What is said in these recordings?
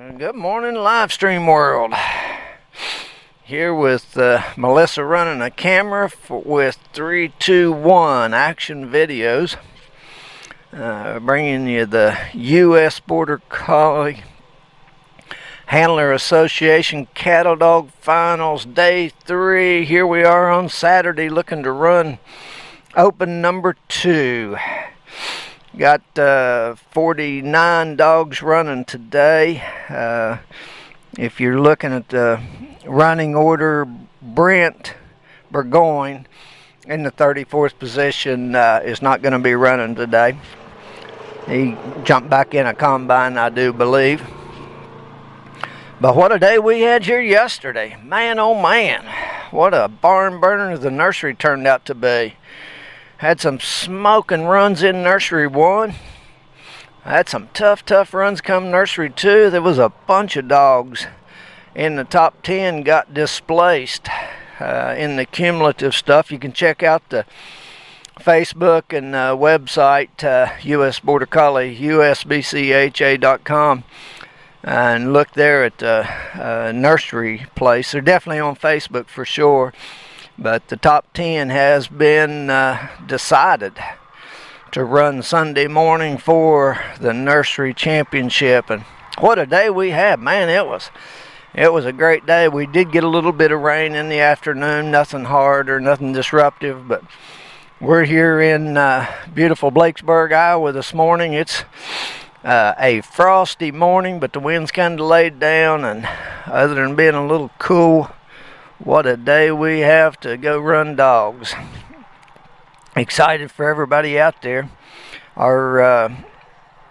Good morning, live stream world. Here with Melissa running a camera with 321 action videos, bringing you the U.S. Border Collie Handler Association Cattledog Finals Day 3. Here we are on Saturday looking to run open number 2. Got 49 dogs running today. If you're looking at the running order, Brent Burgoyne in the 34th position is not going to be running today. He jumped back in a combine, I do believe. But what a day we had here yesterday. Man, oh man, what a barn burner the nursery turned out to be. Had some smoking runs in Nursery 1. Had some tough runs come Nursery 2. There was a bunch of dogs in the top 10 got displaced in the cumulative stuff. You can check out the Facebook and website, US Border Collie, USBCHA.com, and look there at the nursery place. They're definitely on Facebook for sure. But the top 10 has been decided to run Sunday morning for the nursery championship. And what a day we had, man. It was a great day. We did get a little bit of rain in the afternoon, nothing hard or nothing disruptive, but we're here in beautiful Blakesburg, Iowa this morning. It's a frosty morning, but the wind's kind of laid down, and other than being a little cool, what a day we have to go run dogs. Excited for everybody out there. Our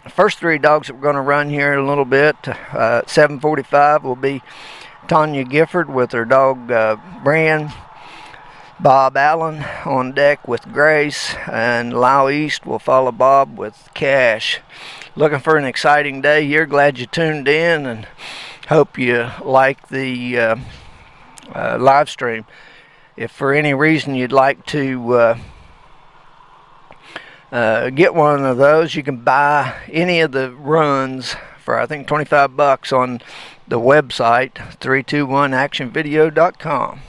first 3 dogs that we're going to run here in a little bit, 7:45 will be Tanya Gifford with her dog Bran, Bob Allen on deck with Grace, and Lyle East will follow Bob with Cash. Looking for an exciting day here. Glad you tuned in and hope you like the live stream. If for any reason you'd like to get one of those, you can buy any of the runs for I think $25 on the website 321actionvideo.com.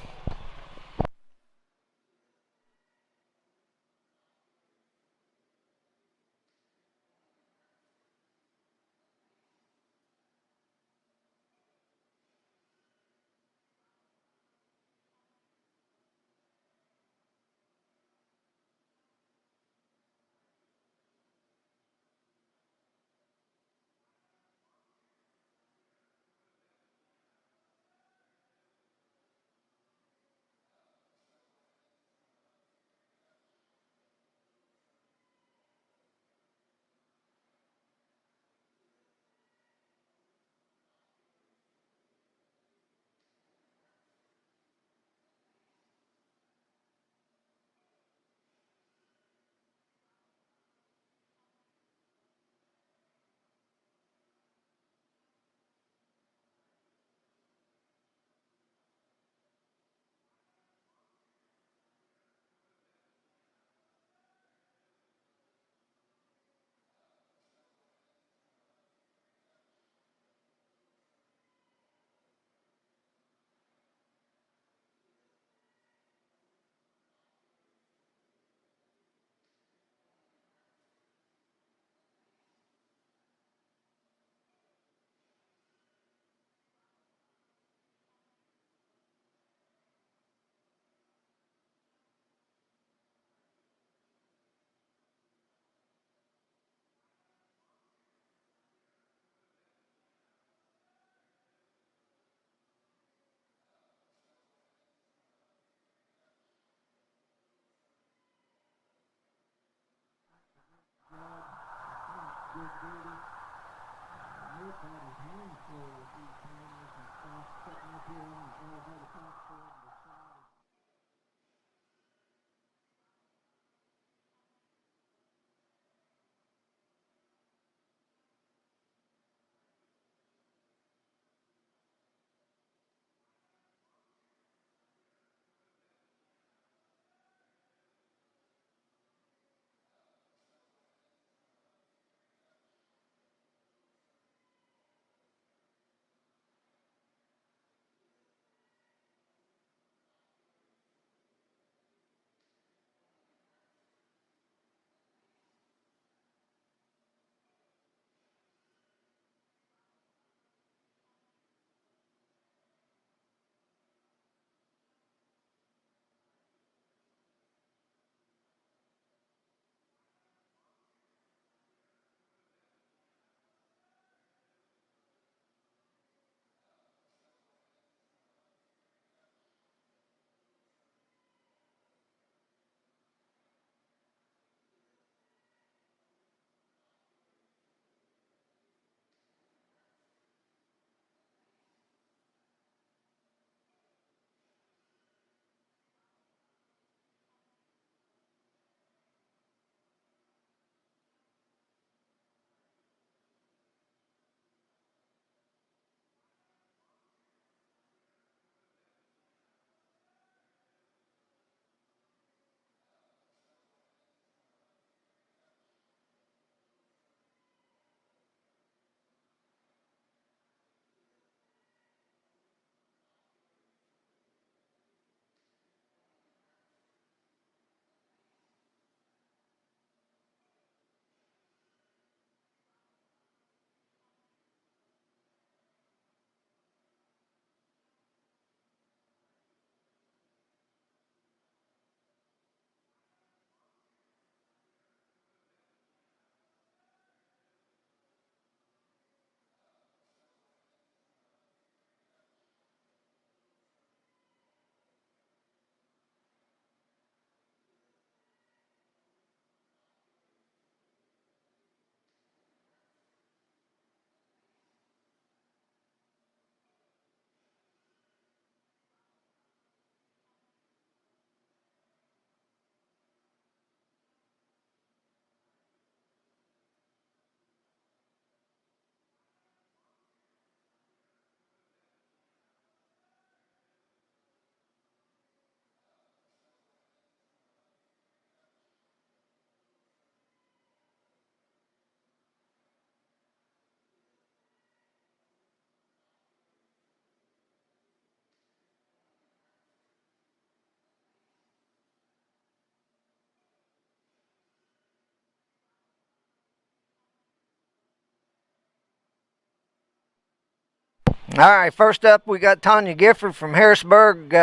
All right, first up we got Tanya Gifford from Harrisburg,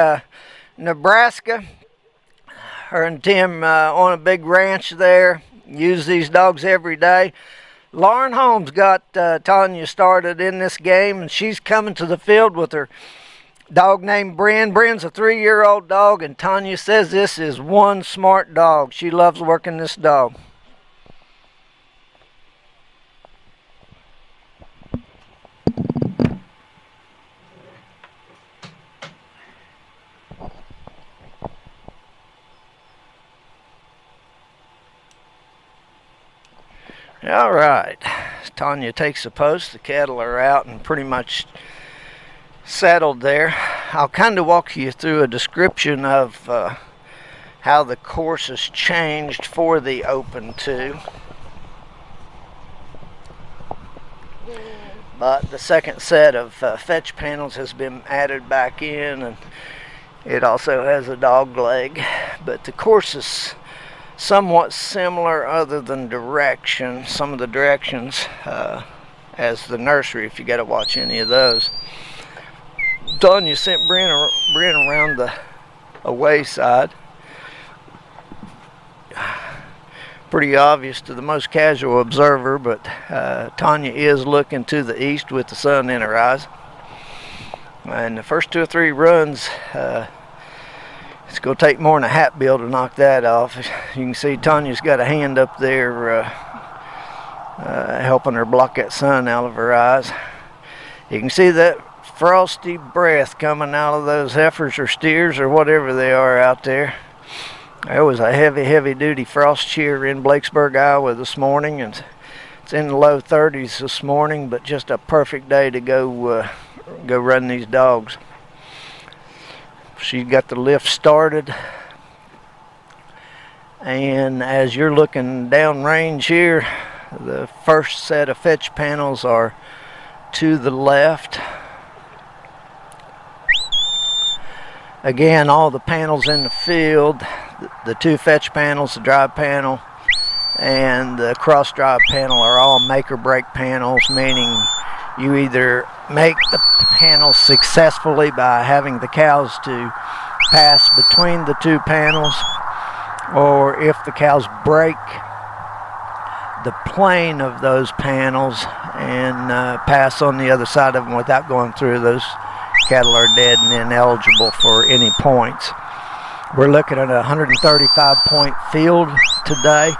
Nebraska. Her and Tim on a big ranch there. Use these dogs every day. Lauren Holmes got Tanya started in this game, and she's coming to the field with her dog named Bryn. Bryn's a 3-year-old dog, and Tanya says this is one smart dog. She loves working this dog. All right, Tanya takes the post. The cattle are out and pretty much settled there. I'll kind of walk you through a description of how the course has changed for the Open 2. But the second set of fetch panels has been added back in, and it also has a dog leg. But the course is somewhat similar other than direction. Some of the directions as the nursery, if you got to watch any of those. Tanya sent Bryn around the away side. Pretty obvious to the most casual observer, but Tanya is looking to the east with the sun in her eyes. And the first 2 or 3 runs, it's going to take more than a hat bill to knock that off. You can see Tanya's got a hand up there helping her block that sun out of her eyes. You can see that frosty breath coming out of those heifers or steers or whatever they are out there. There was a heavy duty frost shear in Blakesburg, Iowa this morning, and it's in the low 30s this morning, but just a perfect day to go run these dogs. She's got the lift started, and as you're looking downrange here, the first set of fetch panels are to the left. Again, all the panels in the field, the 2 fetch panels, the drive panel and the cross drive panel, are all make or break panels, meaning you either make the panels successfully by having the cows to pass between the 2 panels, or if the cows break the plane of those panels and pass on the other side of them without going through, those cattle are dead and ineligible for any points. We're looking at a 135-point field today.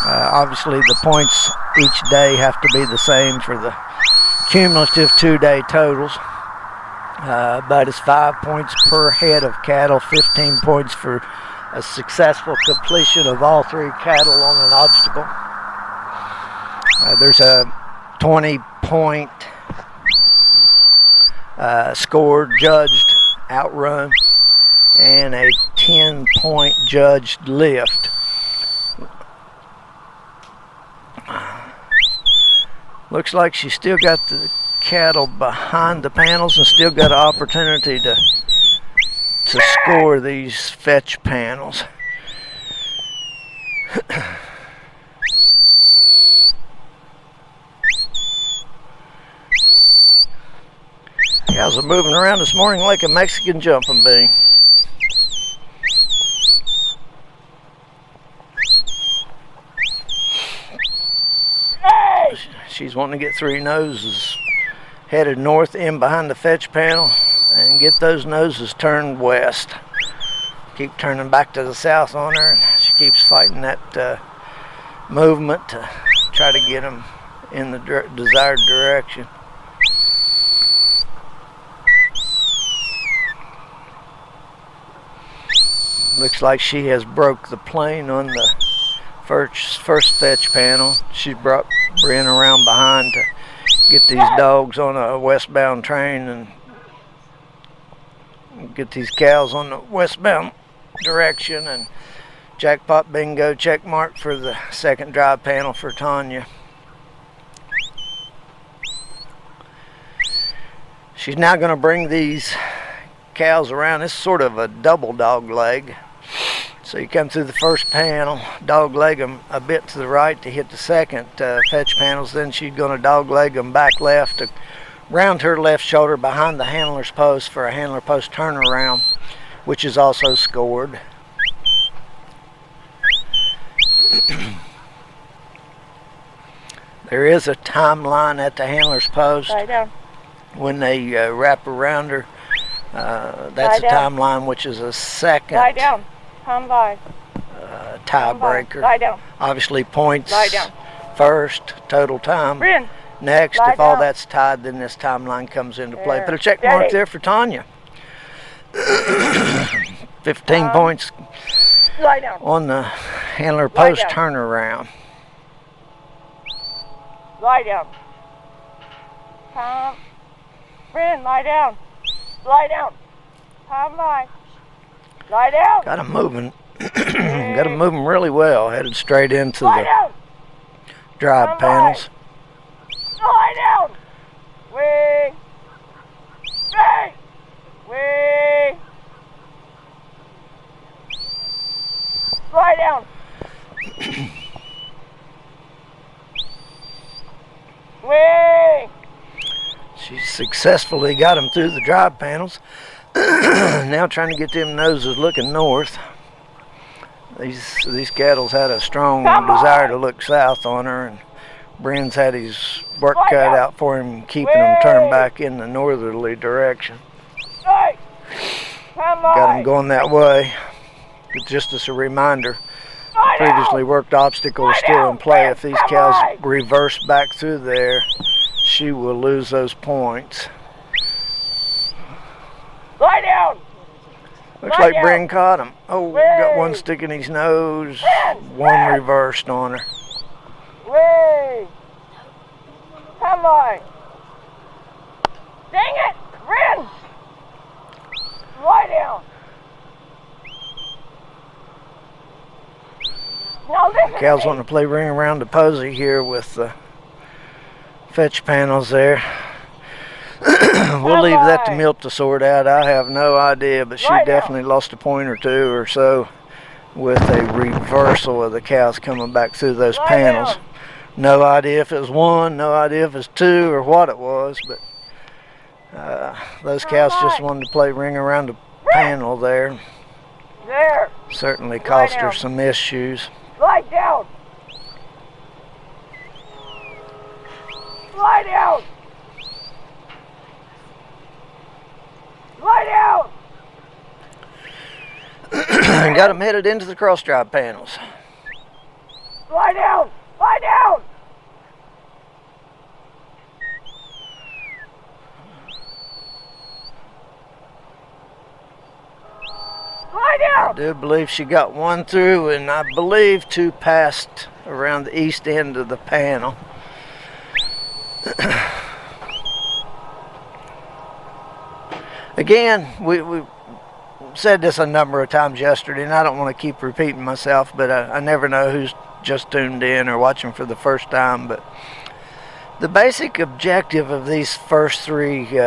Obviously the points each day have to be the same for the cumulative 2-day totals, but it's 5 points per head of cattle, 15 points for a successful completion of all 3 cattle on an obstacle. There's a 20-point score judged outrun and a 10-point judged lift. Looks like she's still got the cattle behind the panels and still got an opportunity to score these fetch panels. Cows are moving around this morning like a Mexican jumping bean. She's wanting to get 3 noses headed north in behind the fetch panel and get those noses turned west. Keep turning back to the south on her, and she keeps fighting that movement to try to get them in the desired direction. Looks like she has broke the plane on the first fetch panel. She brought Bryn around behind to get these dogs on a westbound train and get these cows on the westbound direction, and jackpot bingo check mark for the second drive panel for Tanya. She's now going to bring these cows around. This is sort of a double dog leg. So you come through the first panel, dog leg them a bit to the right to hit the second fetch panels. Then she's going to dog leg them back left to round her left shoulder behind the handler's post for a handler post turnaround, which is also scored. There is a timeline at the handler's post. Lie down. When they wrap around her. That's a timeline, which is a second. Lie down. Come by. Tiebreaker. Lie down. Obviously points Lie down. first, total time. Bryn. Next, Lie if all down. that's tied, then this timeline comes into play. There. Put a check mark Steady. there for Tanya. 15 points Lie down. on the handler Lie post down. turnaround. Lie down. Come. Bryn, lie down. Lie down. Come by. Lie down. Got him moving. Got him moving really well. Headed straight into Lie the down. drive Come panels. Lie down. Wing. Bang. Wing. Lie down. Wing. She successfully got him through the drive panels. Now trying to get them noses looking north. These cattle's had a strong desire to look south on her, and Bryn's had his work cut out for him, keeping them turned back in the northerly direction. Hey. Come by. Got him going that way. But just as a reminder, Lie down. previously worked obstacle is still in play. If these cows reverse back through there, she will lose those points. Lie down. Looks Lie like down. Bryn caught him. Oh, got one stick in his nose, one reversed on her. Wing. Come on. Dang it. Bryn. Lie down. Now listen Cows to me. wanting to play ring around the posy here with the fetch panels there. We'll leave that to Milt to sort out. I have no idea, but she definitely lost a point or two or so with a reversal of the cows coming back through those panels. No idea if it was one, no idea if it was two or what it was, but those cows just wanted to play ring around the panel there. There. Certainly cost her some issues. Lie down. Lie down. Lie down. Got them headed into the cross drive panels. Lie down. Lie down. Lie down. I do believe she got one through, and I believe two passed around the east end of the panel. Again, we said this a number of times yesterday, and I don't want to keep repeating myself, but I never know who's just tuned in or watching for the first time. But the basic objective of these first three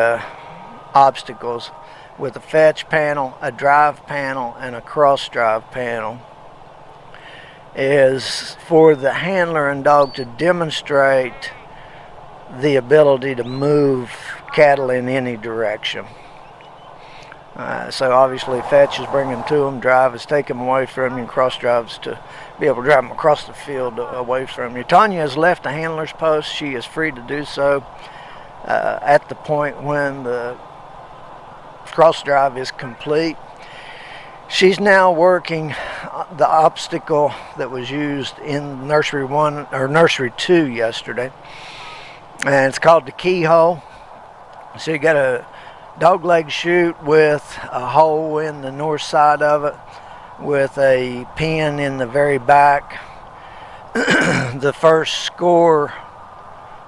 obstacles, with a fetch panel, a drive panel, and a cross drive panel, is for the handler and dog to demonstrate the ability to move cattle in any direction. So obviously fetch is bringing them to them, drive is taking them away from you, and cross drives to be able to drive them across the field away from you. Tanya has left the handler's post. She is free to do so at the point when the cross drive is complete. She's now working the obstacle that was used in Nursery 1 or Nursery 2 yesterday, and it's called the keyhole. So you got a dog leg chute with a hole in the north side of it with a pin in the very back. The first score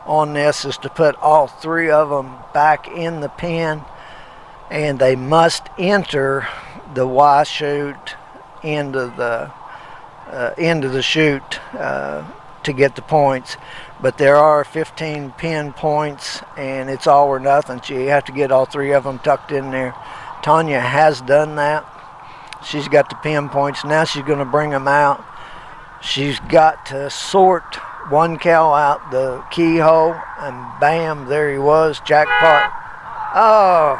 on this is to put all three of them back in the pin, and they must enter the Y chute into the chute to get the points. But there are 15 pin points, and it's all or nothing. So you have to get all three of them tucked in there. Tanya has done that. She's got the pin points. Now she's going to bring them out. She's got to sort one cow out the keyhole, and bam, there he was, jackpot. Oh,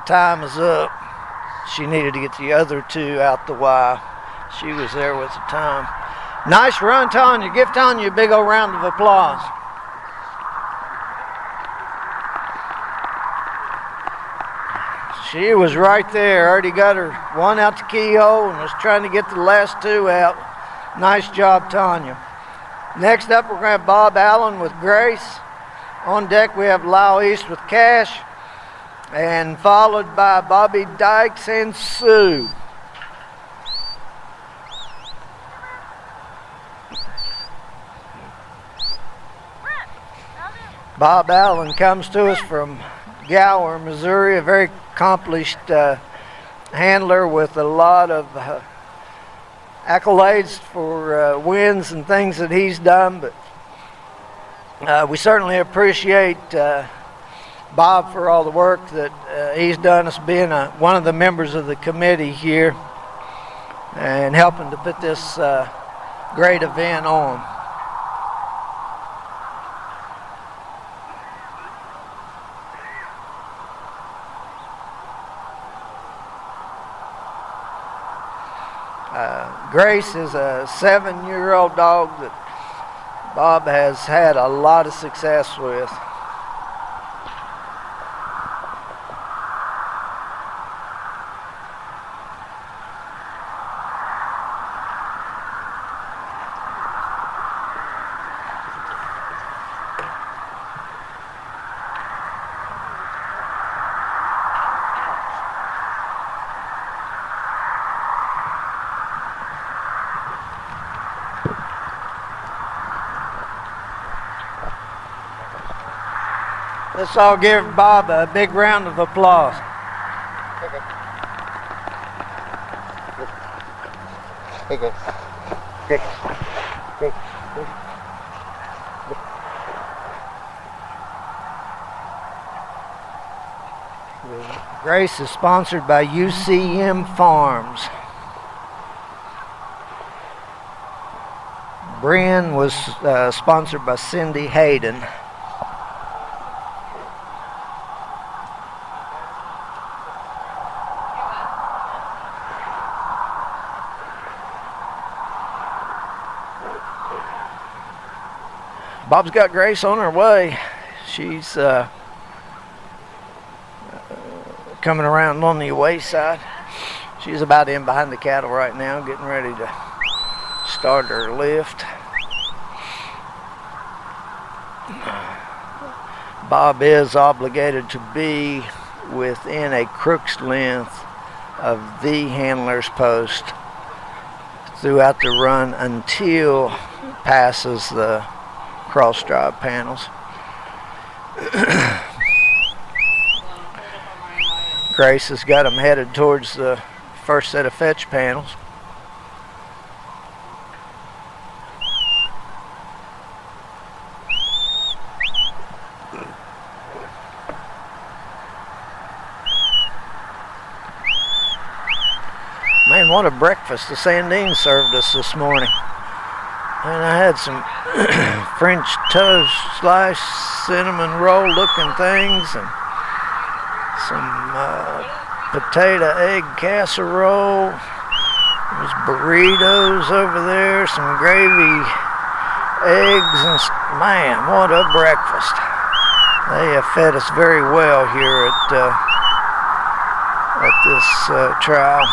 time is up. She needed to get the other two out the Y. She was there with the time. Nice run, Tanya. Give Tanya a big old round of applause. She was right there. Already got her one out the keyhole and was trying to get the last two out. Nice job, Tanya. Next up, we're going to have Bob Allen with Grace. On deck, we have Lyle East with Cash, and followed by Bobby Dykes and Sue. Bob Allen comes to us from Gower, Missouri, a very accomplished handler with a lot of accolades for wins and things that he's done, but we certainly appreciate Bob for all the work that he's done as being one of the members of the committee here and helping to put this great event on. Grace is a 7-year-old dog that Bob has had a lot of success with. Let's all give Bob a big round of applause. Grace is sponsored by UCM Farms. Bryn was sponsored by Cindy Hayden. Bob's got Grace on her way. She's coming around on the away side. She's about in behind the cattle right now, getting ready to start her lift. Bob is obligated to be within a crook's length of the handler's post throughout the run until passes the cross drive panels. Grace has got them headed towards the first set of fetch panels. Man, what a breakfast the Sandines served us this morning. And I had some French toast slice, cinnamon roll looking things, and some potato egg casserole. There's burritos over there, some gravy, eggs, and man, what a breakfast. They have fed us very well here at this trial.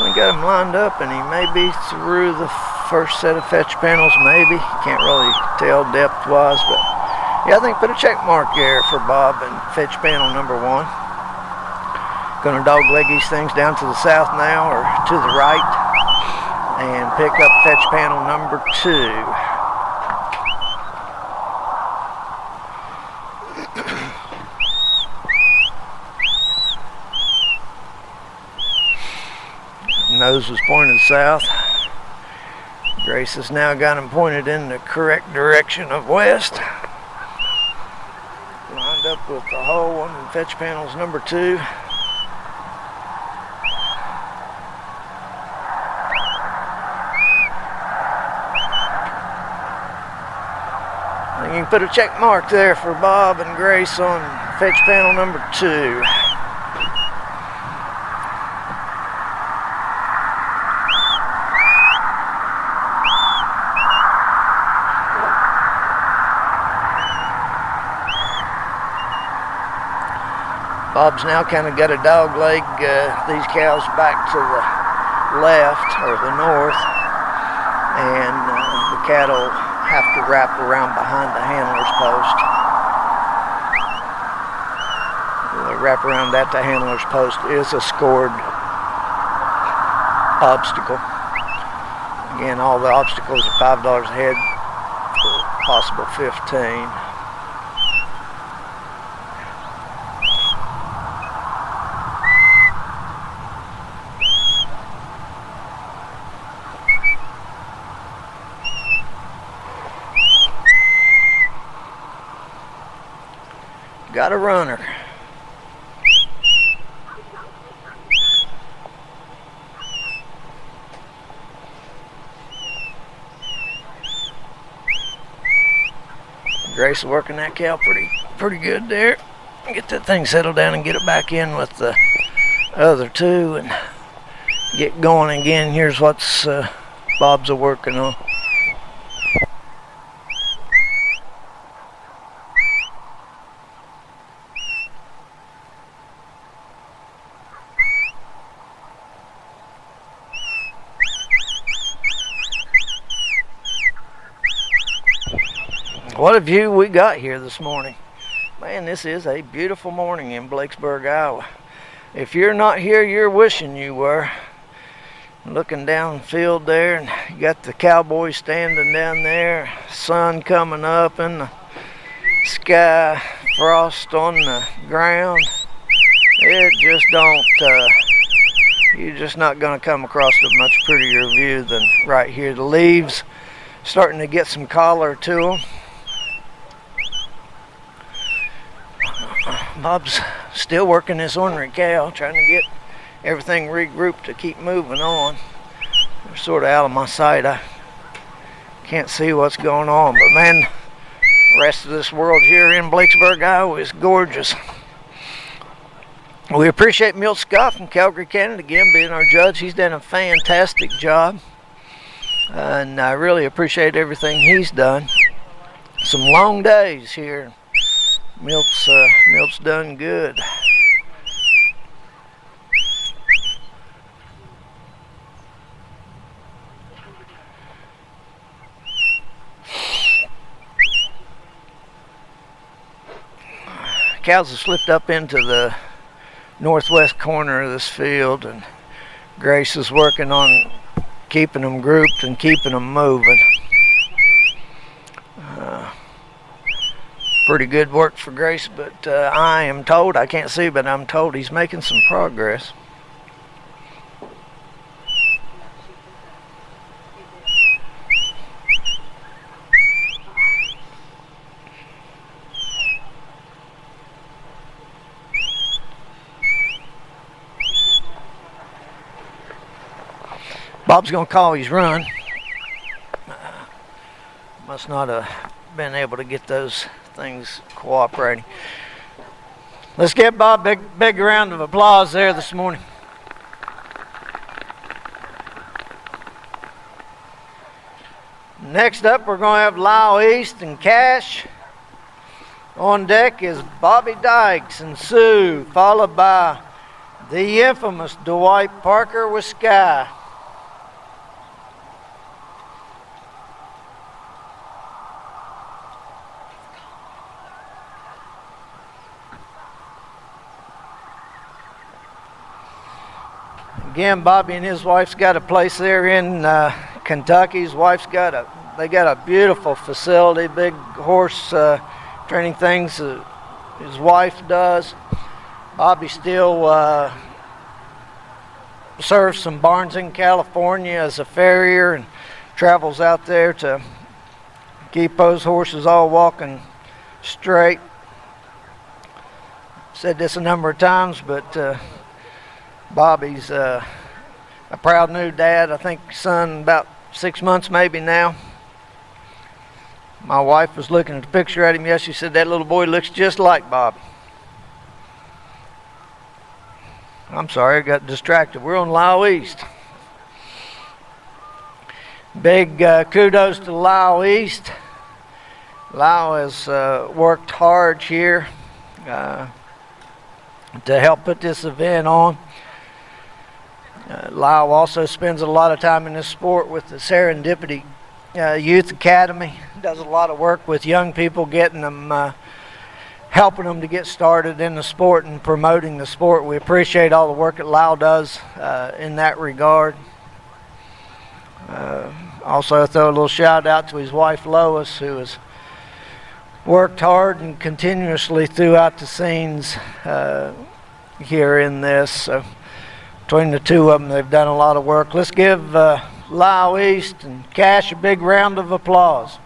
We got him lined up, and he may be through the first set of fetch panels, maybe. Can't really tell depth-wise, but yeah, I think put a check mark there for Bob in fetch panel number 1. Gonna dog leg these things down to the south now, or to the right, and pick up fetch panel number 2. Nose was pointed south. Grace has now got him pointed in the correct direction of west. Lined up with the whole one in fetch panels number 2. And you can put a check mark there for Bob and Grace on fetch panel number 2. Bob's now kind of got a dog leg these cows back to the left or the north, and the cattle have to wrap around behind the handler's post. They wrap around that. The handler's post is a scored obstacle. Again, all the obstacles are $5 a head for possible 15. Got a runner. Grace is working that cow pretty good there. Get that thing settled down and get it back in with the other 2 and get going again. Here's what's Bob's working on. What a view we got here this morning. Man, this is a beautiful morning in Blacksburg, Iowa. If you're not here, you're wishing you were. Looking downfield there, and you got the cowboys standing down there, sun coming up in the sky, frost on the ground. It just don't, you're just not going to come across a much prettier view than right here. The leaves starting to get some color to them. Bob's still working this ornery cow, trying to get everything regrouped to keep moving on. They're sort of out of my sight. I can't see what's going on, but man, the rest of this world here in Blacksburg, Iowa is gorgeous. We appreciate Milt Scott from Calgary, Canada, again being our judge. He's done a fantastic job, and I really appreciate everything he's done. Some long days here. Milt's done good. Cows have slipped up into the northwest corner of this field, and Grace is working on keeping them grouped and keeping them moving. Pretty good work for Grace, but I am told, I can't see, but I'm told he's making some progress. Bob's going to call his run. Must not have been able to get those things cooperating. Let's give Bob a big round of applause there this morning. Next up, we're going to have Lyle East and Cash. On deck is Bobby Dykes and Sue, followed by the infamous Dwight Parker with Sky. Again, Bobby and his wife's got a place there in Kentucky. His wife's got they got a beautiful facility, big horse training things. His wife does. Bobby still serves some barns in California as a farrier and travels out there to keep those horses all walking straight. said this a number of times, but Bobby's a proud new dad. I think son about 6 months maybe now. My wife was looking at the picture at him yesterday. She said that little boy looks just like Bobby. I'm sorry, I got distracted. We're on Lyle East. Big kudos to Lyle East. Lyle has worked hard here to help put this event on. Lyle also spends a lot of time in this sport with the Serendipity Youth Academy. Does a lot of work with young people, getting them, helping them to get started in the sport and promoting the sport. We appreciate all the work that Lyle does in that regard. Also throw a little shout out to his wife Lois, who has worked hard and continuously throughout the scenes here in this. So between the two of them, they've done a lot of work. Let's give Lyle East and Cash a big round of applause.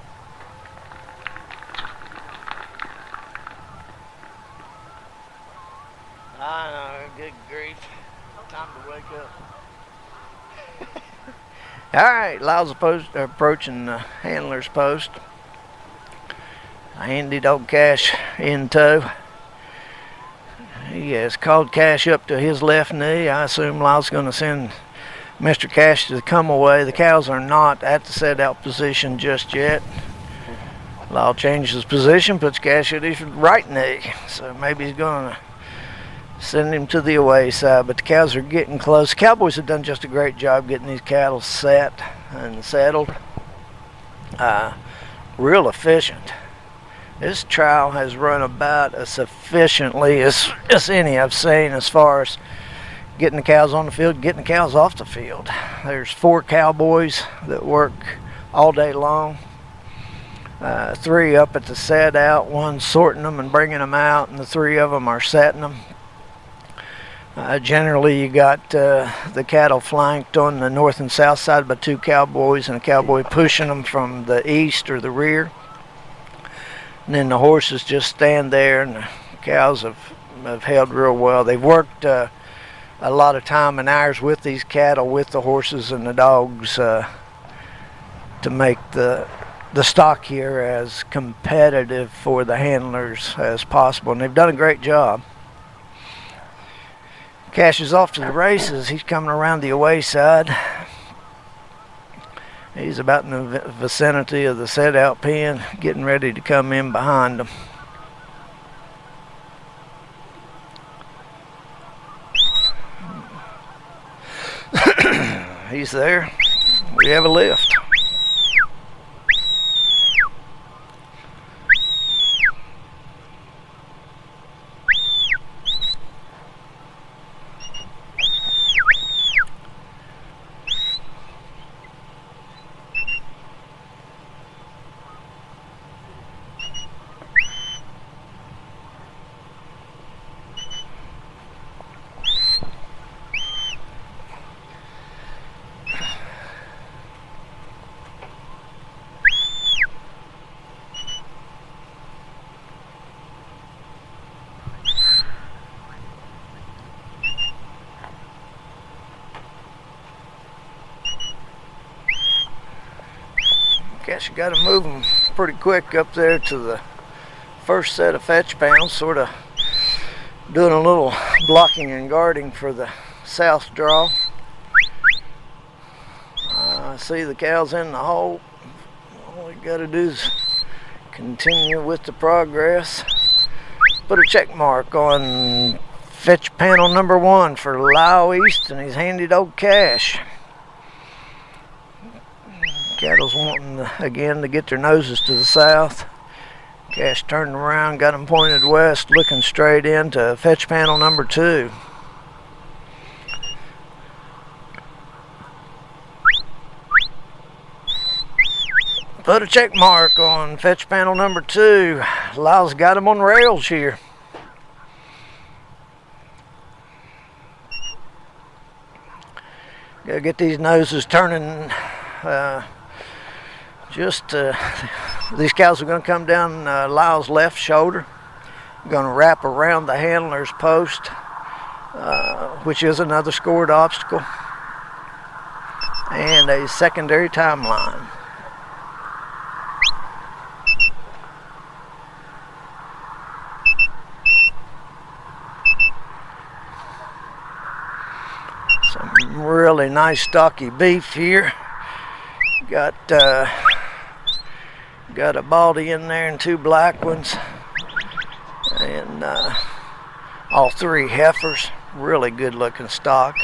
I know, good grief. Time to wake up. All right, Lyle's approaching the handler's post. Handy dog Cash in tow. He has called Cash up to his left knee. I assume Lyle's going to send Mr. Cash to come away. The cows are not at the set out position just yet. Lyle changes position, puts Cash at his right knee. So maybe he's going to send him to the away side, but the cows are getting close. The Cowboys have done just a great job getting these cattle set and settled. Real efficient. This trial has run about as efficiently as any I've seen as far as getting the cows on the field, getting the cows off the field. There's 4 cowboys that work all day long. 3 up at the set out, 1 sorting them and bringing them out, and the 3 of them are setting them. Generally, you got the cattle flanked on the north and south side by 2 cowboys, and a cowboy pushing them from the east or the rear. And then the horses just stand there, and the cows have held real well. They've worked a lot of time and hours with these cattle, with the horses and the dogs, to make the stock here as competitive for the handlers as possible, and they've done a great job. Cash is off to the races. He's coming around the away side. He's about in the vicinity of the set out pen, getting ready to come in behind them. He's there. We have a lift. Guess you got to move them pretty quick up there to the first set of fetch panels, sort of doing a little blocking and guarding for the south draw. I see the cows in the hole. All we got to do is continue with the progress. Put a check mark on fetch panel number 1 for Lyle East and his handy dog Cash. Cattle's wanting again to get their noses to the south. Cash turned around, got them pointed west, looking straight into fetch panel number 2. Put a check mark on fetch panel number 2. Lyle's got him on rails here. Gotta get these noses turning. These cows are going to come down Lyle's left shoulder. Going to wrap around the handler's post, which is another scored obstacle, and a secondary timeline. Some really nice stocky beef here. Got a baldy in there and 2 black ones, and all 3 heifers. Really good looking stock.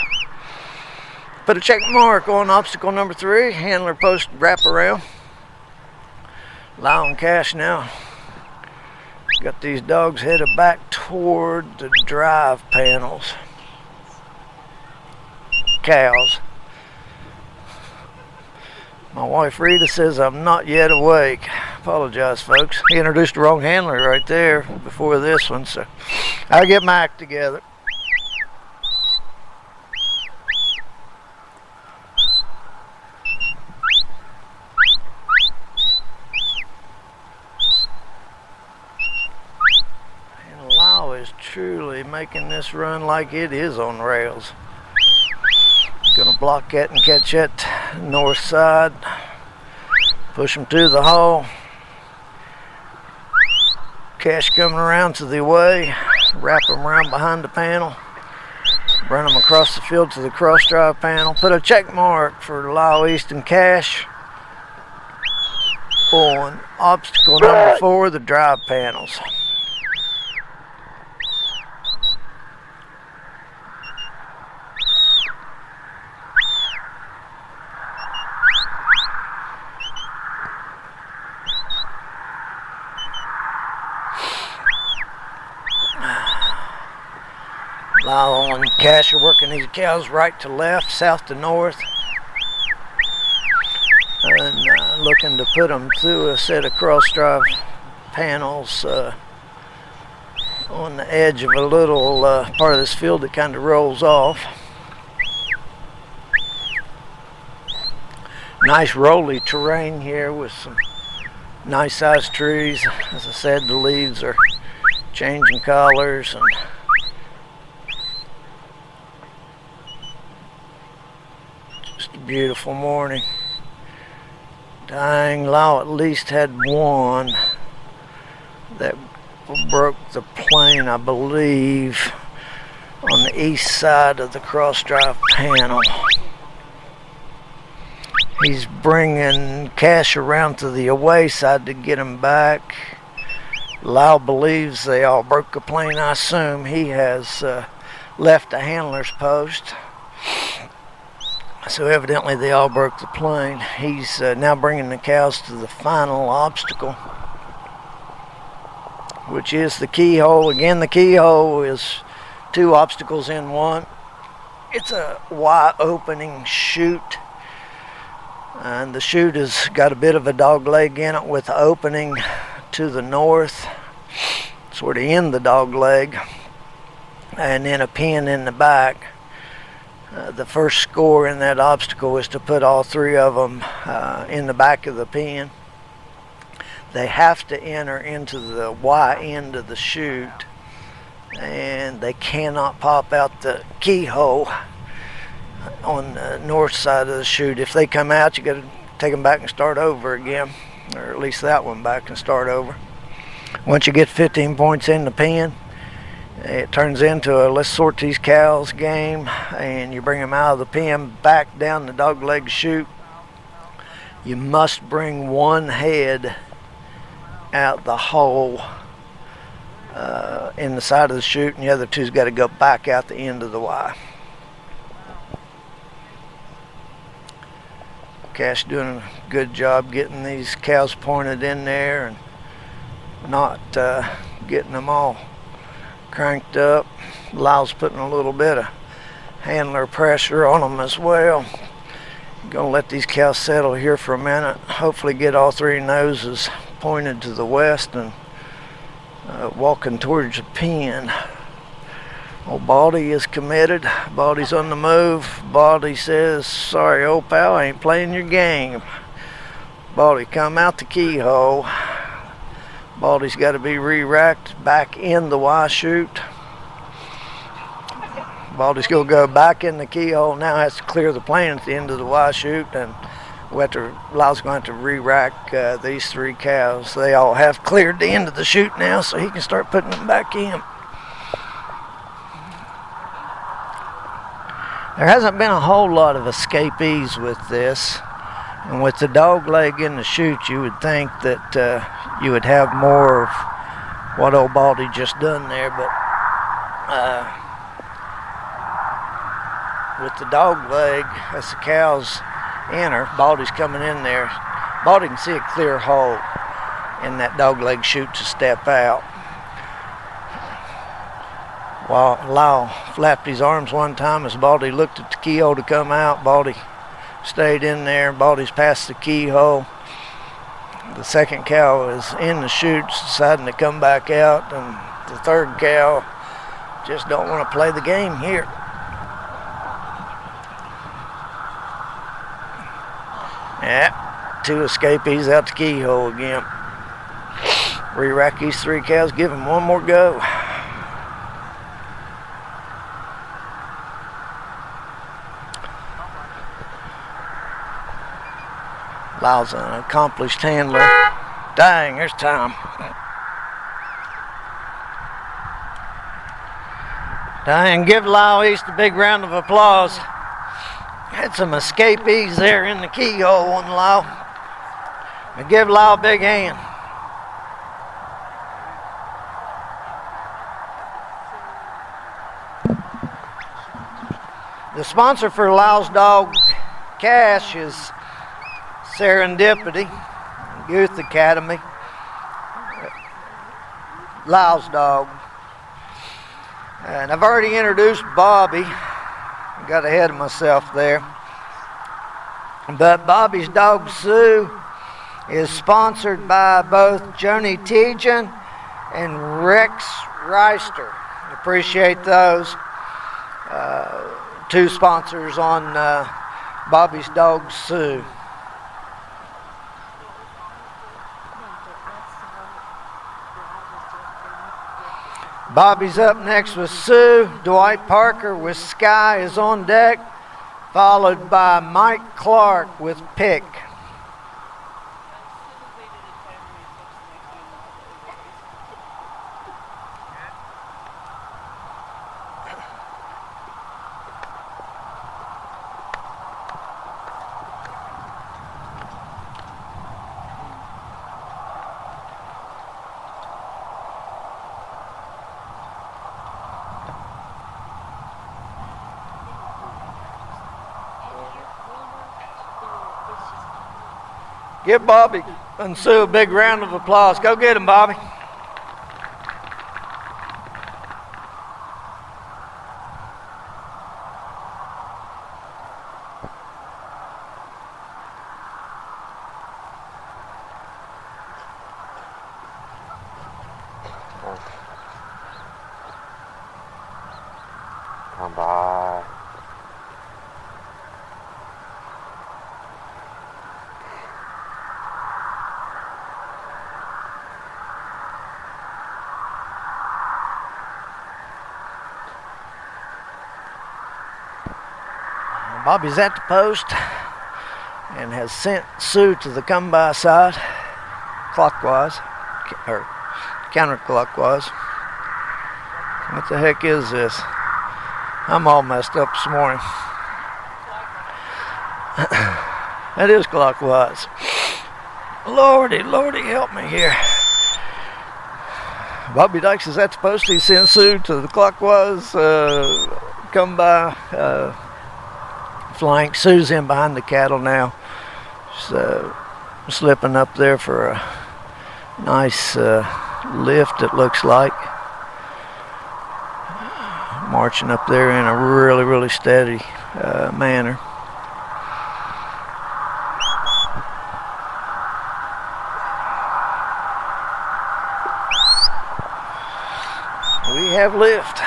Put a check mark on obstacle number 3, handler post wraparound. Allowing cash now. Got these dogs headed back toward the drive panels. Cows. My wife Rita says I'm not yet awake. Apologize, folks. He introduced the wrong handler right there before this one, so I'll get my act together. And Lau is truly making this run like it is on rails. Gonna block that and catch it north side. Push him to the hole. Cash coming around to the away. Wrap him around behind the panel. Run him across the field to the cross drive panel. Put a check mark for Lyle East and Cash on obstacle number 4, the drive panels. Lyle and Cash are working these cows right to left, south to north, and looking to put them through a set of cross drive panels on the edge of a little part of this field that kind of rolls off. Nice rolly terrain here with some nice sized trees. As I said, the leaves are changing colors, and just a beautiful morning. Dang, Lau at least had one that broke the plane, I believe, on the east side of the cross drive panel. He's bringing Cash around to the away side to get him back. Lau believes they all broke the plane. I assume he has left the handler's post. So evidently they all broke the plane. He's now bringing the cows to the final obstacle, which is the keyhole. Again, the keyhole is 2 obstacles in one. It's a Y opening chute, and the chute has got a bit of a dog leg in it with the opening to the north, sort of in the dog leg, and then a pin in the back. The first score in that obstacle is to put all 3 of them in the back of the pen. They have to enter into the Y end of the chute, and they cannot pop out the keyhole on the north side of the chute. If they come out, you got to take them back and start over again, or at least that one back and start over. Once you get 15 points in the pen, it turns into a let's sort these cows game, and you bring them out of the pen back down the dog leg chute. You must bring one head out the hole in the side of the chute, and the other 2's got to go back out the end of the Y. Cash doing a good job getting these cows pointed in there and not getting them all cranked up. Lyle's putting a little bit of handler pressure on them as well. Gonna let these cows settle here for a minute. Hopefully get all 3 noses pointed to the west and walking towards the pen. Old Baldy is committed. Baldy's on the move. Baldy says, sorry old pal, I ain't playing your game. Baldy come out the keyhole. Baldy's got to be re-racked back in the Y chute. Baldy's going to go back in the keyhole. Now has to clear the plane at the end of the Y chute, and Lyle's going to have to re-rack these 3 cows. They all have cleared the end of the chute now, so he can start putting them back in. There hasn't been a whole lot of escapees with this. And with the dog leg in the chute, you would think that you would have more of what old Baldy just done there, but with the dog leg, as the cow's enter, Baldy's coming in there. Baldy can see a clear hole in that dog leg chute to step out. While Lyle flapped his arms one time as Baldy looked at the keyhole to come out, Baldy stayed in there. Baldy's past the keyhole. The second cow is in the chutes, deciding to come back out, and the third cow just don't want to play the game here. Yeah, 2 escapees out the keyhole again. Re-rack these 3 cows, give them one more go. Lyle's an accomplished handler. Dang, there's time. Dang, give Lyle East a big round of applause. Had some escapees there in the keyhole on Lyle. But give Lyle a big hand. The sponsor for Lyle's Dog Cash is Serendipity Youth Academy. Lyle's dog. And I've already introduced Bobby. Got ahead of myself there. But Bobby's dog Sue is sponsored by both Joni Tejan and Rex Reister. Appreciate those 2 sponsors on Bobby's dog Sue. Bobby's up next with Sue. Dwight Parker with Sky is on deck, followed by Mike Clark with Pick. Give Bobby and Sue a big round of applause. Go get him, Bobby. Come by. Bobby's at the post and has sent Sue to the come-by side, clockwise, or counterclockwise. What the heck is this? I'm all messed up this morning. That is clockwise. Lordy, Lordy, help me here. Bobby Dykes is at the post. He sends Sue to the clockwise come-by flank. Sue's in behind the cattle now. So slipping up there for a nice lift, it looks like. Marching up there in a really, really steady manner. We have lift.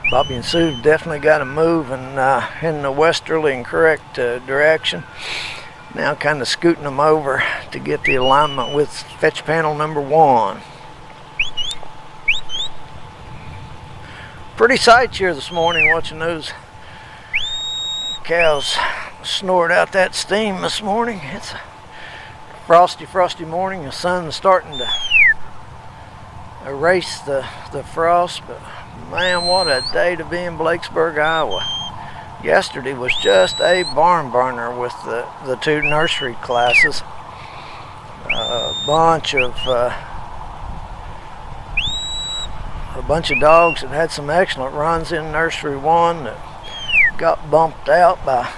Bobby and Sue definitely got to move in the westerly and correct direction. Now kind of scooting them over to get the alignment with fetch panel number 1. Pretty sights here this morning, watching those cows snort out that steam this morning. It's a frosty morning. The sun's starting to erase the frost, but man, what a day to be in Blakesburg, Iowa. Yesterday was just a barn burner with the 2 nursery classes. A bunch of dogs that had some excellent runs in nursery 1 that got bumped out by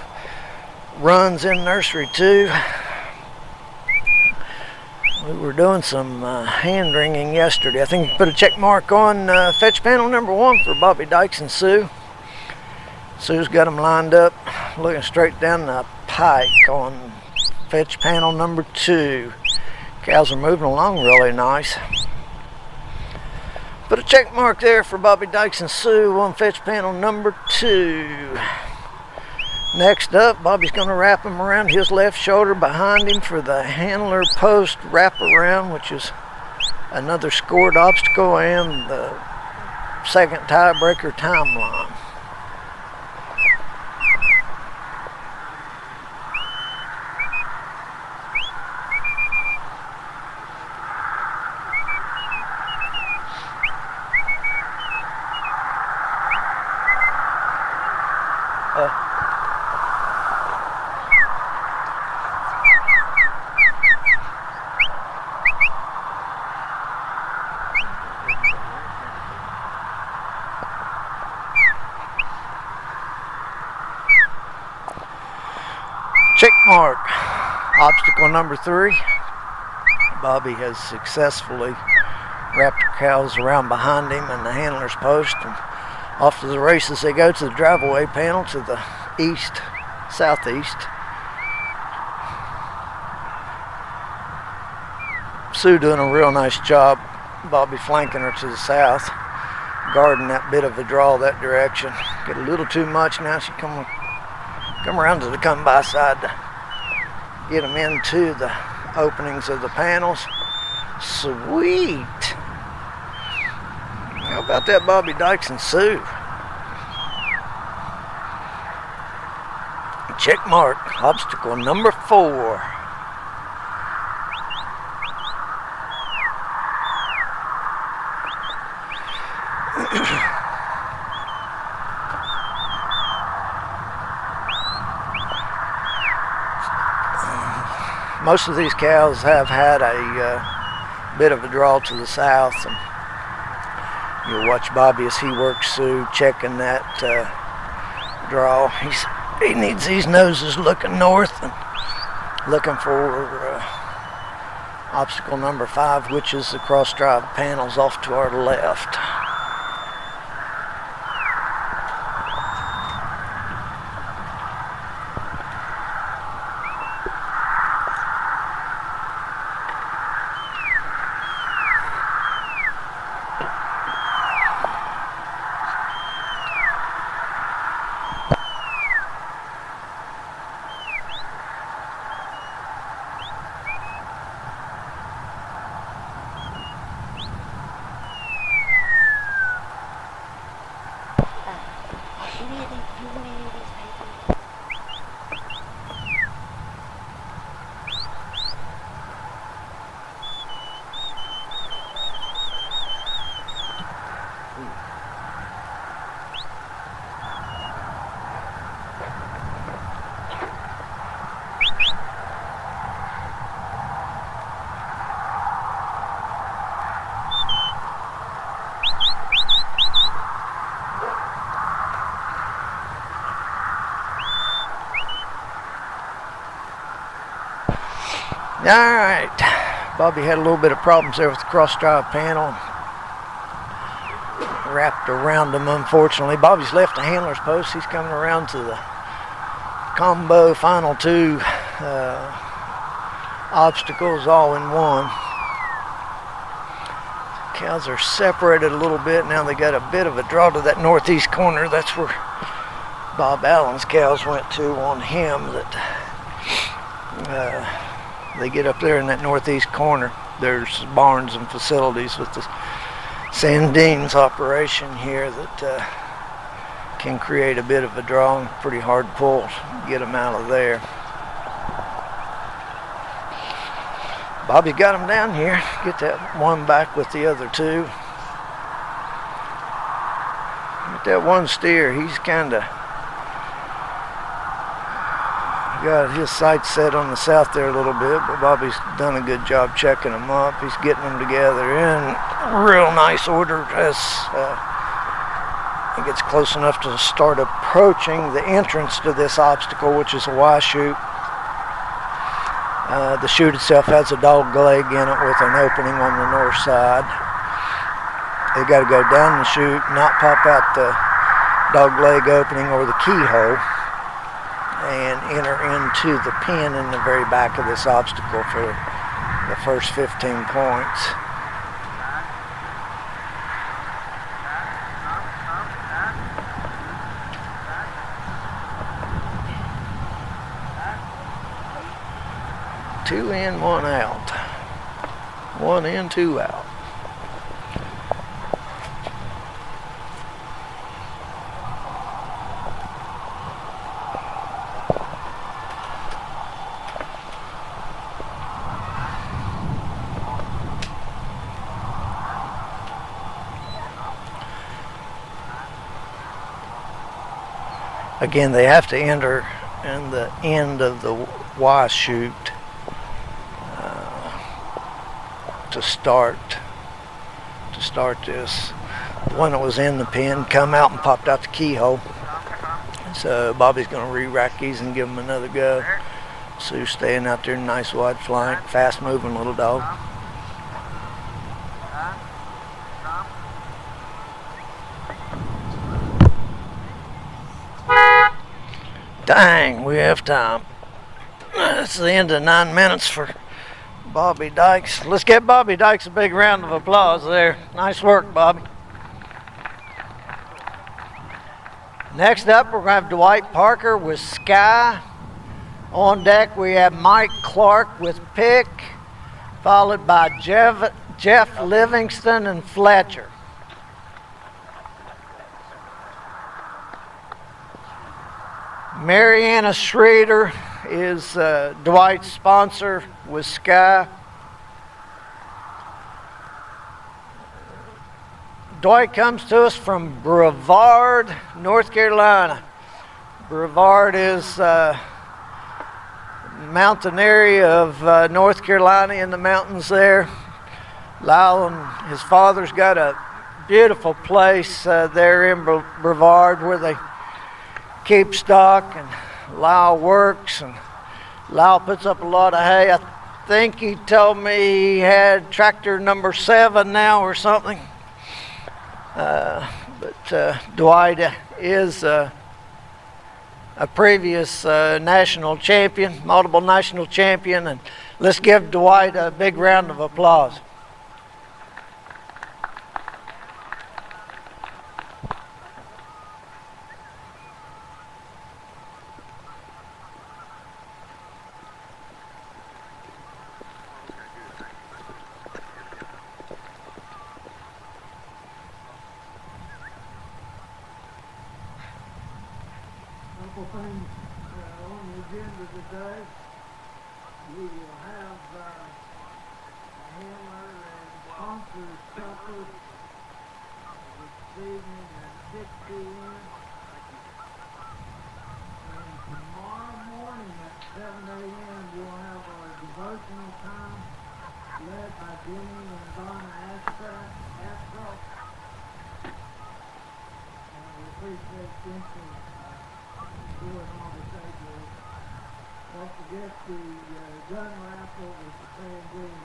runs in nursery 2. We were doing some hand wringing yesterday. I think we put a check mark on fetch panel number 1 for Bobby Dykes and Sue. Sue's got them lined up, looking straight down the pike on fetch panel number 2. Cows are moving along really nice. Put a check mark there for Bobby Dykes and Sue on fetch panel number 2. Next up, Bobby's going to wrap him around his left shoulder behind him for the handler post wraparound, which is another scored obstacle and the second tiebreaker timeline. Check mark. Obstacle number 3. Bobby has successfully wrapped the cows around behind him and the handler's post, and off to the races they go to the driveway panel to the southeast. Sue doing a real nice job. Bobby flanking her to the south, guarding that bit of a draw that direction. Get a little too much now. She come around to the come by side to get them into the openings of the panels. Sweet. How about that, Bobby Dykes and Sue? Check mark. Obstacle number 4. Most of these cows have had a bit of a draw to the south, and you'll watch Bobby as he works Sue checking that draw. He needs these noses looking north and looking for obstacle number 5, which is the cross drive panels off to our left. Alright, Bobby had a little bit of problems there with the cross drive panel. Wrapped around him, unfortunately. Bobby's left the handler's post. He's coming around to the combo final 2 obstacles all in one. Cows are separated a little bit. Now they got a bit of a draw to that northeast corner. That's where Bob Allen's cows went to on him. That they get up there in that northeast corner. There's barns and facilities with the Sandines operation here that can create a bit of a draw. Pretty hard pull to get them out of there. Bobby got him down here. Get that one back with the other two. Get that one steer. He's kind of got his sights set on the south there a little bit, but Bobby's done a good job checking them up. He's getting them together in real nice order as he gets close enough to start approaching the entrance to this obstacle, which is a Y chute. The chute itself has a dog leg in it with an opening on the north side. They got to go down the chute, not pop out the dog leg opening or the keyhole, and enter into the pen in the very back of this obstacle for the first 15 points. Two in, one out. One in, two out. Again, they have to enter in the end of the Y chute to start this. The one that was in the pen come out and popped out the keyhole. So Bobby's going to re-rack these and give them another go. Sue's staying out there, nice wide flank, fast moving little dog. Dang, we have time. That's the end of 9 minutes for Bobby Dykes. Let's give Bobby Dykes a big round of applause there. Nice work, Bobby. Next up, we're going to have Dwight Parker with Sky. On deck, we have Mike Clark with Pick, followed by Jeff Livingston and Fletcher. Mariana Schrader is Dwight's sponsor with Sky. Dwight comes to us from Brevard, North Carolina. Brevard is a mountain area of North Carolina, in the mountains there. Lyle and his father's got a beautiful place there in Brevard where they keep stock, and Lyle works, and Lyle puts up a lot of hay. I think he told me he had tractor number 7 now or something. But Dwight is a previous national champion, multiple national champion, and let's give Dwight a big round of applause. Things on the agenda today. We will have a handler and sponsor supper this evening at 6 p.m. And tomorrow morning at 7 a.m. we'll have our devotional time led by Jenny and Donna Ashcroft. And we appreciate Jensen doing all the takeaways. Don't forget the gun raffle with the Sandine.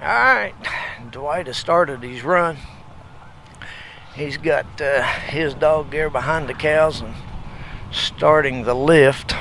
Alright, Dwight has started his run. He's got his dog there behind the cows and starting the lift.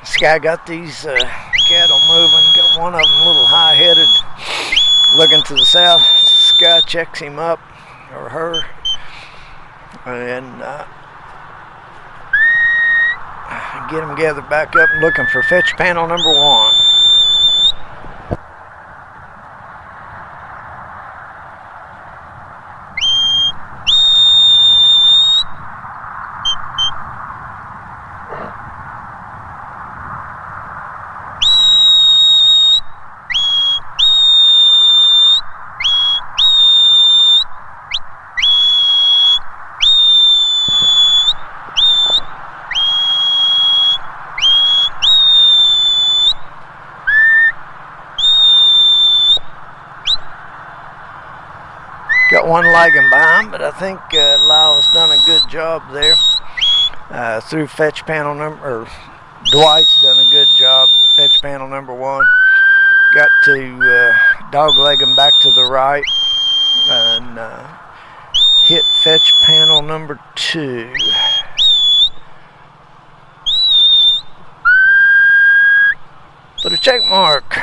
This guy got these cattle moving, got one of them a little high-headed, looking to the south. This guy checks him up, or her, and get them gathered back up and looking for fetch panel number 1. Got one lagging behind, but I think Lyle's done a good job there through fetch panel number, or Dwight's done a good job, fetch panel number 1. Got to dog leg him back to the right and hit fetch panel number 2. Put a check mark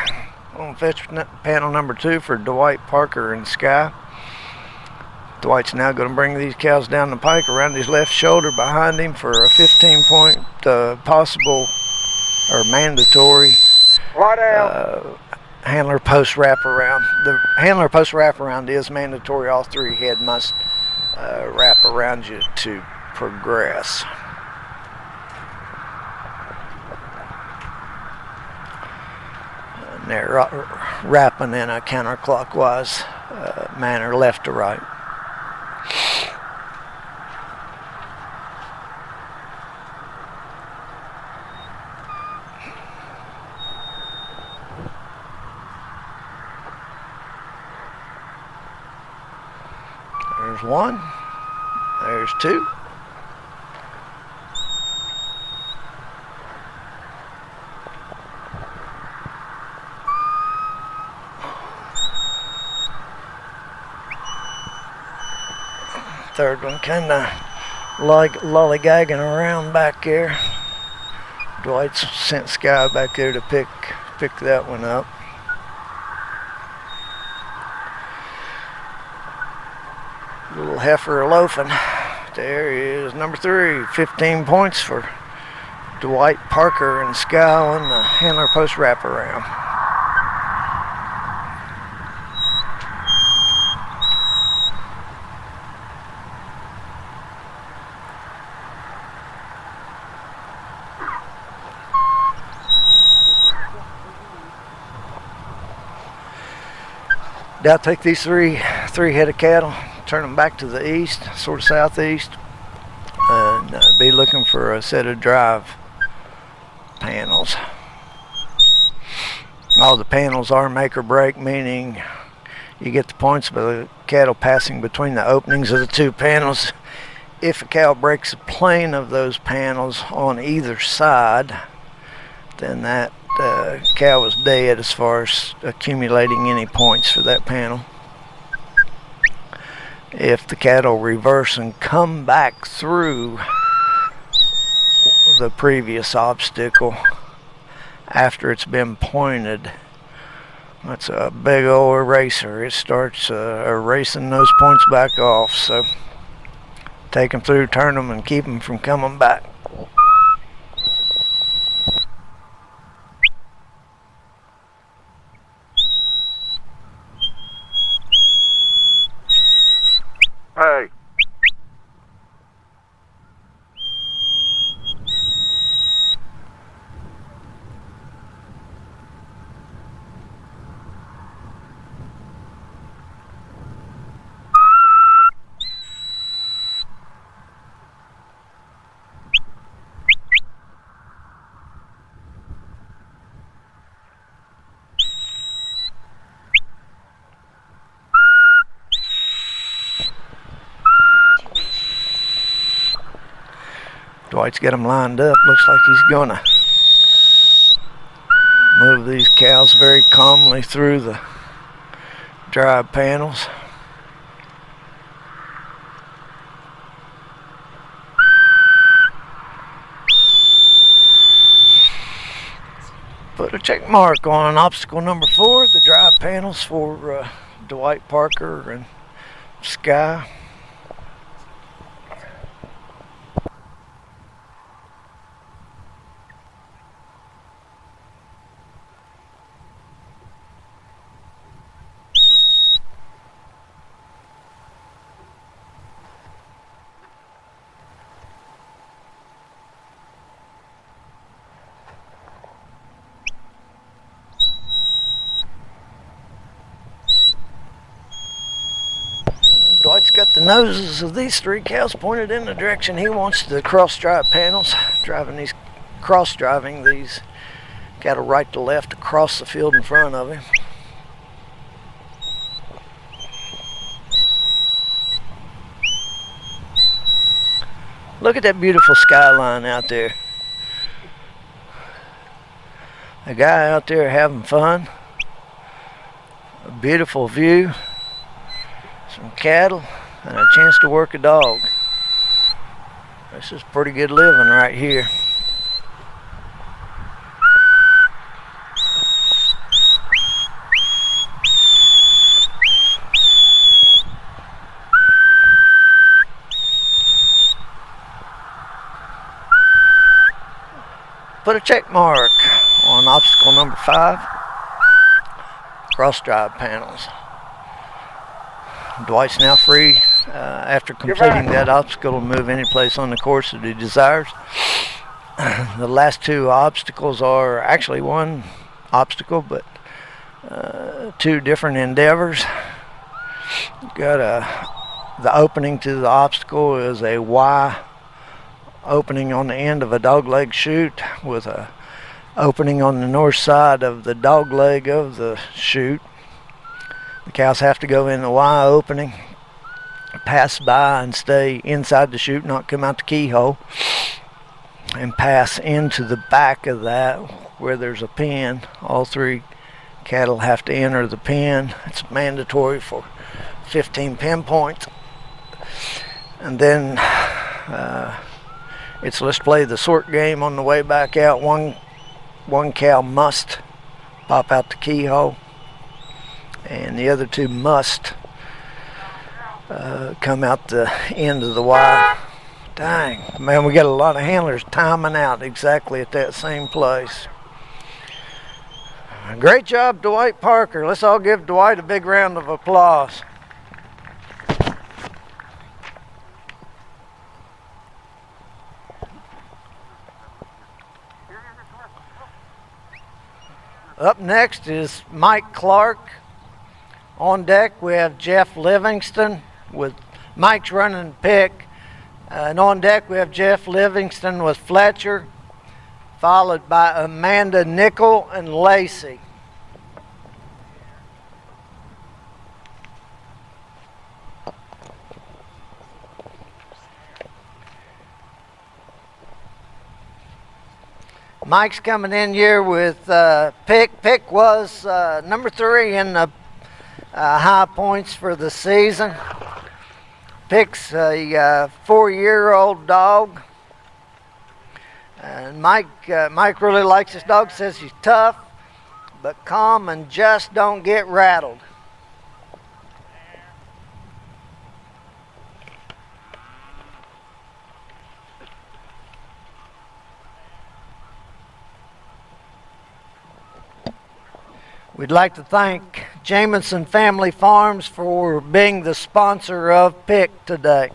on fetch panel number 2 for Dwight, Parker, and Sky. Dwight's now going to bring these cows down the pike around his left shoulder behind him for a 15-point possible or mandatory handler post wraparound. The handler post wraparound is mandatory. All 3 head must wrap around you to progress. And they're wrapping in a counterclockwise manner, left to right. There's 1. There's 2. Third one kind of like lollygagging around back there. Dwight's sent Sky back there to pick that one up. Little heifer loafing. There is number 3. 15 points for Dwight, Parker, and Sky on the handler post wraparound. Now take these three head of cattle, turn them back to the east, sort of southeast, and be looking for a set of drive panels. All the panels are make or break, meaning you get the points by the cattle passing between the openings of the 2 panels. If a cow breaks a plane of those panels on either side, then that cow is dead as far as accumulating any points for that panel. If the cattle reverse and come back through the previous obstacle after it's been pointed, that's a big old eraser. It starts erasing those points back off. So take them through, turn them, and keep them from coming back. Hey. Dwight's got them lined up. Looks like he's gonna move these cows very calmly through the drive panels. Put a check mark on obstacle number 4, the drive panels for Dwight Parker and Sky. Dwight's got the noses of these 3 cows pointed in the direction he wants the cross-drive panels. Cross-driving these cattle right to left across the field in front of him. Look at that beautiful skyline out there. A guy out there having fun. A beautiful view. Some cattle and a chance to work a dog. This is pretty good living right here. Put a check mark on obstacle number 5, cross drive panels. Dwight's now free after completing that obstacle to move any place on the course that he desires. The last 2 obstacles are actually one obstacle, but 2 different endeavors. The opening to the obstacle is a Y opening on the end of a dog leg chute with a opening on the north side of the dog leg of the chute. The cows have to go in the Y opening, pass by and stay inside the chute, not come out the keyhole, and pass into the back of that where there's a pen. All 3 cattle have to enter the pen. It's mandatory for 15 pen points. And then it's let's play the sort game on the way back out. One cow must pop out the keyhole, and the other 2 must come out the end of the Y. Dang, man, we got a lot of handlers timing out exactly at that same place. Great job, Dwight Parker. Let's all give Dwight a big round of applause. Up next is Mike Clark. On deck we have Jeff Livingston with Mike's running pick. And on deck we have Jeff Livingston with Fletcher, followed by Amanda Nickel and Lacey. Mike's coming in here with Pick. Pick was number 3 in the high points for the season. Pick's a 4-year-old dog. And Mike really likes this dog, says he's tough, but calm and just don't get rattled. We'd like to thank Jamison Family Farms for being the sponsor of Pick today.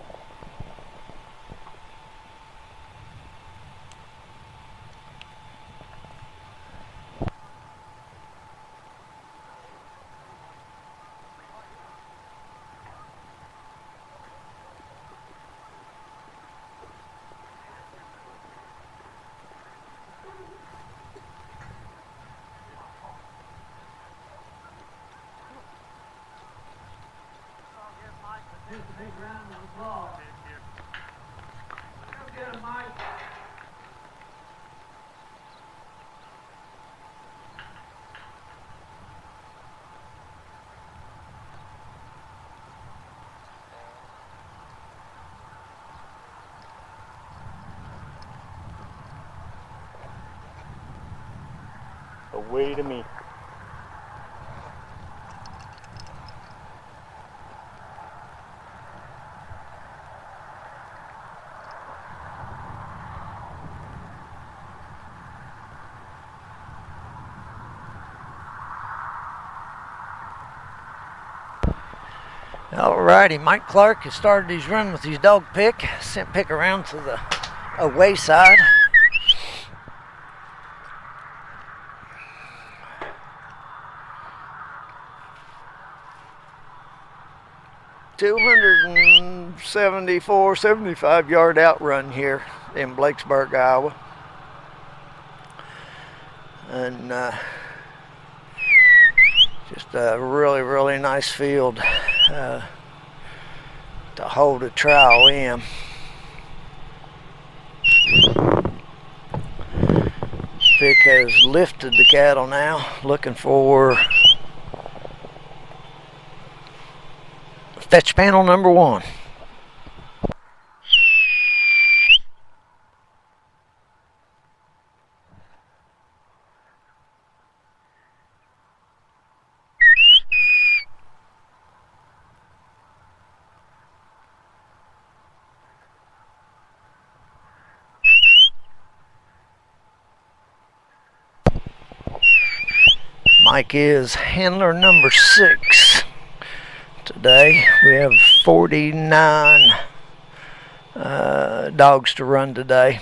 Just a big round of applause. Go get him, Mike. Away to me. Alrighty, Mike Clark has started his run with his dog pick. Sent pick around to the away side. $274, 75-yard outrun here in Blakesburg, Iowa. And just a really, really nice field to hold a trial in. Vic has lifted the cattle now, looking for fetch panel number 1. Mike is handler number 6. Today we have 49 dogs to run today.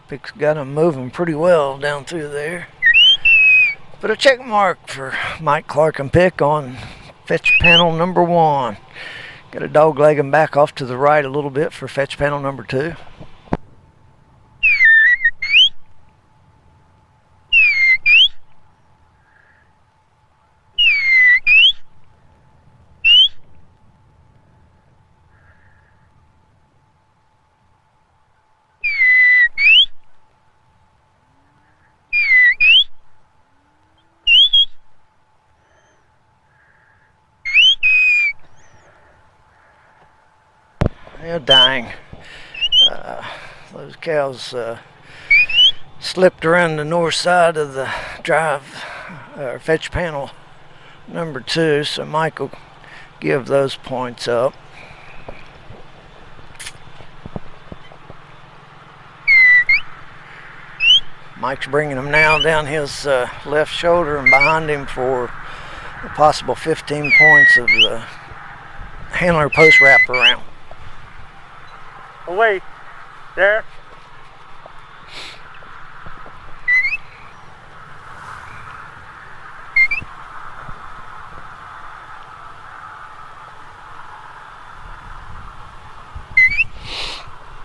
Vic's got them moving pretty well down through there. But a check mark for Mike Clark and pick on fetch panel number 1. Got a dog legging back off to the right a little bit for fetch panel number 2. Yeah, dang. Those cows slipped around the north side of the drive, fetch panel number 2, so Mike will give those points up. Mike's bringing them now down his left shoulder and behind him for a possible 15 points of the handler post wrap around. Away. There.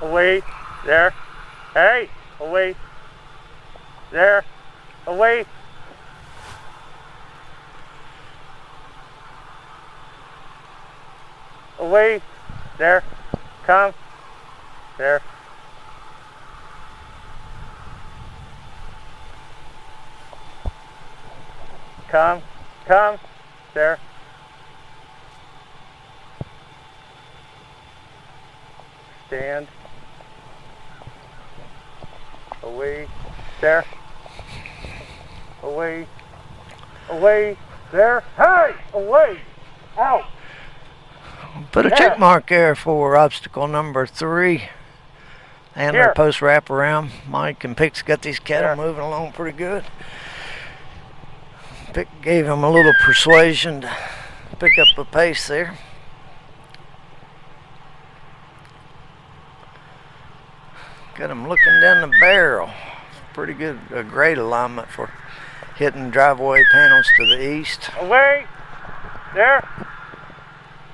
Away. There. Hey. Away. There. Away. Away. There. Come. There. Come. Come. There. Stand. Away. There. Away. Away. There. Hey! Away! Out! Put a check mark there for obstacle number 3. Handler post wrap around. Mike and Pick's got these cattle moving along pretty good. Pick gave him a little persuasion to pick up a pace there. Got him looking down the barrel. Pretty good, a great alignment for hitting driveway panels to the east. Away. There.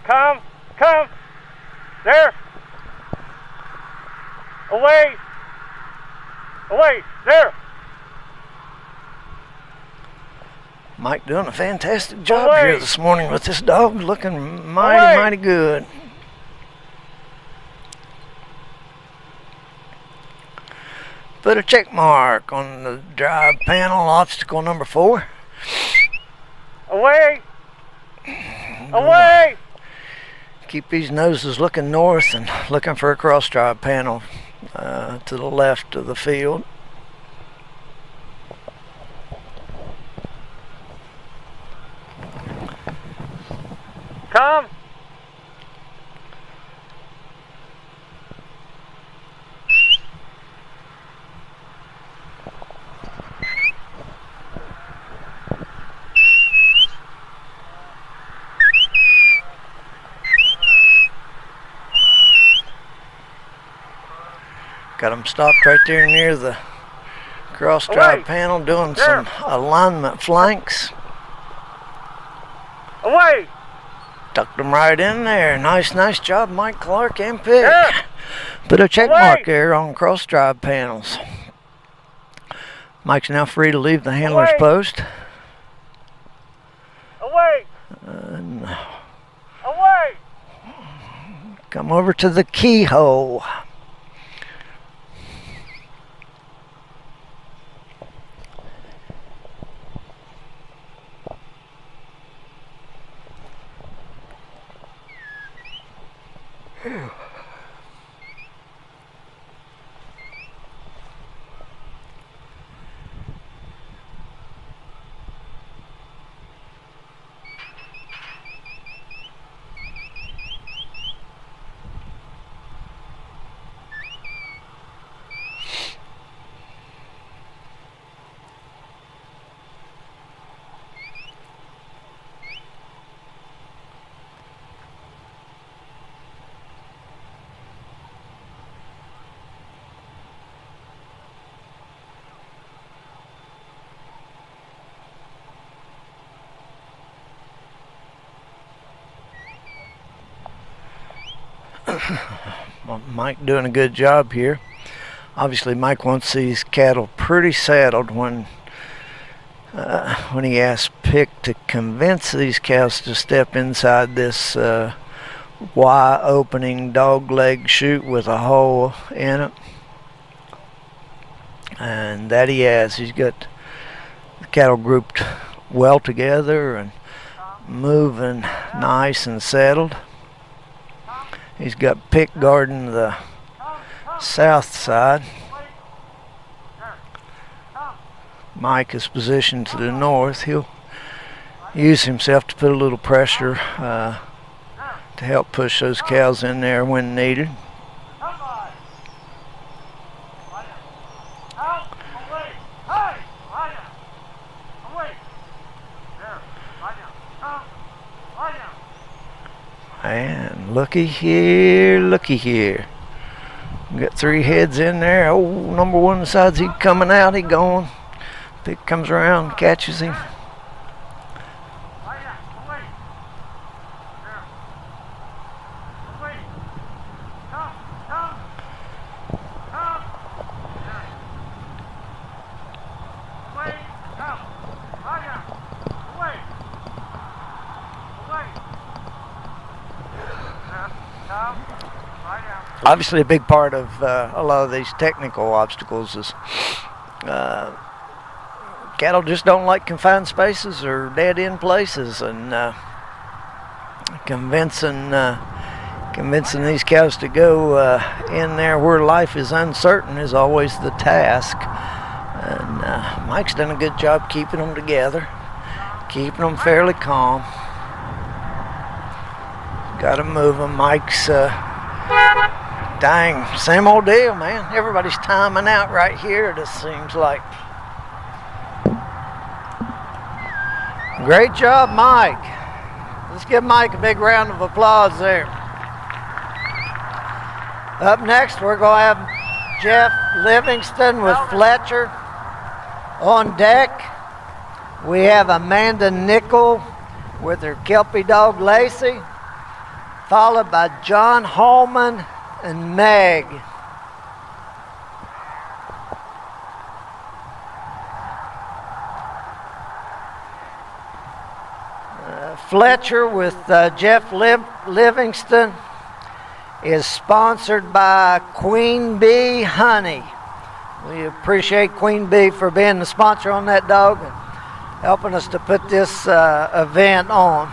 Come. Come. There. Away. Away. There. Mike doing a fantastic job here this morning with this dog, looking mighty good. Put a check mark on the drive panel, obstacle number 4. Away. Away. Keep these noses looking north and looking for a cross drive panel to the left of the field. Come. Got them stopped right there near the cross drive panel doing some alignment flanks. Away. Tucked them right in there. Nice job, Mike Clark and Pick. Yeah. Put a check mark there on cross drive panels. Mike's now free to leave the handler's post. Away. And Away. come over to the keyhole. Mike doing a good job here. Obviously, Mike wants these cattle pretty saddled when he asked Pick to convince these cows to step inside this Y opening dog leg chute with a hole in it. And that he has. He's got the cattle grouped well together and moving nice and settled. He's got Pick guarding the south side. Mike is positioned to the north. He'll use himself to put a little pressure to help push those cows in there when needed. And looky here. Got 3 heads in there. Oh, number 1 decides he's coming out. He going. Pick comes around, catches him. Obviously, a big part of a lot of these technical obstacles is cattle just don't like confined spaces or dead-end places, and convincing these cows to go in there where life is uncertain is always the task. And Mike's done a good job keeping them together, keeping them fairly calm. Got to move them. Mike's dang, same old deal, man. Everybody's timing out right here, it seems like. Great job, Mike. Let's give Mike a big round of applause there. Up next, we're going to have Jeff Livingston with Fletcher on deck. We have Amanda Nickel with her Kelpie dog Lacey, followed by John Holman and Meg. Fletcher with Jeff Livingston is sponsored by Queen Bee Honey. We appreciate Queen Bee for being the sponsor on that dog and helping us to put this event on.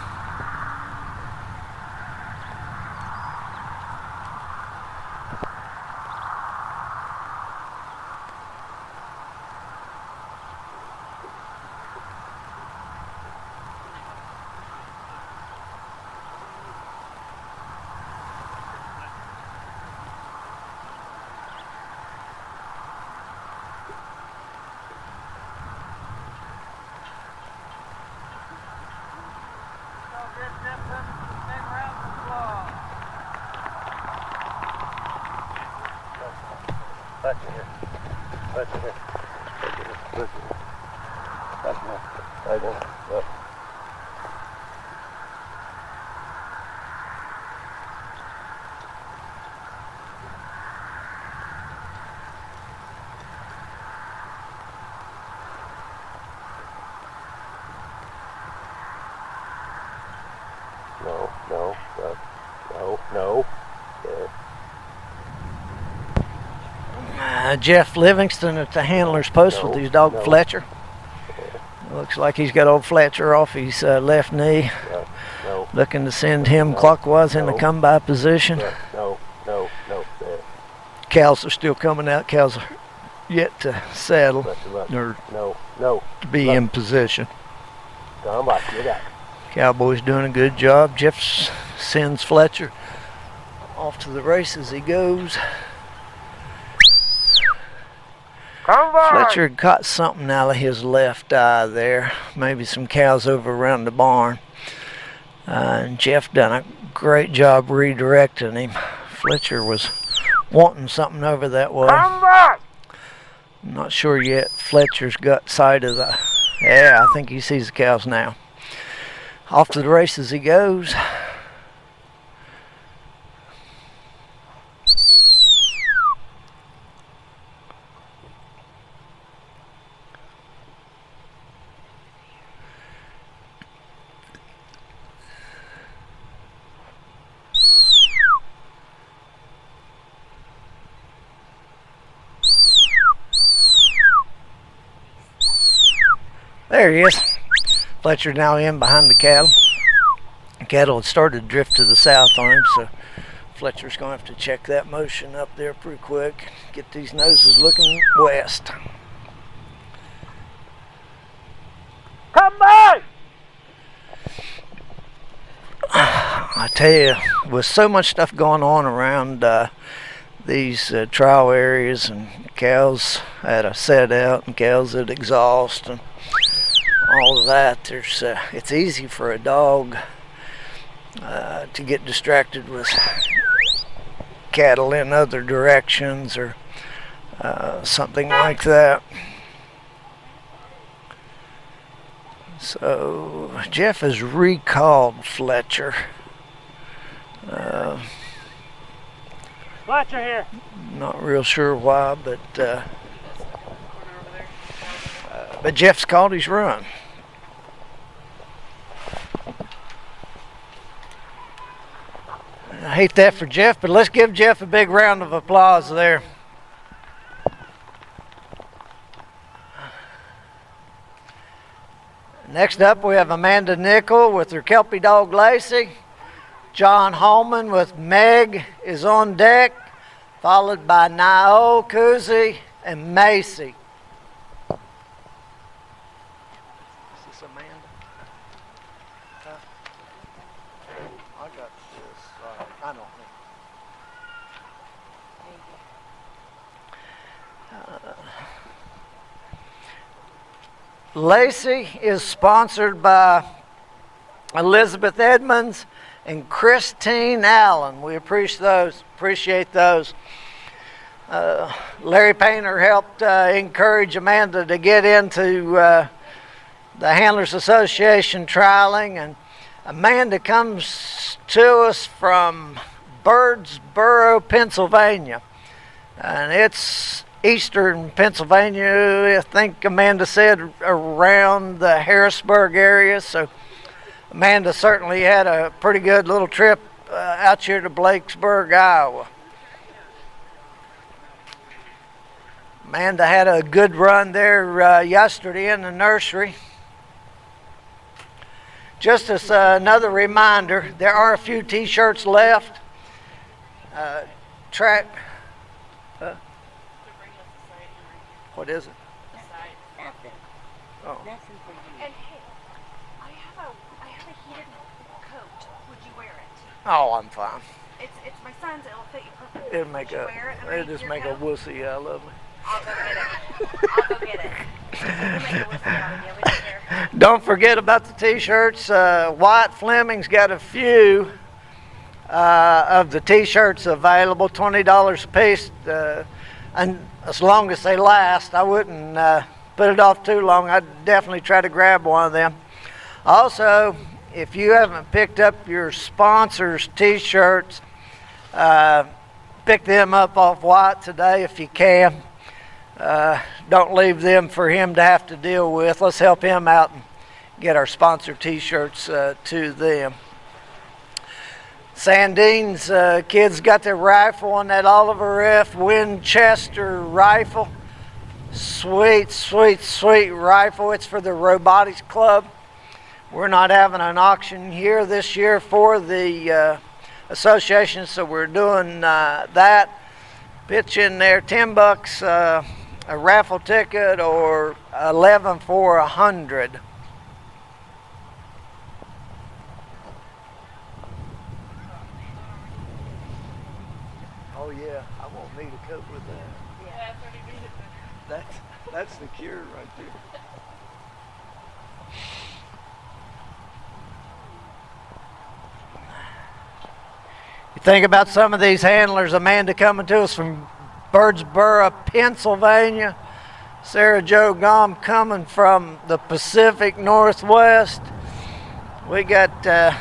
Fletcher here. Fletcher here. Fletcher here. Fletcher here. Right there. Yep. No. There. Jeff Livingston at the handler's post with his dog Fletcher. Looks like he's got old Fletcher off his left knee. Looking to send him clockwise in the come-by position. No. There. Cows are still coming out. Cows are yet to saddle or to be in position. Come on, get out. Cowboy's doing a good job. Jeff sends Fletcher off to the races he goes. Come on. Fletcher caught something out of his left eye there. Maybe some cows over around the barn. And Jeff done a great job redirecting him. Fletcher was wanting something over that way. Come back. I'm not sure yet. Fletcher's got sight of the... Yeah, I think he sees the cows now. Off to the races he goes. There he is. Fletcher now in behind the cattle. The cattle had started to drift to the south on him, so Fletcher's going to have to check that motion up there pretty quick. Get these noses looking west. Come back. I tell you, with so much stuff going on around these trial areas, and cows at a set out and cows at exhaust and all of that, it's easy for a dog to get distracted with cattle in other directions or something like that. So Jeff has recalled Fletcher. Fletcher here. Not real sure why, but Jeff's called his run. I hate that for Jeff, but let's give Jeff a big round of applause there. Next up, we have Amanda Nickel with her Kelpie dog Lacey. John Holman with Meg is on deck, followed by Nio, Kuzi, and Macy. Is this Amanda? I got this. I don't know. Lacey is sponsored by Elizabeth Edmonds and Christine Allen. We appreciate those. Larry Painter helped encourage Amanda to get into the Handlers Association trialing, and Amanda comes to us from Birdsboro, Pennsylvania, and it's eastern Pennsylvania. I think Amanda said around the Harrisburg area, so Amanda certainly had a pretty good little trip out here to Blakesburg, Iowa. Amanda had a good run there yesterday in the nursery. Just as another reminder, there are a few t-shirts left. What is it? Oh. And hey, I have a heated coat. Would you wear it? Oh, I'm fine. It's my son's. It'll fit you perfectly. It'll just make a wussy out of me. I'll go get it. We'll make a wussy out of you. We don't care. Don't forget about the t-shirts. Wyatt Fleming's got a few of the t-shirts available, $20 a piece. and as long as they last. I wouldn't put it off too long. I'd definitely try to grab one of them. Also, if you haven't picked up your sponsors' t-shirts, pick them up off White today if you can. Don't leave them for him to have to deal with. Let's help him out and get our sponsor t-shirts to them. Sandine's kids got their rifle on that Oliver F. Winchester rifle. Sweet, sweet, sweet rifle. It's for the Robotics Club. We're not having an auction here this year for the association, so we're doing that. Pitch in there, $10 a raffle ticket, or 11 for 100. Oh yeah, I won't need a coat with that. Yeah, That's the cure right there. You think about some of these handlers. Amanda coming to us from Birdsboro, Pennsylvania. Sarah Jo Gom coming from the Pacific Northwest. We got the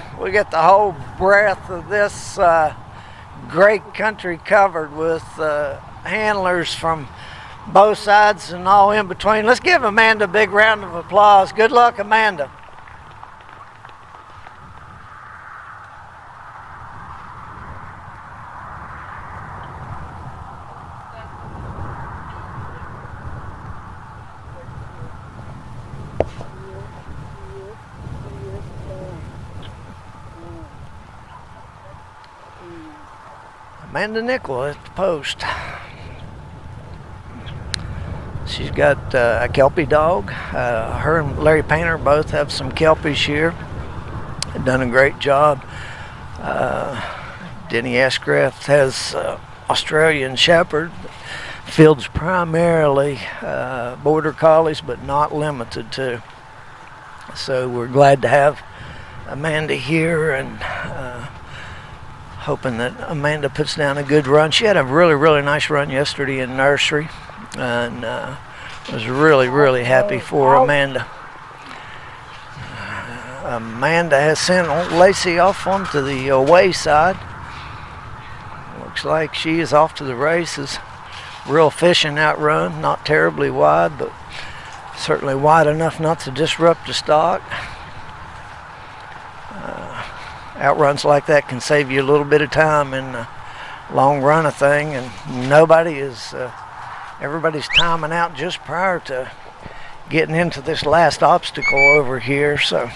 whole breadth of this great country covered with handlers from both sides and all in between. Let's give Amanda a big round of applause. Good luck, Amanda. Amanda Nickel at the post. She's got a Kelpie dog. Her and Larry Painter both have some Kelpies here. They've done a great job. Denny Ashcraft has Australian Shepherd. Fields primarily Border Collies, but not limited to. So we're glad to have Amanda here, and hoping that Amanda puts down a good run. She had a really, really nice run yesterday in nursery, and was really, really happy for Amanda. Amanda has sent old Lacey off onto the away side. Looks like she is off to the races. Real fishing outrun, not terribly wide, but certainly wide enough not to disrupt the stock. Outruns like that can save you a little bit of time in the long run of thing, and everybody's timing out just prior to getting into this last obstacle over here, so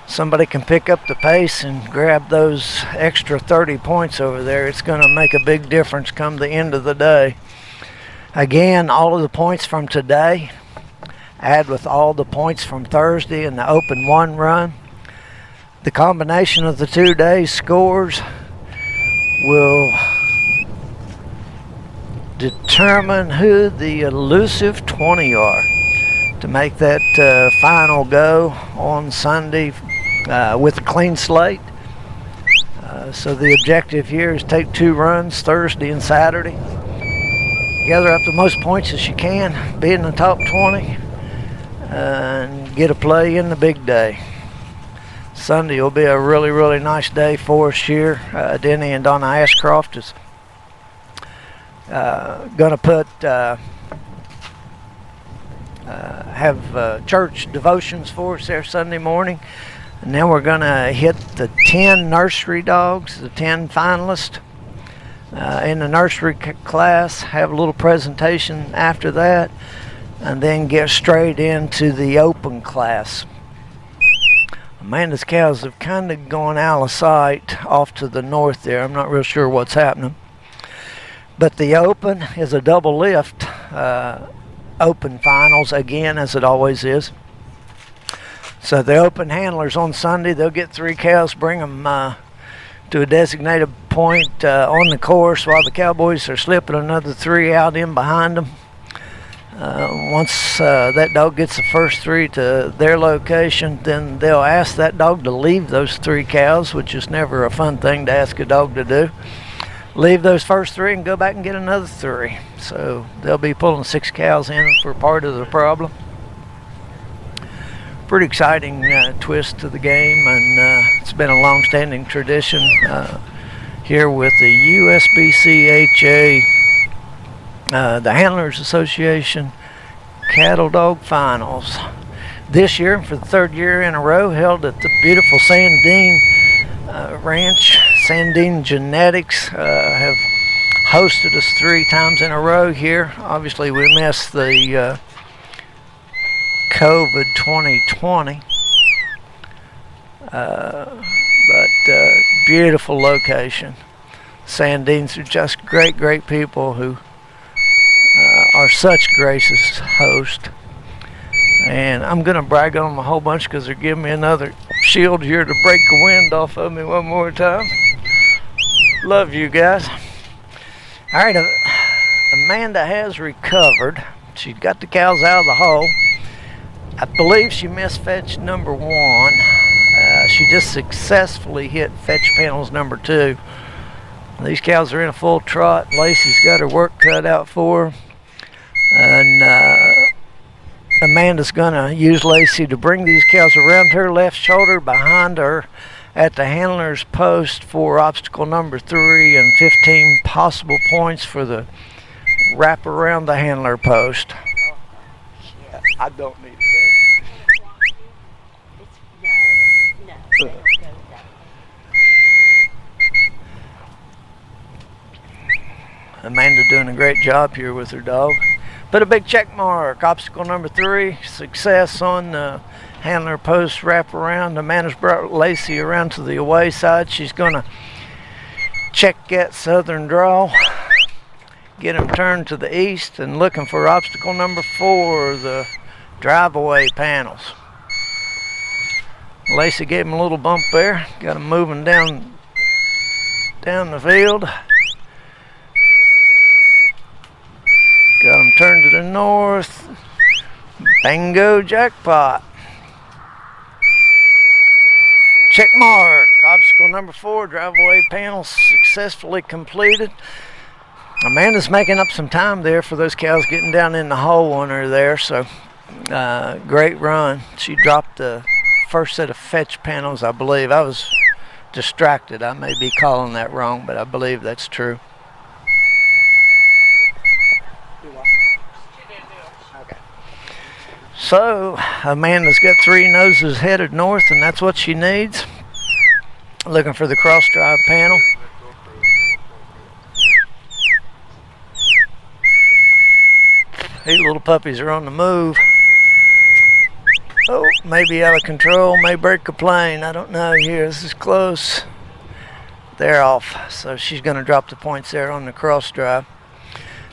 somebody can pick up the pace and grab those extra 30 points over there. It's going to make a big difference come the end of the day. Again, all of the points from today add with all the points from Thursday in the Open 1 run. The combination of the 2 days' scores will determine who the elusive 20 are to make that final go on Sunday with a clean slate. So the objective here is take 2 runs Thursday and Saturday. Gather up the most points as you can, be in the top 20, and get a play in the big day. Sunday will be a really, really nice day for us here. Denny and Donna Ashcroft is going to put have church devotions for us there Sunday morning, and then we're going to hit the 10 nursery dogs, the 10 finalists in the nursery class. Have a little presentation after that, and then get straight into the open class. Amanda's cows have kind of gone out of sight off to the north there. I'm not real sure what's happening. But the open is a double lift open finals, again, as it always is. So the open handlers on Sunday, they'll get 3 cows, bring them to a designated point on the course, while the Cowboys are slipping another 3 out in behind them. Once that dog gets the first 3 to their location, then they'll ask that dog to leave those 3 cows, which is never a fun thing to ask a dog to do. leave those first 3 and go back and get another 3. So they'll be pulling 6 cows in for part of the problem. Pretty exciting twist to the game, and it's been a long-standing tradition here with the USBCHA, the Handlers Association Cattledog Finals. This year, for the 3rd year in a row, held at the beautiful Sandine Ranch. Sandine Genetics have hosted us 3 times in a row here. Obviously, we missed the COVID 2020, but beautiful location. Sandines are just great people who are such gracious hosts. And I'm going to brag on them a whole bunch because they're giving me another shield here to break the wind off of me one more time. Love you guys. All right, Amanda has recovered. She got the cows out of the hole. I believe she missed fetch number 1. She just successfully hit fetch panels number 2. These cows are in a full trot. Lacey's got her work cut out for her. And Amanda's going to use Lacey to bring these cows around her left shoulder behind her at the handler's post for obstacle number 3 and 15 possible points for the wrap around the handler post. I don't need to go. Amanda doing a great job here with her dog. Put a big check mark. Obstacle number 3, success on the handler post wrap around. Amanda's brought Lacey around to the away side. She's going to check that southern draw, get him turned to the east, and looking for obstacle number 4, the drive-away panels. Lacey gave him a little bump there. Got him moving down the field. Got him turned to the north. Bingo, jackpot. Check mark. Obstacle number 4, drive-away panels successfully completed. Amanda's making up some time there for those cows getting down in the hole on her there. So great run. She dropped the first set of fetch panels, I believe. I was distracted. I may be calling that wrong, but I believe that's true. So Amanda's got 3 noses headed north, and that's what she needs. Looking for the cross drive panel. These little puppies are on the move. Oh, maybe out of control, may break a plane. I don't know here. This is close. They're off. So she's going to drop the points there on the cross drive.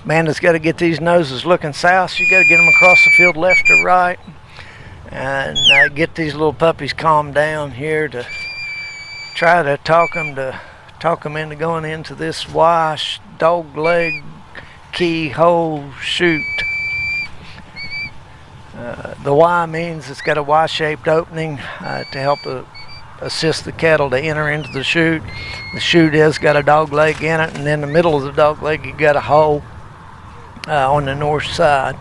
Amanda's got to get these noses looking south. She's got to get them across the field left or right. And get these little puppies calmed down here to try to talk them into going into this Y dog leg keyhole chute. The Y means it's got a Y-shaped opening to help assist the cattle to enter into the chute. The chute has got a dog leg in it, and in the middle of the dog leg you got a hole on the north side.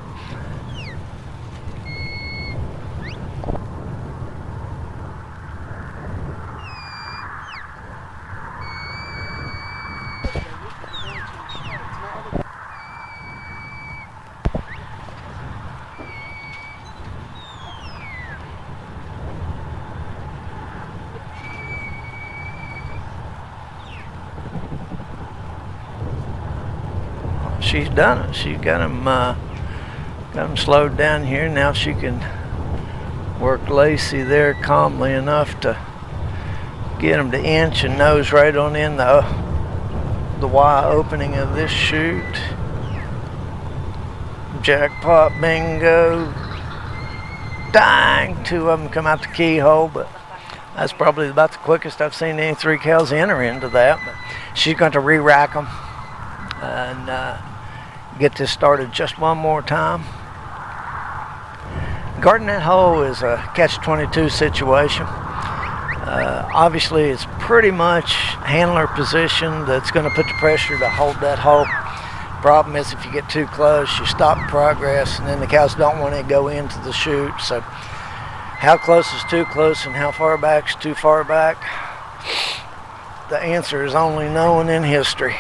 She's done it. She's got him slowed down here. Now she can work Lacey there calmly enough to get him to inch and nose right on in the Y opening of this chute. Jackpot, bingo. Dang, 2 of them come out the keyhole, but that's probably about the quickest I've seen any 3 cows enter into that. But she's going to re-rack them and get this started just one more time. Guarding that hole is a catch-22 situation. Obviously, it's pretty much handler position that's going to put the pressure to hold that hole. Problem is, if you get too close, you stop progress, and then the cows don't want to go into the chute. So how close is too close and how far back is too far back? The answer is only known in history.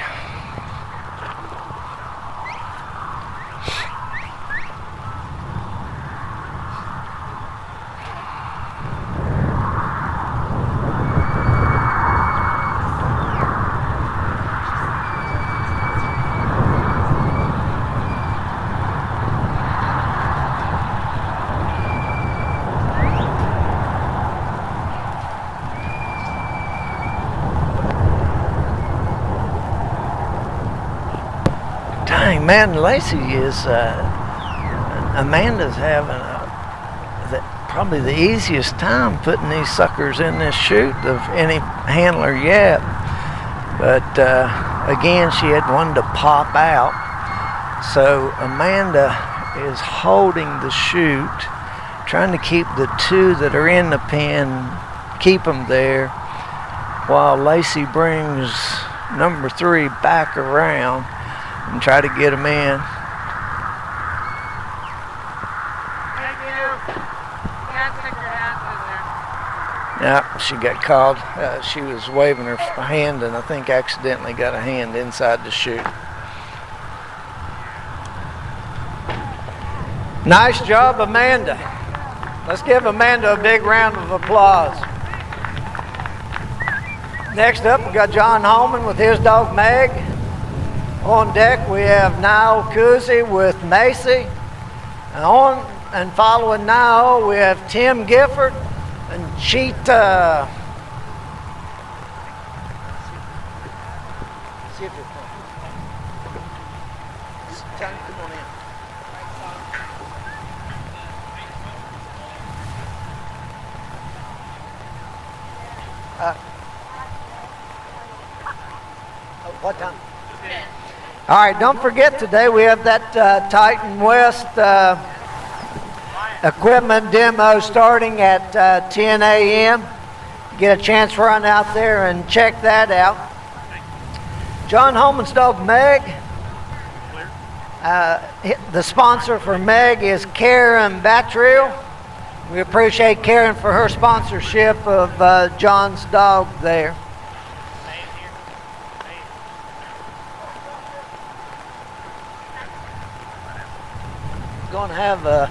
Dang, man, Lacey is, Amanda's having probably the easiest time putting these suckers in this chute of any handler yet. But again, she had one to pop out. So Amanda is holding the chute, trying to keep the two that are in the pen, keep them there, while Lacey brings number 3 back around and try to get them in. Yeah, she got called. She was waving her hand and I think accidentally got a hand inside the chute. Nice job, Amanda. Let's give Amanda a big round of applause. Next up, we got John Holman with his dog Meg. On deck, we have Niall Cousy with Macy. And following Niall, we have Tim Gifford and Cheetah. See if you're coming. Come on in. What time? All right, don't forget today we have that Titan West equipment demo starting at 10 a.m. Get a chance to run out there and check that out. John Holman's dog Meg. The sponsor for Meg is Karen Batriel. We appreciate Karen for her sponsorship of John's dog there. Going to have a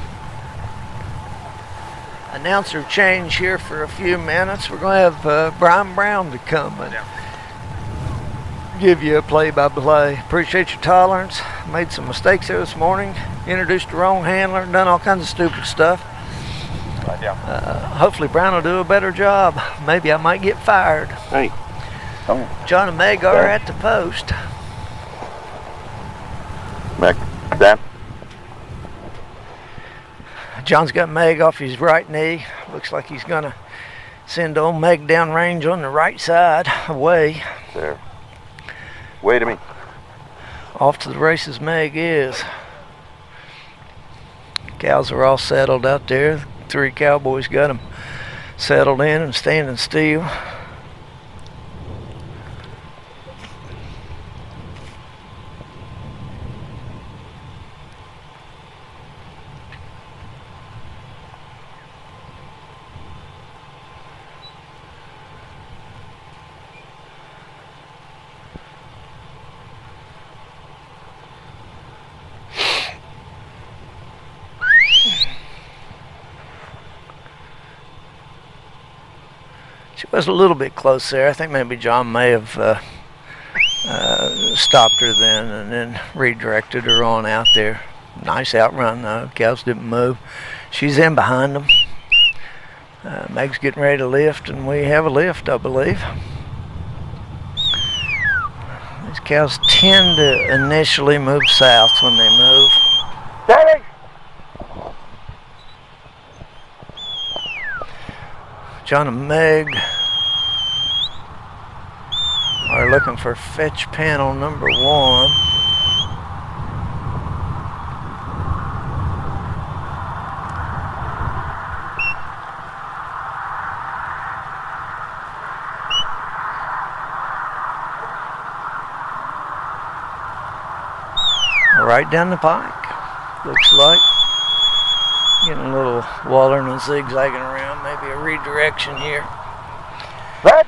announcer change here for a few minutes. We're going to have Brian Brown to come and give you a play-by-play. Appreciate your tolerance. Made some mistakes here this morning. Introduced the wrong handler. Done all kinds of stupid stuff. Hopefully Brown will do a better job. Maybe I might get fired. Hey, come on. John and Meg are at the post. Meg, down. John's got Meg off his right knee. Looks like he's going to send old Meg down range on the right side, away. There. Wait a minute. Off to the races Meg is. Cows are all settled out there. 3 cowboys got them settled in and standing still. She was a little bit close there. I think maybe John may have stopped her then and then redirected her on out there. Nice outrun though. Cows didn't move. She's in behind them. Meg's getting ready to lift, and we have a lift, I believe. These cows tend to initially move south when they move. Steady! John and Meg are looking for fetch panel number 1. right down the pike. Looks like getting a little wallering, zigzagging around. Maybe a redirection here. Red.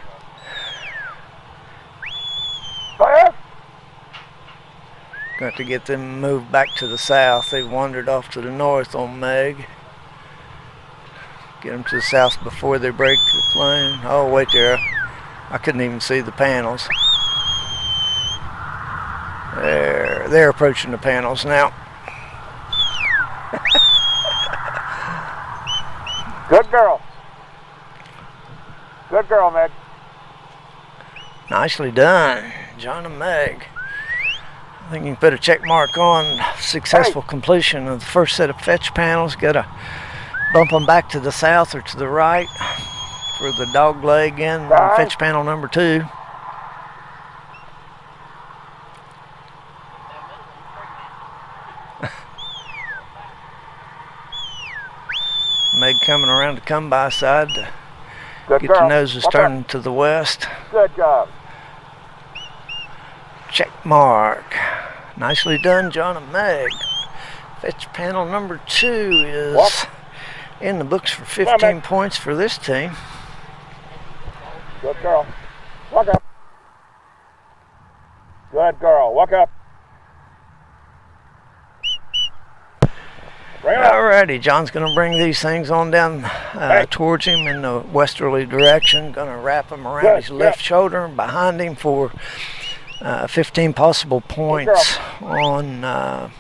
Fire. Got to get them moved back to the south. They wandered off to the north on Meg. Get them to the south before they break the plane. Oh, wait there. I couldn't even see the panels. They're approaching the panels now. Good girl. Good girl, Meg. Nicely done, John and Meg. I think you can put a check mark on successful completion of the first set of fetch panels. Got to bump them back to the south or to the right for the dog leg in fetch panel number 2. Meg coming around the come-by side to Good get girl. the noses turning to the west. Good job. Check mark. Nicely done, John and Meg. Fetch panel number 2 is in the books for 15 points for this team. Good girl. Walk up. Good girl. Walk up. Bring it up. Alrighty, John's going to bring these things on down towards him in the westerly direction. Going to wrap him around his left shoulder and behind him for 15 possible points on the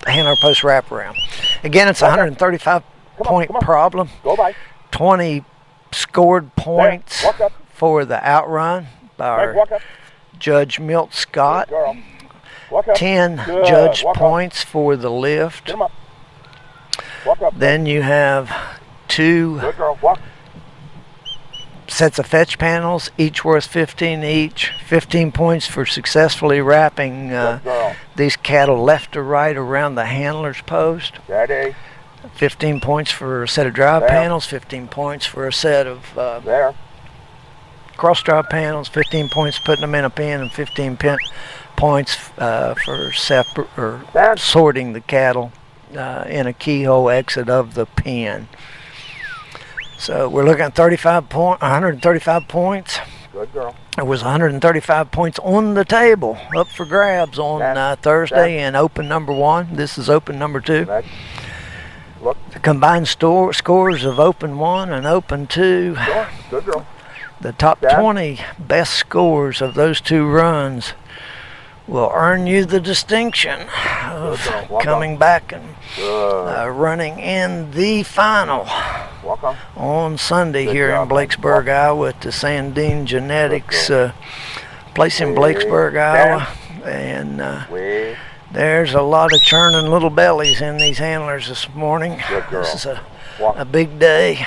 handler post wraparound. Again, it's a 135 point problem. Go by. 20 scored points for the outrun by our Judge Milt Scott. Good girl. Walk up. 10 Good. judge Walk up. points for the lift. Get 'em up. Walk up. Then you have 2 Good girl. Walk. sets of fetch panels, each worth 15 each. 15 points for successfully wrapping Good girl. these cattle left to right around the handler's post. Daddy. 15 points for a set of drive There. panels, 15 points for a set of There. cross drive panels, 15 points putting them in a pen, and 15 points for sorting the cattle in a keyhole exit of the pen. So we're looking at 135 points. Good girl. There was 135 points on the table up for grabs on Thursday in open number 1. This is open number 2. Meg. Look. The combined scores of open 1 and open 2. Good girl. The top 20 best scores of those 2 runs will earn you the distinction of coming back and running in the final on Sunday here in Blakesburg, Iowa at the Sandine Genetics place in Blakesburg, Iowa. And there's a lot of churning little bellies in these handlers this morning. This is a big day.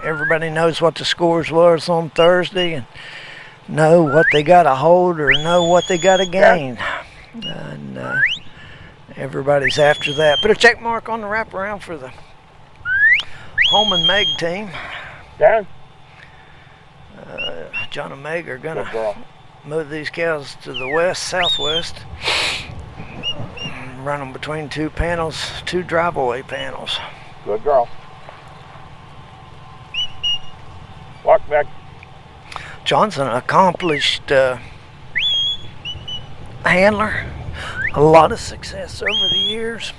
Everybody knows what the scores was on Thursday and know what they got to hold or know what they got to gain. And everybody's after that. Put a check mark on the wraparound for the Home and Meg team. John and Meg are going to move these cows to the southwest. Run them between 2 panels, 2 drive-away panels. Good girl. Walk back. John's an accomplished handler. A lot of success over the years.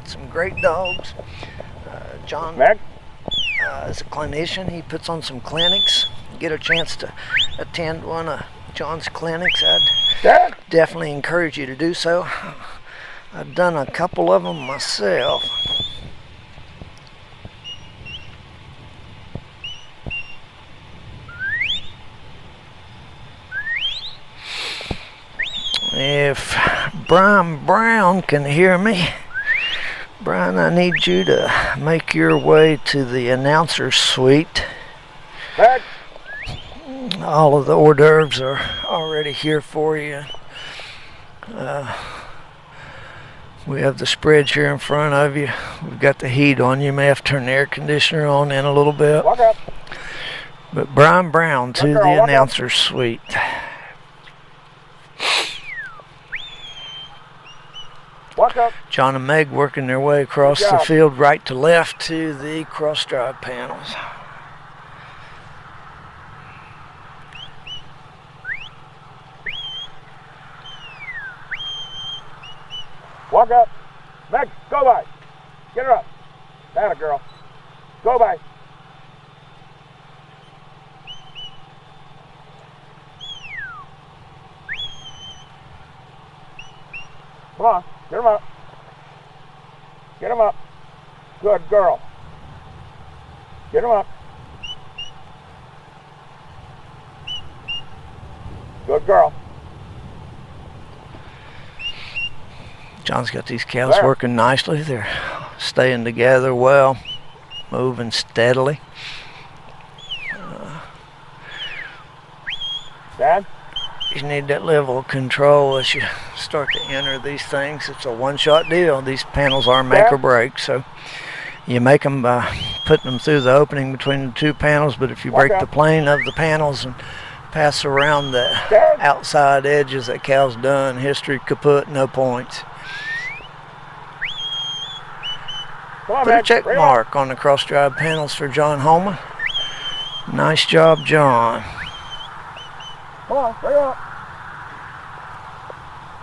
Some great dogs. John is a clinician. He puts on some clinics. Get a chance to attend one of John's clinics, I'd definitely encourage you to do so. I've done a couple of them myself. If Brian Brown can hear me, Brian, I need you to make your way to the announcer's suite. All of the hors d'oeuvres are already here for you. We have the spreads here in front of you. We've got the heat on. You may have to turn the air conditioner on in a little bit. But Brian Brown to the announcer's suite. Walk up. John and Meg working their way across Good the job. field right to left to the cross-drive panels. Walk up. Meg, go by. Get her up. That a girl. Go by. Come on. Get him up. Get him up. Good girl. Get him up. Good girl. John's got these cows There. working nicely. They're staying together well, moving steadily. Dad? You need that level of control as you start to enter these things. It's a one-shot deal. These panels are make or break, so you make them by putting them through the opening between the two panels, but if you break the plane of the panels and pass around the outside edges, that cow's done. History kaput, no points. Come on, Put a Meg. check Bring 'em up. mark on the cross-drive panels for John Holman. Nice job, John. Come on, bring her up.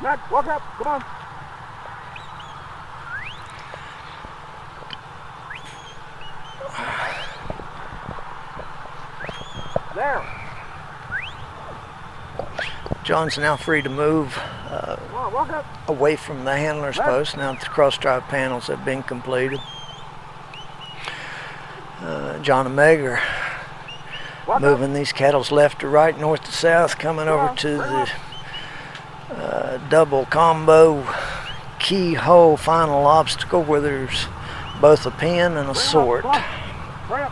Meg, walk up. Come on. There. John's now free to move Come on, walk up. away from the handler's post now that the cross-drive panels have been completed. John and Meg are Walk moving these cattles left to right, north to south, coming over to the double combo keyhole final obstacle where there's both a pin and a sort. Come on. Bring up.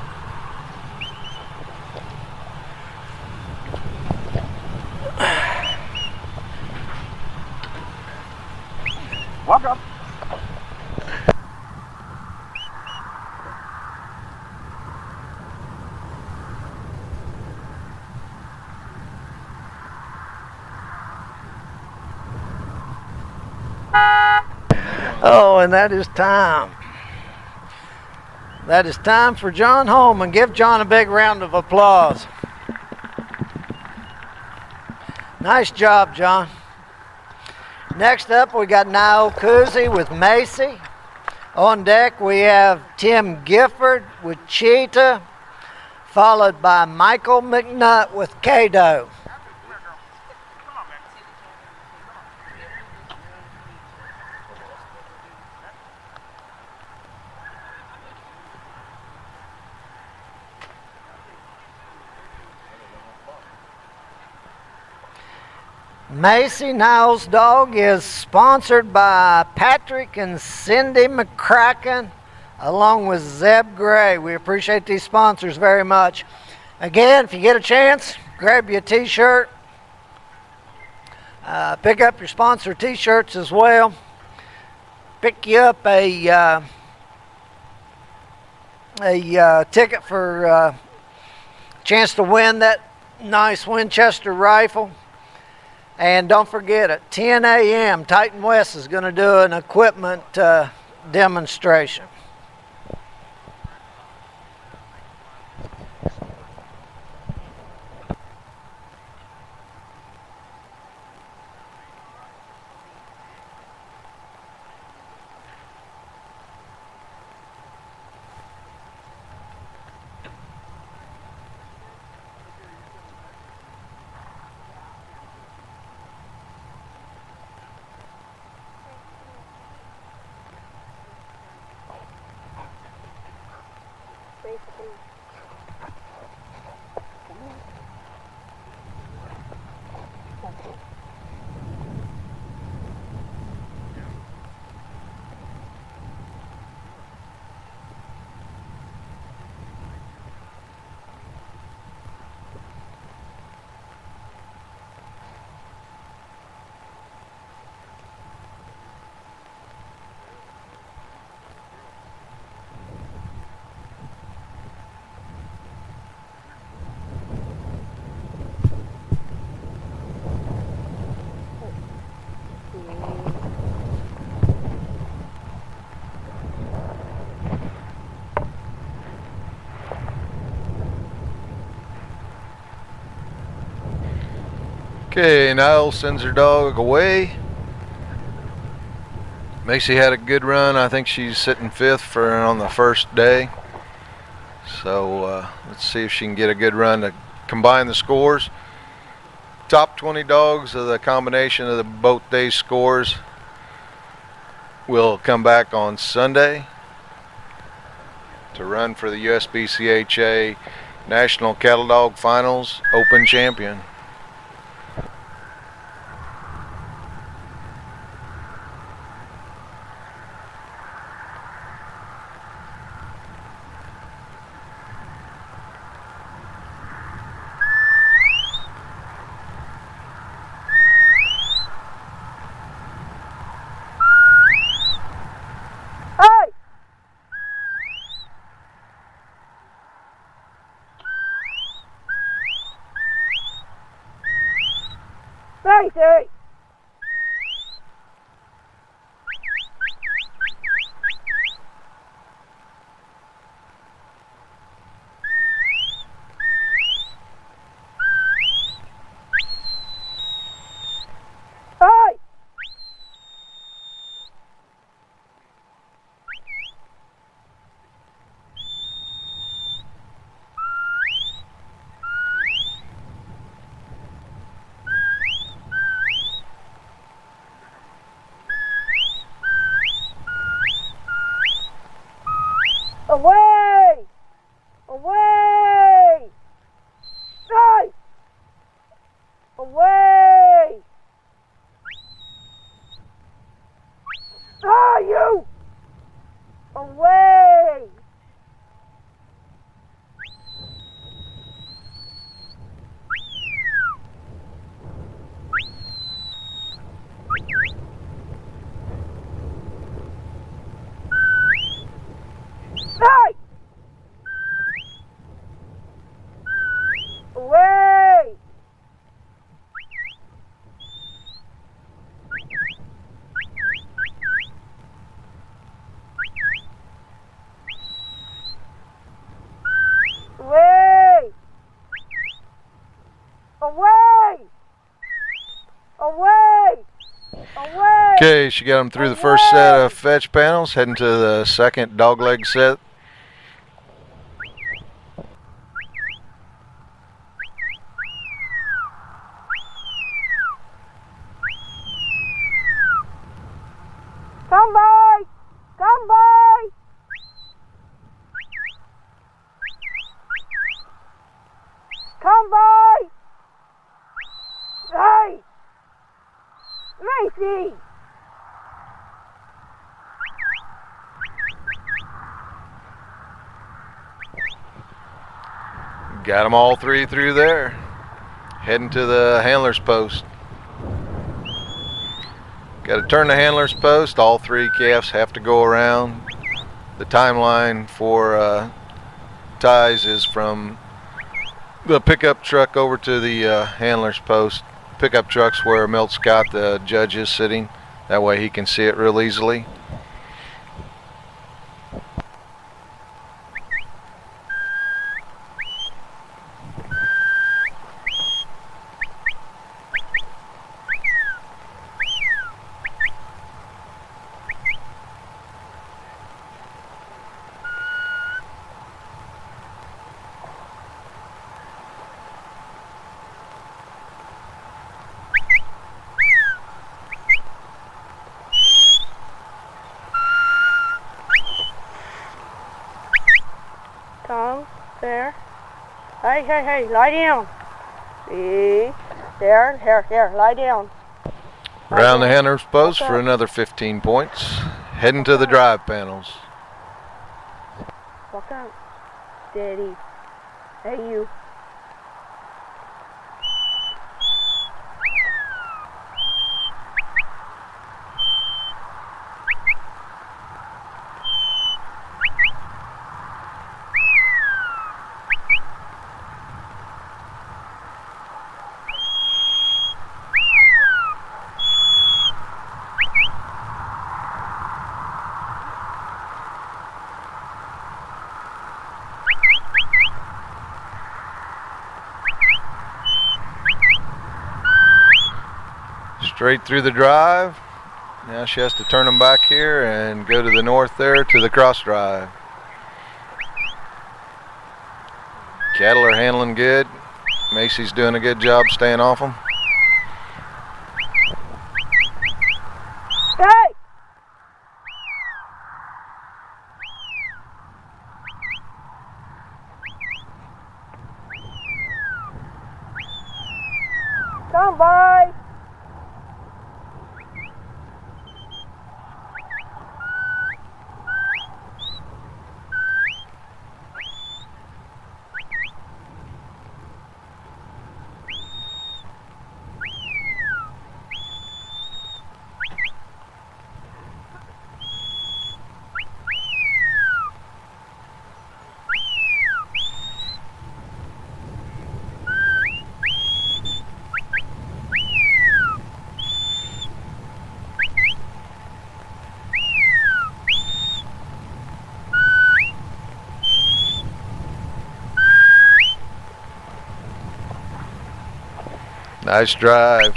Walk up. Oh, and that is time. That is time for John Holman. Give John a big round of applause. Nice job, John. Next up, we got Niall Cousy with Macy. On deck, we have Tim Gifford with Cheetah, followed by Michael McNutt with Cato. Macy Niles Dog is sponsored by Patrick and Cindy McCracken along with Zeb Gray. We appreciate these sponsors very much. Again, if you get a chance, grab you a t-shirt. Pick up your sponsor t-shirts as well. Pick you up a ticket for a chance to win that nice Winchester rifle. And don't forget, at 10 a.m., Titan West is going to do an equipment demonstration. Okay, Niall sends her dog away. Macy had a good run. I think she's sitting 5th on the first day. So let's see if she can get a good run to combine the scores. Top 20 dogs of the combination of the both days' scores will come back on Sunday to run for the USBCHA National Cattledog Finals Open Champion. Hey! Tracy! Hey! Away! Away! Hey! Away! Ah, you! Away! Hey! Away! Away! Away! Away! Away! Okay, she got them through the first set of fetch panels, heading to the second dogleg set. Come by! Come by! Come by! Hey! Macy! Got them all 3 through there. Heading to the handler's post. Got to turn the handler's post. All 3 calves have to go around. The timeline for ties is from the pickup truck over to the handler's post. Pickup truck's where Milt Scott, the judge, is sitting. That way he can see it real easily. Come, there. Hey, hey, hey, lie down. See? There, here, lie down. Around the handler's post for another 15 points. Heading to the drive panels. Walk up. Steady. Hey, you. Straight through the drive. Now she has to turn them back here and go to the north there to the cross drive. Cattle are handling good. Macy's doing a good job staying off them. Hey! Come by! Nice drive.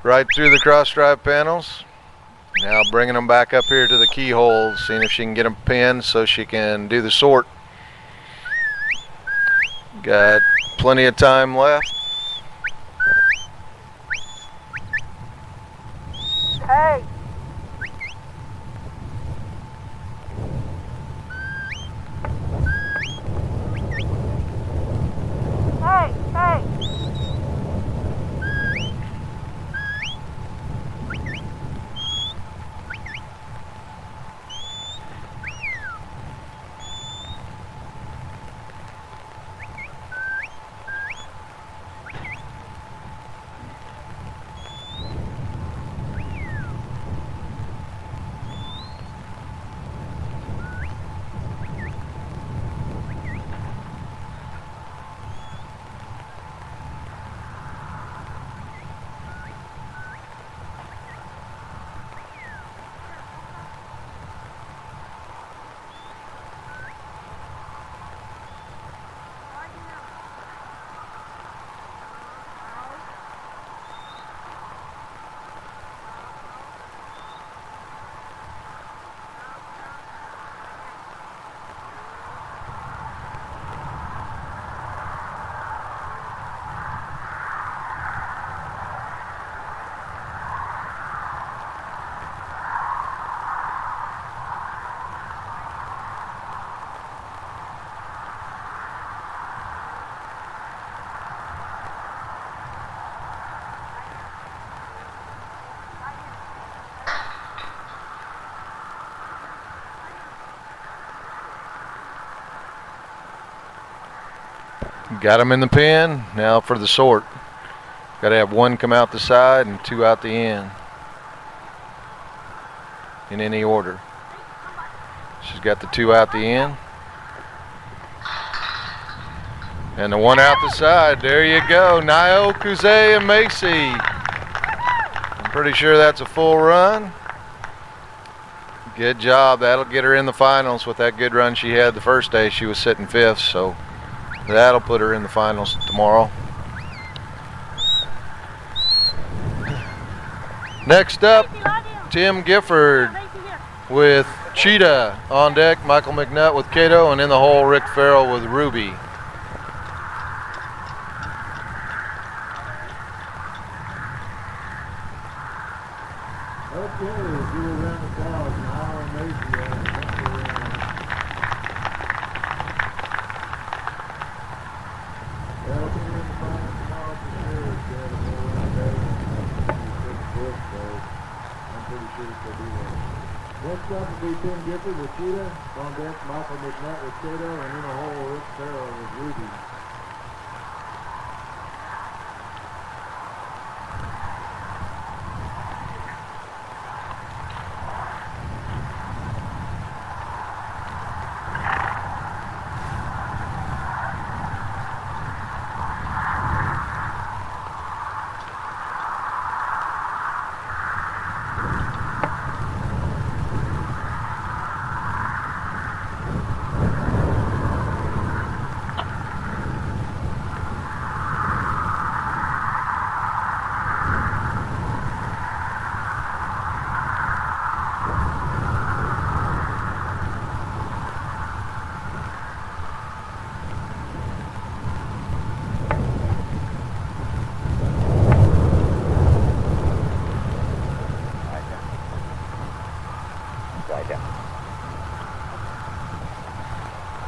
Right through the cross drive panels. Now bringing them back up here to the keyhole, seeing if she can get them pinned so she can do the sort. Got plenty of time left. Hey! Hey! Hey! Got them in the pen. Now for the sort. Got to have one come out the side and two out the end. In any order. She's got the two out the end. And the one out the side. There you go. Nio, Kuze, and Macy. I'm pretty sure that's a full run. Good job. That'll get her in the finals with that good run she had the first day. She was sitting fifth, so that'll put her in the finals tomorrow. Next up, Tim Gifford with Cheetah on deck, Michael McNutt with Cato, and in the hole, Rick Farrell with Ruby. Okay, if you were around the crowd, now and Macy They'll be in the final tomorrow for sure. It's got a more run better than 6 foot, so I'm pretty sure they'll be there. Next up will be Tim Gifford with Cheetah, on deck Michael McNutt with Cato, and in the hole Rick Farrell with Ruby.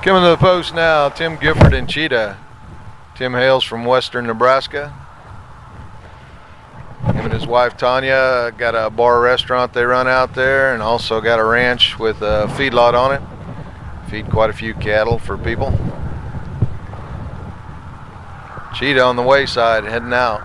Coming to the post now, Tim Gifford and Cheetah. Tim hails from western Nebraska. Him and his wife Tanya got a bar restaurant they run out there, and also got a ranch with a feedlot on it. Feed quite a few cattle for people. Cheetah on the wayside heading out.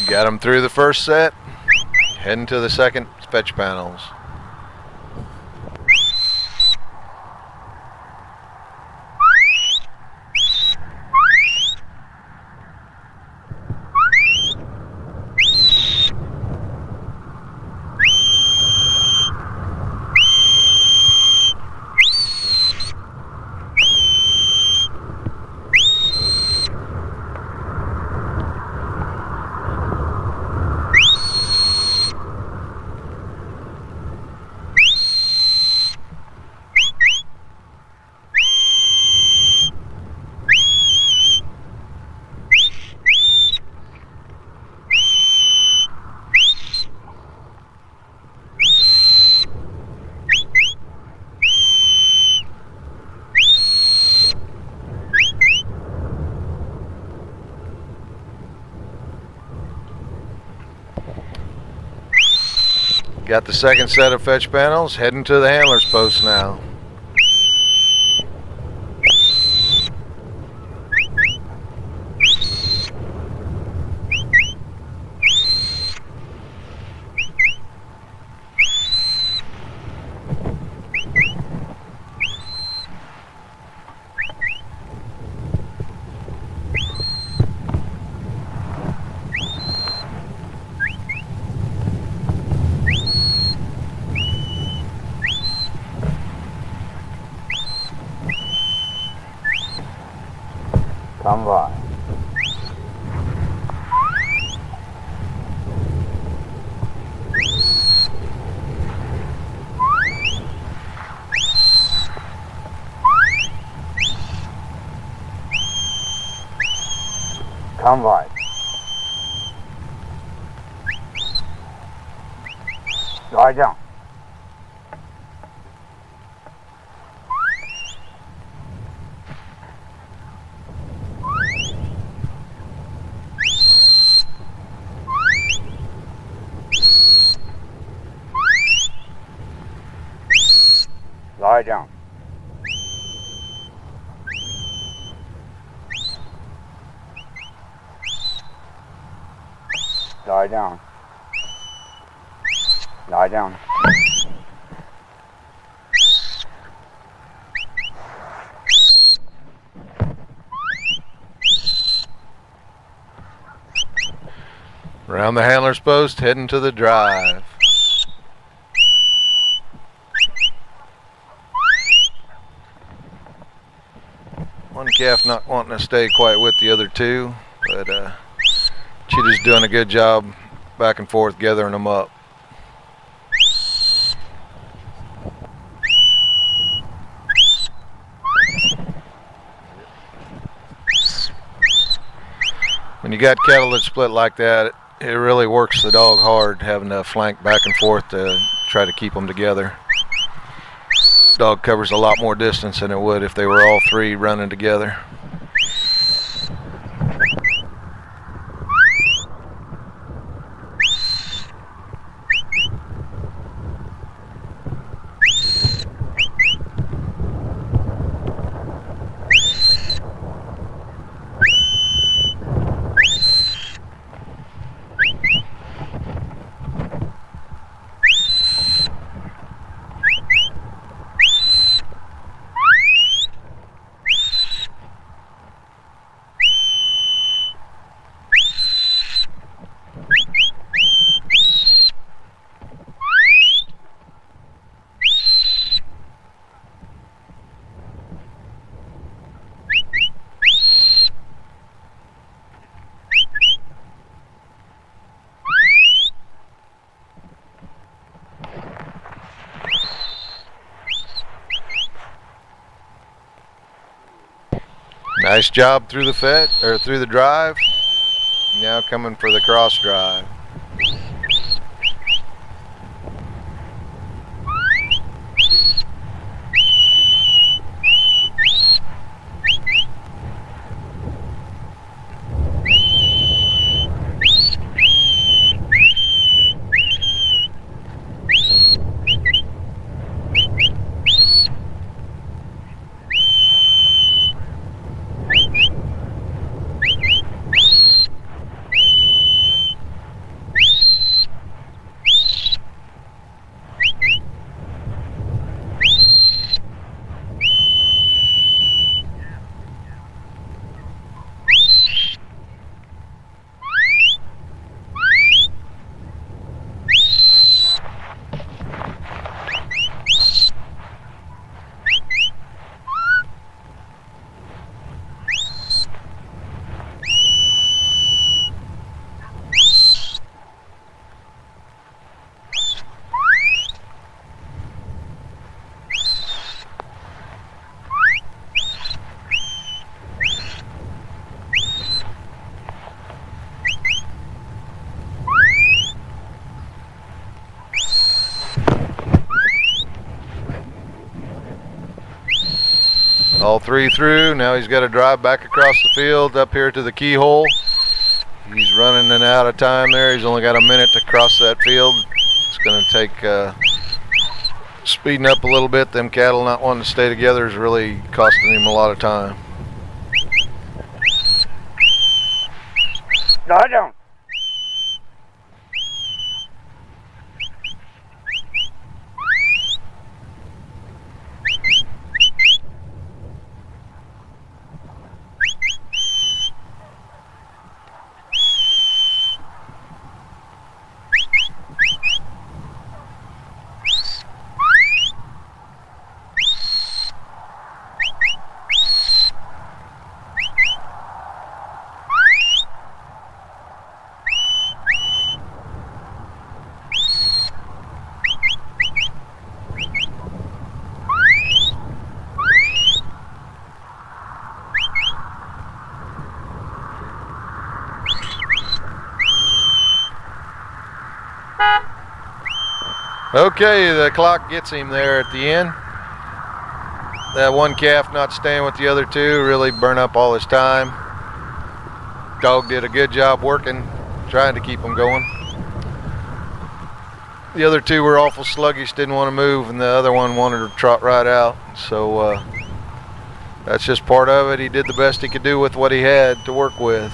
Got them through the first set, heading to the second fetch panels. Got the second set of fetch panels, heading to the handler's post now. Come by. Come by. Lie down. Lie down. Lie down. Lie down. Around the handler's post, heading to the drive. calf not wanting to stay quite with the other two, but Cheetah's doing a good job back and forth gathering them up. When you got cattle that split like that, it really works the dog hard having to flank back and forth to try to keep them together. Dog covers a lot more distance than it would if they were all three running together. Nice job through the fet or through the drive. Now coming for the cross drive. All three through. Now he's got to drive back across the field up here to the keyhole. He's running and out of time there. He's only got a minute to cross that field. It's going to take speeding up a little bit. Them cattle not wanting to stay together is really costing him a lot of time. No, I don't. Okay, the clock gets him there at the end. That one calf not staying with the other two really burned up all his time. Dog did a good job working, trying to keep him going. The other two were awful sluggish, didn't want to move, and the other one wanted to trot right out. So that's just part of it. He did the best he could do with what he had to work with.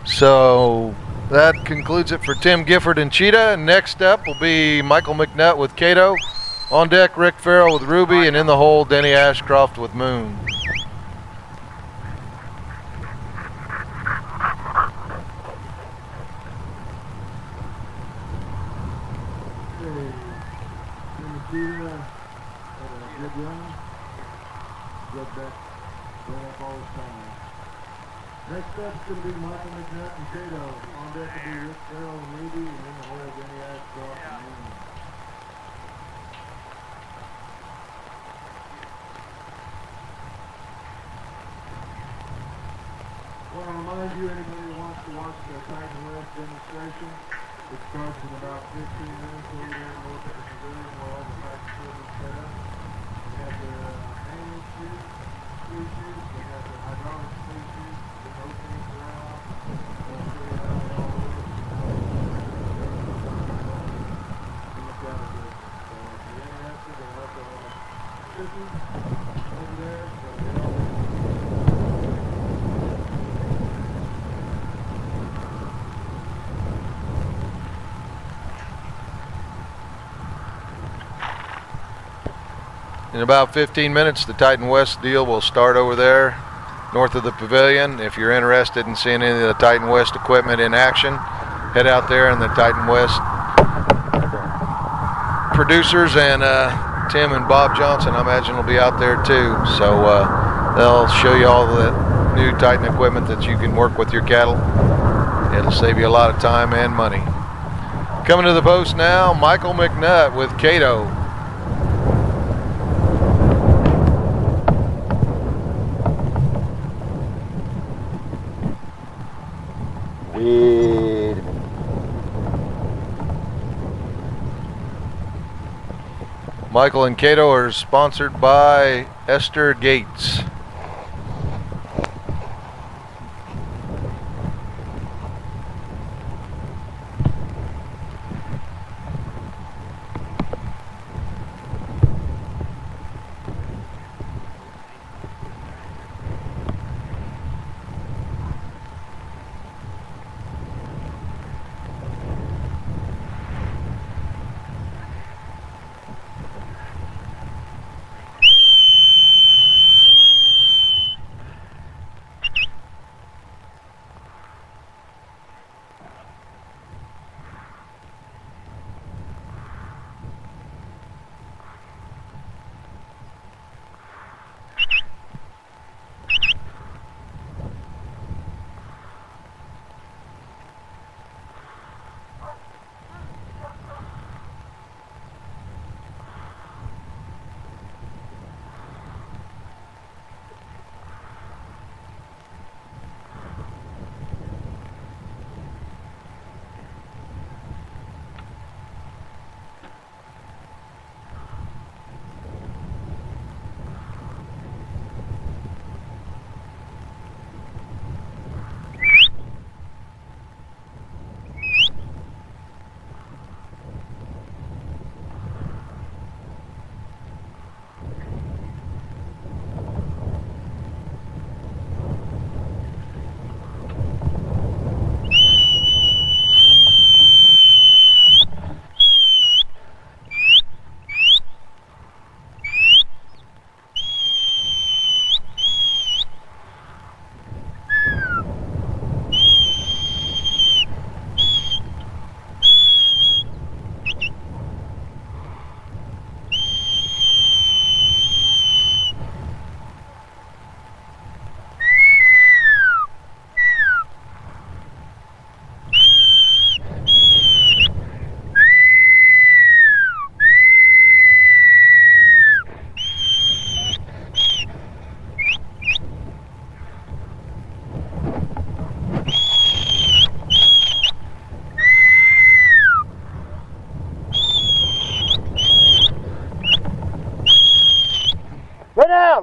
So that concludes it for Tim Gifford and Cheetah. Next up will be Michael McNutt with Cato. On deck, Rick Farrell with Ruby, and in the hole, Denny Ashcroft with Moon. Cheetah had a good run. Good back Burn up all his time. Next up is going to be Michael McNutt and Cato. On deck will be Rick Farrell and Ruby, and in the hole, Benny Ashcroft and Moon. I want to remind you, anybody who wants to watch the Titan West demonstration, it starts in about 15 minutes over there in the pavilion where all the practice field is set up. We have the hanging chute, screw chute, we have the hydraulic screw chute, the rotates around. We'll show you how they all work. Look out at this. So if you're interested, they also have cookies over there, so they all work. In about 15 minutes, the Titan West deal will start over there north of the pavilion. If you're interested in seeing any of the Titan West equipment in action, head out there, and the Titan West producers and Tim and Bob Johnson, I imagine, will be out there too. So they'll show you all the new Titan equipment that you can work with your cattle. It'll save you a lot of time and money. Coming to the post now, Michael McNutt with Cato. Wait a minute. Michael and Cato are sponsored by Esther Gates.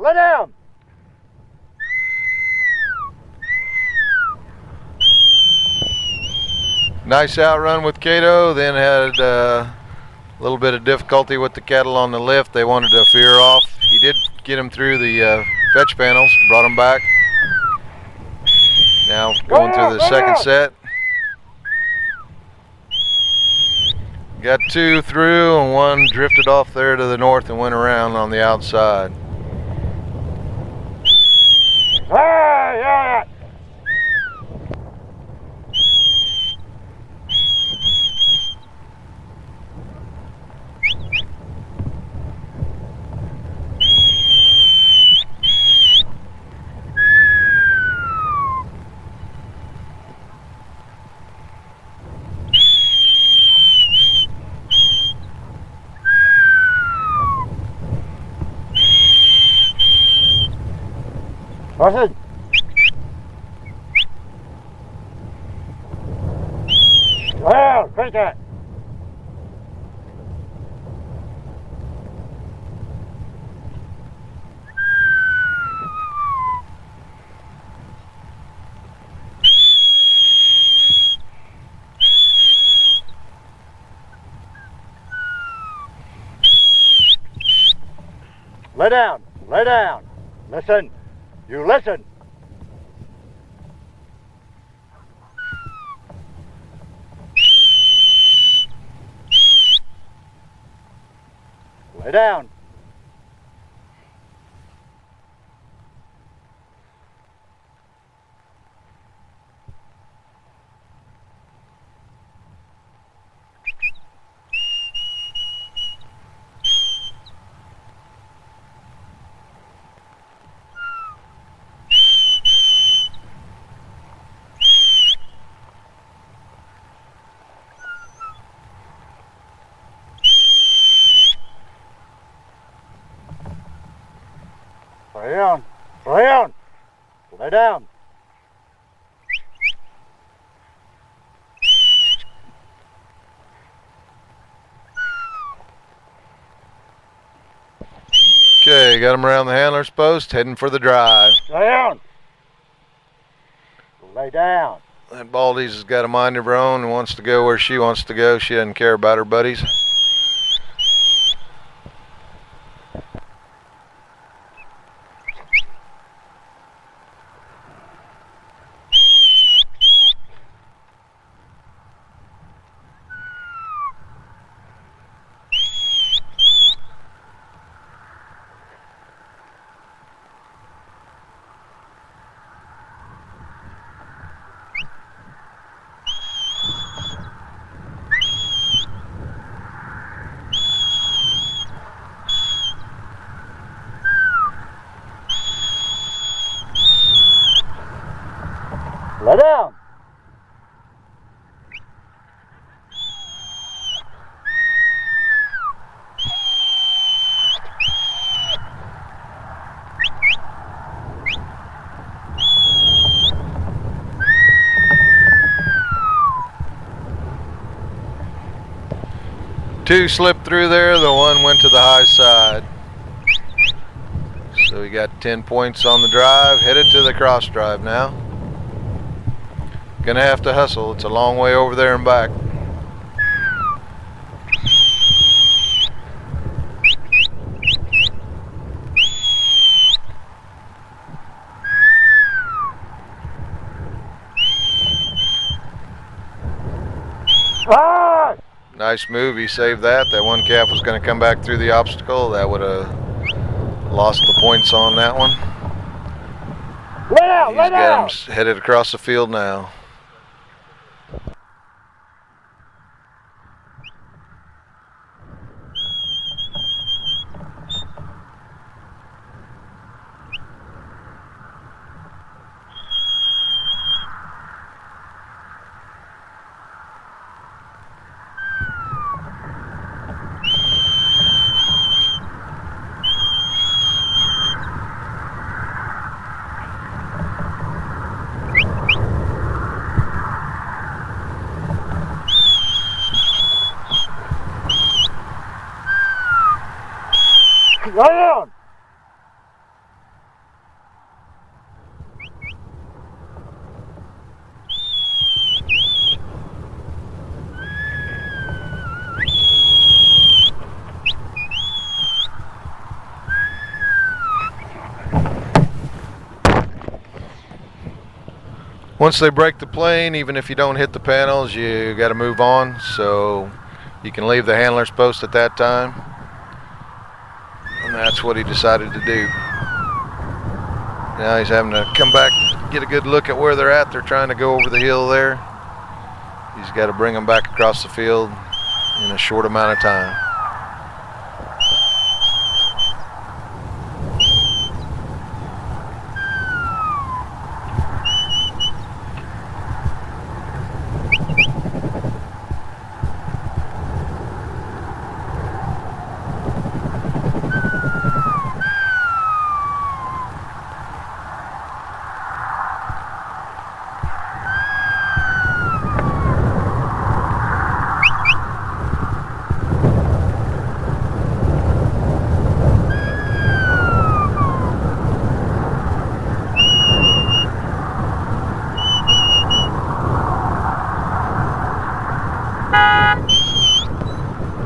Lay down! Nice outrun with Cato, then had a little bit of difficulty with the cattle on the lift. They wanted to veer off. He did get him through the fetch panels, brought him back. Now going through the second set. Got two through and one drifted off there to the north and went around on the outside. Hey, yeah. Crossing. Well, finish that. Lay down, lay down. Listen, you listen. Lay down. Lay down, lay down, lay down. Okay, got him around the handler's post, heading for the drive. Lay down. Lay down. That Baldy's has got a mind of her own and wants to go where she wants to go. She doesn't care about her buddies. Lay down. Two slipped through there, the one went to the high side. So we got 10 points on the drive, headed to the cross drive now. Gonna have to hustle, it's a long way over there and back. Ah! Nice move, he saved that. That one calf was gonna come back through the obstacle. That would have lost the points on that one. Lay down, He's lay down. got him headed across the field now. Lay down. Once they break the plane, even if you don't hit the panels, you got to move on. So you can leave the handler's post at that time. And that's what he decided to do. Now he's having to come back, get a good look at where they're at. They're trying to go over the hill there. He's got to bring them back across the field in a short amount of time.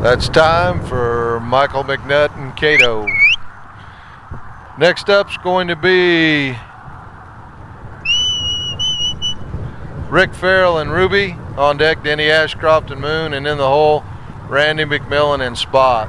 That's time for Michael McNutt and Cato. Next up's going to be Rick Farrell and Ruby. On deck, Denny Ashcroft and Moon, and in the hole, Randy McMillan and Spot.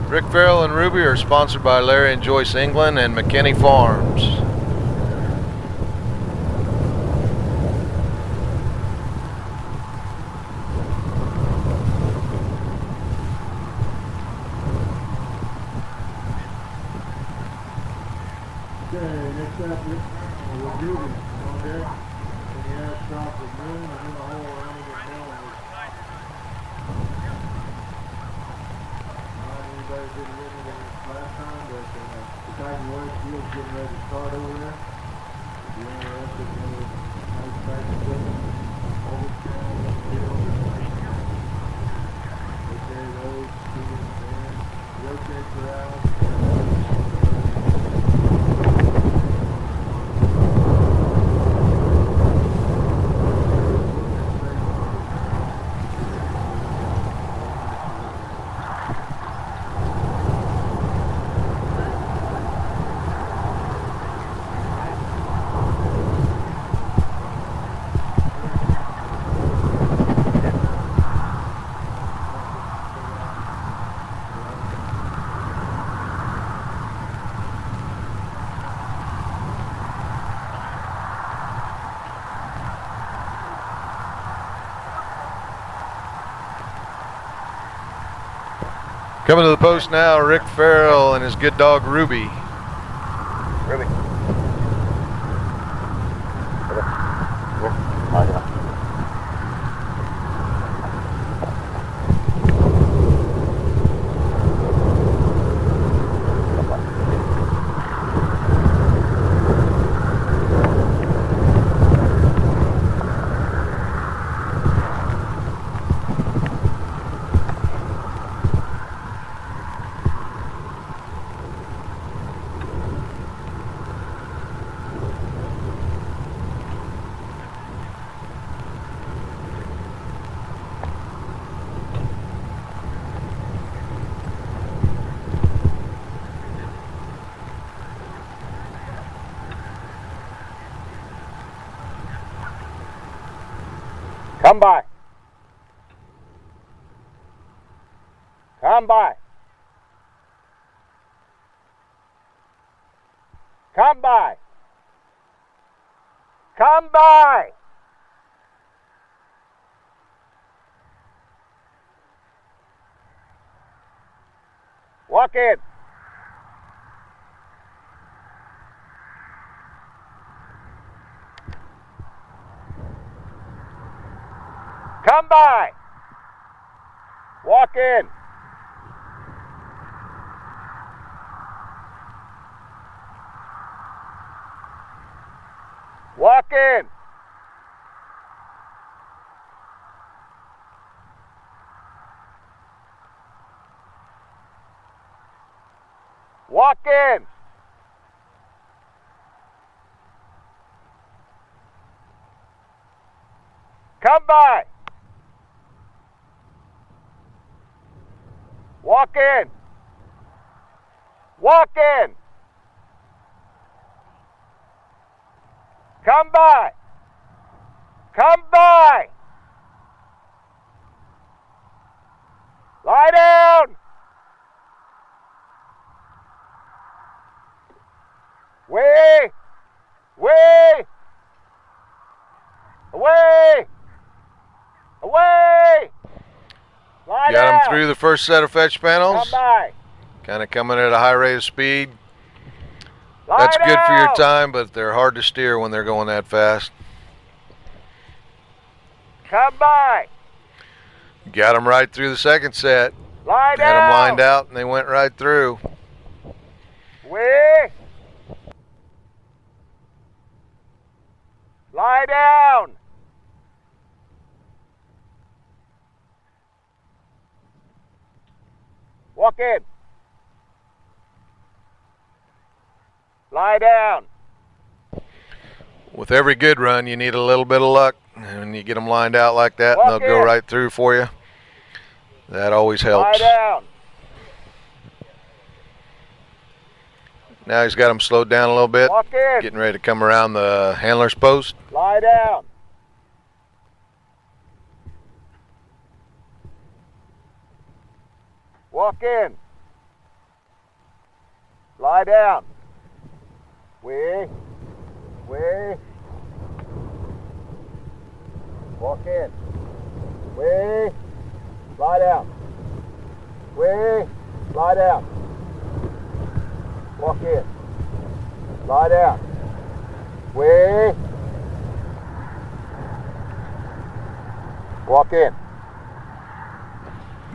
Rick Farrell and Ruby are sponsored by Larry and Joyce England and McKinney Farms. Okay, next up with Ruby on deck. And the Ashcroft with Moon, and in the hole around the middle. Anybody didn't win it last time, but the Titan West field's getting ready to start over there. If you're interested in the nice Titan equipment, over the field, they carry those, keep it in, rotates around. Coming to the post now, Rick Farrell and his good dog Ruby. Ruby. Come by. Come by. Come by. Come by. Walk in. Come by. Walk in. Walk in. Walk in. Come by. Walk in. Walk in. Come by. Come by. Lie down. Way. Way. Away. Away. Lie down. Got him through the first set of fetch panels. Come by. Kind of coming at a high rate of speed. Lie That's good for your down. time, but they're hard to steer when they're going that fast. Come by. Got him right through the second set. Lie Had down. them lined out and they went right through. Wee. Lie down. Walk in. Lie down. With every good run, you need a little bit of luck. And you get them lined out like that, and they'll Walk go in. right through for you. That always helps. Lie down. Now he's got them slowed down a little bit. Walk in. Getting ready to come around the handler's post. Lie down. Walk in. Lie down. Wee. Walk in. Wee. Lie down. Wee. Lie down. Walk in. Lie down. Wee. Walk in.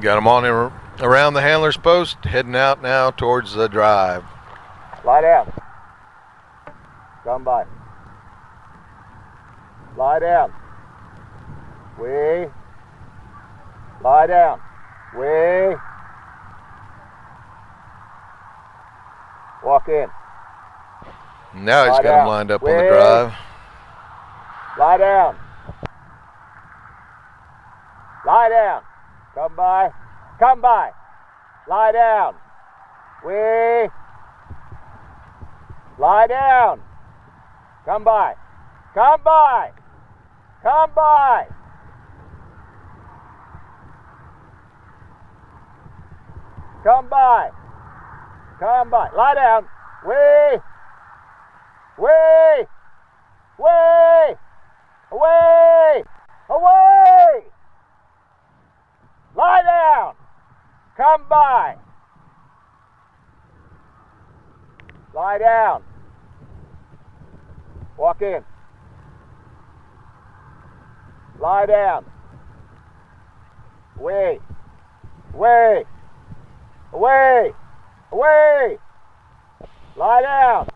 Got them on him around the handler's post, heading out now towards the drive. Lie down. Come by. Lie down. Wee. Lie down. Wee. Walk in. Now he's Lie got them down. lined up on the Wait. drive. Lie down. Lie down. Come by. Come by. Lie down. Wee. Lie down. Come by. Come by. Come by. Come by. Come by. Lie down. Wee. Wee. Away! Away! Away! Lie down! Come by! Lie down. Walk in. Lie down. Away! Away! Away! Away! Lie down.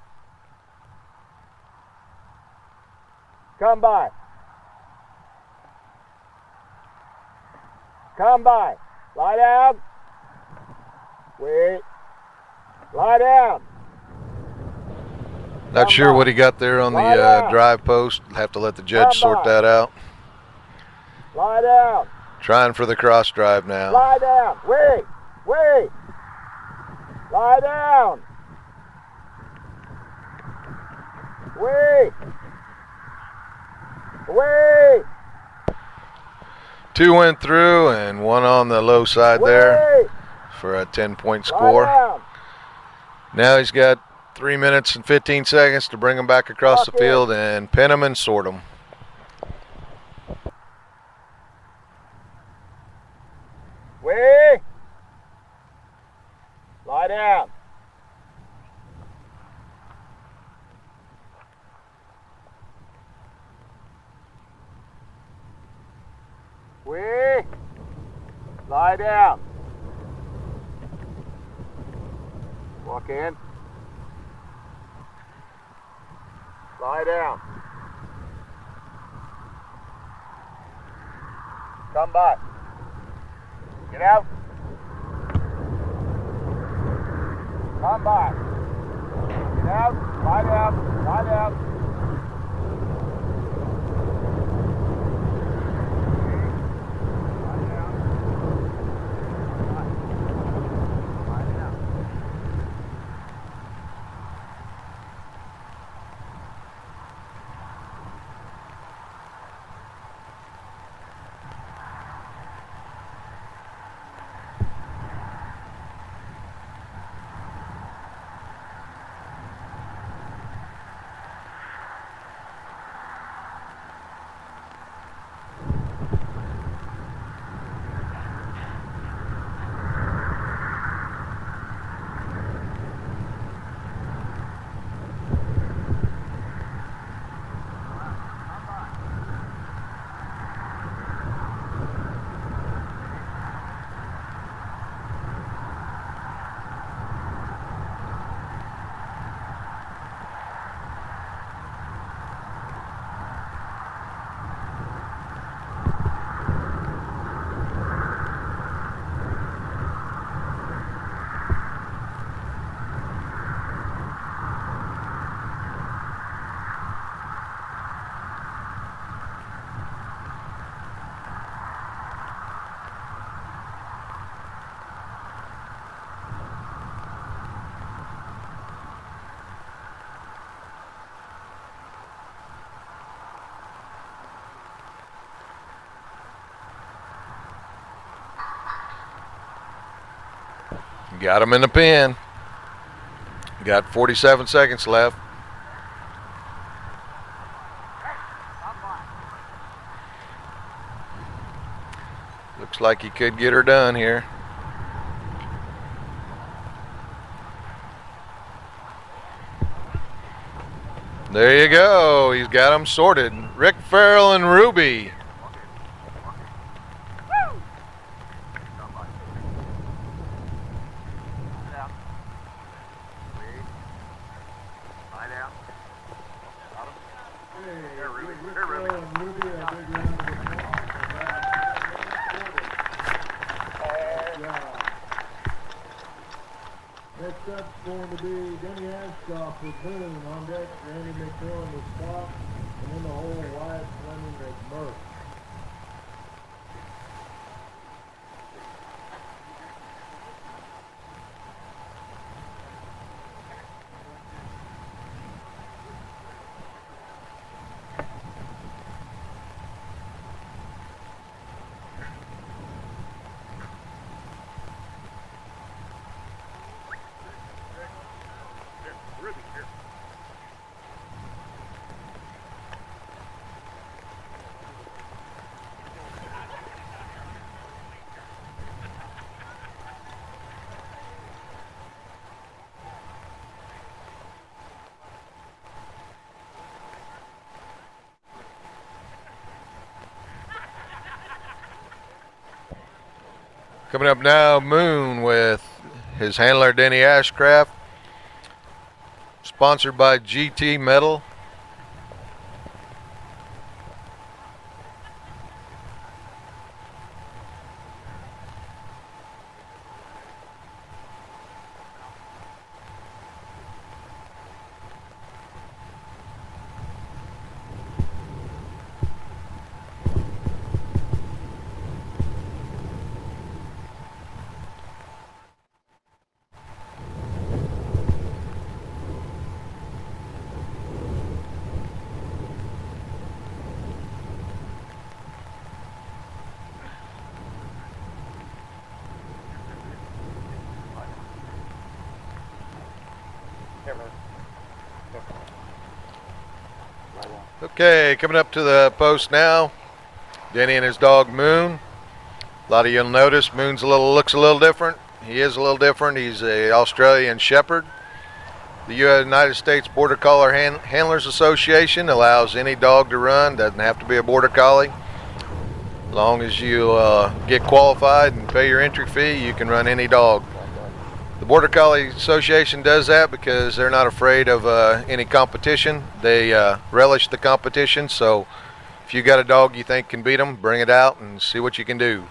Come by. Come by. Lie down. Wait. Lie down. Not Come sure by. what he got there on Lie the down. drive post. Have to let the judge Come sort by. that out. Lie down. Trying for the cross drive now. Lie down. Wait. Wait. Lie down. Wait. Wait. Two went through and one on the low side there for a 10-point score. Lie down. Now he's got 3 minutes and 15 seconds to bring them back across the Walk in. field and pin them and sort them. Wait. Lie down. Wait. Lie down. Walk in. Lie down. Come by. Get out. Come by. Get out. Lie down. Lie down. Got him in the pen. Got 47 seconds left. Looks like he could get her done here. There you go. He's got them sorted. Rick Farrell and Ruby. Next up's going to be Denny Ashcroft with Boone on deck. Randy McMillan with Scott, and in the hole, Wyatt Fleming with Murph. Coming up now, Moon with his handler Denny Ashcraft, sponsored by GT Metal. Okay, coming up to the post now, Denny and his dog Moon. A lot of you'll notice Moon's looks a little different. He is a little different. He's an Australian Shepherd. The United States Border Collie Handlers Association allows any dog to run. Doesn't have to be a Border Collie. As long as you get qualified and pay your entry fee, you can run any dog. The Border Collie Association does that because they're not afraid of any competition. They relish the competition, so if you got a dog you think can beat them, bring it out and see what you can do.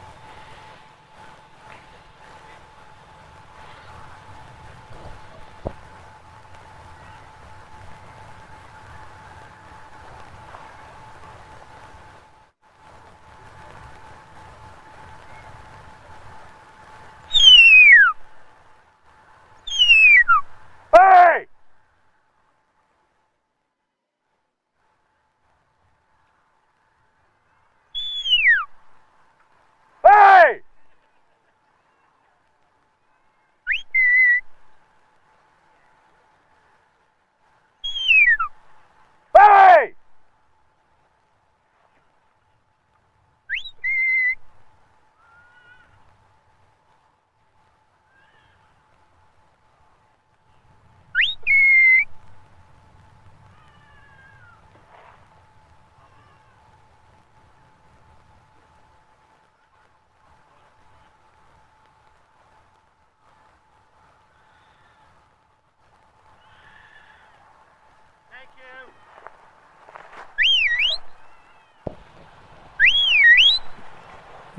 Hey! Hey! Hey!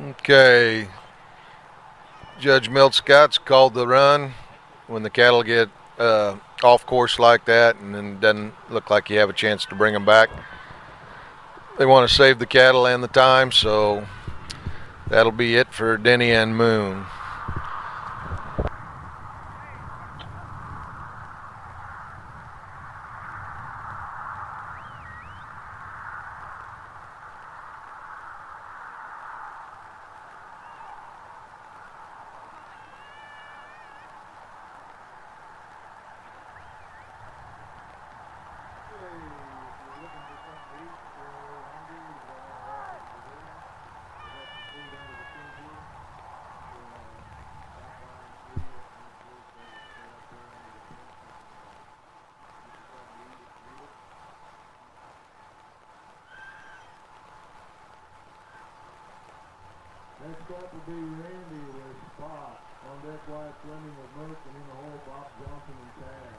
Okay, Judge Milt Scott's called the run when the cattle get off course like that and then doesn't look like you have a chance to bring them back. They want to save the cattle and the time, so that'll be it for Denny and Moon. be Randy with Spot. On deck wide swimming with Merck, and in the hole Bob Johnson and Tag.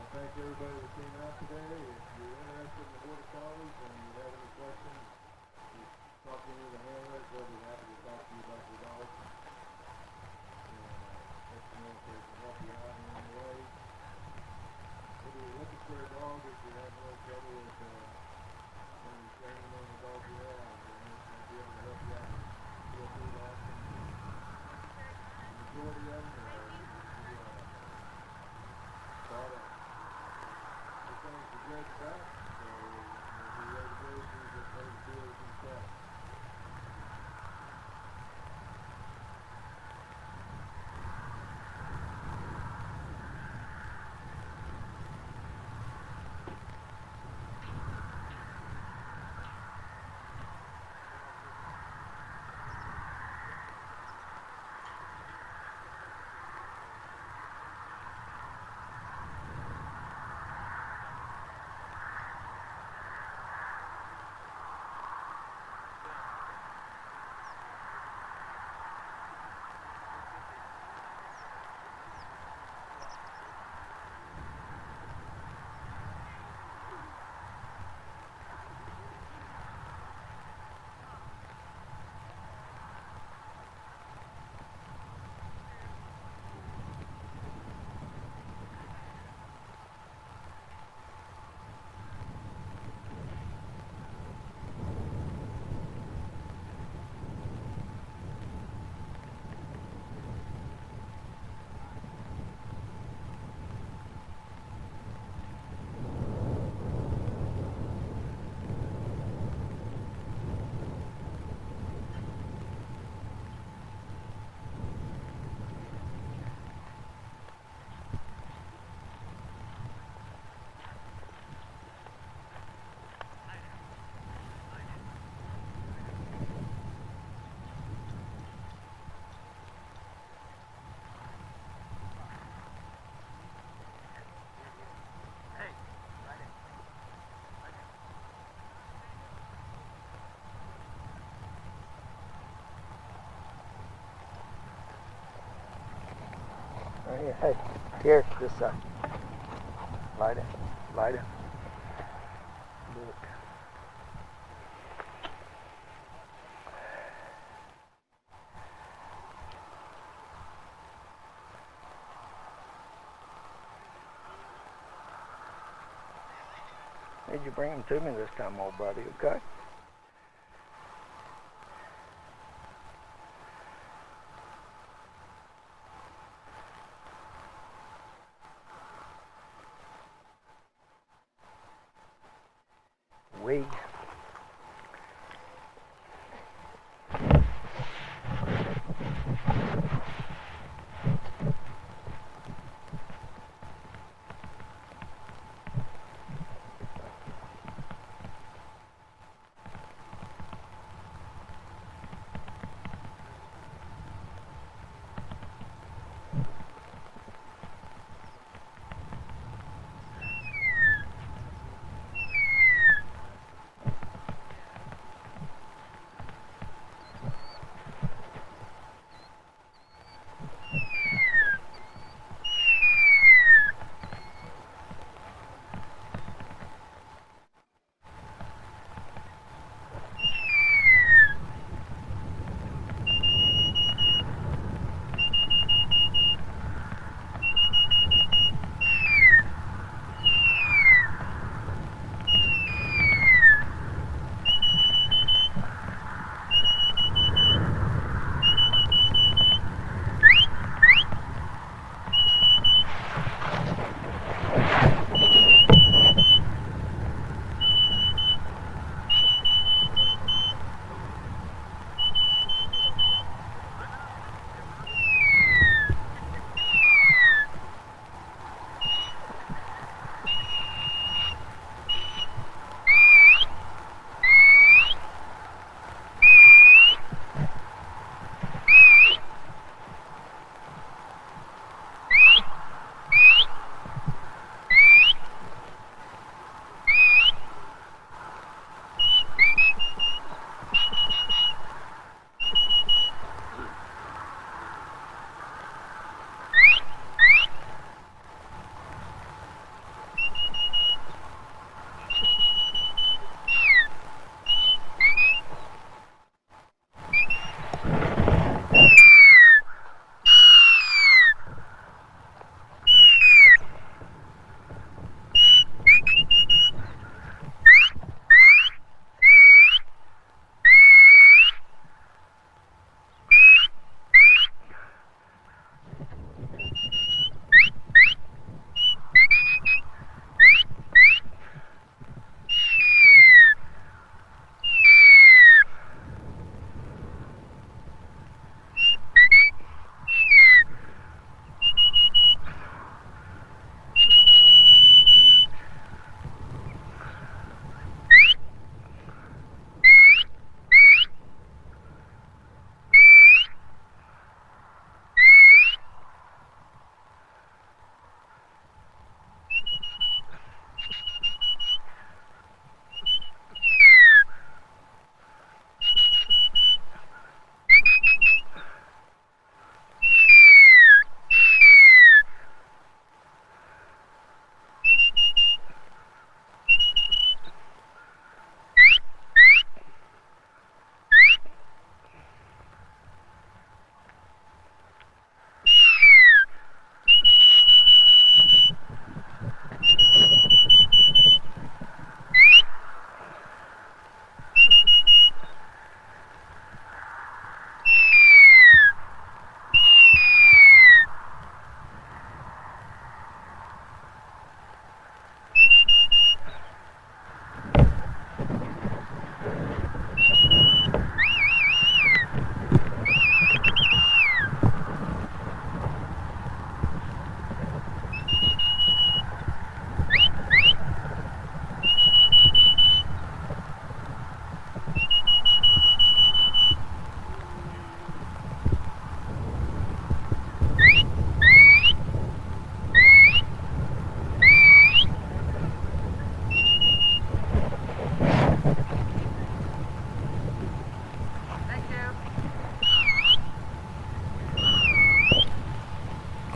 Thank everybody that came out today. If you're interested in the Border Collies and you have any questions, just talk to any of the handlers. They'll be happy to talk to you about your dogs. And let you know if they can help you out in any way. If you're looking for a dog, if you're having a little trouble with when you're training on the dog you have, then it's going to be able to help you out. Feel free to ask them. The majority of them are bought up. Things to judge back, so we'll be ready to go as soon as it's ready to do everything set. Hey, here, this side. Light it, light it. Look. Need you bring them to me this time, old buddy, okay? We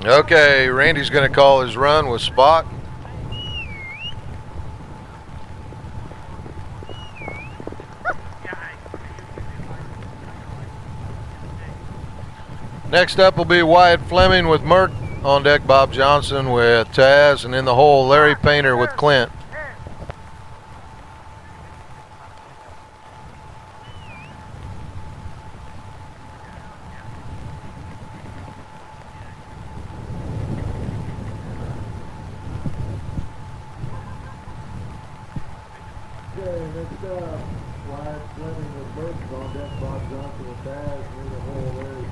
Okay, Randy's going to call his run with Spot. Next up will be Wyatt Fleming with Merck. On deck, Bob Johnson with Taz, and in the hole, Larry Painter with Clint. Okay, next up, Wyatt Fleming with Merck. On deck, Bob Johnson with Taz, and in the hole, Larry.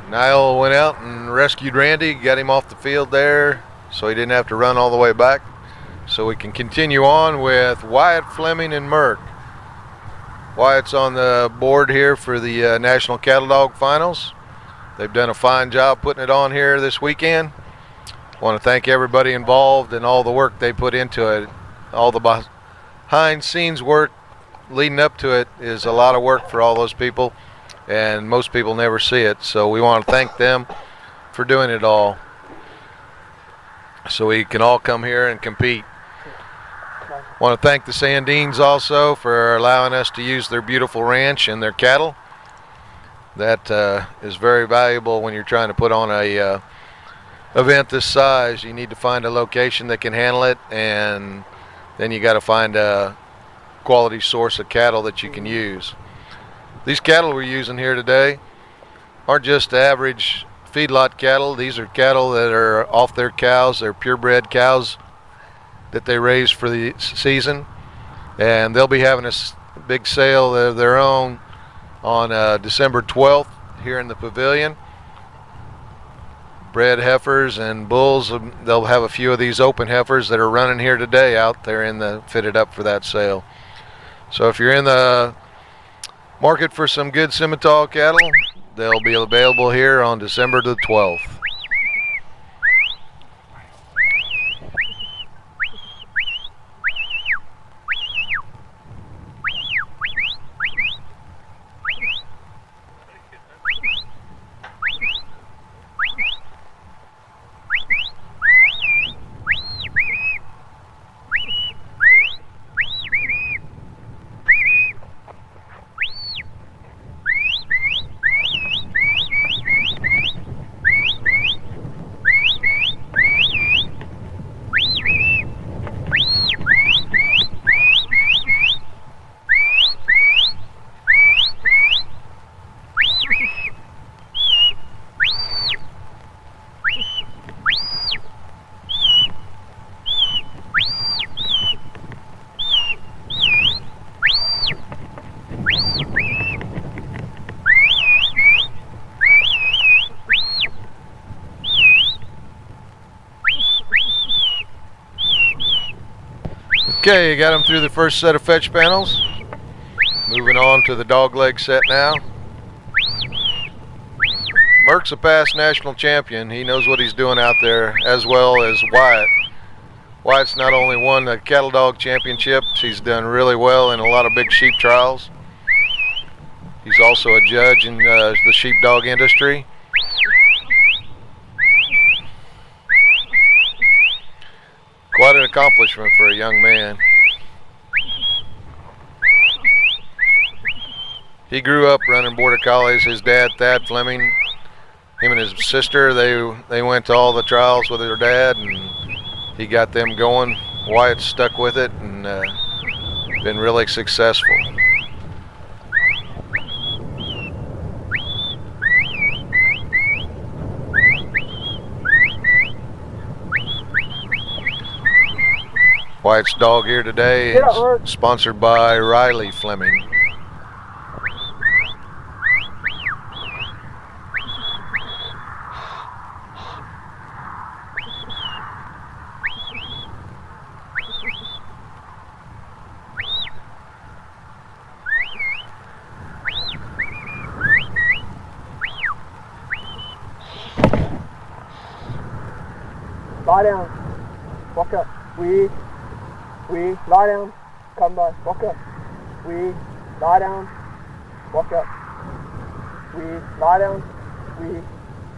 Niall went out and rescued Randy, got him off the field there so he didn't have to run all the way back. So we can continue on with Wyatt Fleming and Merck. Wyatt's on the board here for the National Cattledog Finals. They've done a fine job putting it on here this weekend. I want to thank everybody involved and all the work they put into it. All the behind scenes work leading up to it is a lot of work for all those people, and most people never see it. So we want to thank them for doing it all so we can all come here and compete. Want to thank the Sandines also for allowing us to use their beautiful ranch and their cattle. That is very valuable when you're trying to put on a event this size. You need to find a location that can handle it, and then you got to find a quality source of cattle that you can use. These cattle we're using here today aren't just average feedlot cattle. These are cattle that are off their cows. They're purebred cows that they raise for the season, And they'll be having a big sale of their own on December 12th here in the pavilion. Bred heifers and bulls, they'll have a few of these open heifers that are running here today out there in the fitted up for that sale. So if you're in the market for some good Simmental cattle, they'll be available here on December the 12th. Okay, you got them through the first set of fetch panels. Moving on to the dog leg set now. Merck's a past national champion. He knows what he's doing out there, as well as Wyatt. Wyatt's not only won the Cattledog championships, he's done really well in a lot of big sheep trials. He's also a judge in the sheepdog industry. Quite an accomplishment for a young man. He grew up running border collies. His dad, Thad Fleming, him and his sister, they went to all the trials with their dad, and he got them going. Wyatt stuck with it and been really successful. Wyatt's dog here today is sponsored by Riley Fleming. Lie down. Walk up. We lie down. Come by. Walk up. We lie down. Walk up. We lie down. We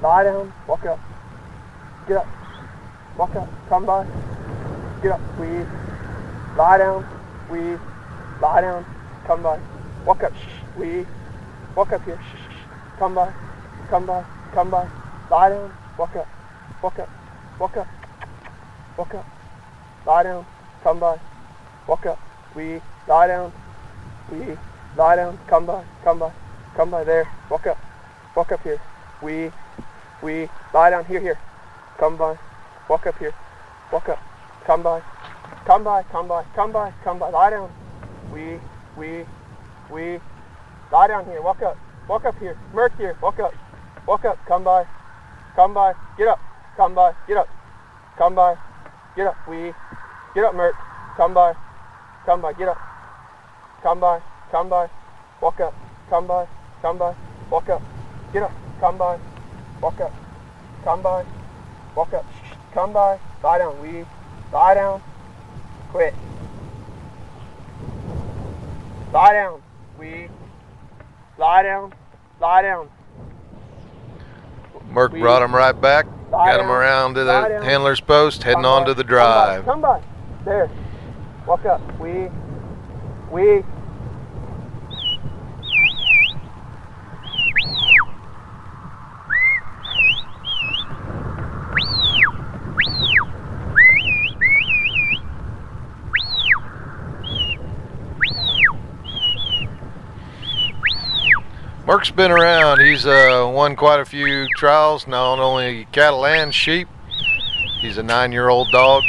lie down. Walk up. Get up. Walk up. Come by. Get up. We lie down. We lie down. Come by. Walk up. Shh. We walk up here. Shh. Come by. Come by. Come by. Lie down. Walk up. Walk up. Walk up. Walk up. Lie down. Come by. Walk up. We lie down. We lie down. Come by. Come by. Come by there. Walk up. Walk up here. We lie down here. Here. Come by. Walk up here. Walk up. Come by. Come by. Come by. Come by. Come by. Lie down. We lie down here. Walk up. Walk up here. Merc here. Walk up. Walk up. Come by. Come by. Get up. Come by. Get up. Come by. Get up. We get up, Merc. Come by. Come by. Get up. Come by. Come by. Walk up. Come by. Come by. Walk up. Get up. Come by. Walk up. Come by. Walk up. Come by. Lie down. We lie down. Quit. Lie down. We lie down. Lie down. Merc brought him right back. Got him around to the handler's post, heading on to the drive. Come by. There. Walk up. We. Merc's been around. He's won quite a few trials, not only cattle and sheep. He's a 9-year-old dog.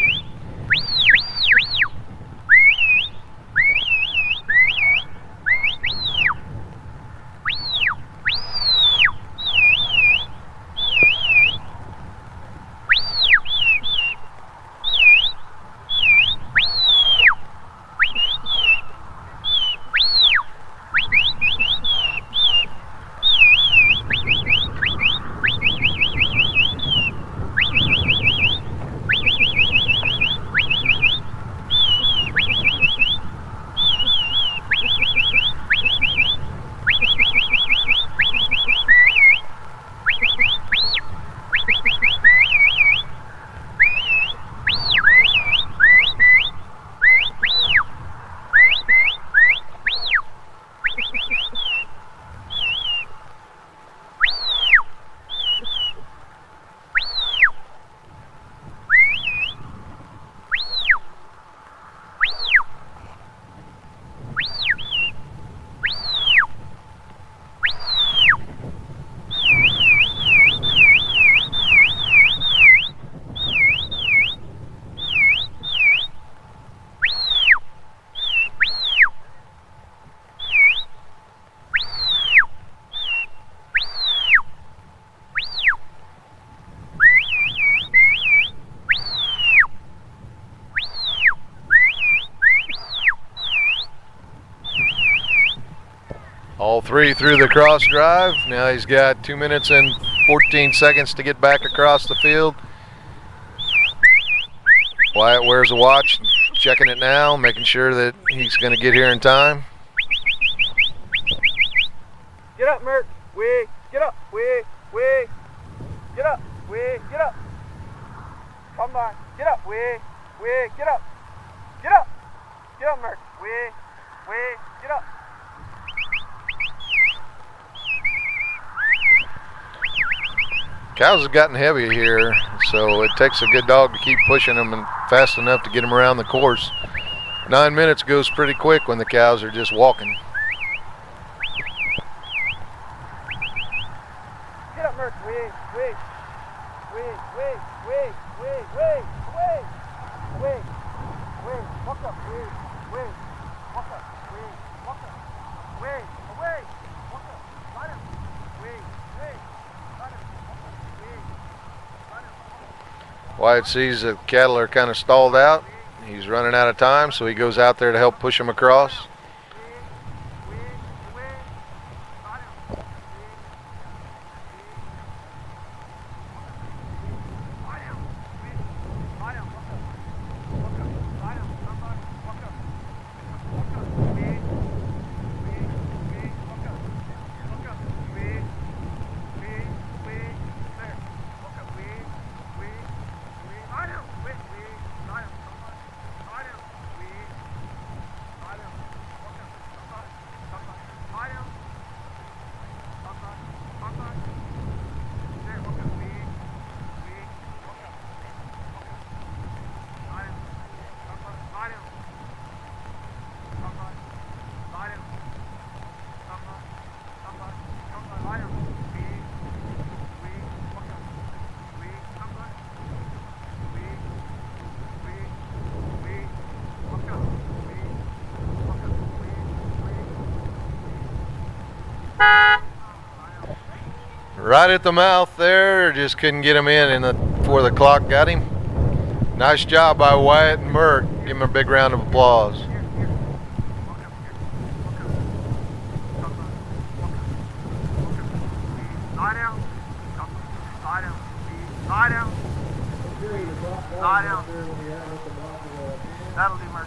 All three through the cross drive. Now he's got 2 minutes and 14 seconds to get back across the field. Wyatt wears a watch, checking it now, making sure that he's going to get here in time. Get up, Mert. Wig. Get up. Wig. Wig. Get up. Wig. Get up. Come by. Get up. Wig. Wig. Get up. Get up. Get up, Mert. Wig. Wig. Get up. Cows have gotten heavy here, so it takes a good dog to keep pushing them and fast enough to get them around the course. 9 minutes goes pretty quick when the cows are just walking. Get up, Mert. Wig. Wig. Wig. Wig. Wig. Wig. Wig. Wig. Wig. Wig. Walk up. Wig. Wig. Walk up. Wig. Walk up. Wig. Away. Walk up. Line up. Wig. Wig. Line up. Walk up. Wig. Line up. Wyatt sees the cattle are kind of stalled out. He's running out of time, so he goes out there to help push them across. Right at the mouth there, just couldn't get him in before the clock got him. Nice job by Wyatt and Mert. Give him a big round of applause. Lie down. Lie down. Lie down. Lie down. That'll do, Mert.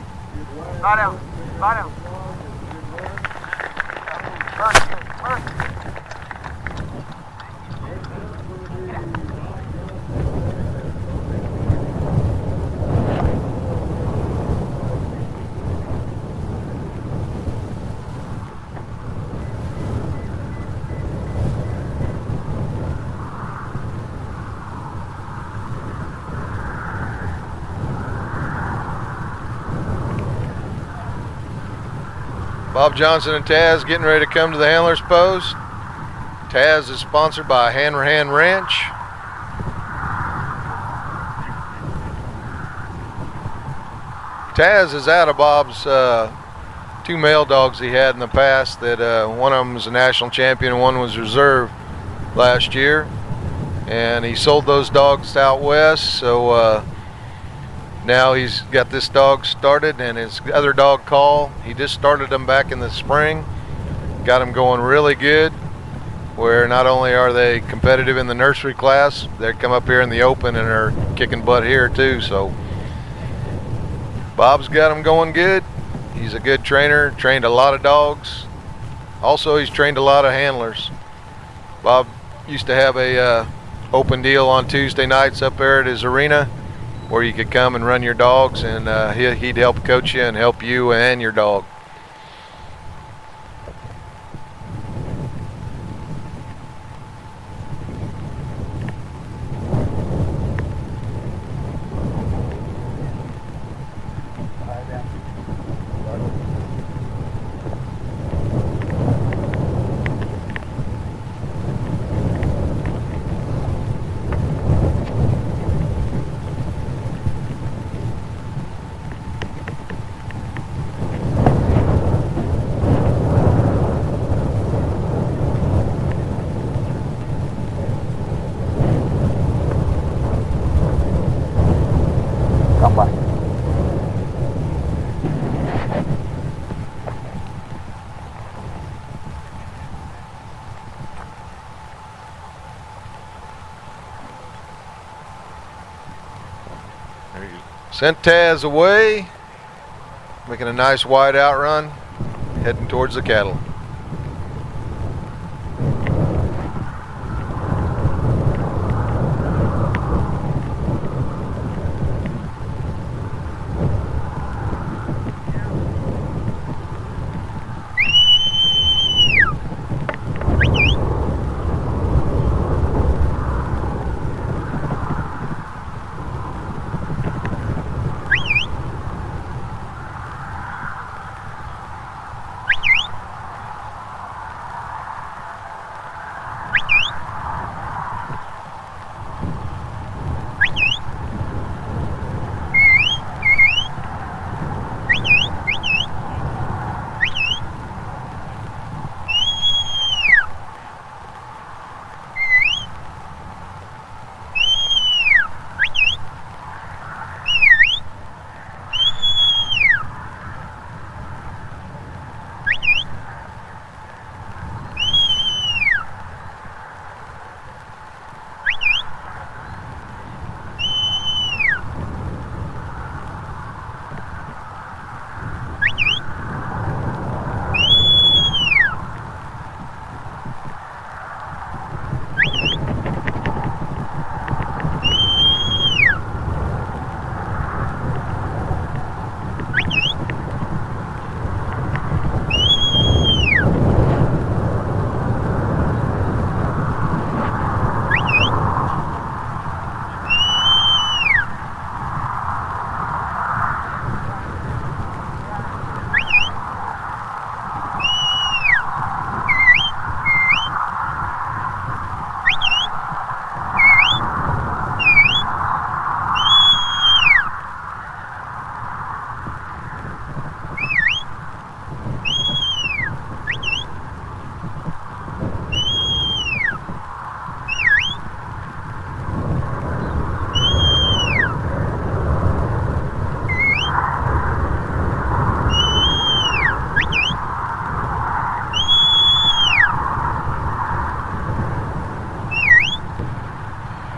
Lie down. Lie down. Mert. Bob Johnson and Taz getting ready to come to the handler's post. Taz is sponsored by Hanrahan Ranch. Taz is out of Bob's two male dogs he had in the past. That one of them was a national champion and one was reserve last year. And he sold those dogs out west, so now he's got this dog started, and his other dog, Call, he just started them back in the spring. Got them going really good, where not only are they competitive in the nursery class, they come up here in the open and are kicking butt here too. So Bob's got them going good. He's a good trainer, trained a lot of dogs. Also, he's trained a lot of handlers. Bob used to have a open deal on Tuesday nights up there at his arena, where you could come and run your dogs, and he'd help coach you and help you and your dog. There you go. Sent Taz away, making a nice wide out run, heading towards the cattle.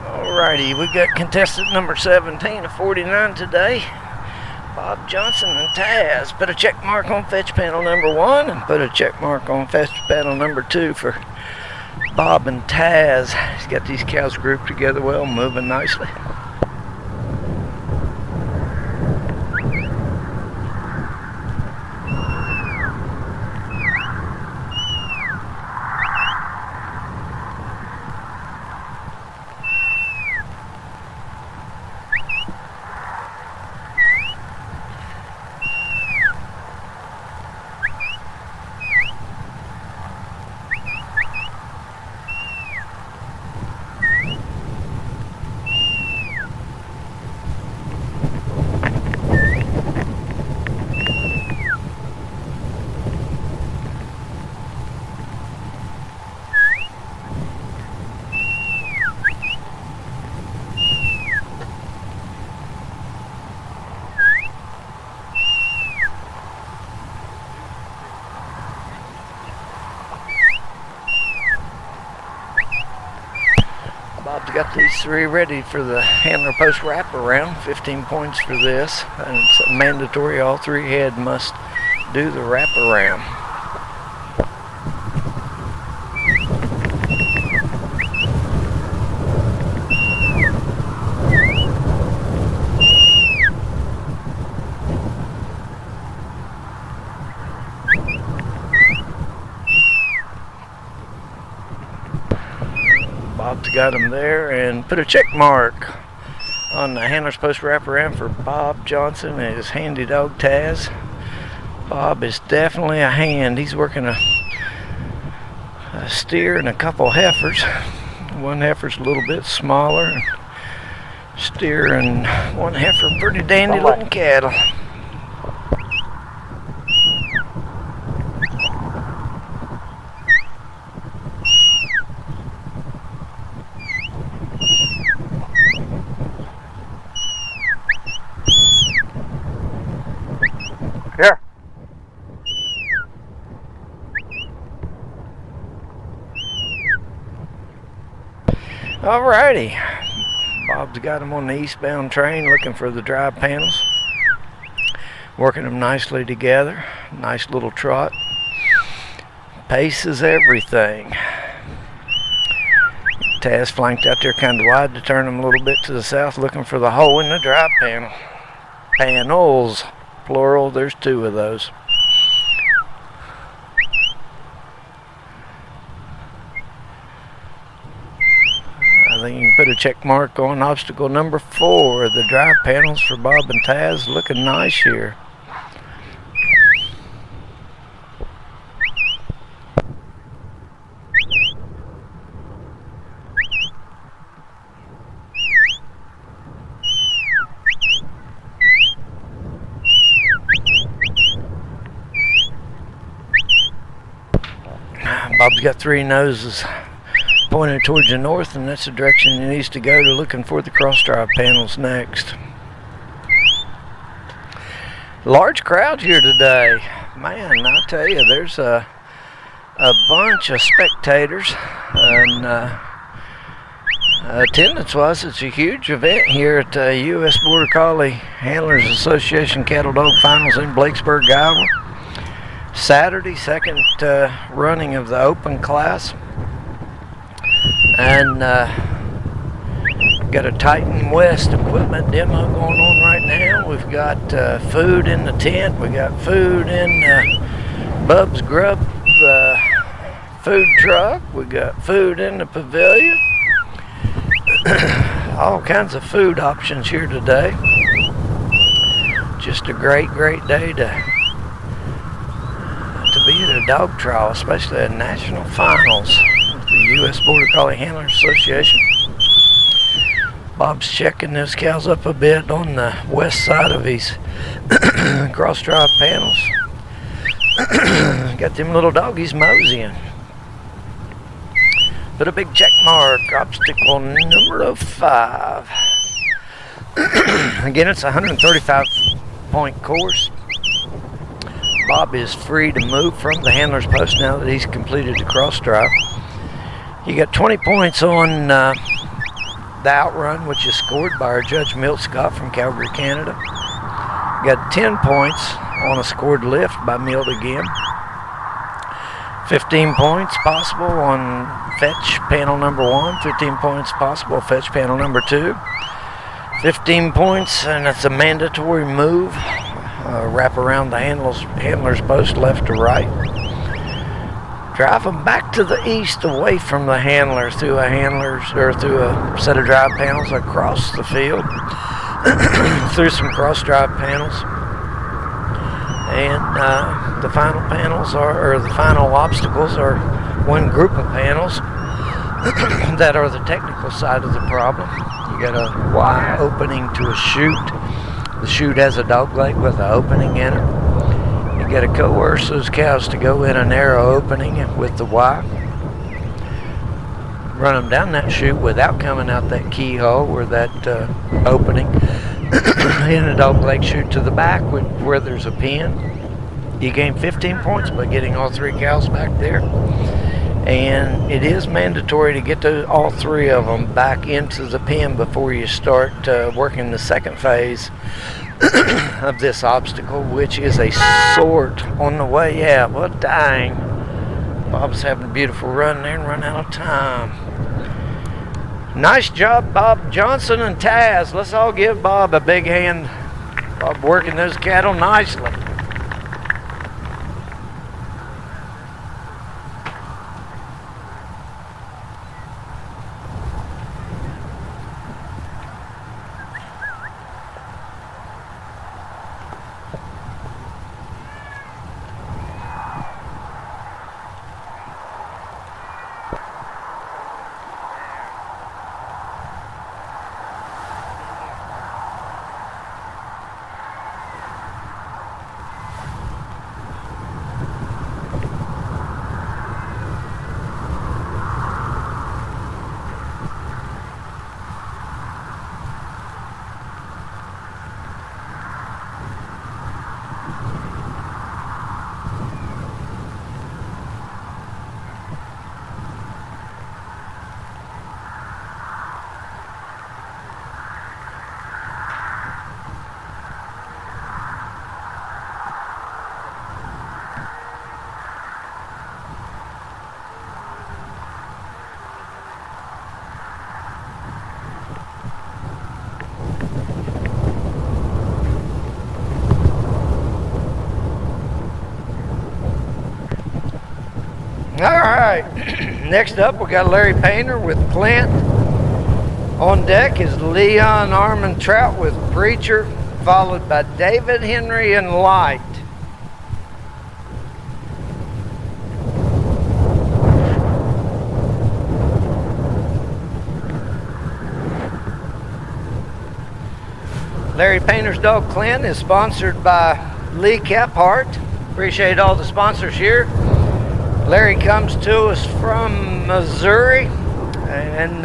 Alrighty, we got contestant number 17 of 49 today, Bob Johnson and Taz. Put a check mark on fetch panel number 1 and put a check mark on fetch panel number 2 for Bob and Taz. He's got these cows grouped together well, moving nicely. Bob's got these 3 ready for the handler post wraparound. 15 points for this, and it's mandatory. All 3 head must do the wraparound. Bob's got them there, and put a check mark on the handler's post wraparound for Bob Johnson and his handy dog Taz. Bob is definitely a hand. He's working a steer and a couple heifers. One heifer's a little bit smaller. Steer and one heifer, pretty dandy looking cattle. Here. Alrighty. Bob's got them on the eastbound train looking for the drive panels. Working them nicely together. Nice little trot. Pace is everything. Taz flanked out there kind of wide to turn them a little bit to the south, looking for the hole in the drive panel. Panels, plural, there's 2 of those. I think you can put a check mark on obstacle number 4. The drive panels for Bob and Taz looking nice here. Bob's got 3 noses pointed towards the north, and that's the direction he needs to go to, looking for the cross drive panels next. Large crowd here today. Man, I tell you, there's a bunch of spectators, and attendance-wise, it's a huge event here at the U.S. Border Collie Handlers Association Cattledog Finals in Blakesburg, Iowa. Saturday, second running of the open class, and got a Titan West equipment demo going on right now. We've got food in the tent. We got food in Bub's Grub food truck. We got food in the pavilion. All kinds of food options here today. Just a great day to be at a dog trial, especially at national finals with the U.S. Border Collie Handlers Association. Bob's checking those cows up a bit on the west side of his cross drive panels. Got them little doggies moseying. Put a big check mark, obstacle number 5. Again, it's a 135-point course. Bob is free to move from the handler's post now that he's completed the cross drive. You got 20 points on the outrun, which is scored by our judge Milt Scott from Calgary, Canada. You got 10 points on a scored lift by Milt again. 15 points possible on fetch panel number 1. 15 points possible fetch panel number 2. 15 points, and it's a mandatory move. Wrap around the handler's post left to right. Drive them back to the east away from the handler through a set of drive panels across the field through some cross drive panels. And the final panels the final obstacles are one group of panels that are the technical side of the problem. You got a Y opening to a chute. The chute has a dog leg with an opening in it. You got to coerce those cows to go in a narrow opening with the Y. Run them down that chute without coming out that keyhole or that opening. In a dog leg chute to the back where there's a pen. You gain 15 points by getting all 3 cows back there. And it is mandatory to get all 3 of them back into the pen before you start working the second phase of this obstacle, which is a sort on the way out. Well, dang. Bob's having a beautiful run there and run out of time. Nice job, Bob Johnson and Taz. Let's all give Bob a big hand. Bob working those cattle nicely. All right. Next up, we got Larry Painter with Clint. On deck is Leon Armentrout with Preacher, followed by David Henry and Light. Larry Painter's dog Clint is sponsored by Lee Caphart. Appreciate all the sponsors here. Larry comes to us from Missouri, and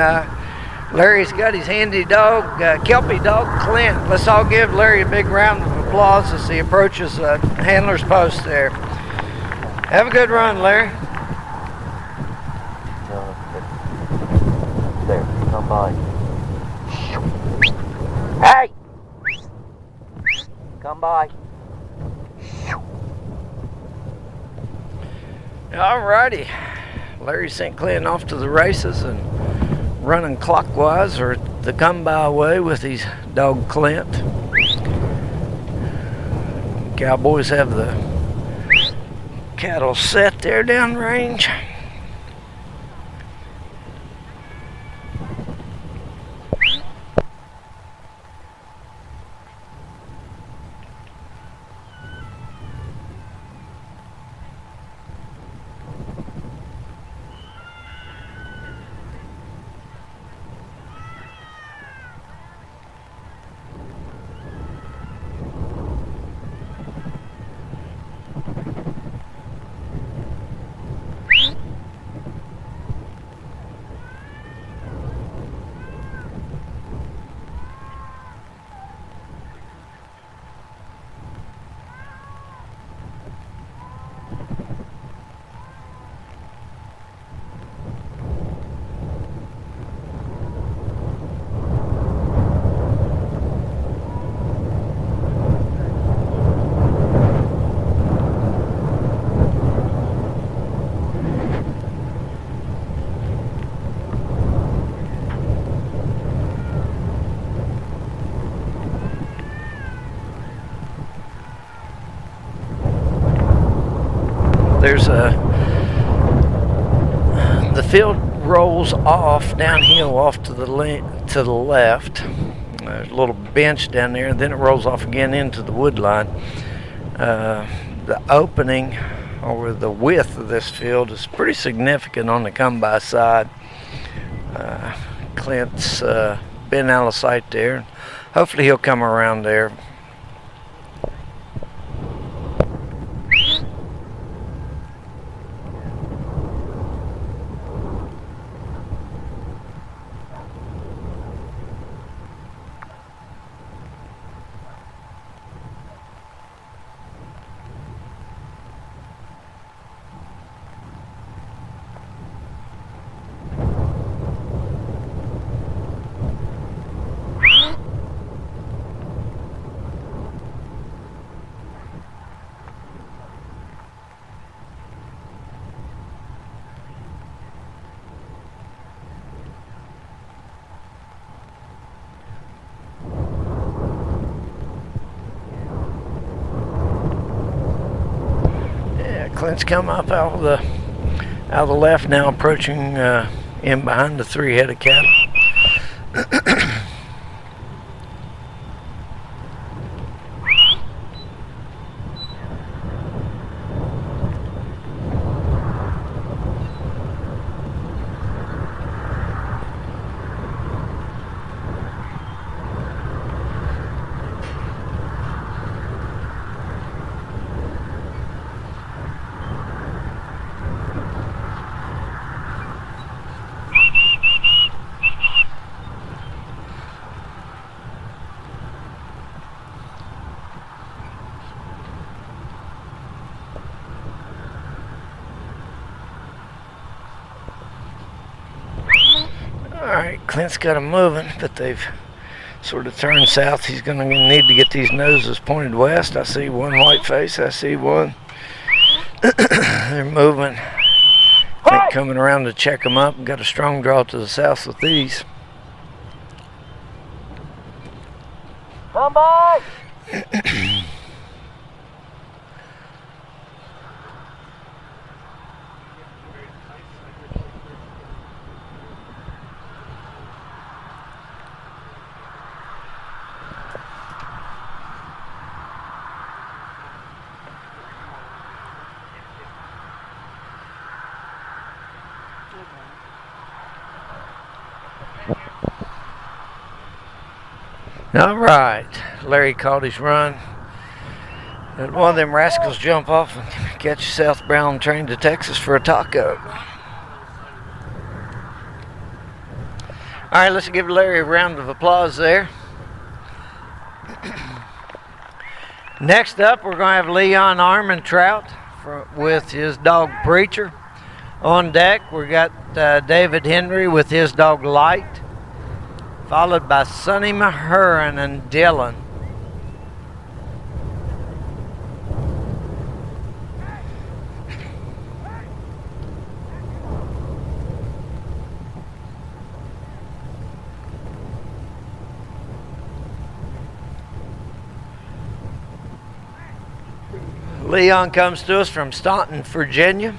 Larry's got his handy dog, Kelpie dog Clint. Let's all give Larry a big round of applause as he approaches the handler's post there. Have a good run, Larry. There, come by. Hey! Come by. Alrighty. Larry sent Clint off to the races and running clockwise or the come-by way with his dog Clint. Cowboys have the cattle set there downrange. There's the field rolls off downhill off to the left. There's a little bench down there, and then it rolls off again into the wood line. The opening or the width of this field is pretty significant on the come-by side. Clint's been out of sight there. Hopefully he'll come around there. Clint's come up out of the left now, approaching in behind the three-headed cattle. Alright, Clint's got them moving, but they've sort of turned south. He's going to need to get these noses pointed west. I see one white face. I see one. They're moving. Clint coming around to check them up. Got a strong draw to the south with these. Come by! All right, Larry caught his run. And one of them rascals jump off and catch southbound train to Texas for a taco. All right, let's give Larry a round of applause there. Next up, we're going to have Leon Armentrout with his dog Preacher. On deck, we got David Henry with his dog Light, followed by Sonny Mahurin and Dylan. Leon comes to us from Staunton, Virginia.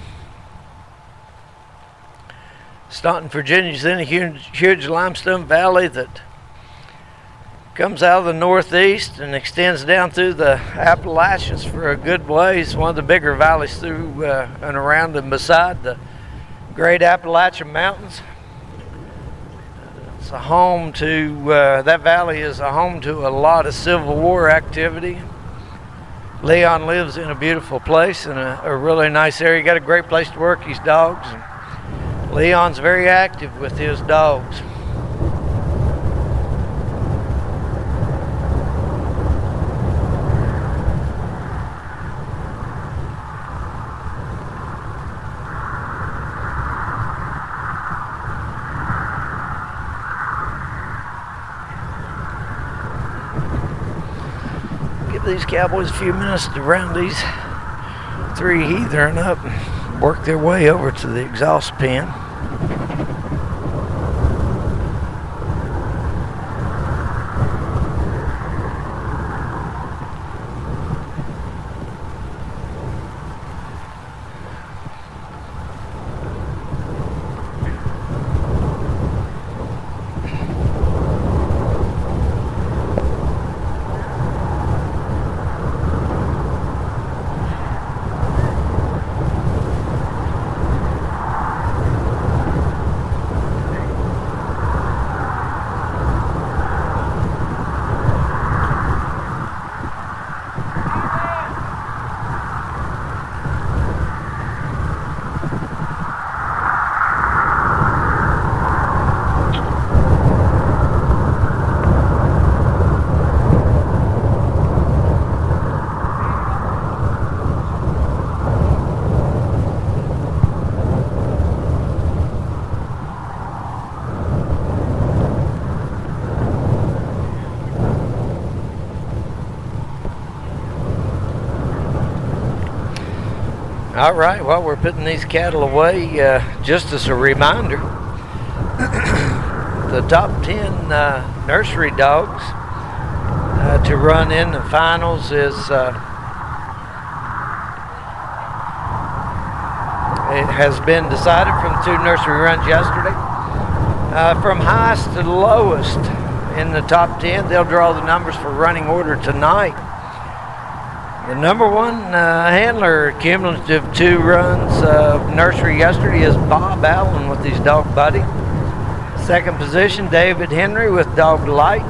Staunton, Virginia is in a huge limestone valley that comes out of the northeast and extends down through the Appalachians for a good ways. One of the bigger valleys through and around and beside the Great Appalachian Mountains. It's a home to, that valley is a home to a lot of Civil War activity. Leon lives in a beautiful place in a really nice area. Got a great place to work his dogs. And Leon's very active with his dogs. These cowboys a few minutes to round these three heathen up and work their way over to the exhaust pen. All right, well, we're putting these cattle away just as a reminder. The top 10 nursery dogs to run in the finals is it has been decided from 2 nursery runs yesterday. From highest to lowest in the top 10, they'll draw the numbers for running order tonight. The number 1 handler, cumulative 2 runs of nursery yesterday, is Bob Allen with his dog Buddy. Second position, David Henry with dog Light.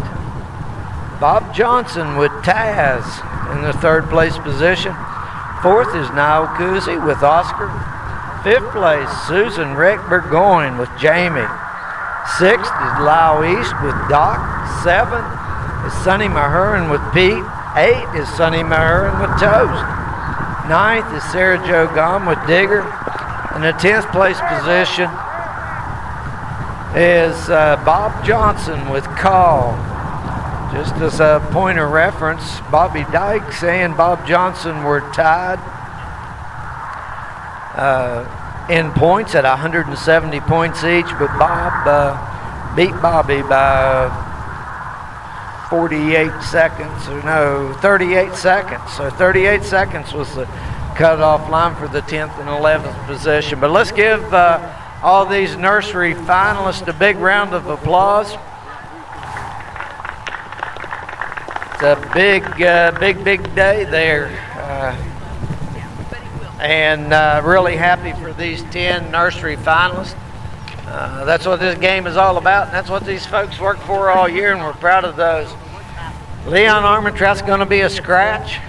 Bob Johnson with Taz in the 3rd place position. 4th is Niall Cousy with Oscar. 5th place, Susan Rick Burgoyne with Jamie. 6th is Lyle East with Doc. 7th is Sonny Mahurin with Pete. 8th is Sonny Mahurin with Toast. 9th is Sarah Jo Gom with Digger. And the 10th place position is Bob Johnson with Call. Just as a point of reference, Bobby Dykes and Bob Johnson were tied in points at 170 points each, but Bob beat Bobby by 38 seconds, or no, 38 seconds. So 38 seconds was the cutoff line for the 10th and 11th position. But let's give all these nursery finalists a big round of applause. It's a big day there. And really happy for these 10 nursery finalists. That's what this game is all about, and that's what these folks work for all year, and we're proud of those. Leon Armentrout's going to be a scratch.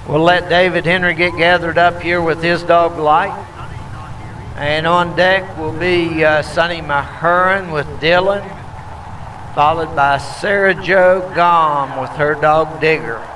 We'll let David Henry get gathered up here with his dog Light. And on deck will be Sonny Mahurin with Dylan, followed by Sarah Jo Gom with her dog Digger.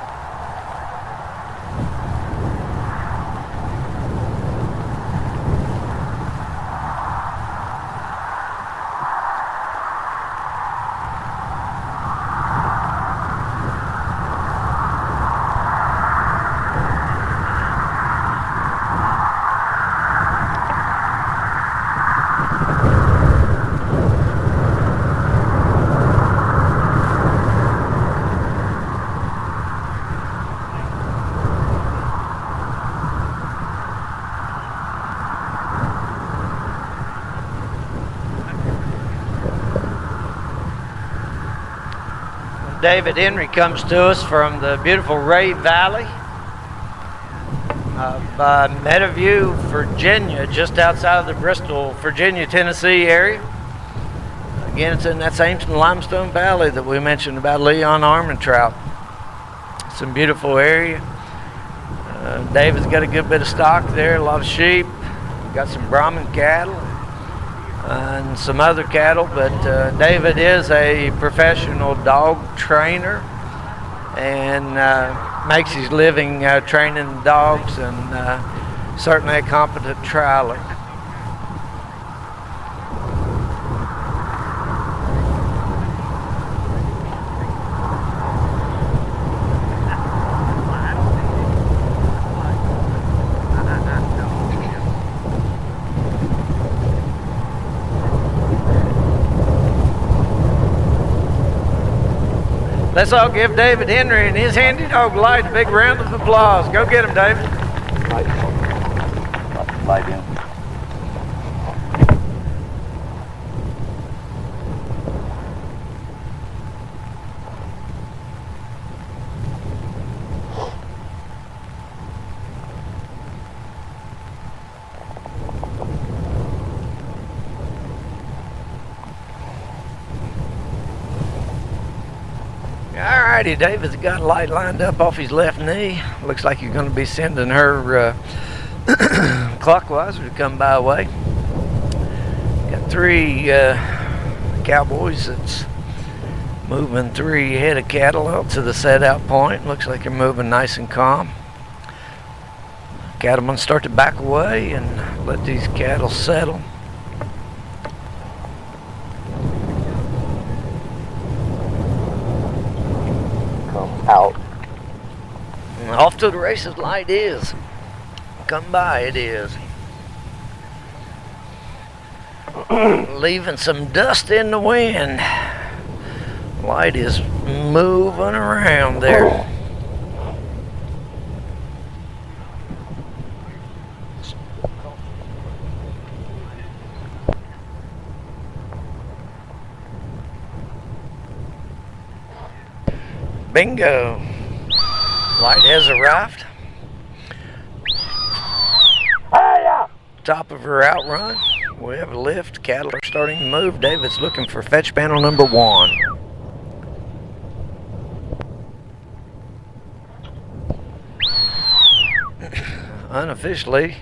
David Henry comes to us from the beautiful Ray Valley of Meadowview, Virginia, just outside of the Bristol, Virginia, Tennessee area. Again, it's in that same limestone valley that we mentioned about Leon Armentrout. It's a beautiful area. David's got a good bit of stock there, a lot of sheep, got some Brahman cattle and some other cattle, but David is a professional dog trainer and makes his living training dogs, and certainly a competent trialer. Let's all give David Henry and his handy dog Light a big round of applause. Go get him, David. Light in. Alrighty, David's got Light lined up off his left knee. Looks like you're going to be sending her clockwise to come by way. Got three cowboys that's moving 3 head of cattle out to the set out point. Looks like they're moving nice and calm. Cattlemen start to back away and let these cattle settle. Out. And off to the races Light is. Come by it is. Leaving some dust in the wind. Light is moving around there. Bingo. Light has arrived. Top of her outrun. We have a lift. Cattle are starting to move. David's looking for fetch panel number 1. Unofficially,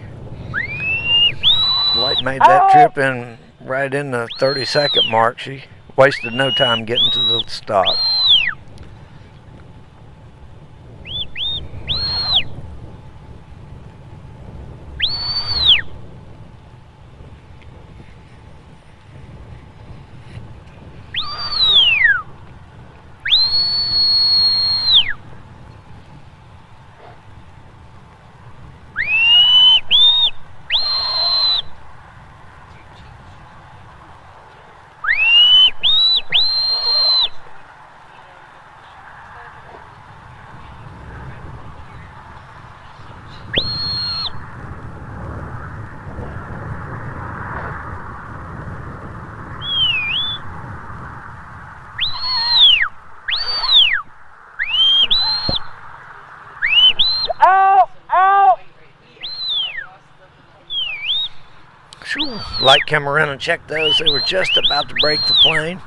Light made that trip in right in the 30-second mark. She wasted no time getting to the stop. Light came around and checked those. They were just about to break the plane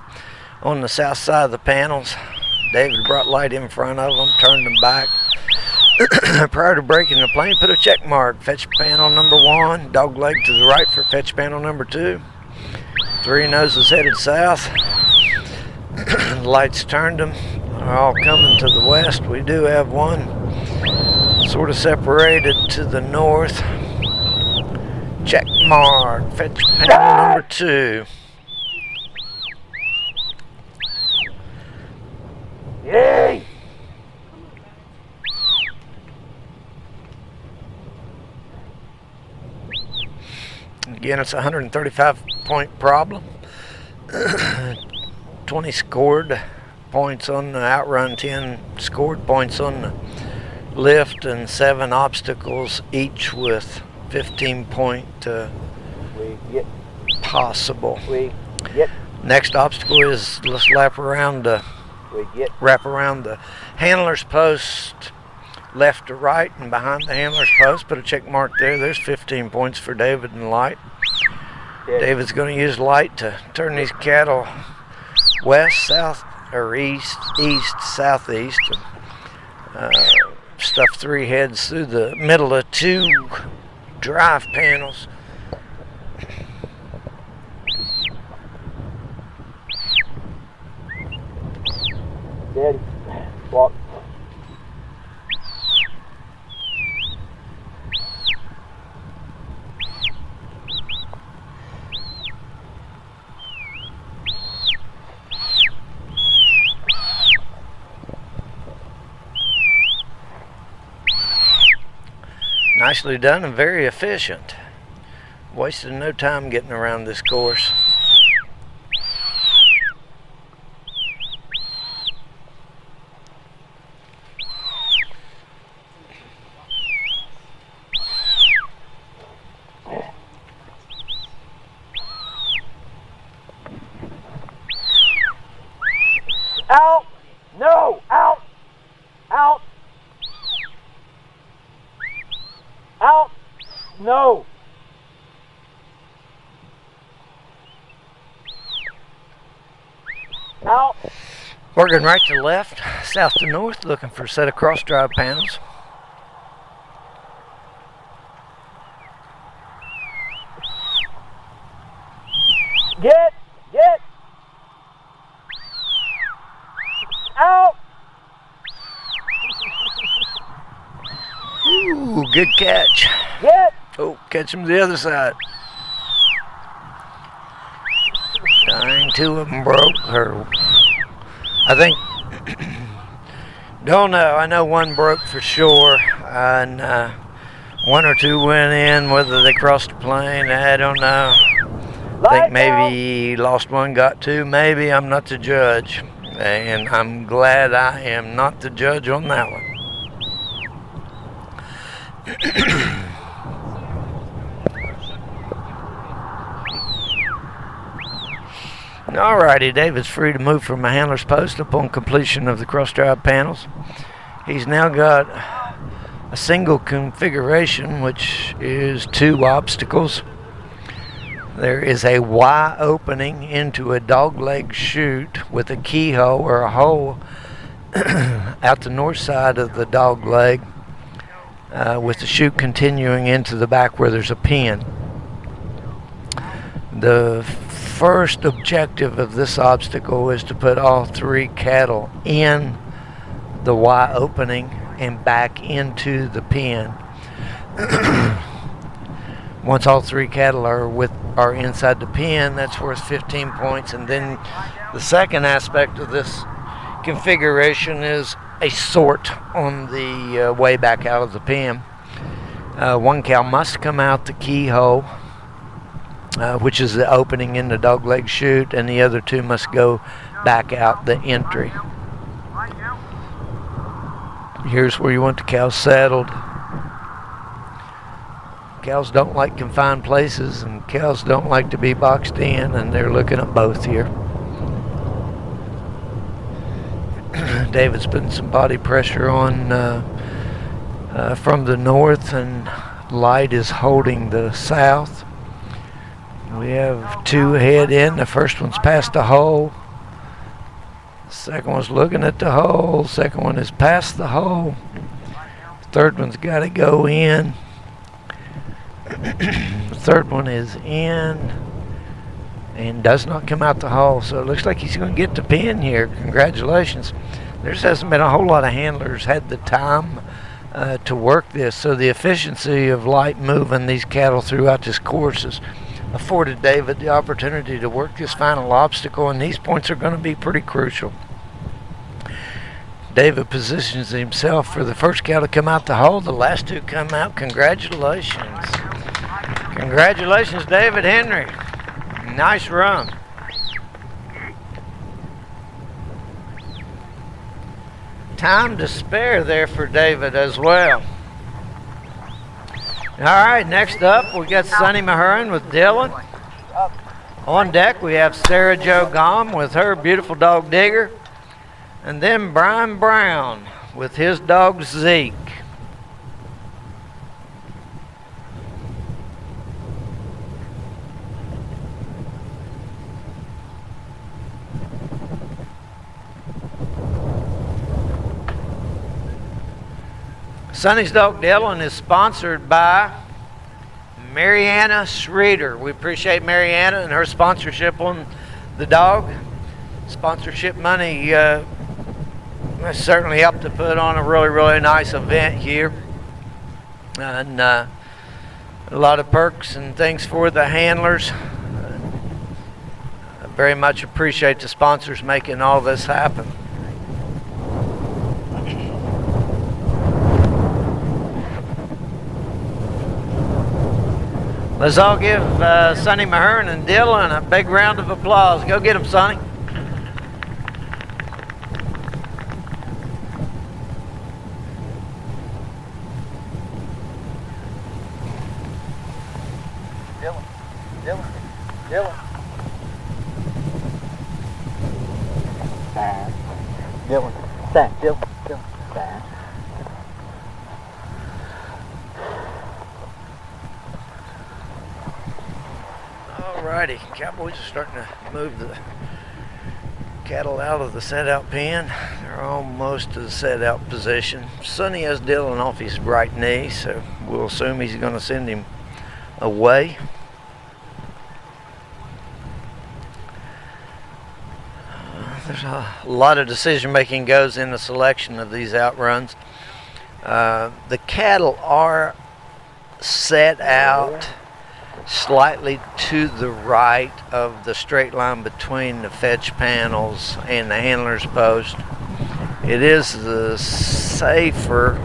on the south side of the panels. David brought Light in front of them, turned them back. Prior to breaking the plane, put a check mark. Fetch panel number 1, dog leg to the right for fetch panel number 2. 3 noses headed south. Lights turned them. They're all coming to the west. We do have one sort of separated to the north. Check mark. Fetch panel number 2. Yay! Again, it's a 135-point problem. 20 scored points on the outrun, 10 scored points on the lift, and 7 obstacles, each with 15-point possible. Next obstacle is let's wrap around the handler's post, left to right, and behind the handler's post, put a check mark there. There's 15 points for David and Light. David's going to use Light to turn these cattle west, south, or east, southeast, and stuff 3 heads through the middle of 2 drive panels. Daddy, walk. Nicely done and very efficient. Wasted no time getting around this course. Out! No! Out! Out! Out! No! Out! Working right to left, south to north, looking for a set of cross drive panels. Get! Out! Ooh, good catch. Get! Oh, catch him to the other side. Dang, 2 of them broke. Or I think, don't know. I know 1 broke for sure, and 1 or 2 went in. Whether they crossed the plane, I don't know. I think maybe lost 1, got 2. Maybe. I'm not the judge, and I'm glad I am not the judge on that one. Alrighty, David's free to move from a handler's post upon completion of the cross drive panels. He's now got a single configuration, which is 2 obstacles. There is a Y opening into a dogleg chute with a keyhole or a hole out the north side of the dog leg, with the chute continuing into the back where there's a pen. The first objective of this obstacle is to put all 3 cattle in the Y opening and back into the pen. Once all 3 cattle are inside the pen, that's worth 15 points. And then the second aspect of this configuration is a sort on the way back out of the pen. 1 cow must come out the keyhole, which is the opening in the dogleg chute, and the other 2 must go back out the entry. Here's where you want the cows saddled. Cows don't like confined places, and cows don't like to be boxed in, and they're looking at both here. David's putting some body pressure on from the north, and Light is holding the south. We have 2 head in. The first one's past the hole. Second one's looking at the hole. Second one is past the hole. Third one's got to go in. The third one is in and does not come out the hole. So it looks like he's going to get the pin here. Congratulations. There just hasn't been a whole lot of handlers had the time to work this. So the efficiency of light moving these cattle throughout this course has afforded David the opportunity to work this final obstacle, and these points are going to be pretty crucial. David positions himself for the first cow to come out the hole. The last two come out. Congratulations. Congratulations, David Henry. Nice run. Time to spare there for David as well. All right, next up we got Sonny Mahurin with Dylan. On deck we have Sarah Jo Gom with her beautiful dog Digger. And then Brian Brown with his dog Zeke. Sonny's dog Dylan is sponsored by Mariana Schroeder. We appreciate Mariana and her sponsorship on the dog. Sponsorship money certainly helped to put on a really nice event here, and a lot of perks and things for the handlers. I very much appreciate the sponsors making all this happen. Let's all give Sonny Mahurin and Dylan a big round of applause. Go get them, Sonny. Dylan. Stand. Dylan. Stand. Dylan. Stand. Alrighty, Cowboys are starting to move the cattle out of the set-out pen. They're almost to the set-out position. Sonny has Dylan off his right knee, so we'll assume he's going to send him away. There's a lot of decision making goes in the selection of these outruns. The cattle are set out slightly to the right of the straight line between the fetch panels and the handler's post. It is the safer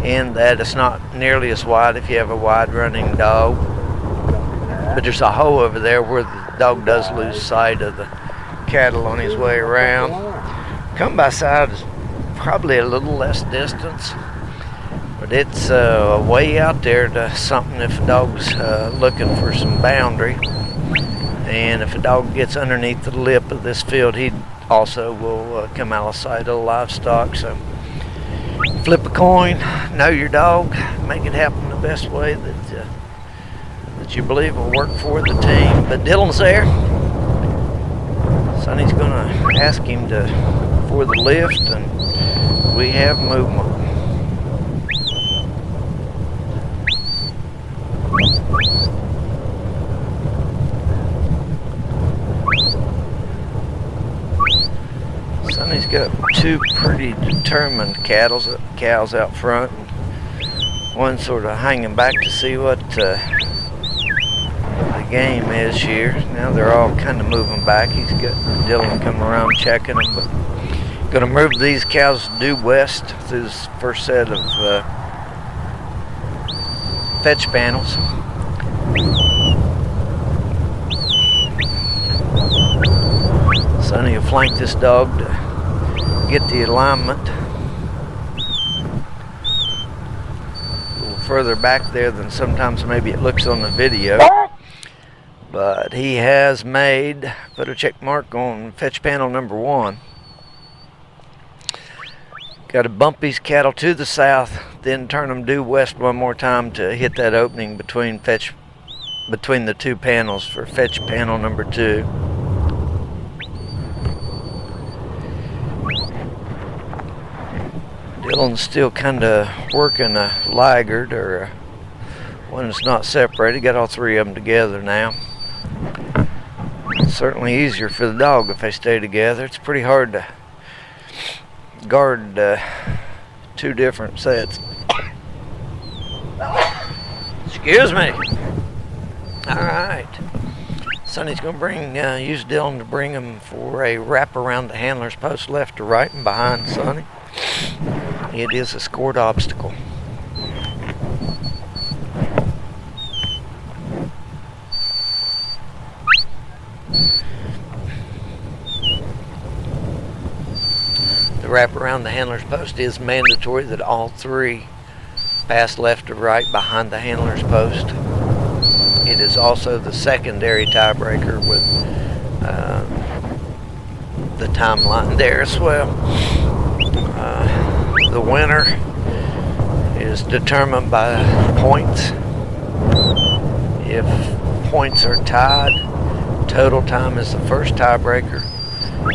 in that it's not nearly as wide if you have a wide running dog, but there's a hole over there where the dog does lose sight of the cattle on his way around. Come by side is probably a little less distance, but it's way out there to something if a dog's looking for some boundary. And if a dog gets underneath the lip of this field, he also will come out of sight of the livestock. So flip a coin, know your dog, make it happen the best way that you believe will work for the team. But Dylan's there. Sonny's going to ask him for the lift, and we have movement. Sonny's got two pretty determined cows out front. One sort of hanging back to see what the game is here. Now they're all kind of moving back. He's got Dylan coming around checking them, but going to move these cows due west through this first set of fetch panels. Sonny will flank this dog to get the alignment. A little further back there than sometimes maybe it looks on the video. But he has put a check mark on fetch panel number 1. Got to bump these cattle to the south, then turn them due west one more time to hit that opening between the two panels for fetch panel number 2. Dylan's still kind of working a laggard, or one that's not separated. Got all three of them together now. It's certainly easier for the dog if they stay together. It's pretty hard to guard two different sets. Excuse me. All right. Sonny's going to use Dylan to bring him for a wrap around the handler's post left to right and behind Sonny. It is a scored obstacle. The wrap around the handler's post is mandatory that all three pass left to right behind the handler's post. It is also the secondary tiebreaker with the timeline there as well. The winner is determined by points. If points are tied, total time is the first tiebreaker.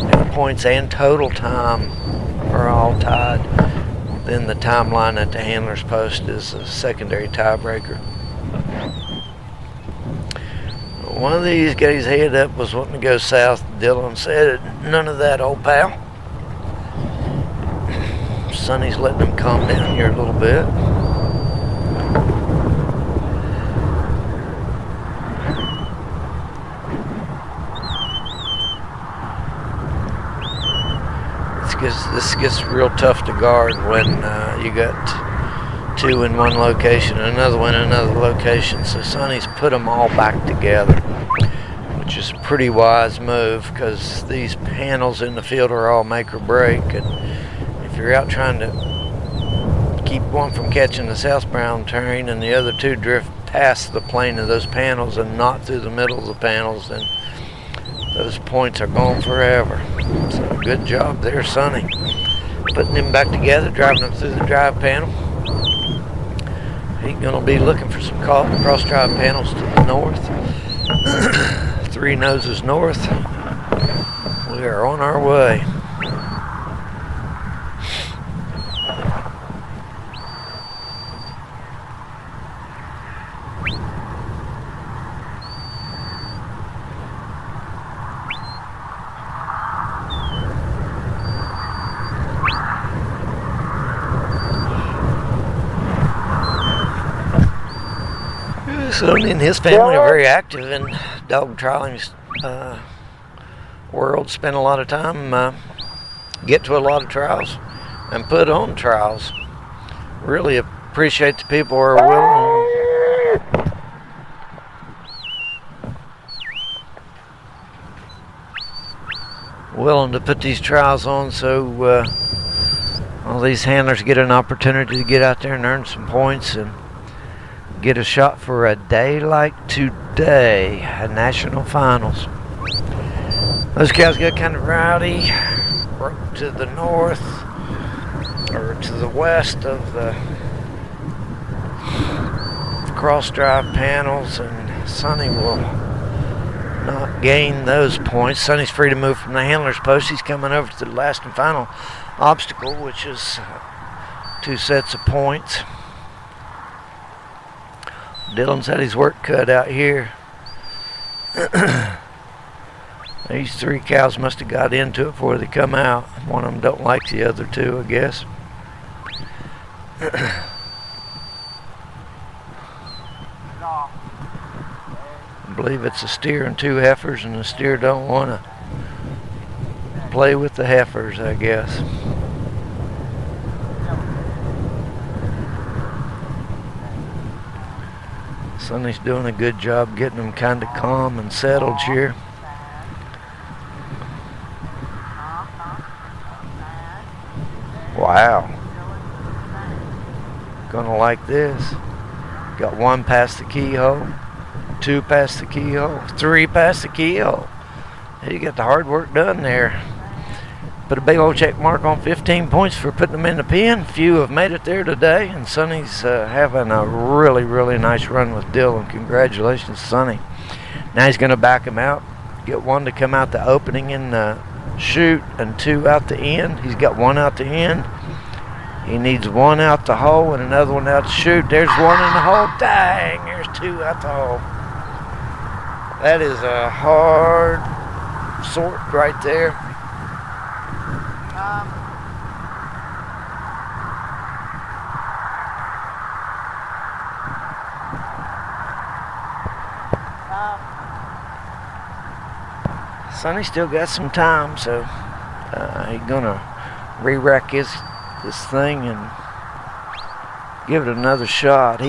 If points and total time are all tied, then the timeline at the handler's post is a secondary tiebreaker. One of these got his head up, was wanting to go south. Dylan said, "None of that, old pal." Sonny's letting him calm down here a little bit. This gets real tough to guard when you got two in one location and another one in another location. So Sonny's put them all back together, which is a pretty wise move, because these panels in the field are all make or break. And if you're out trying to keep one from catching the southbound terrain and the other two drift past the plane of those panels and not through the middle of the panels, then those points are gone forever. So good job there, Sonny. Putting them back together, driving them through the drive panel. He's going to be looking for some cross drive panels to the north. Three noses north. We are on our way. Sonny and his family are very active in dog trialing world. Spend a lot of time, get to a lot of trials, and put on trials. Really appreciate the people who are willing to put these trials on, so all these handlers get an opportunity to get out there and earn some points and get a shot for a day like today, a national finals. Those cows got kind of rowdy, broke to the north, or to the west of the cross drive panels, and Sonny will not gain those points. Sonny's free to move from the handler's post. He's coming over to the last and final obstacle, which is 2 sets of points. Dylan's had his work cut out here. These three cows must have got into it before they come out. One of them don't like the other two, I guess. I believe it's a steer and 2 heifers, and the steer don't want to play with the heifers, I guess. Sonny's doing a good job getting them kind of calm and settled here. Wow. Gonna like this. Got 1 past the keyhole, 2 past the keyhole, 3 past the keyhole. You got the hard work done there. Put a big old check mark on 15 points for putting them in the pen. Few have made it there today, and Sonny's having a really, really nice run with Dylan. Congratulations, Sonny. Now he's going to back him out. Get 1 to come out the opening in the chute and 2 out the end. He's got 1 out the end. He needs one out the hole and another one out the chute. There's one in the hole. Dang, there's two out the hole. That is a hard sort right there. Sonny still got some time, so he's gonna re-rack this thing and give it another shot.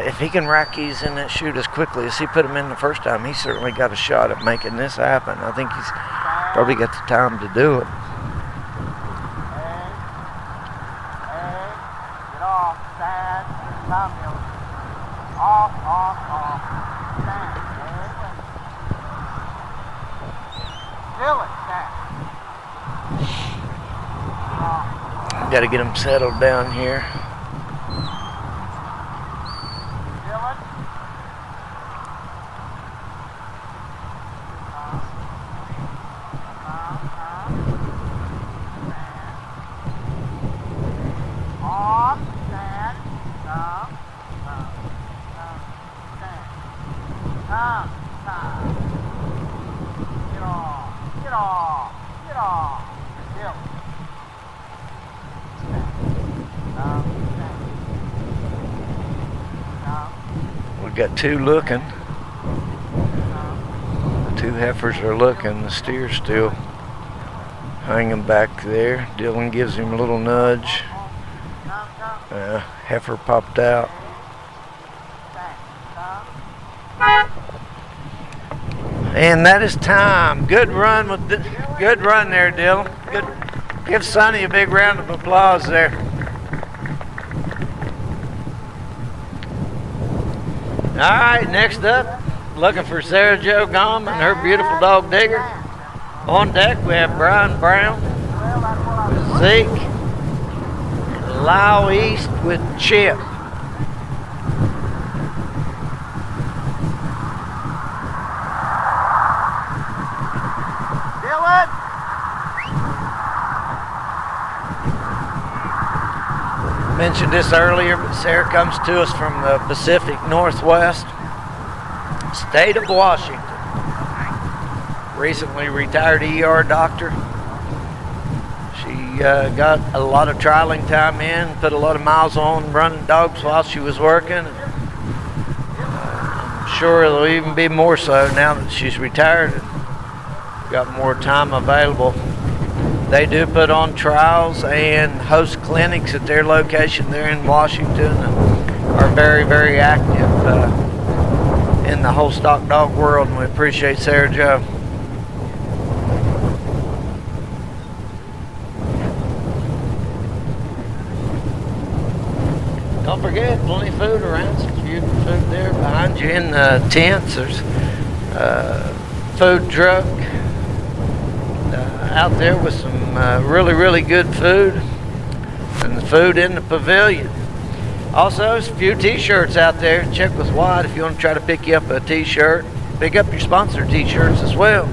If he can rack these in that chute as quickly as he put them in the first time, he certainly got a shot at making this happen. I think he's probably got the time to do it. Get off, stand, time, Dylan. Off, stand, Dylan, stand. Got to get him settled down here. Dylan. Off, stand, stand. Get off. Dylan. We've got two looking. The two heifers are looking. The steer's still hanging back there. Dylan gives him a little nudge. Heifer popped out. And that is time. Good run there, Dylan. Good. Give Sonny a big round of applause there. All right, next up, looking for Sarah Jo Gom and her beautiful dog Digger. On deck, we have Brian Brown with Zeke, and Lyle East with Chip. Dylan. Mentioned this earlier, but Sarah comes to us from the Pacific Northwest, state of Washington. Recently retired ER doctor. She got a lot of trialing time in, put a lot of miles on running dogs while she was working. I'm sure it'll even be more so now that she's retired and got more time available. They do put on trials and host clinics at their location there in Washington and are very, very active in the whole stock dog world, and we appreciate Sarah Jo. Don't forget, plenty of food around, some beautiful food there behind you in the tents. There's food truck out there with some really, really good food, and the food in the pavilion. Also, there's a few t-shirts out there. Check with Wyatt if you want to try to pick you up a t-shirt. Pick up your sponsor t-shirts as well.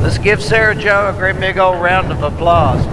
Let's give Sarah Jo a great big old round of applause.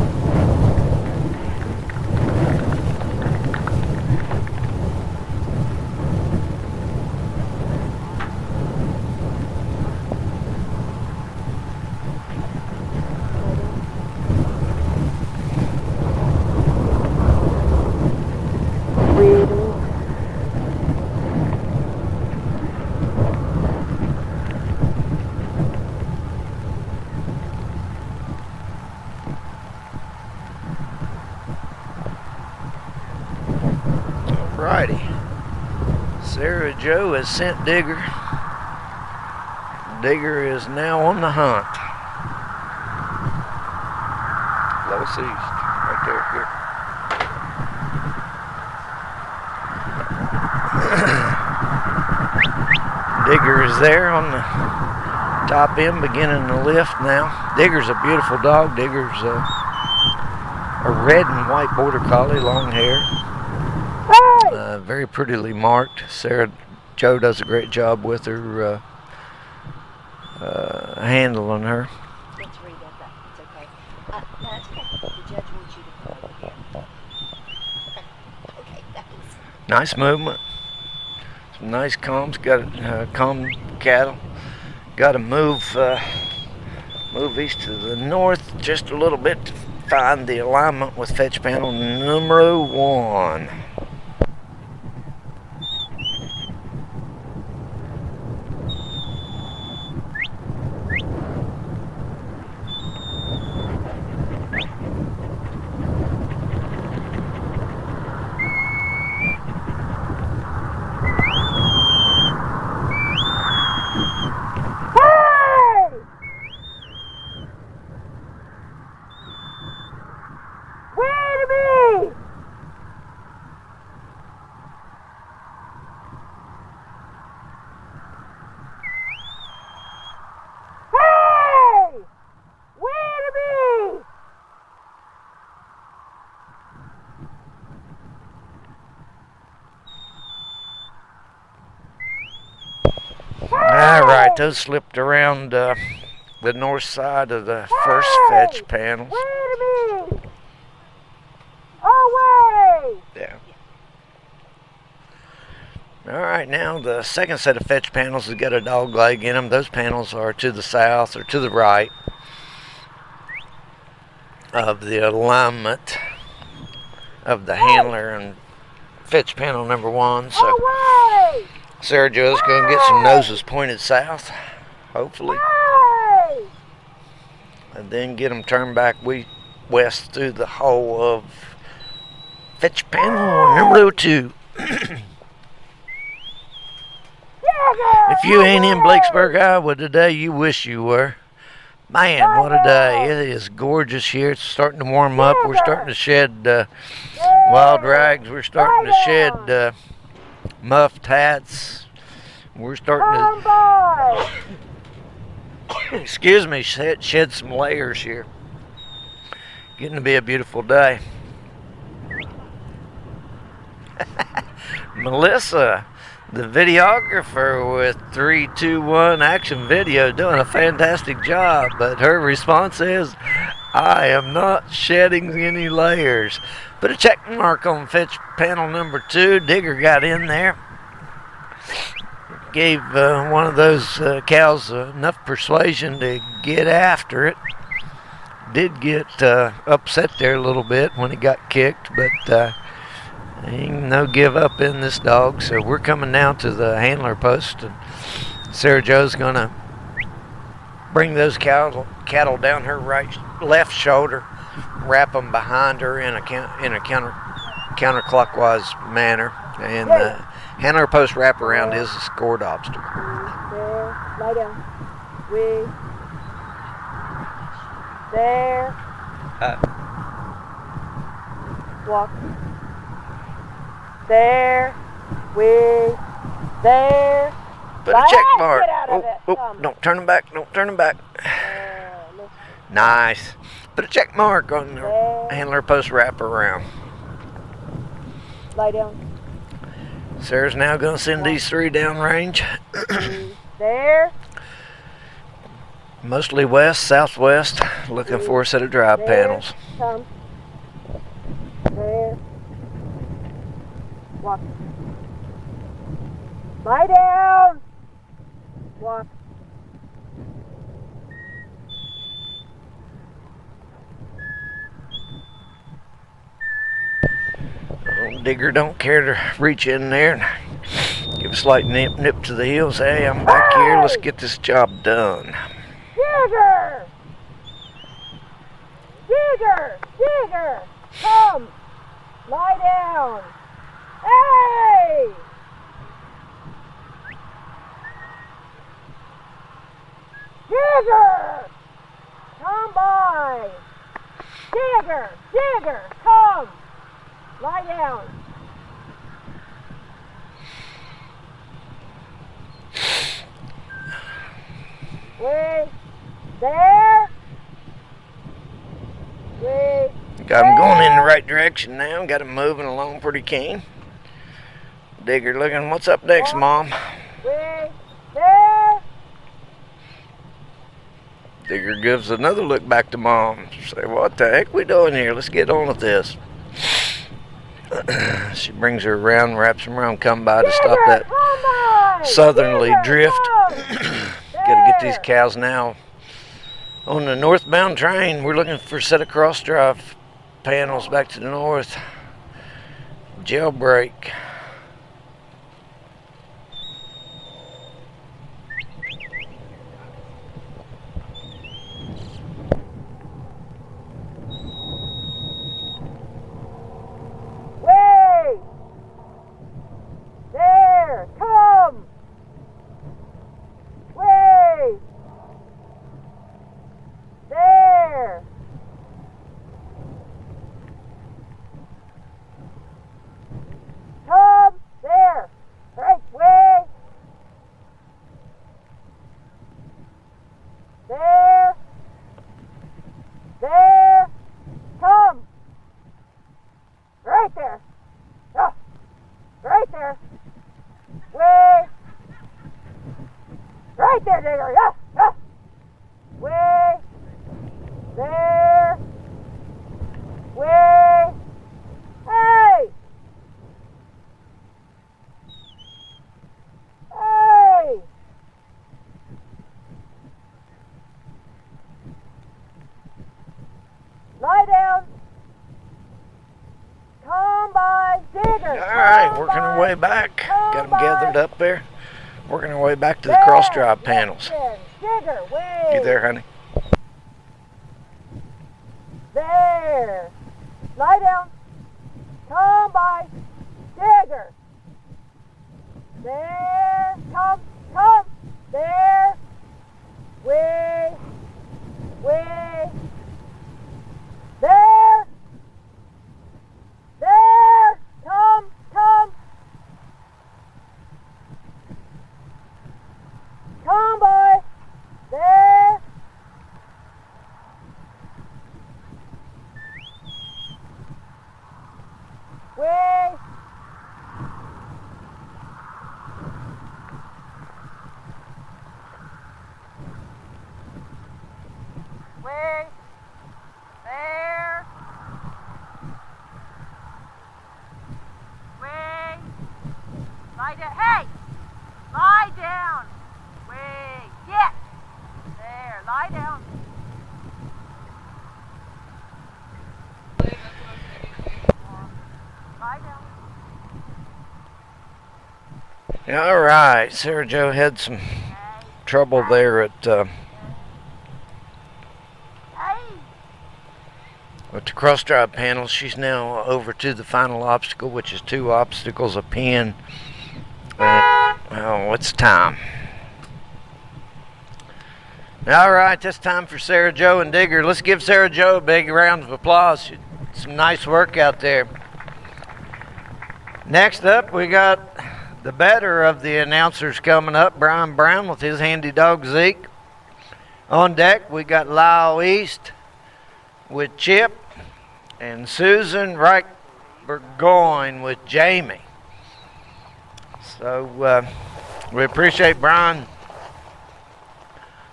Alrighty. Sarah Jo has sent Digger. Digger is now on the hunt. Close east. Right there. Here. Digger is there on the top end, beginning to lift now. Digger's a beautiful dog. Digger's a red and white border collie, long hair. Very prettily marked. Sarah Jo does a great job with her, handling her. Let's read that. It's okay. that's okay. The judge wants you to come over here. Okay, thanks. Nice movement. Some nice calms. Got calm cattle. Got to move east to the north just a little bit to find the alignment with fetch panel numero 1. Alright, those slipped around the north side of the first fetch panels. Wait a minute! Away! Yeah. Alright, now the second set of fetch panels has got a dog leg in them. Those panels are to the south or to the right of the alignment of the handler and fetch panel number 1. So Away! Sarah Jo's going to get some noses pointed south, hopefully, Away! and then get them turned back west through the hole of fetch panel number 2. If you ain't in Blakesburg, Iowa today, you wish you were. Man, what a day. It is gorgeous here. It's starting to warm up. We're starting to shed wild rags. We're starting to shed muffed hats. We're starting to, excuse me, shed some layers here. Getting to be a beautiful day. Melissa, the videographer with 321 Action Video, doing a fantastic job, but her response is, I am not shedding any layers. Put a check mark on fetch panel number 2. Digger got in there. Gave one of those cows enough persuasion to get after it. Did get upset there a little bit when he got kicked, but ain't no give up in this dog. So we're coming down to the handler post, and Sarah Jo's gonna bring those cattle down her left shoulder, wrap them behind her in a counterclockwise manner, and the handler post wraparound is a scored obstacle. There, lie down. There. Walk. There. There. Put a check mark. Get out of it. Don't turn them back. Don't turn them back. Nice. Put a check mark on the handler post wraparound. Lie down. Sarah's now going to send these 3 downrange. There. Mostly west, southwest, looking for a set of drive panels. Come. There. Walk. Lie down. Walk. Digger don't care to reach in there and give a slight nip to the heel. Say, hey, I'm back here. Let's get this job done. Digger! Digger! Come! Lie down! Hey! Digger! Come by! Digger! Come! Lie down! Wait! There! Wait! Got him going in the right direction now. Got him moving along pretty keen. Digger looking, what's up next, Mom? Wait! There! Digger gives another look back to Mom. Say, what the heck we doing here? Let's get on with this. She brings her around, wraps him around, come by to stop that southerly drift. Gotta get these cows now on the northbound train. We're looking for a set of cross drive panels back to the north. Jailbreak. Wait! There! Come! Wait! There! Come! There! Right way! There! There! Come! Right there! Ah! Right there! Way! Right there, Digger! Yeah! Yeah! Way! There! Way! Hey! Hey! Lie down! Come by, Digger! All right, working our way back. Got them gathered up there. Working our way back to the cross drive panels. Digger, way! You there, honey? There! Lie down! Come by, Digger! There! Come! Come! There! Way! Way! There! There! Come! Come! Come, boy! There! Way! Way! There! Way! Lie down. Hey! Lie down! Way! Yes! There! Lie down. Lie down. All right, Sarah Jo had some trouble there at with the cross drive panel. She's now over to the final obstacle, which is 2 obstacles a pin. Oh, what's time? All right, this time for Sarah Jo and Digger. Let's give Sarah Jo a big round of applause. Some nice work out there. Next up, we got the better of the announcers coming up, Brian Brown with his handy dog Zeke. On deck, we got Lyle East with Chip and Susan Reich Burgoyne with Jamie. So we appreciate Brian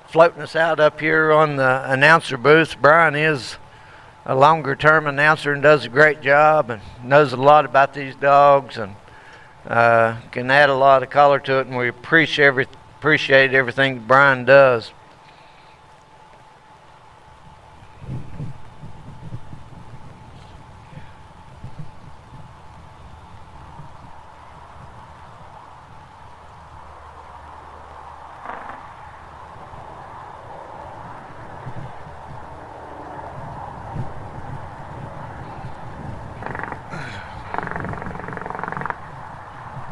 floating us out up here on the announcer booth. Brian is a longer term announcer and does a great job and knows a lot about these dogs and can add a lot of color to it, and we appreciate everything that Brian does.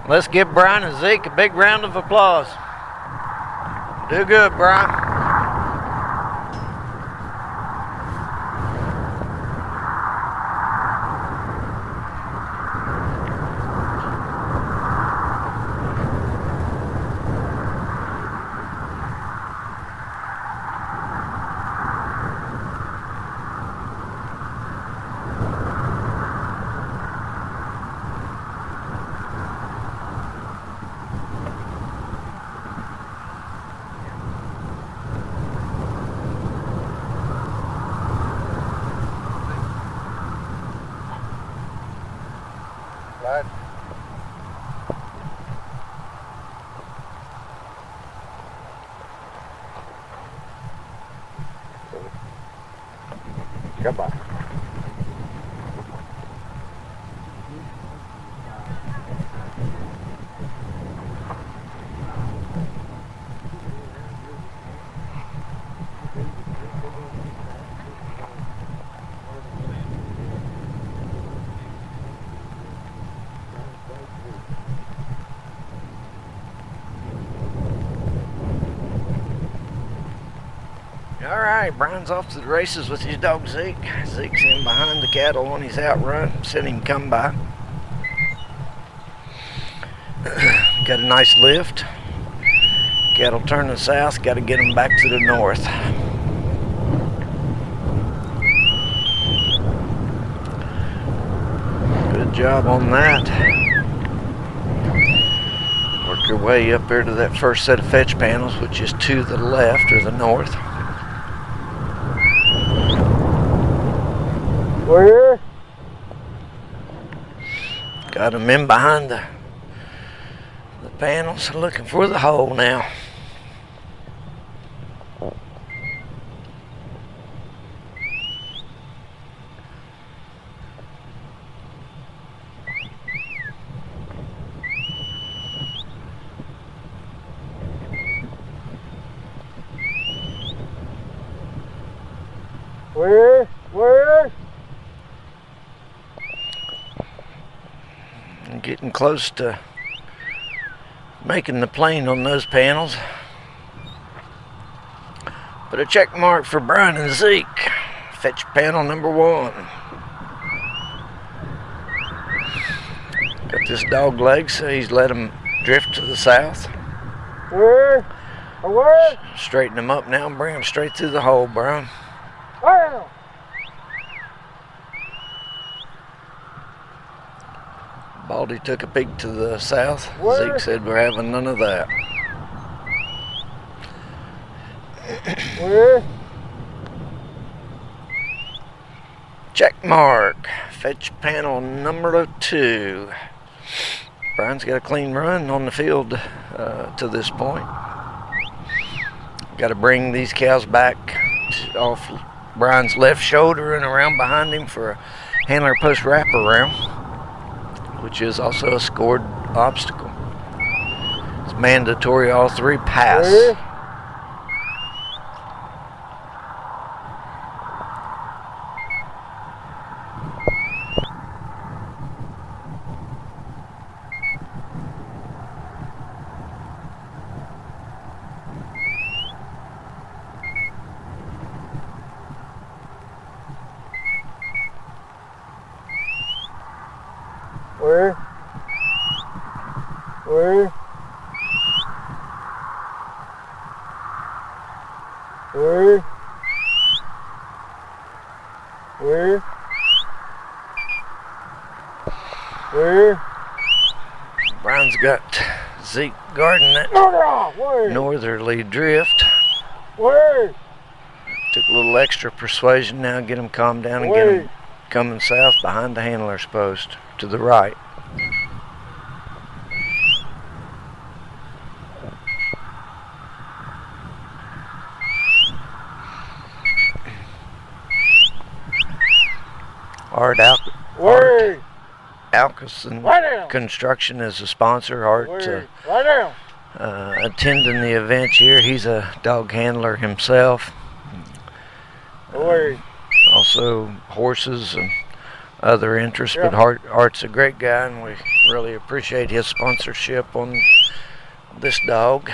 Let's give Brian and Zeke a big round of applause. Do good, Brian. Right. Come by. All right, Brian's off to the races with his dog Zeke. Zeke's in behind the cattle on his outrun. Seen him come by. Got a nice lift. Cattle turning south. Got to get them back to the north. Good job on that. Work your way up there to that first set of fetch panels, which is to the left or the north. Where? Got them in behind the panels, looking for the hole now. Where? Where? I'm getting close to making the plane on those panels. Put a check mark for Brian and Zeke. Fetch panel number 1. Got this dog leg, so he's let him drift to the south. Where? Where? Straighten him up now and bring him straight through the hole, Brian. Where? Baldy took a peek to the south. Where? Zeke said we're having none of that. Where? Check mark. Fetch panel number 2. Brian's got a clean run on the field to this point. Got to bring these cows back off Brian's left shoulder and around behind him for a handler post wraparound, which is also a scored obstacle. It's mandatory all 3 pass. Where? Where? Where? Where? Where? Where? Brian's got Zeke guarding that Where? northerly drift. Where? Took a little extra persuasion now, get him calmed down and get him coming south behind the handler's post to the right. Art Alkison Construction is a sponsor. Art attending the event here. He's a dog handler himself. Also horses and other interests, but Art's a great guy and we really appreciate his sponsorship on this dog,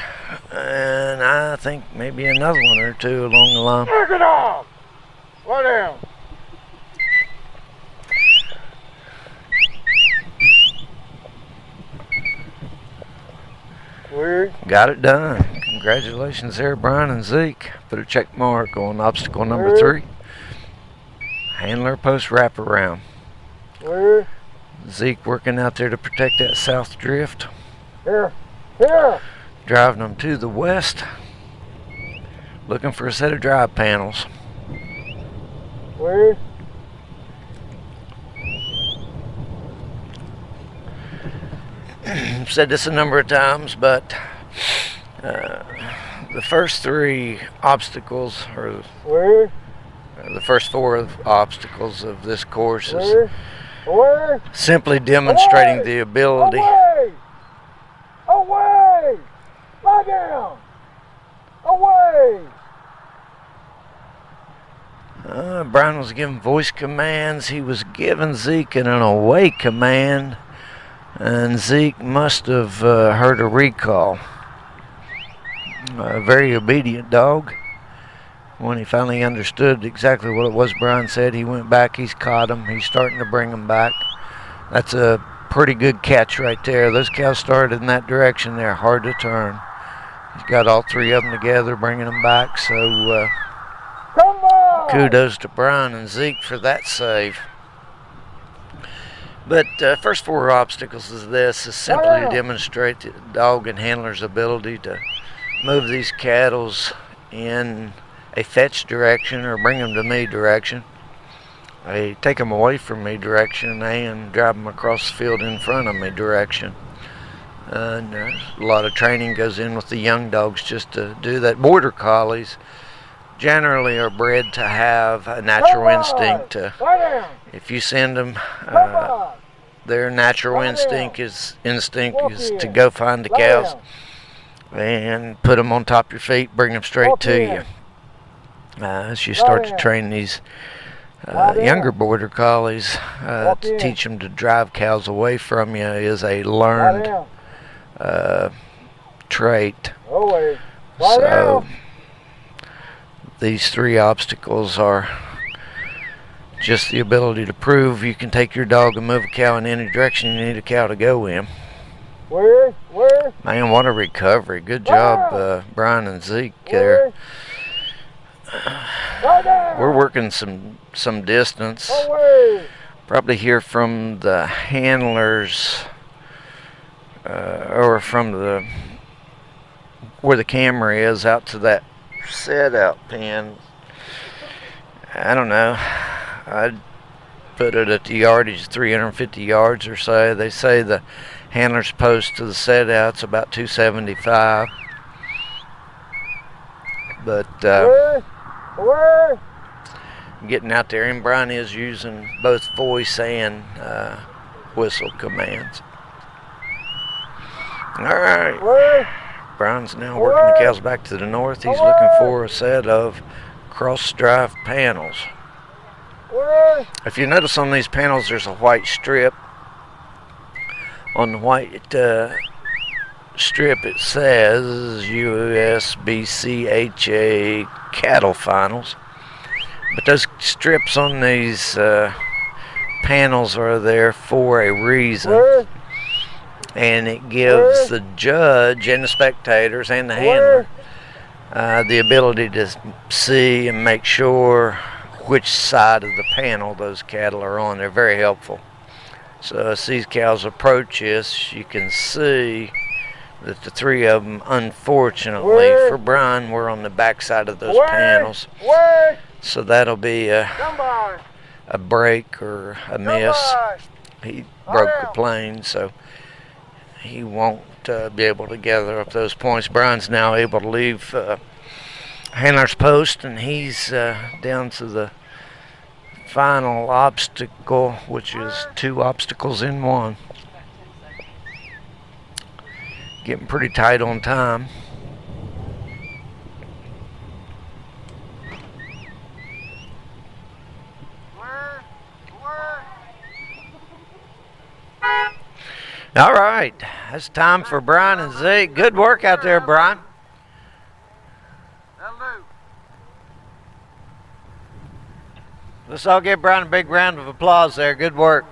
and I think maybe another one or two along the line. Look it off! Lay down! Where? Got it done. Congratulations there, Brian and Zeke. Put a check mark on obstacle number 3. Handler post wraparound. Where? Zeke working out there to protect that south drift. Here! Here! Driving them to the west. Looking for a set of drive panels. Where? said this a number of times, but the first 3 obstacles, or Where? the first 4 obstacles of this course, is Where? Where? simply demonstrating the ability. Away! Away! Lie down! Away! Brian was giving voice commands. He was giving Zeke an away command, and Zeke must have heard a recall. A very obedient dog. When he finally understood exactly what it was Brian said, he went back, he's caught him, he's starting to bring him back. That's a pretty good catch right there. Those cows started in that direction. They're hard to turn. He's got all 3 of them together, bringing them back, so Come on! kudos to Brian and Zeke for that save. But first 4 obstacles is this, is simply to demonstrate the dog and handler's ability to move these cattle in a fetch direction or bring them to me direction. I take them away from me direction and drive them across the field in front of me direction. And a lot of training goes in with the young dogs just to do that. Border collies generally are bred to have a natural instinct to, if you send them, their natural instinct is to go find the cows and put them on top of your feet, bring them straight to you. As you start to train these younger border collies, to teach them to drive cows away from you is a learned trait. So these 3 obstacles are just the ability to prove you can take your dog and move a cow in any direction you need a cow to go in. Where? Man, what a recovery. Good job, Brian and Zeke there. We're working some distance. Probably hear from the handlers or from the where the camera is out to that set out pen. I don't know. I'd put it at the yardage 350 yards or so. They say the handler's post to the set out's about 275. But getting out there, and Brian is using both voice and whistle commands. All right. Brian's now working the cows back to the north. He's looking for a set of cross-drive panels. If you notice on these panels, there's a white strip. On the white strip, it says USBCHA Cattle Finals. But those strips on these panels are there for a reason. And it gives the judge and the spectators and the handler the ability to see and make sure which side of the panel those cattle are on. They're very helpful. So as these cows approach us, you can see that the 3 of them, unfortunately for Brian, were on the back side of those panels. So that'll be a break or a miss. He broke the plane, so he won't be able to gather up those points. Brian's now able to leave handler's post, and he's down to the final obstacle, which is 2 obstacles in 1. Getting pretty tight on time. All right, it's time for Brian and Zeke. Good work out there, Brian. Let's all give Brian a big round of applause there. Good work.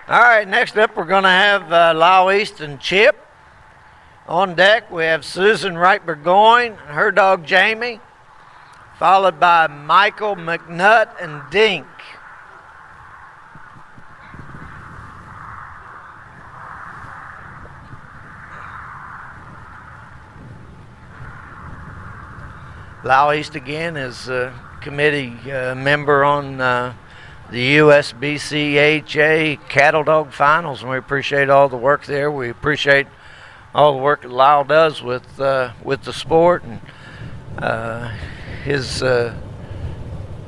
All right, next up we're going to have Lyle East and Chip. On deck we have Susan Wright Burgoyne and her dog Jamie, followed by Michael McNutt and Dink. Lyle East again is a committee member on the USBCHA Cattledog Finals, and we appreciate all the work there. We appreciate all the work that Lyle does with the sport, and his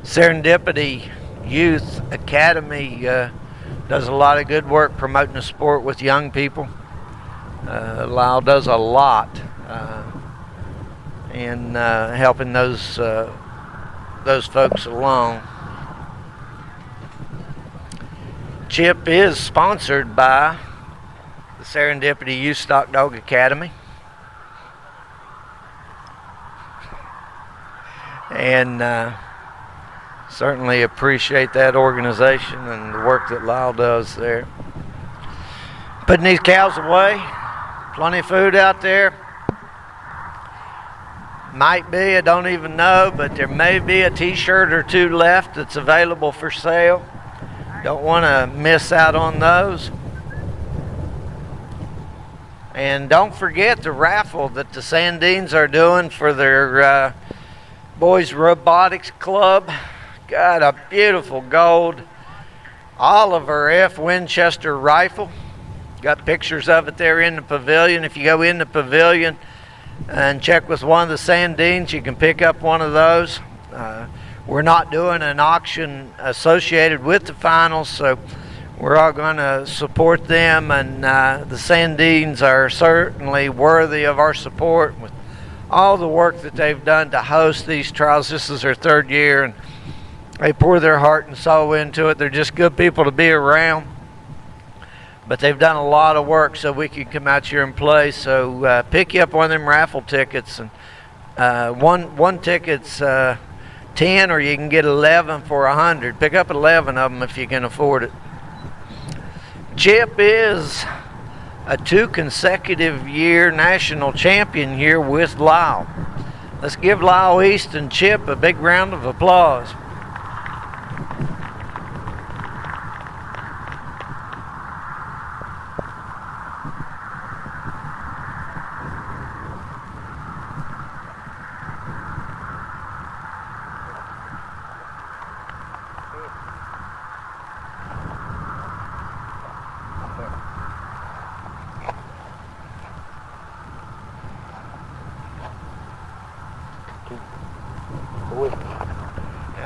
Serendipity Youth Academy does a lot of good work promoting the sport with young people. Lyle does a lot in helping those folks along. Chip is sponsored by the Serendipity Youth Stock Dog Academy, and certainly appreciate that organization and the work that Lyle does there. Putting these cows away, plenty of food out there. Might be, I don't even know, but there may be a t-shirt or two left that's available for sale. Don't want to miss out on those. And don't forget the raffle that the Sandines are doing for their Boys Robotics Club. Got a beautiful gold Oliver F. Winchester rifle. Got pictures of it there in the pavilion. If you go in the pavilion and check with one of the Sandines, you can pick up one of those. We're not doing an auction associated with the finals, so we're all going to support them, and the Sandines are certainly worthy of our support with all the work that they've done to host these trials. This is their third year, and they pour their heart and soul into it. They're just good people to be around, but they've done a lot of work so we can come out here and play. So pick you up one of them raffle tickets, and one ticket's 10, or you can get 11 for 100. Pick up 11 of them if you can afford it. Chip is a 2 consecutive year national champion here with Lyle. Let's give Lyle East and Chip a big round of applause.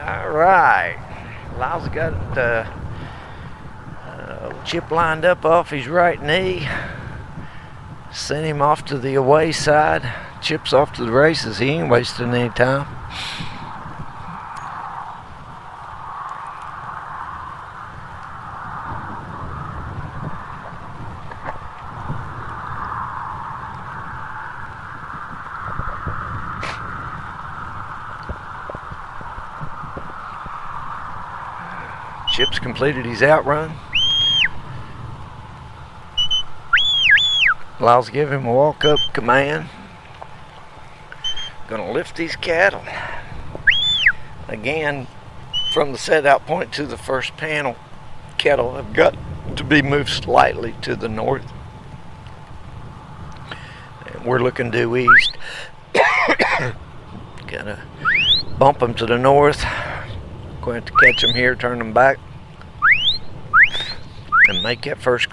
All right, Lyle's got Chip lined up off his right knee. Sent him off to the away side. Chip's off to the races. He ain't wasting any time. Chip's completed his outrun. Lyle's giving him a walk-up command. Gonna lift these cattle. Again, from the set-out point to the first panel, cattle have got to be moved slightly to the north. And we're looking due east. Gotta bump them to the north. Going to catch them here, turn them back, and make that first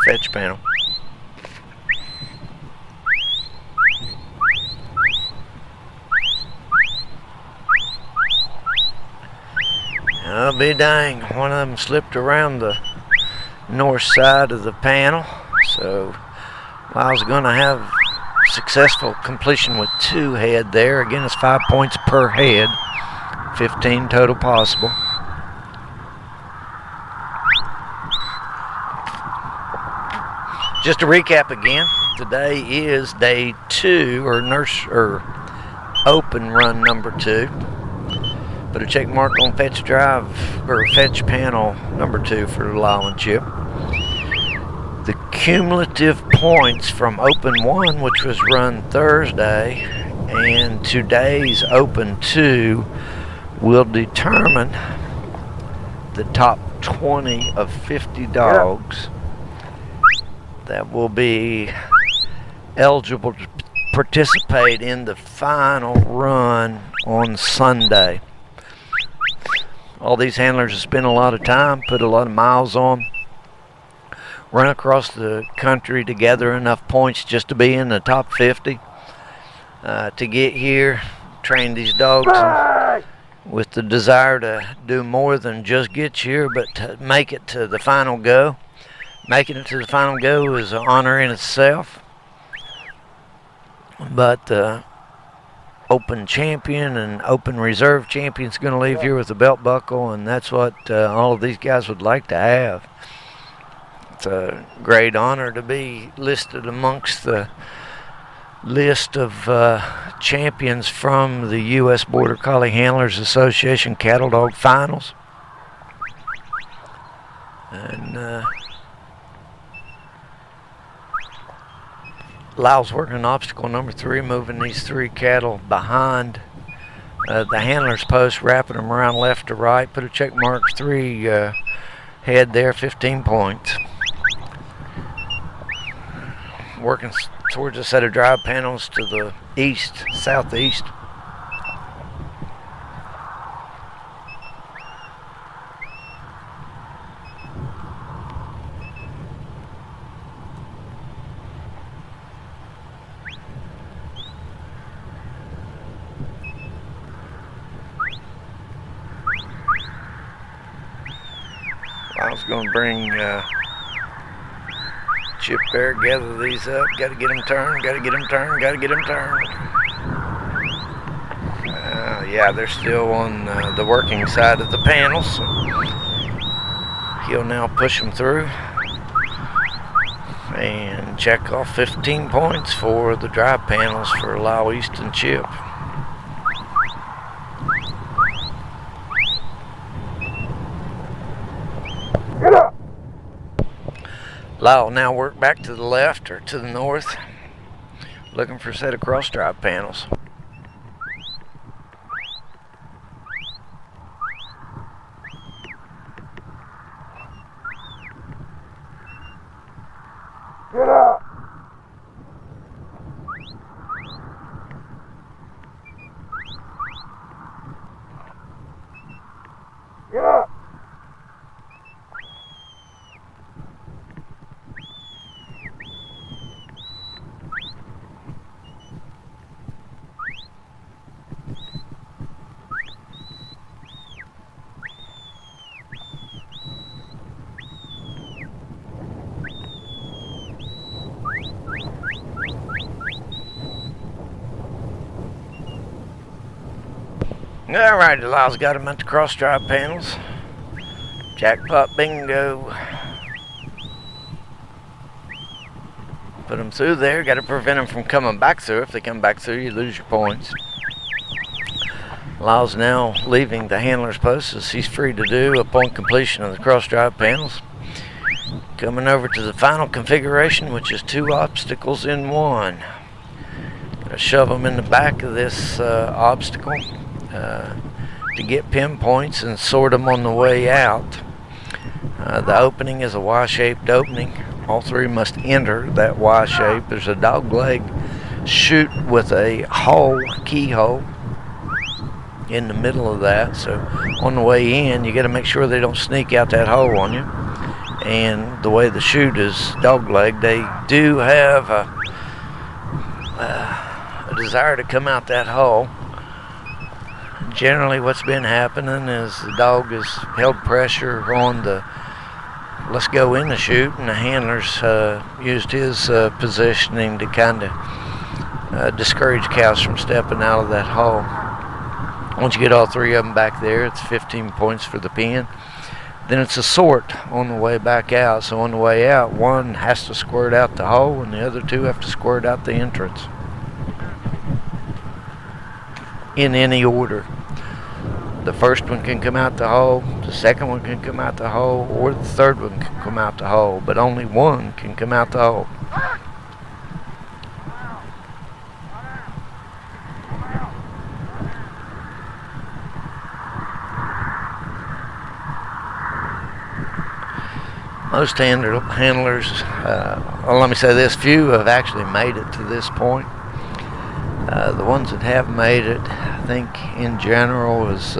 fetch panel. I'll be dang, one of them slipped around the north side of the panel, so Lyle's going to have successful completion with 2 head there. Again, it's 5 points per head. 15 total possible. Just to recap again, today is day 2 or open run number 2. Put a check mark on fetch drive or fetch panel number 2 for Lyle and Chip. The cumulative points from open 1, which was run Thursday, and today's open 2 will determine the top 20 of 50 dogs that will be eligible to participate in the final run on Sunday. All these handlers have spent a lot of time, put a lot of miles on, run across the country to gather enough points just to be in the top 50. To get here, train these dogs with the desire to do more than just get here, but to make it to the final go. Making it to the final go is an honor in itself. But open champion and open reserve champion's going to leave here with a belt buckle, and that's what all of these guys would like to have. It's a great honor to be listed amongst the list of champions from the U.S. Border Collie Handlers Association Cattledog Finals. And Lyle's working obstacle number 3, moving these 3 cattle behind the handler's post, wrapping them around left to right. Put a check mark 3 head there, 15 points. Working towards a set of drive panels to the east, southeast. I was going to bring Chip there, gather these up. Got to get them turned, got to get them turned, got to get them turned. Yeah, they're still on the working side of the panels. So he'll now push them through and check off 15 points for the drive panels for Lyle, East, and Chip. Get up! Lyle now work back to the left or to the north, looking for a set of cross drive panels. Get up! Get up! Alright, Lyle's got him at the cross drive panels. Jackpot bingo. Put them through there. Got to prevent them from coming back through. If they come back through, you lose your points. Lyle's now leaving the handler's post as he's free to do upon completion of the cross drive panels. Coming over to the final configuration, which is 2 obstacles in 1. Gonna shove them in the back of this obstacle to get pinpoints and sort them on the way out. The opening is a Y-shaped opening. All 3 must enter that Y shape. There's a dog leg chute with a hole, keyhole, in the middle of that. So on the way in, you got to make sure they don't sneak out that hole on you. And the way the chute is dog leg, they do have a desire to come out that hole. Generally what's been happening is the dog has held pressure on the let's go in the chute, and the handler's used his positioning to kind of discourage cows from stepping out of that hole. Once you get all 3 of them back there, it's 15 points for the pen. Then it's a sort on the way back out. So on the way out, 1 has to squirt out the hole and the other 2 have to squirt out the entrance. In any order. The first one can come out the hole, the second one can come out the hole, or the third one can come out the hole, but only 1 can come out the hole. Most handlers, well, let me say this, few have actually made it to this point. The ones that have made it, I think in general, is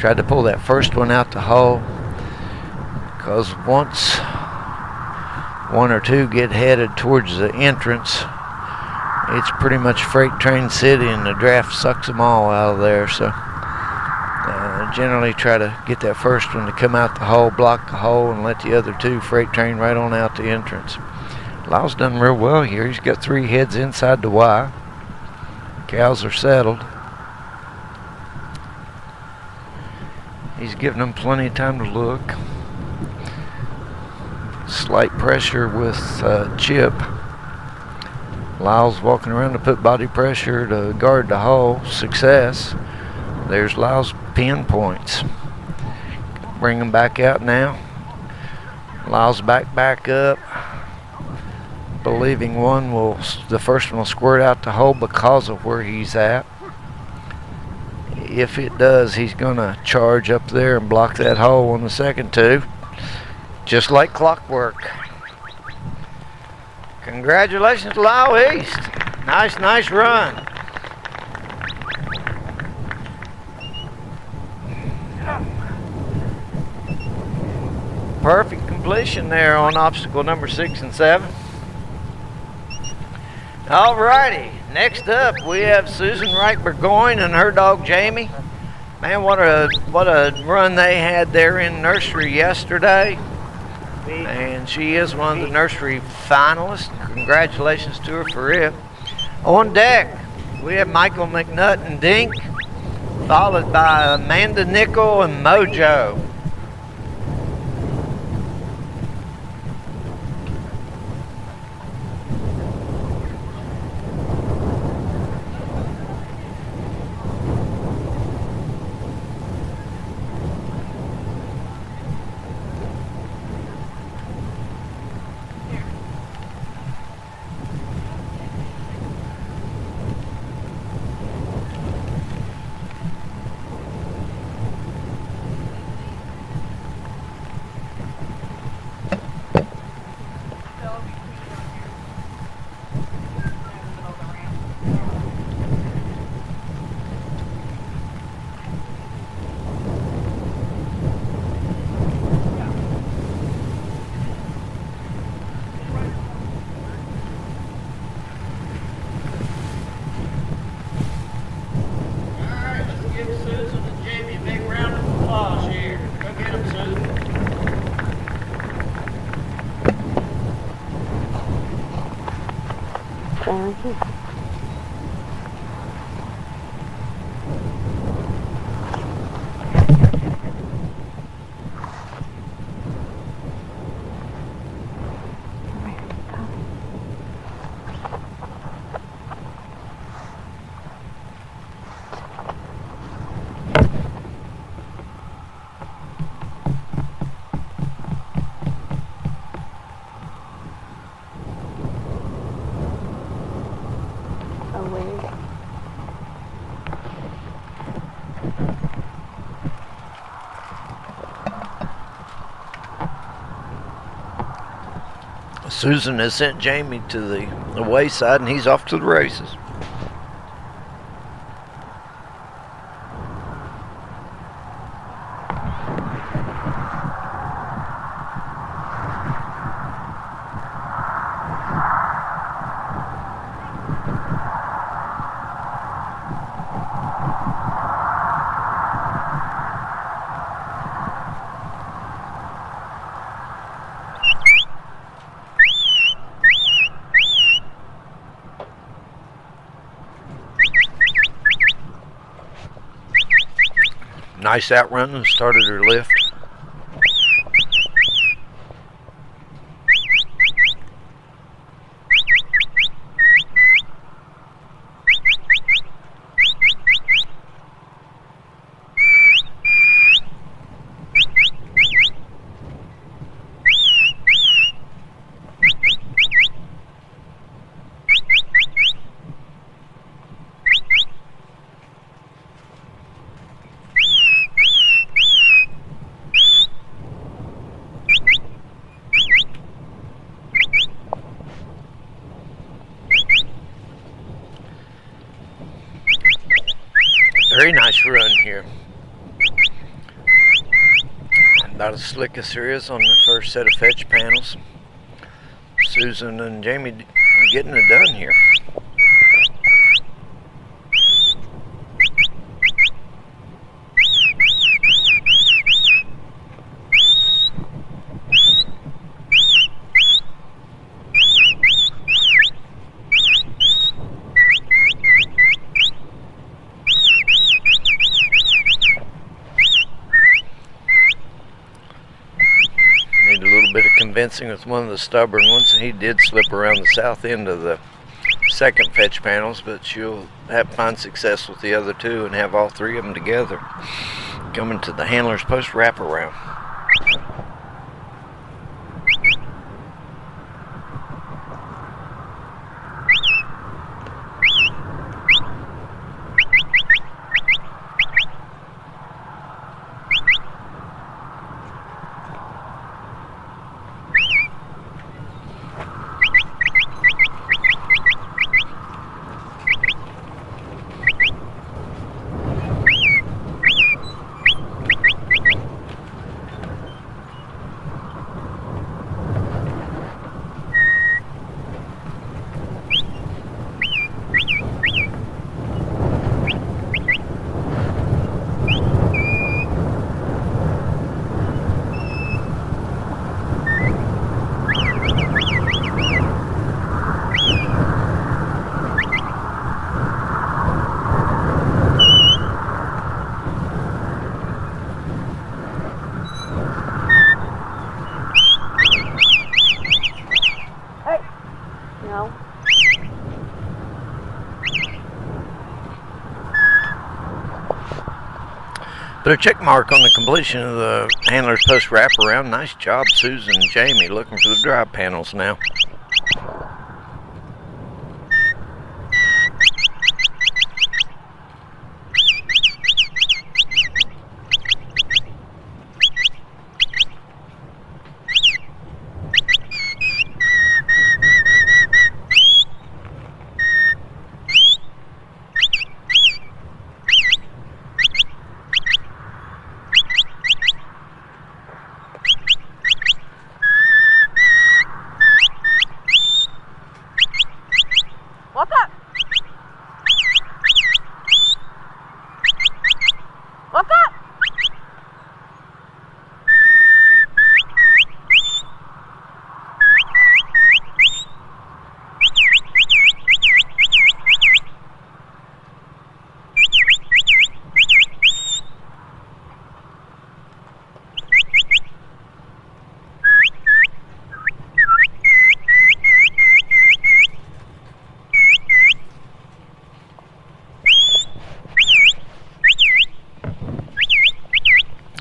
Tried to pull that first one out the hole, because once one or two get headed towards the entrance, it's pretty much freight train city, and the draft sucks them all out of there. So generally try to get that first one to come out the hole, block the hole, and let the other two freight train right on out the entrance. Lyle's done real well here. He's got 3 heads inside the Y. Cows are settled. He's giving them plenty of time to look. Slight pressure with Chip. Lyle's walking around to put body pressure to guard the hole. Success. There's Lyle's pin points. Bring them back out now. Lyle's back up. Believing the first one will squirt out the hole because of where he's at. If it does, he's gonna charge up there and block that hole on the second two. Just like clockwork. Congratulations, Lyle East. Nice run. Perfect completion there on obstacle number 6 and 7. Alrighty, next up we have Susan Wright Burgoyne and her dog Jamie. Man, what a run they had there in nursery yesterday. And she is one of the nursery finalists. Congratulations to her for it. On deck, we have Michael McNutt and Dink, followed by Amanda Nickel and Mojo. Susan has sent Jamie to the wayside, and he's off to the races. Nice outrun and started her lift. Very nice run here. About as slick as there is on the first set of fetch panels. Susan and Jamie getting it done here. Need a little bit of convincing with one of the stubborn ones. He did slip around the south end of the second fetch panels, but she'll find success with the other two and have all three of them together. Coming to the handler's post wraparound. No. Put a check mark on the completion of the handler's post wraparound. Nice job, Susan and Jamie, looking for the drive panels now. Walk up. Walk up.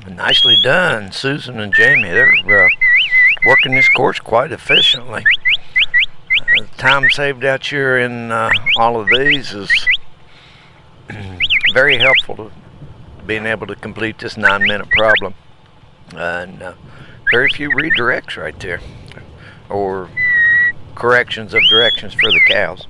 Nicely done, Susan and Jamie. They're working this course quite efficiently. The time saved out here in all of these is very helpful to being able to complete this 9-minute problem. And very few redirects right there, or corrections of directions for the cows.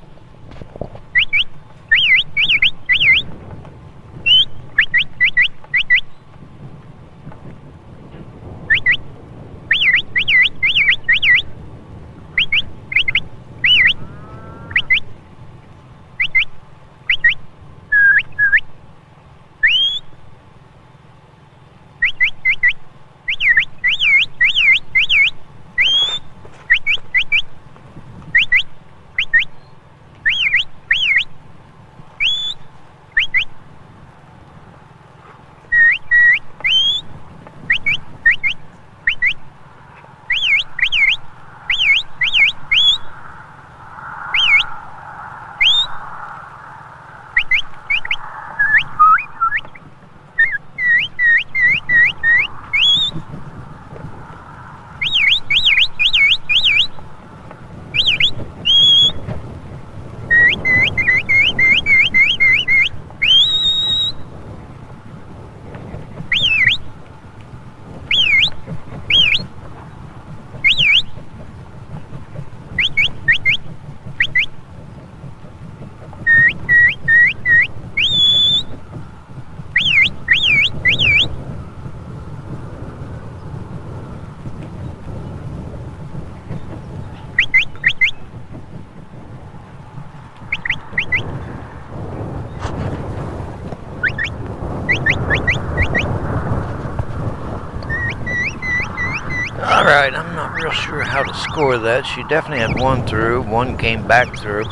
Alright, I'm not real sure how to score that. She definitely had one through, one came back through.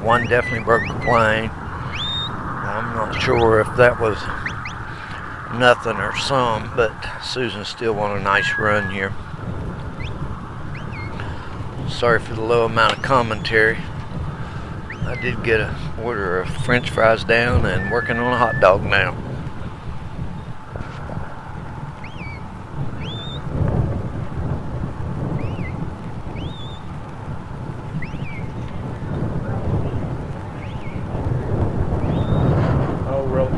One definitely broke the plane. I'm not sure if that was nothing or some, but Susan still won a nice run here. Sorry for the low amount of commentary. I did get an order of French fries down and working on a hot dog now. Oh, really?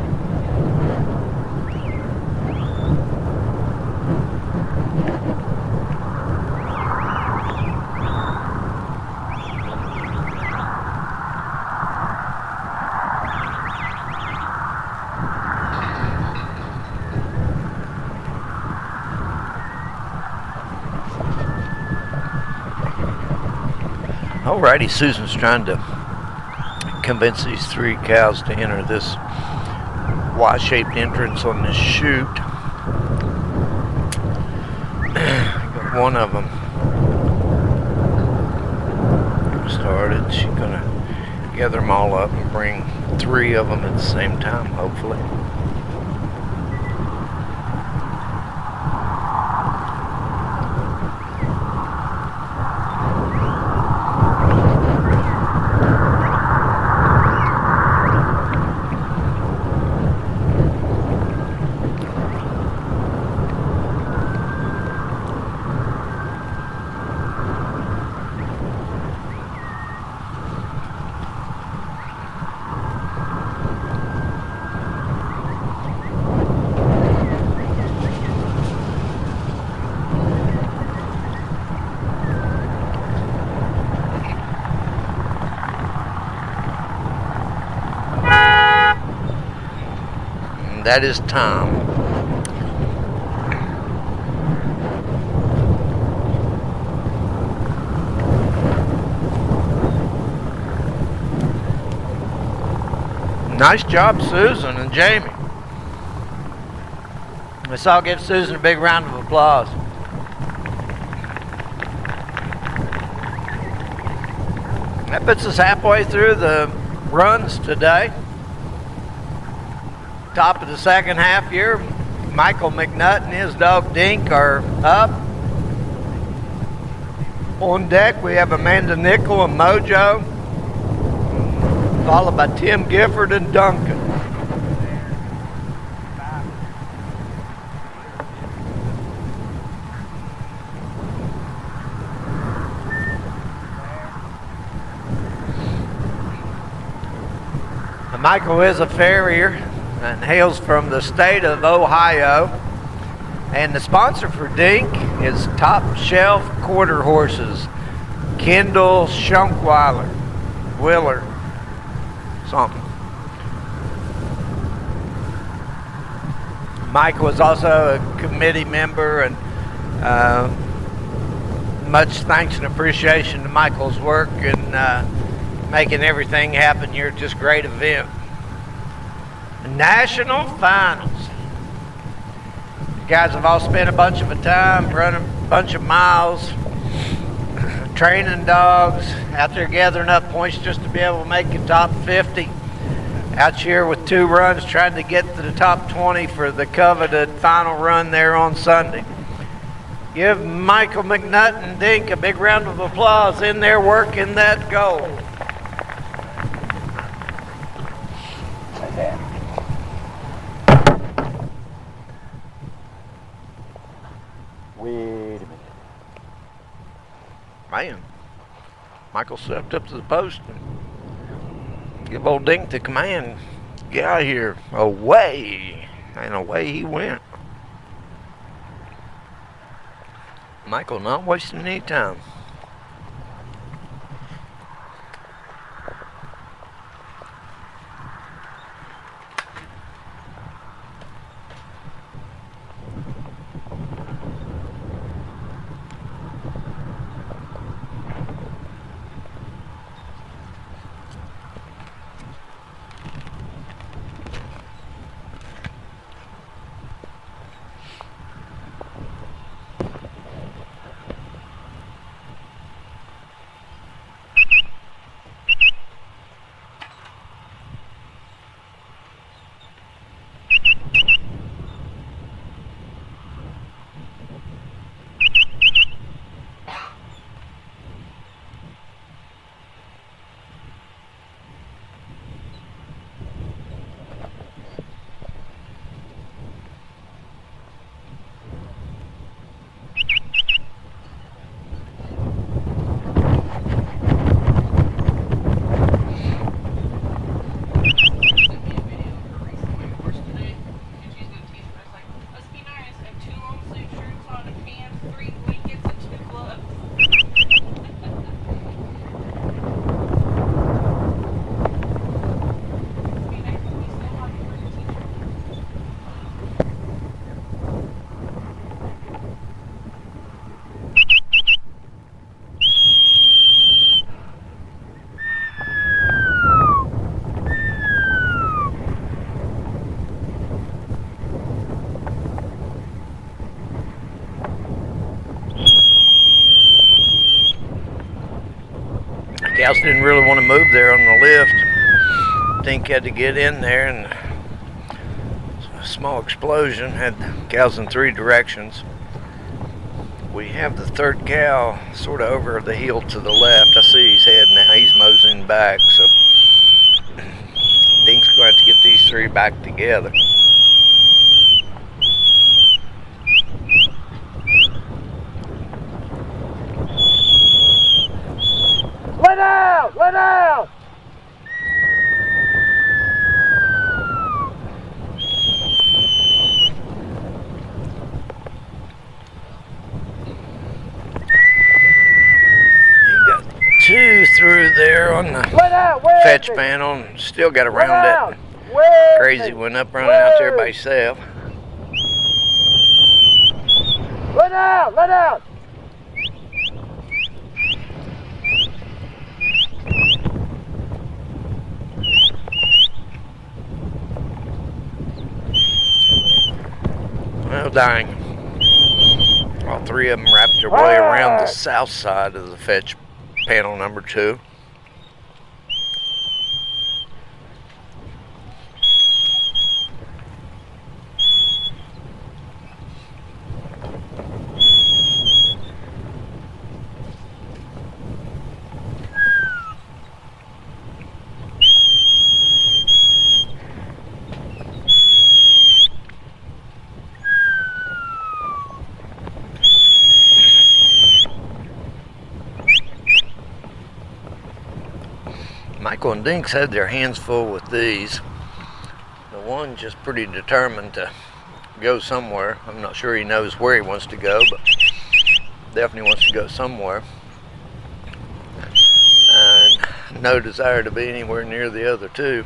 Alrighty, Susan's trying to convince these 3 cows to enter this Y-shaped entrance on this chute. Got one of them started. She's gonna gather them all up and bring 3 of them at the same time, hopefully. That is Tom. Nice job, Susan and Jamie. Let's all give Susan a big round of applause. That puts us halfway through the runs today. Top of the second half here. Michael McNutt and his dog Dink are up. On deck we have Amanda Nickel and Mojo, followed by Tim Gifford and Duncan. Michael is a farrier and hails from the state of Ohio. And the sponsor for Dink is Top Shelf Quarter Horses, Kendall Schunkweiler, Willer, something. Michael is also a committee member, and much thanks and appreciation to Michael's work in making everything happen here. Just great event. National Finals. You guys have all spent a bunch of time running a bunch of miles, training dogs, out there gathering up points just to be able to make the top 50. Out here with 2 runs trying to get to the top 20 for the coveted final run there on Sunday. Give Michael McNutt and Dink a big round of applause in there working that goal. Wait a minute. Man, Michael stepped up to the post and give old Dink the command. Get out of here. Away. And away he went. Michael not wasting any time. Cows didn't really want to move there on the lift. Dink had to get in there, and a small explosion had cows in 3 directions. We have the third cow sort of over the hill to the left. I see his head now. He's moseying back, so Dink's going to have to get these 3 back together. Let out! Let out! He got 2 through there on the Let out! fetch panel, and still got around that crazy one up running out there by himself. Let out! Let out! Well, dang. All 3 of them wrapped their way around the south side of the fetch panel number 2. Michael and Dinks had their hands full with these. The one just pretty determined to go somewhere. I'm not sure he knows where he wants to go, but definitely wants to go somewhere. And no desire to be anywhere near the other 2.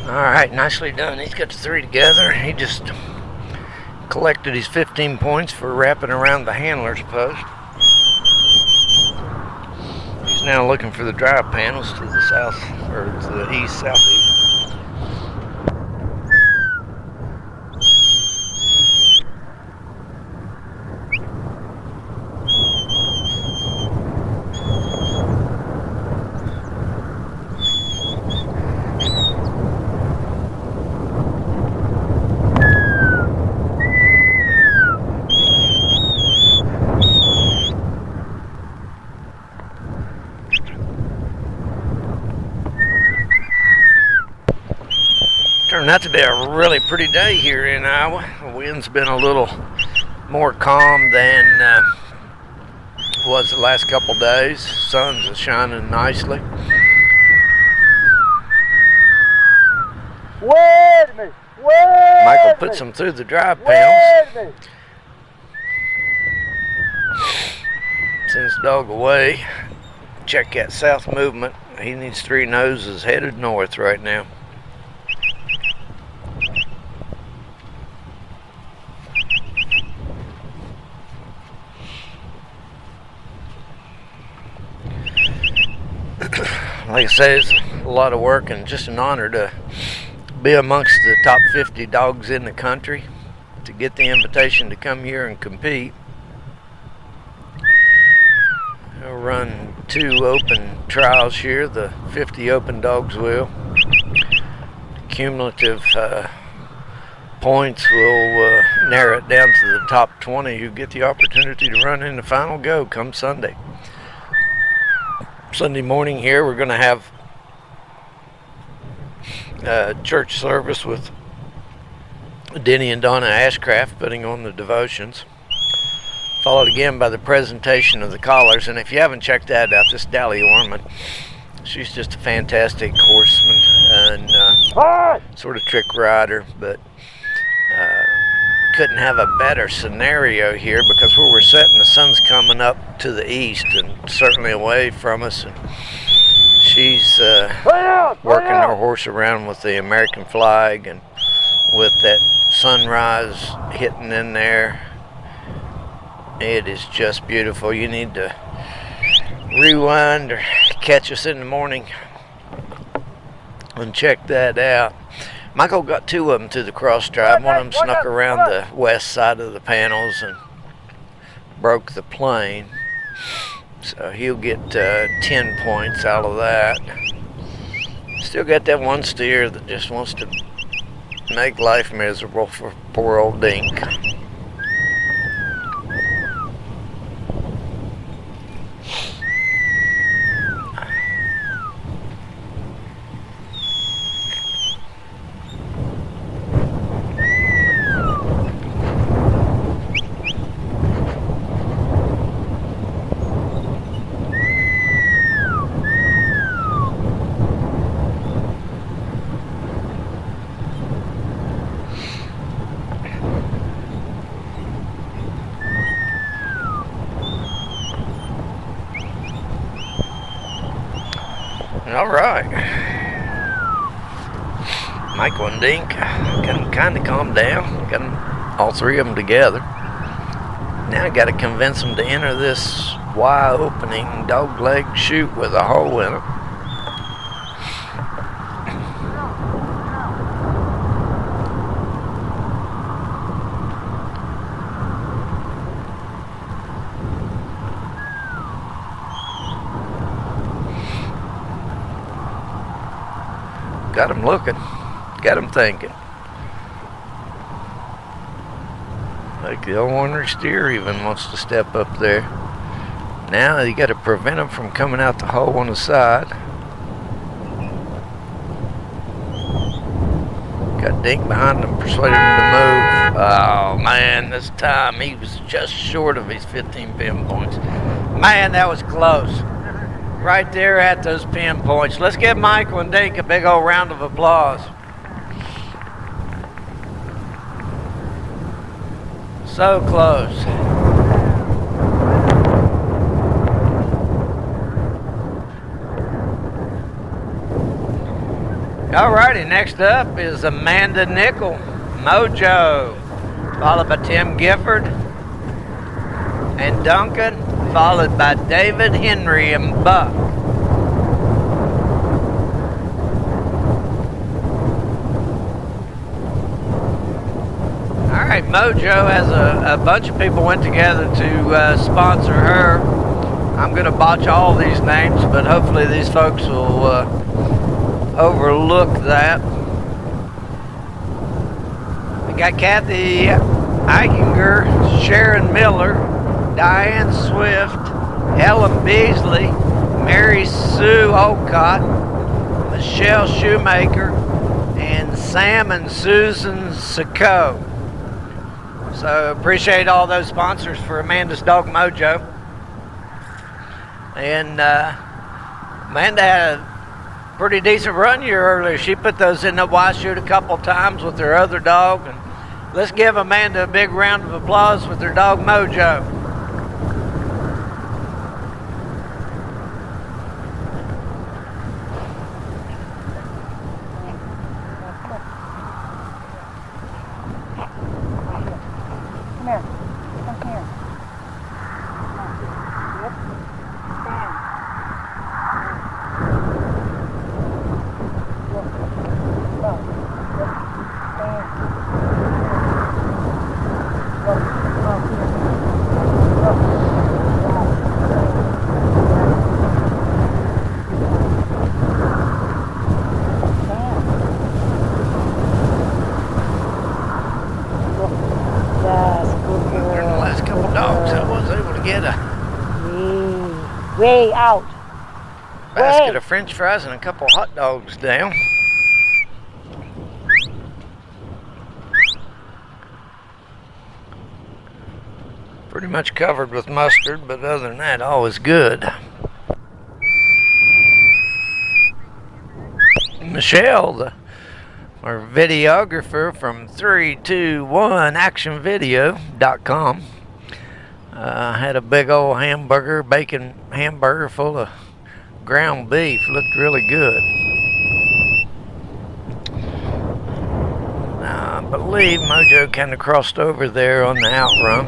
Alright, nicely done. He's got the 3 together. He just collected his 15 points for wrapping around the handler's post. He's now looking for the drive panels to the south, or to the east, southeast. Turned out to be a really pretty day here in Iowa. The wind's been a little more calm than was the last couple days. Sun's shining nicely. Wait a minute! Wait! Michael puts them through the drive panels. Wait a minute! Sends the dog away. Check that south movement. He needs 3 noses headed north right now. Like I say, it's a lot of work and just an honor to be amongst the top 50 dogs in the country, to get the invitation to come here and compete. I'll run 2 open trials here, the 50 open dogs will. Cumulative points will narrow it down to the top 20 who get the opportunity to run in the final go come Sunday. Sunday morning here we're going to have a church service with Denny and Donna Ashcraft putting on the devotions, followed again by the presentation of the collars. And if you haven't checked that out, this Dally Orman, she's just a fantastic horseman and sort of trick rider, but couldn't have a better scenario here, because where we're sitting, the sun's coming up to the east and certainly away from us, and she's working her horse around with the American flag, and with that sunrise hitting in there, It is just beautiful. You need to rewind or catch us in the morning and check that out. Michael got 2 of them to the cross drive. One of them snuck around the west side of the panels and broke the plane. So he'll get 10 points out of that. Still got that one steer that just wants to make life miserable for poor old Dink. All right, Michael and Dink can kind of calm down. Got them, all 3 of them together. Now I got to convince them to enter this wide opening dog leg chute with a hole in it. Got them looking, got them thinking. Like the old ornery steer even wants to step up there. Now you got to prevent them from coming out the hole on the side. Got Dink behind them, persuaded him to move. Oh man, this time he was just short of his 15 pin points. Man, that was close. Right there at those pin points. Let's give Michael and Dink a big old round of applause. So close. Alrighty, next up is Amanda Nickel, Mojo, followed by Tim Gifford and Duncan, followed by David, Henry, and Buck. All right, Mojo has a bunch of people went together to sponsor her. I'm going to botch all these names, but hopefully these folks will overlook that. We got Kathy Eichinger, Sharon Miller, Diane Swift, Helen Beasley, Mary Sue Olcott, Michelle Shoemaker, and Sam and Susan Sacco. So appreciate all those sponsors for Amanda's Dog Mojo. And Amanda had a pretty decent run here earlier. She put those in the Y chute a couple times with her other dog. And let's give Amanda a big round of applause with her dog Mojo. Way out. Basket of French fries and a couple hot dogs down. Pretty much covered with mustard, but other than that, all is good. Michelle, our videographer from 321actionvideo.com. Had a big old bacon hamburger full of ground beef. Looked really good. I believe Mojo kind of crossed over there on the outrun.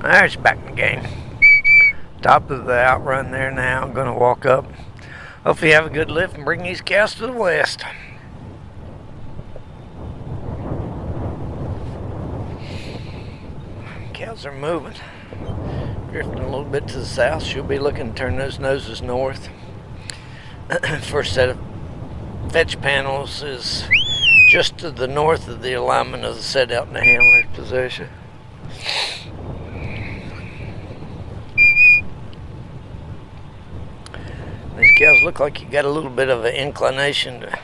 There's back in the game. Top of the outrun there now. I'm going to walk up. Hopefully have a good lift and bring these cows to the west. Cows are moving. Drifting a little bit to the south. She'll be looking to turn those noses north. First set of fetch panels is just to the north of the alignment of the set out in the handler's position. These cows look like you got a little bit of an inclination to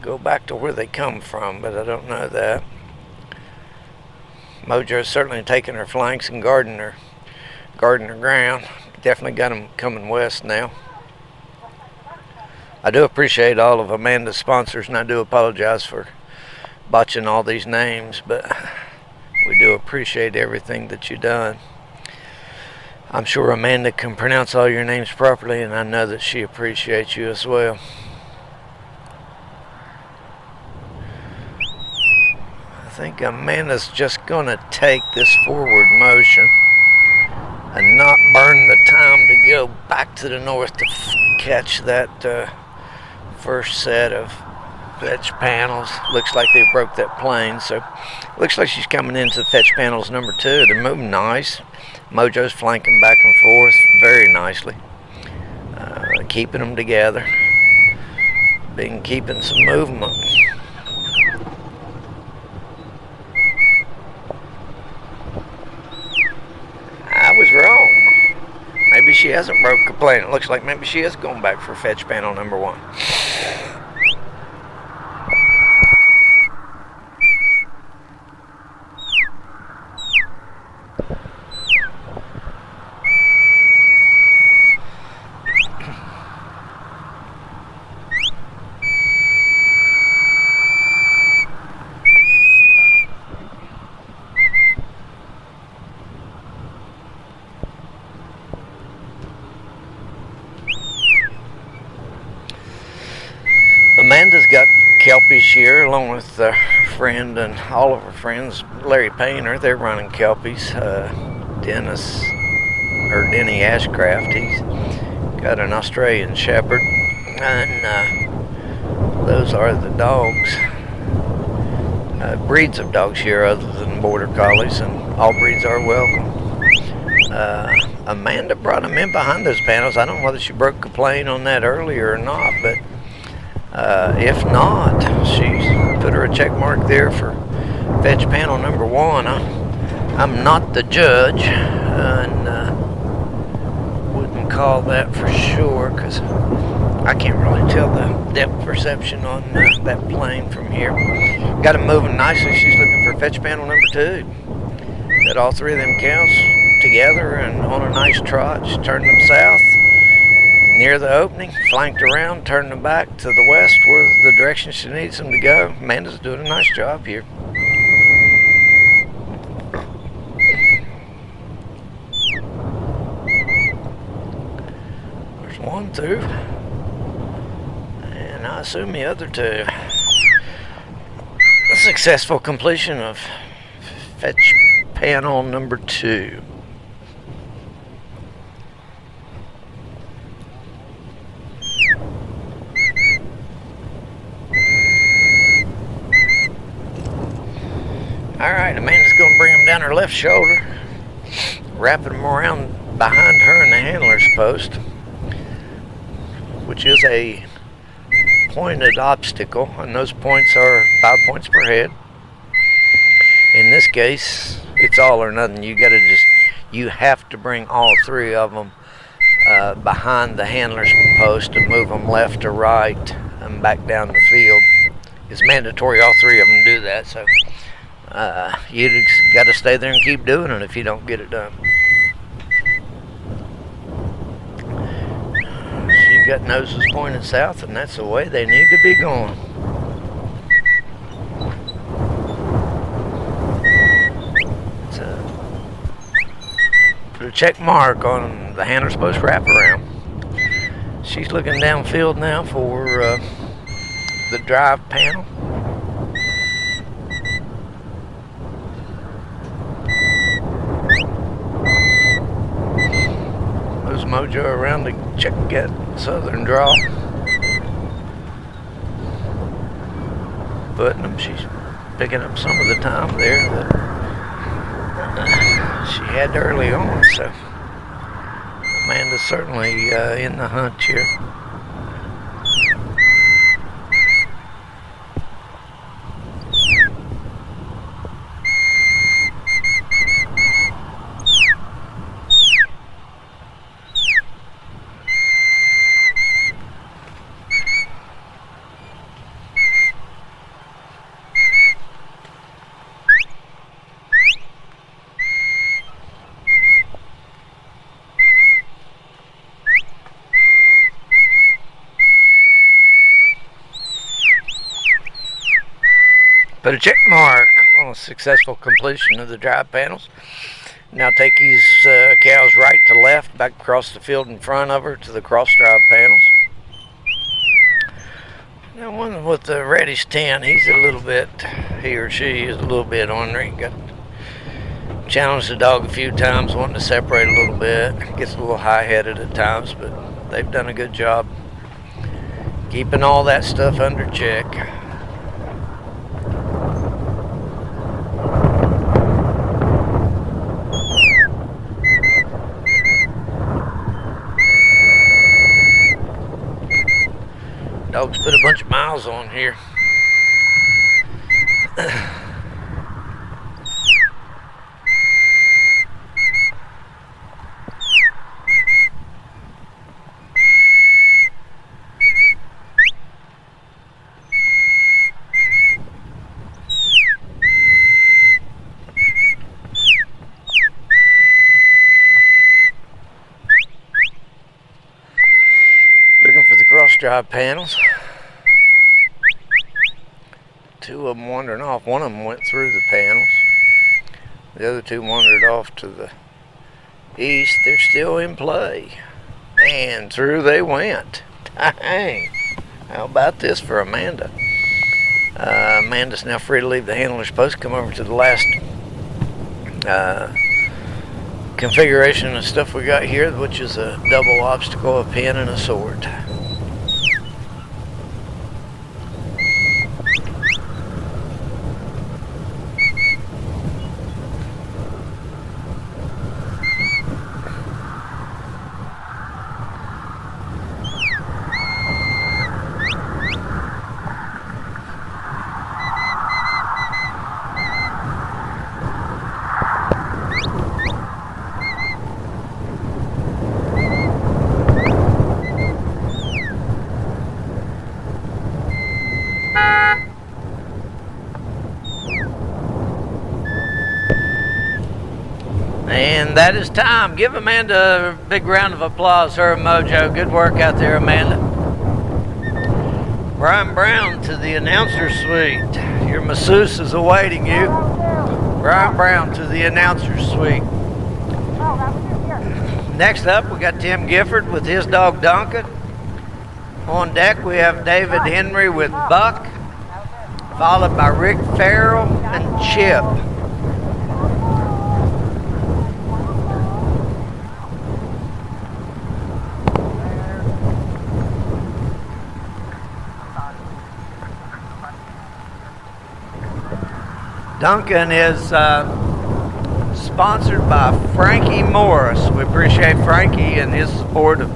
go back to where they come from, but I don't know that. Mojo's certainly taking her flanks and guarding her ground. Definitely got them coming west now. I do appreciate all of Amanda's sponsors, and I do apologize for botching all these names, but we do appreciate everything that you've done. I'm sure Amanda can pronounce all your names properly, and I know that she appreciates you as well. I think Amanda's just going to take this forward motion and not burn the time to go back to the north to catch that first set of fetch panels. Looks like they broke that plane, so looks like she's coming into fetch panels number 2. They're moving nice. Mojo's flanking back and forth very nicely, keeping them together. Been keeping some movement. I was wrong. Maybe she hasn't broke a plane. It looks like maybe she is going back for fetch panel number 1. Amanda's got kelpies here along with her friend and all of her friends. Larry Painter, they're running kelpies. Denny Ashcraft, he's got an Australian Shepherd, and those are the dogs. Breeds of dogs here other than Border Collies, and all breeds are welcome. Amanda brought them in behind those panels. I don't know whether she broke a plane on that earlier or not, but if not, she's put her a check mark there for fetch panel number 1. I'm not the judge, and wouldn't call that for sure because I can't really tell the depth perception on that plane from here. Got them moving nicely. She's looking for fetch panel number 2. Got all 3 of them cows together and on a nice trot. She turned them south near the opening, flanked around, turned them back to the west where the direction she needs them to go. Amanda's doing a nice job here. There's 1 through, and I assume the other 2. A successful completion of fetch panel number 2. Alright, Amanda's going to bring them down her left shoulder, wrapping them around behind her in the handler's post, which is a pointed obstacle, and those points are 5 points per head. In this case, it's all or nothing. You have to bring all 3 of them behind the handler's post and move them left to right and back down the field. It's mandatory all 3 of them do that, so you just got to stay there and keep doing it if you don't get it done. She's got noses pointed south, and that's the way they need to be going. Put a check mark on the handler's post wrap around. She's looking downfield now for the drive panel. Mojo around to check that southern draw. Putting them, she's picking up some of the time there that she had early on, so Amanda's certainly in the hunt here. Put a check mark on a successful completion of the drive panels. Now take these cows right to left, back across the field in front of her to the cross drive panels. Now one with the reddish 10, he's a little bit, he or she is a little bit ornery. Got challenged the dog a few times, wanting to separate a little bit. Gets a little high-headed at times, but they've done a good job keeping all that stuff under check. Dog's put a bunch of miles on here. Looking for the cross drive panels. Two of them wandering off. One of them went through the panels. The other two wandered off to the east. They're still in play. And through they went. Dang. How about this for Amanda? Amanda's now free to leave the handler's post. Come over to the last configuration of stuff we got here, which is a double obstacle, a pin, and a sword. And that is time. Give Amanda a big round of applause. Her and Mojo. Good work out there, Amanda. Brian Brown to the announcer suite. Your masseuse is awaiting you. Brian Brown to the announcer suite. Next up, we got Tim Gifford with his dog Duncan. On deck, we have David Henry with Buck, followed by Rick Farrell and Chip. Duncan is sponsored by Frankie Morris. We appreciate Frankie and his support of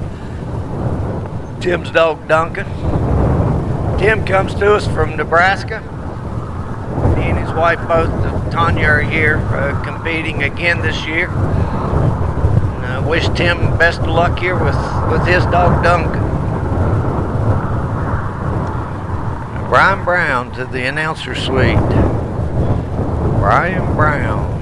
Tim's dog Duncan. Tim comes to us from Nebraska. He and his wife both, Tanya, are here competing again this year. And I wish Tim best of luck here with his dog Duncan. Brian Brown to the announcer suite. Brian Brown.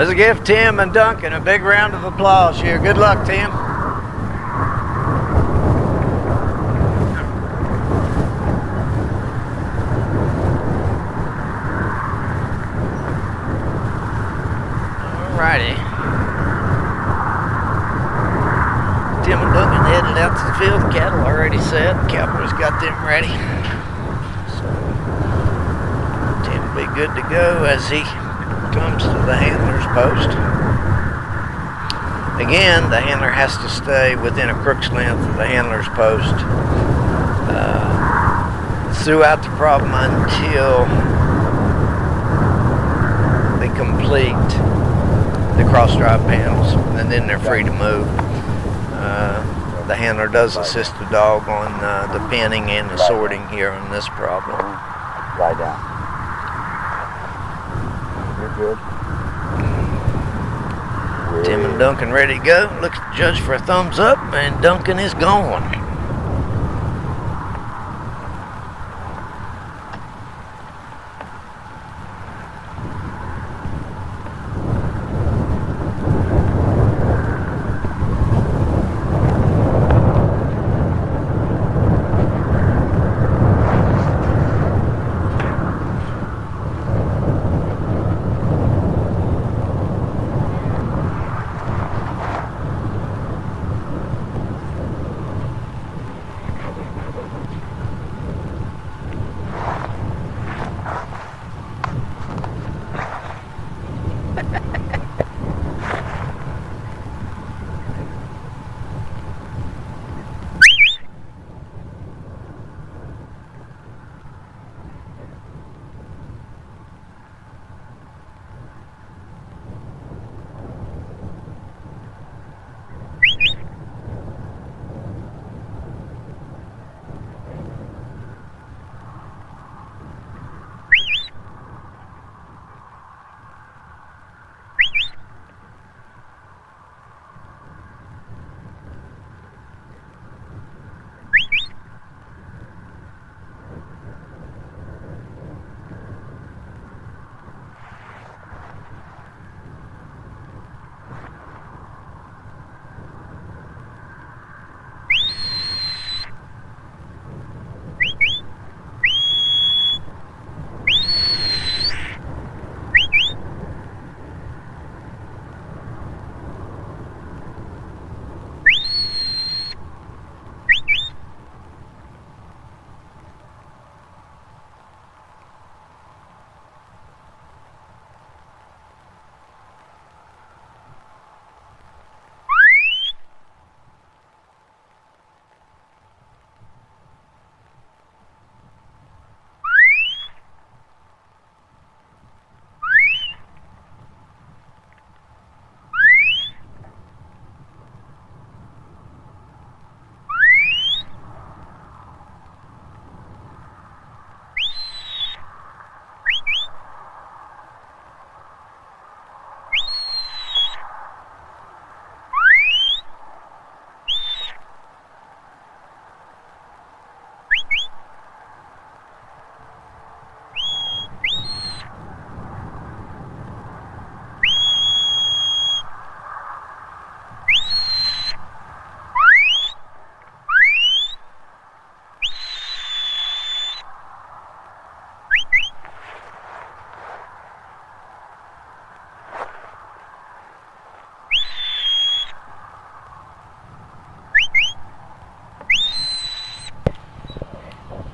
Let's give Tim and Duncan a big round of applause here. Good luck, Tim. Alrighty. Tim and Duncan headed out to the field. The cattle already set. Cowboys got them ready. So Tim will be good to go as he comes to the handler's post. Again, the handler has to stay within a crook's length of the handler's post throughout the problem until they complete the cross drive panels, and then they're free to move. The handler does assist the dog on the pinning and the sorting here on this problem. Lie down. You're good. Tim and Duncan ready to go. Looks at the judge for a thumbs up, and Duncan is gone.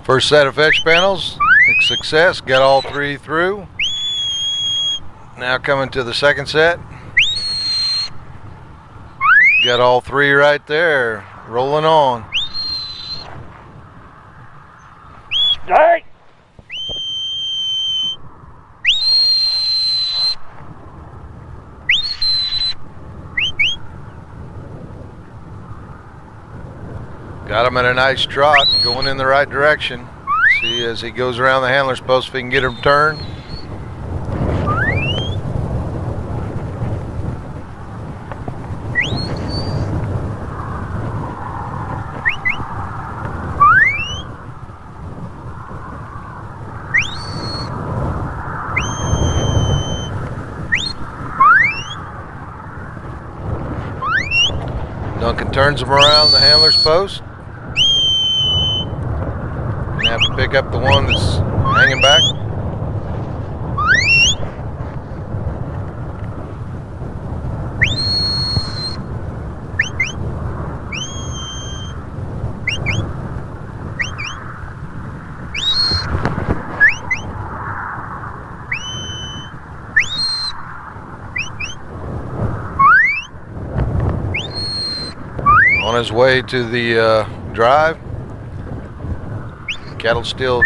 First set of fetch panels, success, got all three through. Now coming to the second set. Got all three right there, rolling on. Start! Got him in a nice trot, going in the right direction. See as he goes around the handler's post if he can get him turned. Duncan turns them around the handler's post. Gonna have to pick up the one that's hanging back. On his way to the drive. Cattle still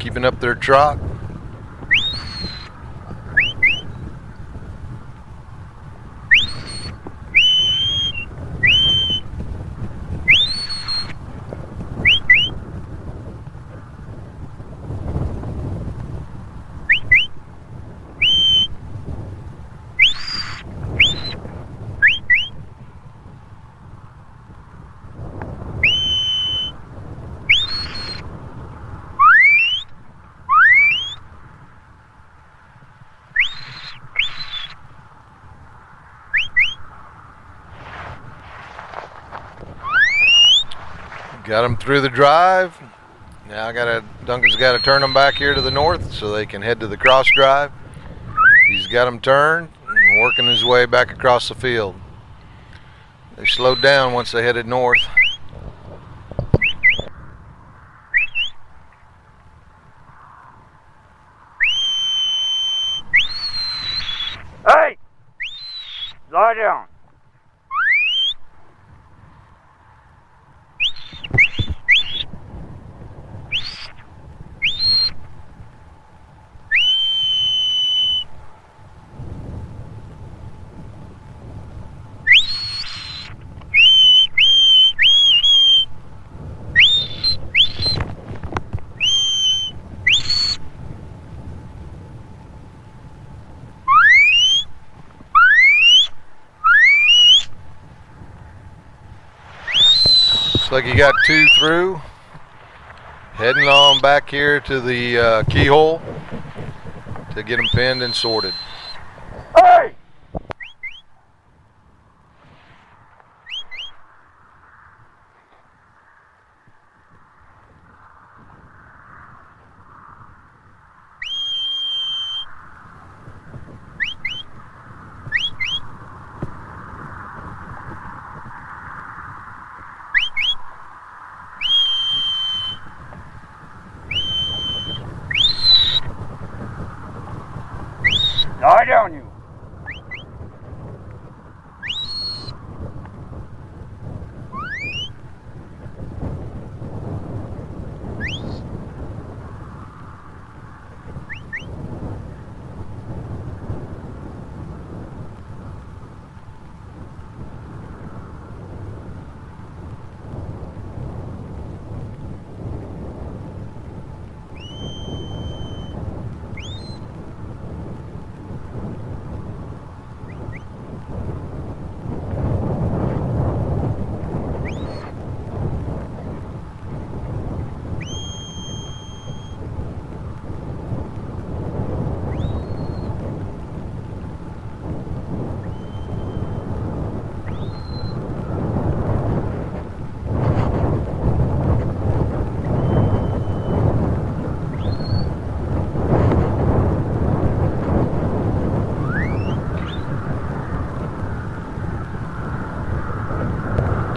keeping up their trot. Got them through the drive. Now Duncan's got to turn them back here to the north so they can head to the cross drive. He's got them turned and working his way back across the field. They slowed down once they headed north. Hey! Lie down. Looks like you got 2 through. Heading on back here to the keyhole to get them pinned and sorted. Hey! Lie down, you.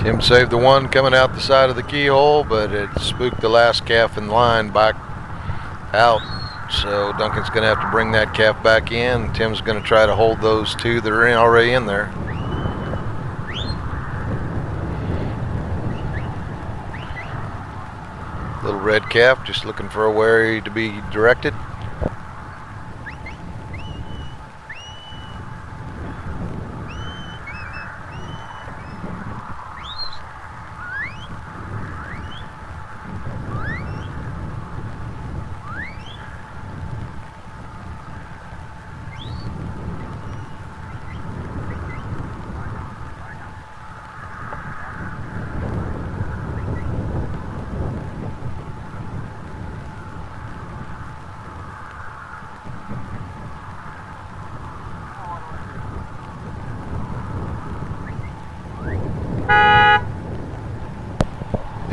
Tim saved the one coming out the side of the keyhole, but it spooked the last calf in line back out. So Duncan's going to have to bring that calf back in. Tim's going to try to hold those 2 that are already in there. Little red calf just looking for a where to be directed.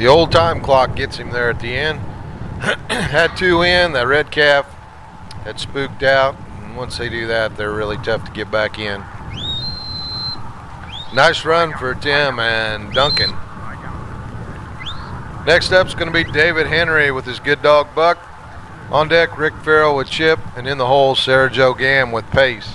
The old time clock gets him there at the end. Had 2 in. That red calf had spooked out. And once they do that, they're really tough to get back in. Nice run for Tim and Duncan. Next up is going to be David Henry with his good dog Buck. On deck, Rick Farrell with Chip, and in the hole, Sarah Jo Gam with Pace.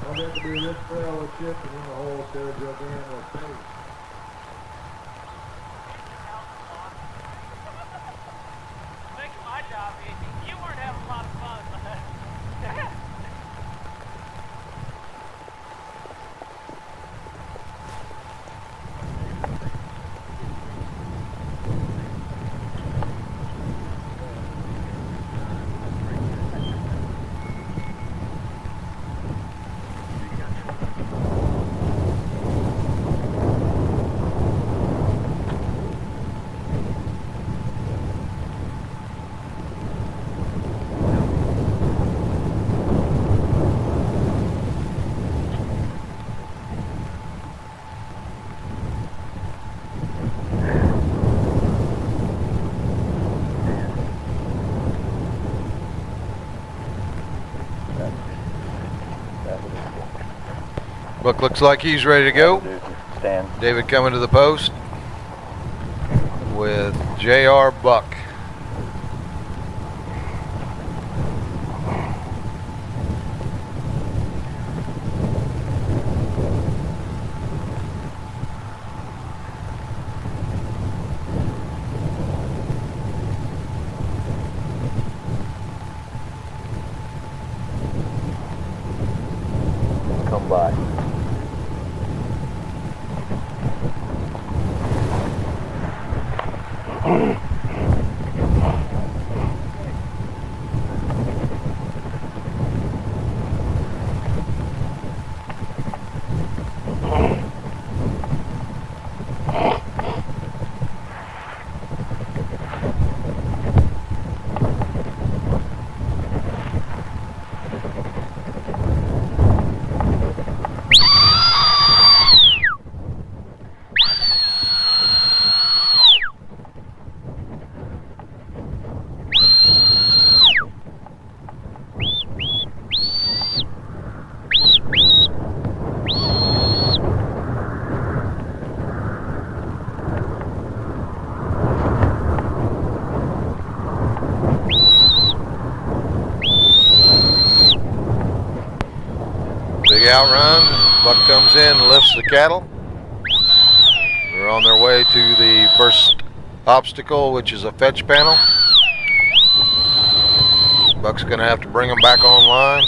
On deck will be Rick Farrell with Chip, and in the hole, Sarah Jo Gam with Pace. Making my job easy. You weren't having a lot of fun. Buck looks like he's ready to go. Stand. David coming to the post with J.R. Buck. Come by. Big outrun. Buck comes in, lifts the cattle. They're on their way to the first obstacle, which is a fetch panel. Buck's going to have to bring them back online.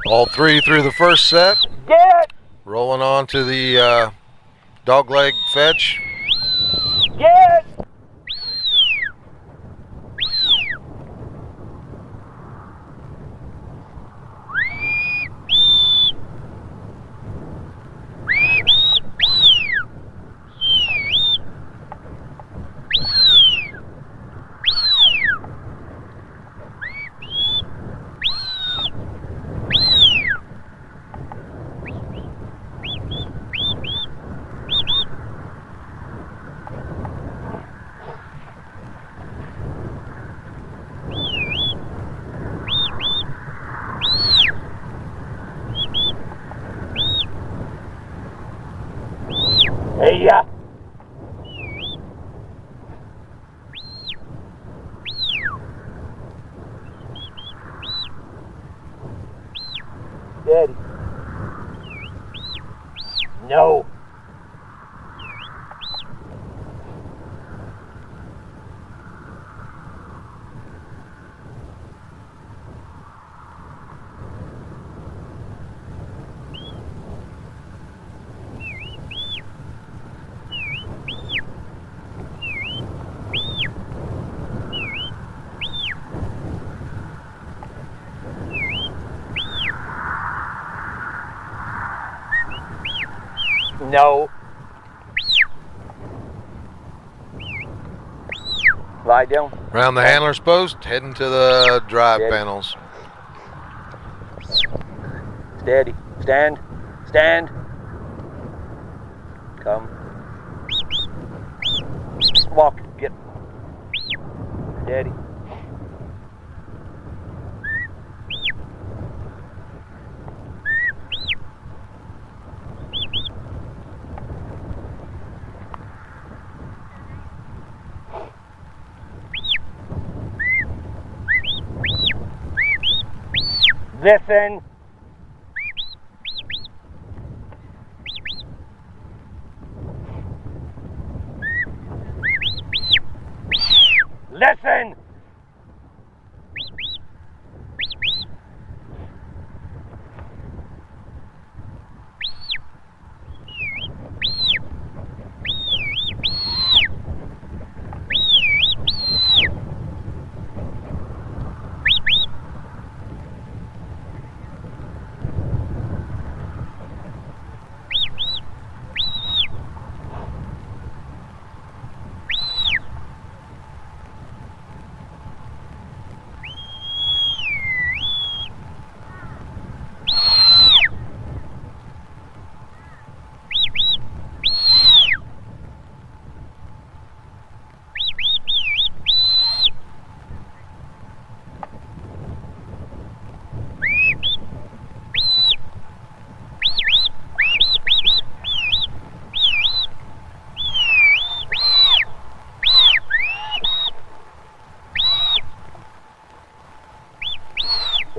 All three through the first set. Get! Rolling on to the dog leg fetch. Get! Hey, yeah. Steady. No. No. Lie down. Around the handler's post, heading to the drive Steady. panels. Steady. Stand. Stand. Come. Walk. Get. Steady. Listen. Listen.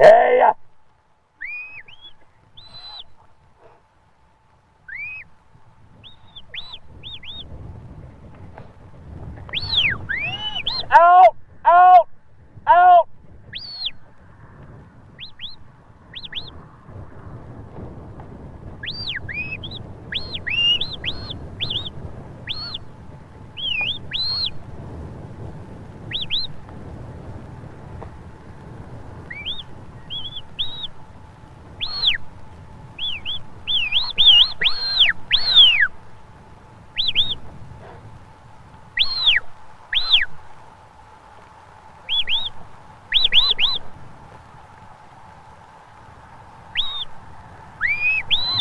Hey! Out! Out! Out!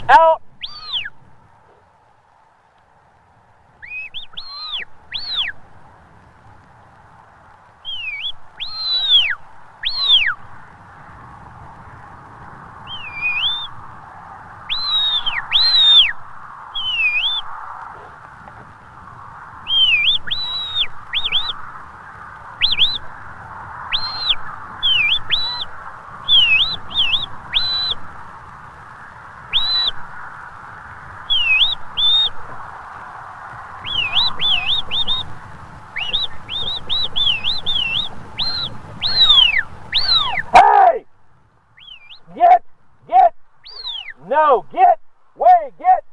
Out! Hey! Get! No, get! Way, get!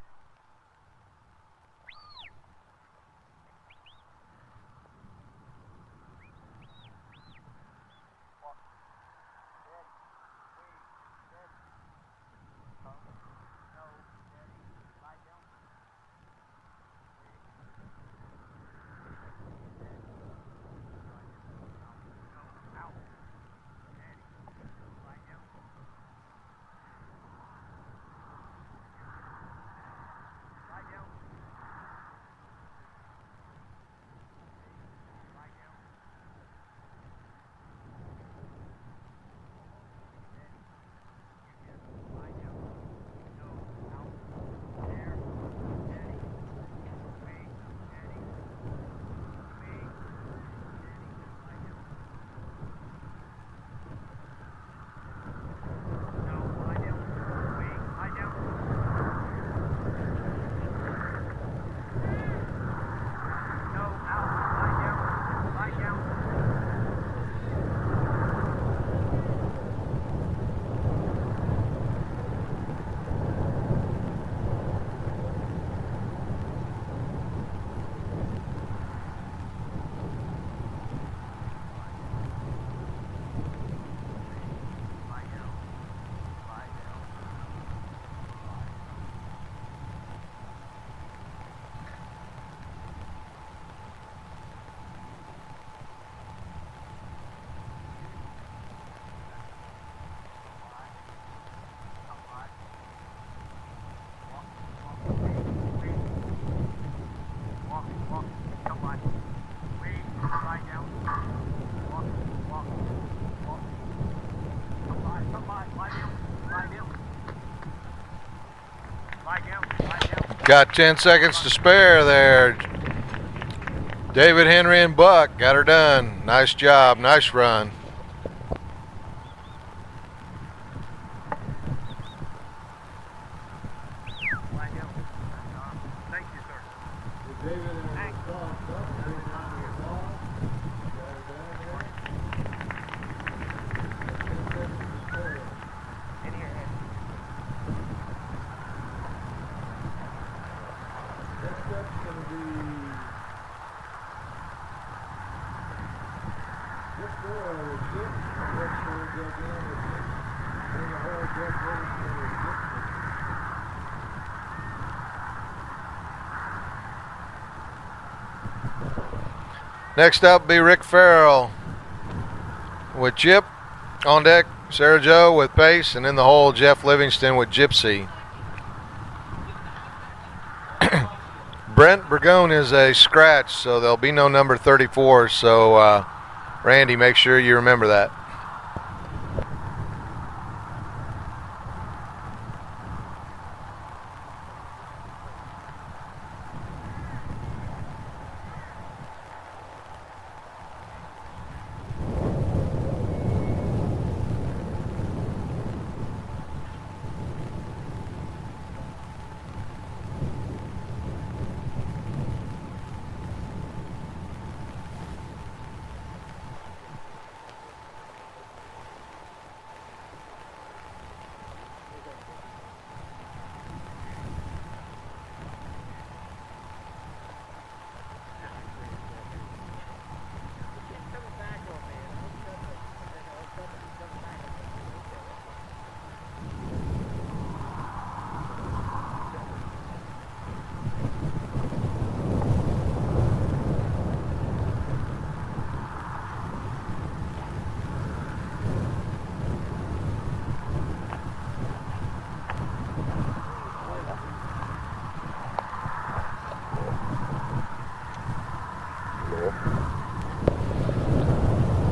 Got 10 seconds to spare there. David, Henry, and Buck got her done. Nice job, nice run. Next up be Rick Farrell with Chip. On deck, Sarah Jo with Pace, and in the hole, Jeff Livingston with Gypsy. Brent Burgone is a scratch, so there'll be no number 34. So, Randy, make sure you remember that.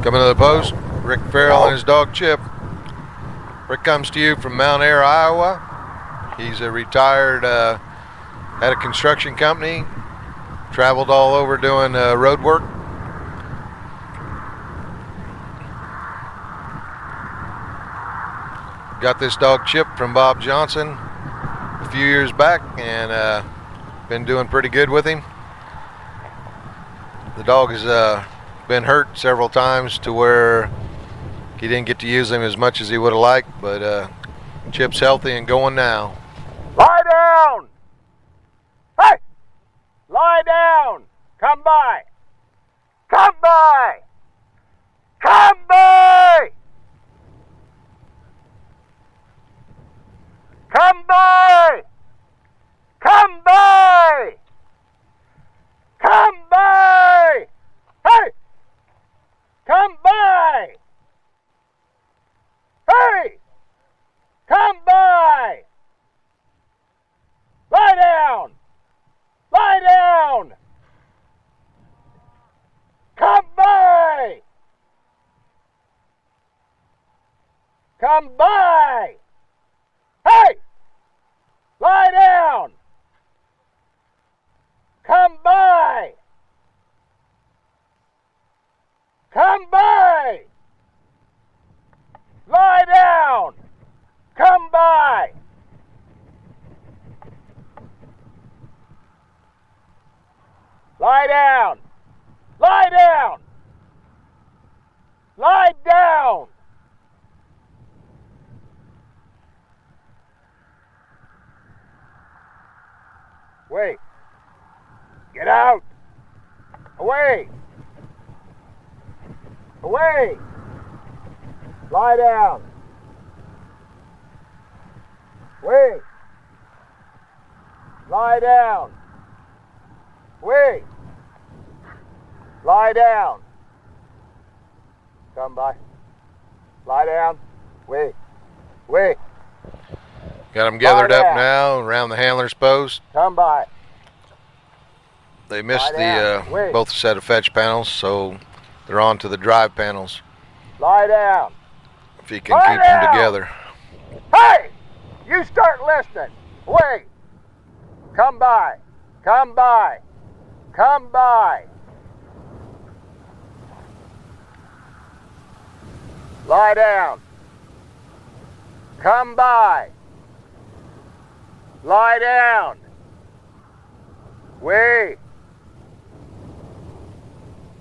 Coming to the post, Rick Farrell and his dog Chip. Rick comes to you from Mount Air, Iowa. He's a retired, had a construction company, traveled all over doing road work. Got this dog Chip from Bob Johnson a few years back, and been doing pretty good with him. The dog has been hurt several times to where he didn't get to use him as much as he would have liked, but Chip's healthy and going now. Lie down! Hey! Lie down! Come by! Come by! Come by! Come by! Come by! Come by! Hey! Come by! Hey! Come by! Lie down! Lie down! Come by! Come by! Hey! Lie down! Come by! Come by! Lie down! Come by! Lie down! Lie down! Lie down! Wait. Get out! Away! Away! Lie down! Wait! Lie down! Wait! Lie down! Come by. Lie down. Wait. Wait. Got them gathered up now around the handler's post. Come by. They missed both set of fetch panels, so they're on to the drive panels. Lie down. If you can keep them together. Hey! You start listening. Wait. Come by. Come by. Come by. Lie down. Come by. Lie down. Wait.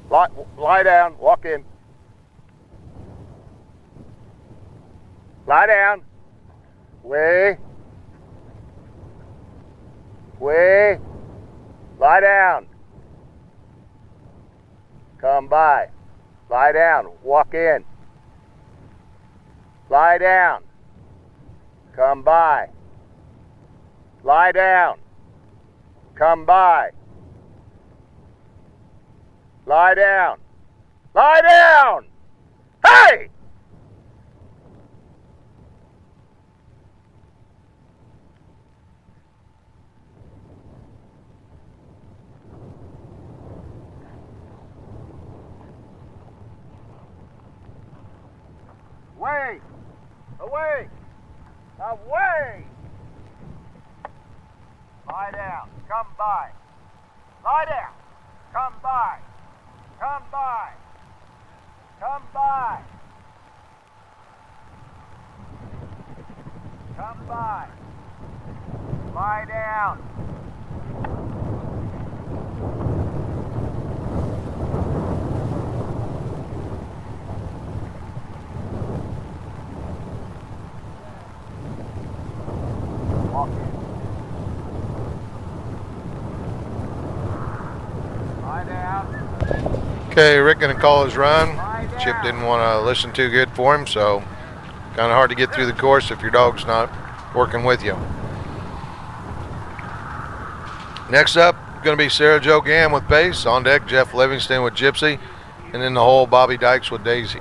Lie down. Walk in. Lie down. Wait. Wait. Lie down. Come by. Lie down. Walk in. Lie down. Come by. Lie down. Come by. Lie down. Lie down! Hey! Away! Away! Away! Lie down. Come by. Lie down. Come by. Come by. Come by. Come by. Lie down. Walk in. Lie down. Okay, Rick gonna call his run. Chip didn't want to listen too good for him, so kind of hard to get through the course if your dog's not working with you. Next up, going to be Sarah Jo Gam with Pace. On deck, Jeff Livingston with Gypsy. And in the hole, Bobby Dykes with Daisy.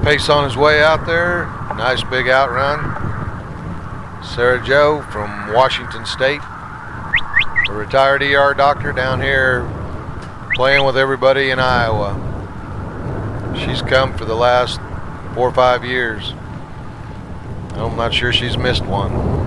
Pace on his way out there. Nice big outrun. Sarah Jo from Washington State, a retired ER doctor down here playing with everybody in Iowa. She's come for the last 4 or 5 years. I'm not sure she's missed one.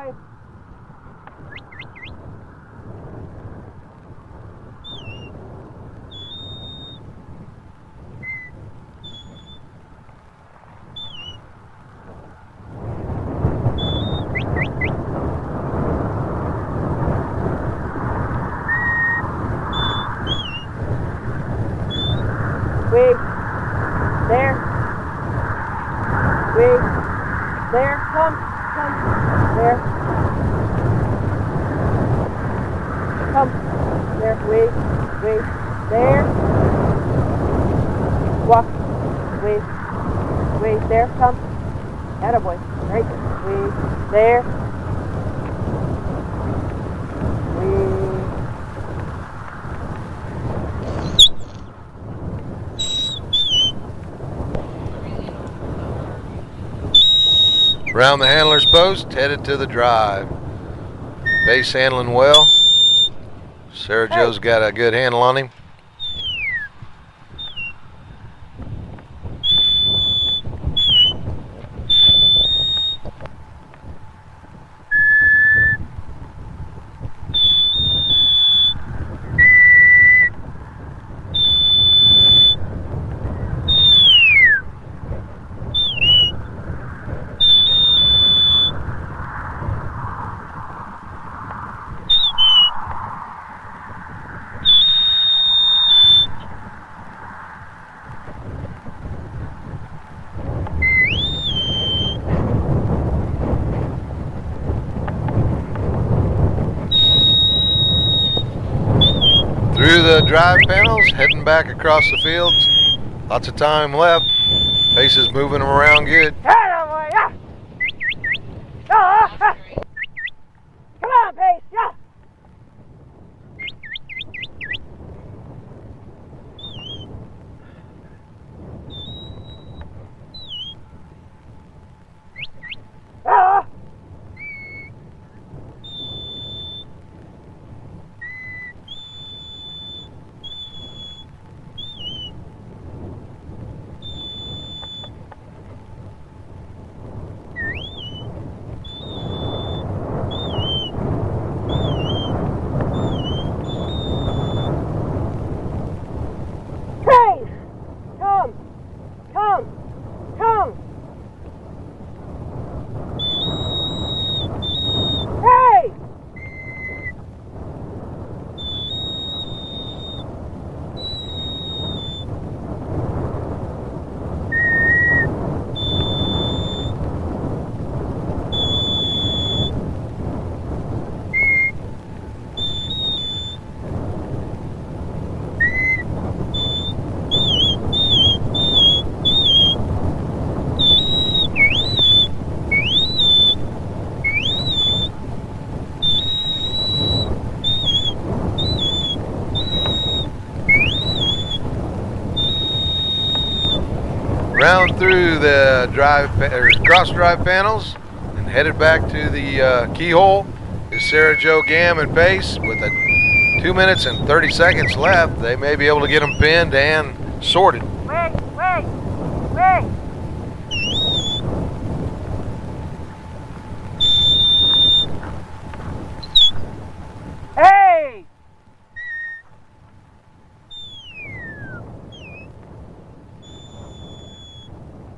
boy. Wait. There. Wait. There. Come. There. Come. There. Wait. There. Walk. Wait. There. Come. Attaboy. Right there. Wait. There. Wait. Around the handler's post, headed to the drive. Base handling well. Sarah Jo's got a good handle on him. Through the drive panels, heading back across the fields. Lots of time left. Pace is moving them around good. Attaboy. Yeah. Come on, Pace. Yeah. Pace. Come. Hey. Round through the cross drive panels and headed back to the keyhole is Sarah Jo Gam and Pace with 2 minutes and 30 seconds left. They may be able to get them pinned and sorted. Wait. Hey.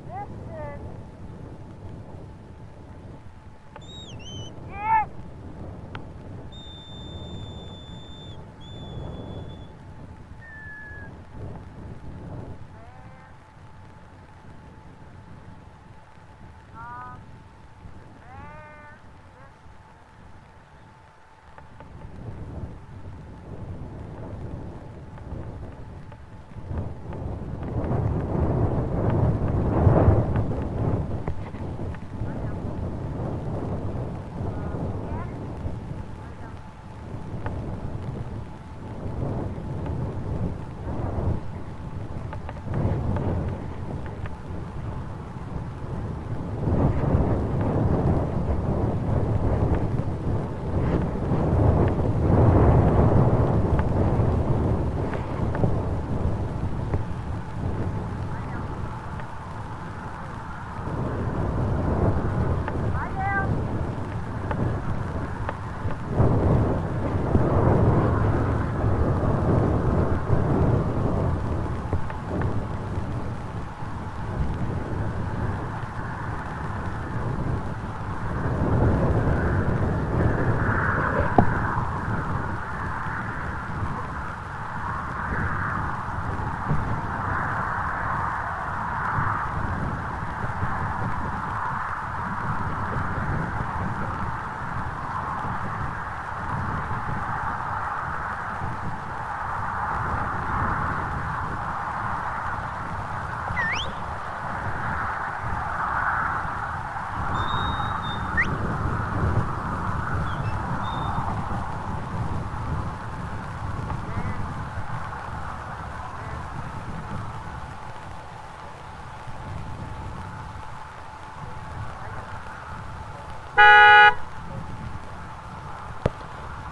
Listen. Yeah.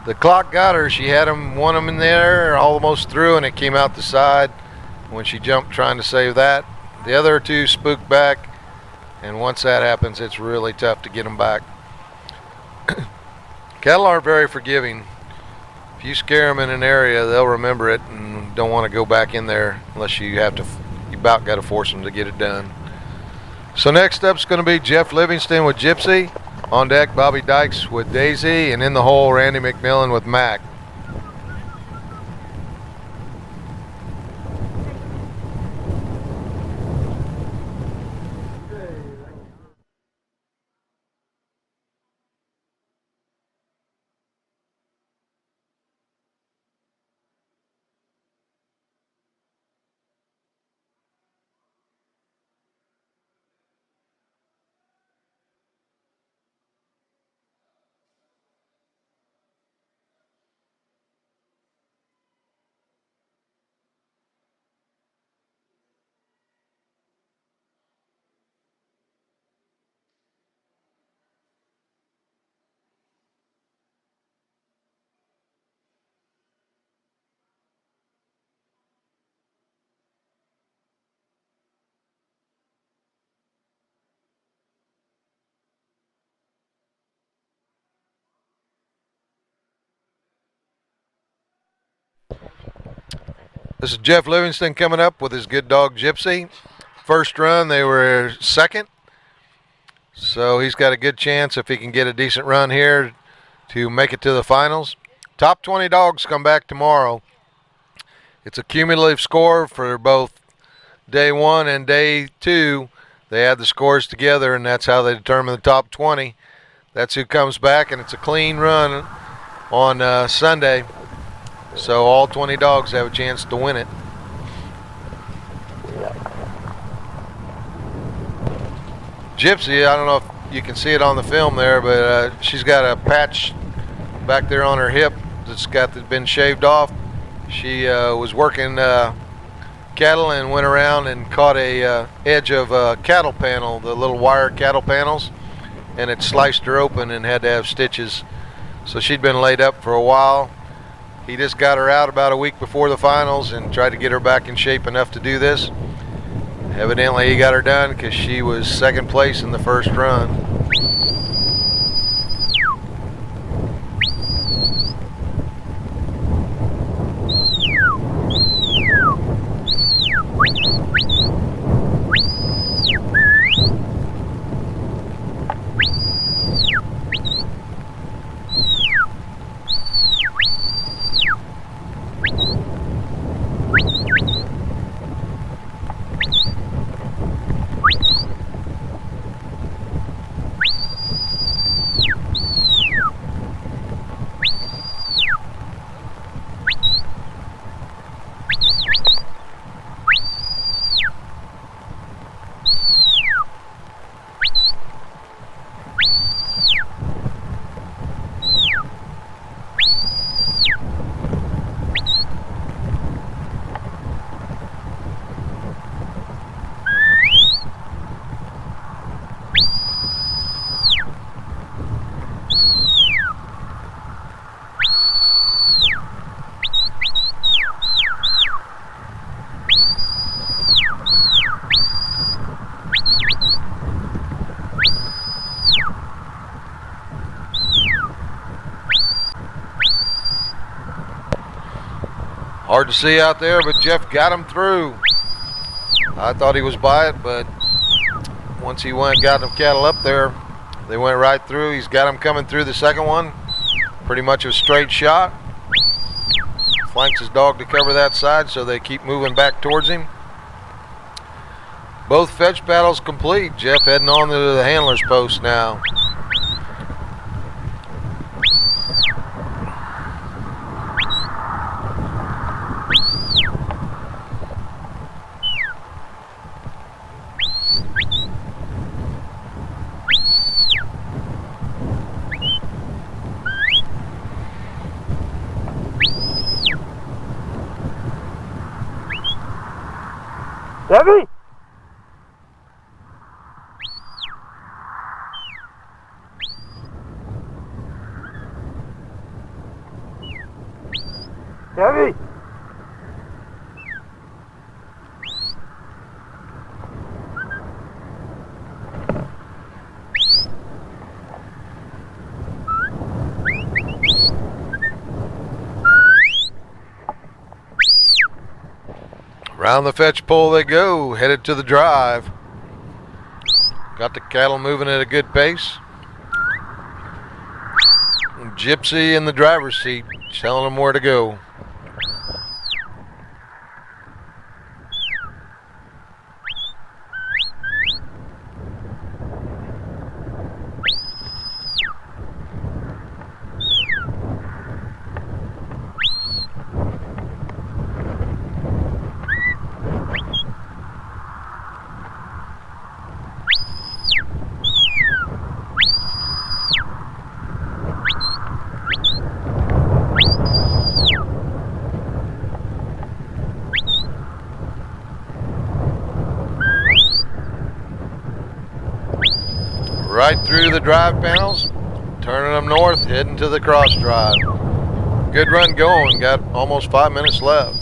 The clock got her. She had won him in there, almost through, and it came out the side when she jumped trying to save that. The other two spooked back, and once that happens, it's really tough to get them back. Cattle aren't very forgiving. If you scare them in an area, they'll remember it and don't want to go back in there unless you about got to force them to get it done. So next up is going to be Jeff Livingston with Gypsy. On deck, Bobby Dykes with Daisy, and in the hole, Randy McMillan with Mac. This is Jeff Livingston coming up with his good dog Gypsy. First run, they were second. So he's got a good chance if he can get a decent run here to make it to the finals. Top 20 dogs come back tomorrow. It's a cumulative score for both day 1 and day 2. They add the scores together, and that's how they determine the top 20. That's who comes back, and it's a clean run on Sunday. So all 20 dogs have a chance to win it. Gypsy, I don't know if you can see it on the film there, but she's got a patch back there on her hip that's been shaved off. She was working cattle and went around and caught a edge of a cattle panel, the little wire cattle panels, and it sliced her open and had to have stitches. So she'd been laid up for a while. He just got her out about a week before the finals and tried to get her back in shape enough to do this. Evidently he got her done because she was second place in the first run. Hard to see out there, but Jeff got him through. I thought he was by it, but once he got the cattle up there, they went right through. He's got him coming through the second one. Pretty much a straight shot. Flanks his dog to cover that side, so they keep moving back towards him. Both fetch battles complete. Jeff heading on to the handler's post now. Debbie? Heavy. Around the fetch pole they go, headed to the drive. Got the cattle moving at a good pace. And Gypsy in the driver's seat, telling them where to go. Right through the drive panels, turning them north, heading to the cross drive. Good run going, got almost 5 minutes left.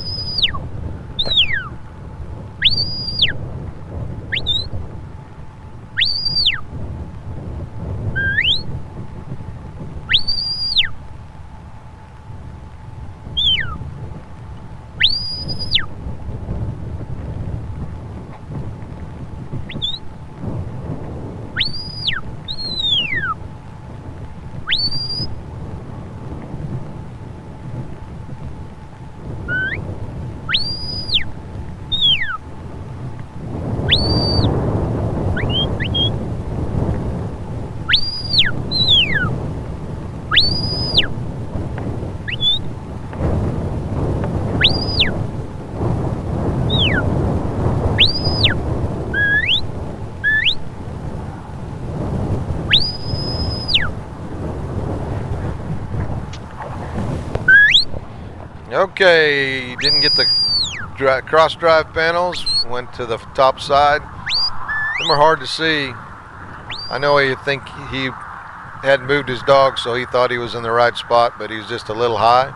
Okay, didn't get the cross drive panels, went to the top side. Them are hard to see. I know you think he hadn't moved his dog, so he thought he was in the right spot, but he's just a little high.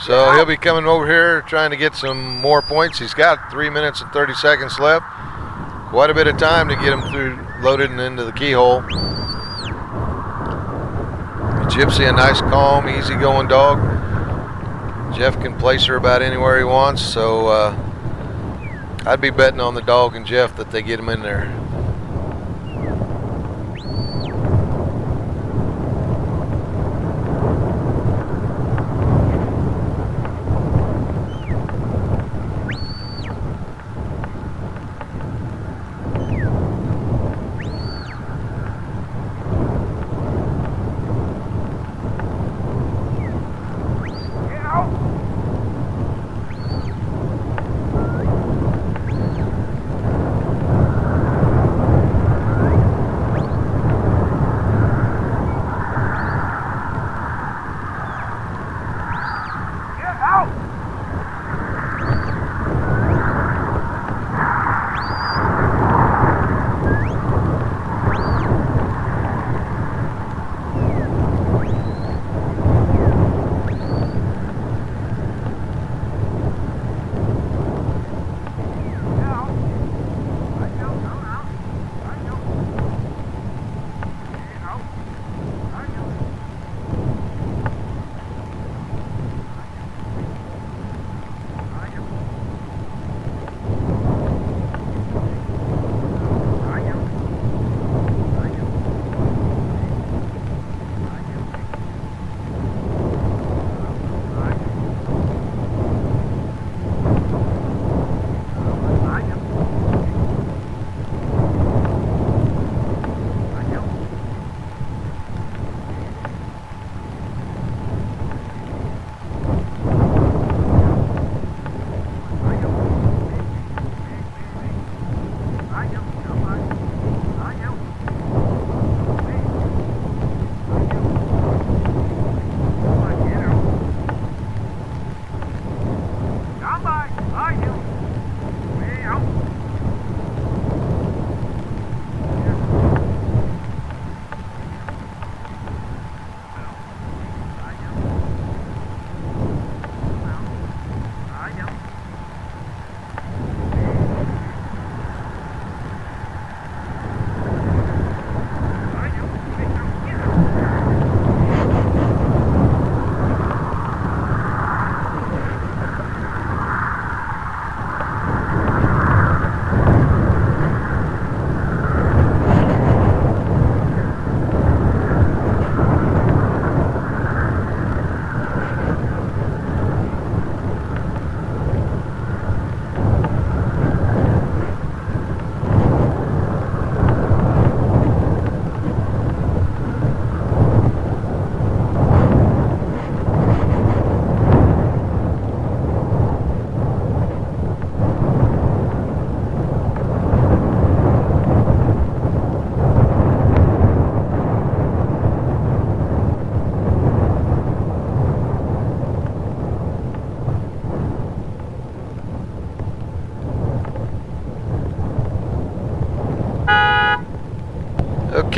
So he'll be coming over here trying to get some more points. He's got 3 minutes and 30 seconds left. Quite a bit of time to get him through, loaded and into the keyhole. Gypsy, a nice, calm, easy-going dog. Jeff can place her about anywhere he wants, so I'd be betting on the dog and Jeff that they get him in there.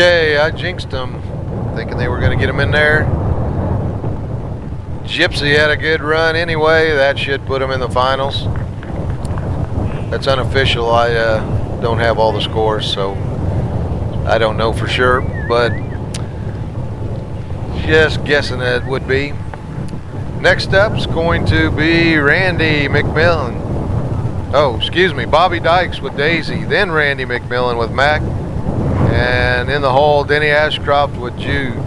Okay, I jinxed them, thinking they were going to get them in there. Gypsy had a good run anyway. That should put them in the finals. That's unofficial. I don't have all the scores, so I don't know for sure, but just guessing it would be. Next up is going to be Randy McMillan. Oh, excuse me, Bobby Dykes with Daisy, then Randy McMillan with Mac, and in the hole, Denny Ashcroft with Jude.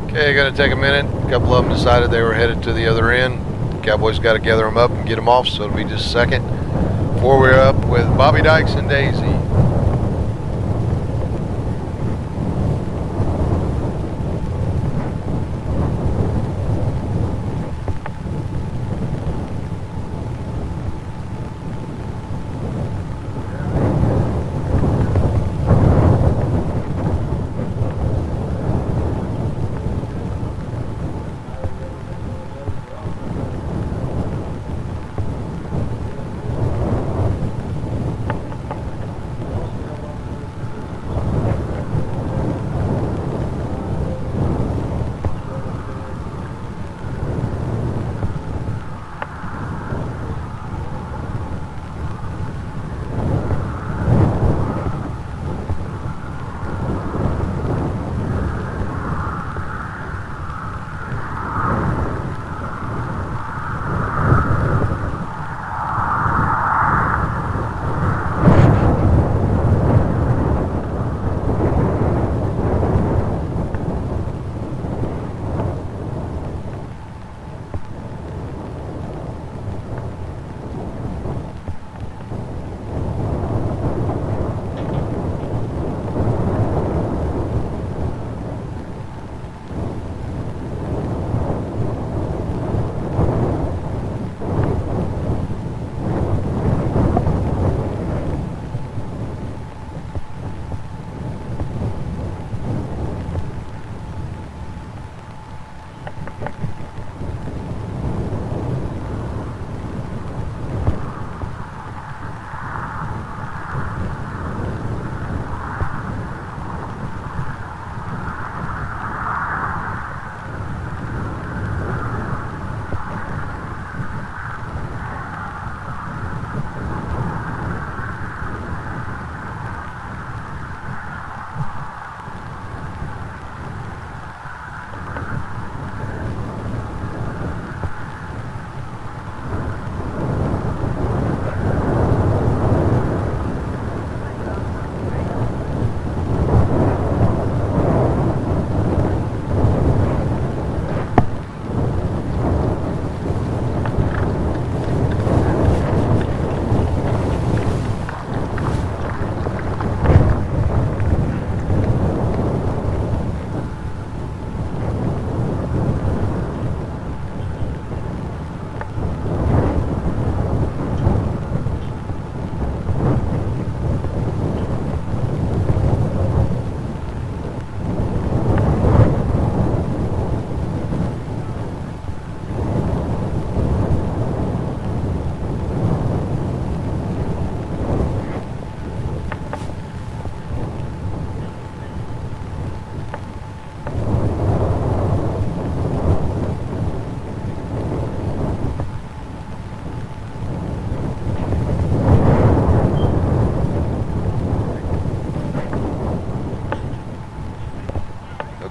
Okay, gonna take a minute. A couple of them decided they were headed to the other end. Cowboys got to gather them up and get them off, so it'll be just a second before we're up with Bobby Dykes and Daisy.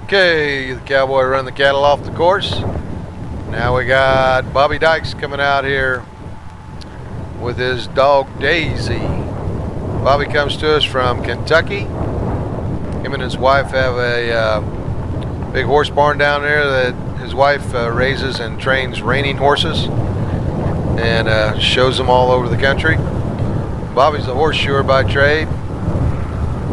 Okay, the cowboy run the cattle off the course. Now we got Bobby Dykes coming out here with his dog Daisy. Bobby comes to us from Kentucky. Him and his wife have a big horse barn down there that his wife raises and trains reining horses and shows them all over the country. Bobby's a horseshoer by trade.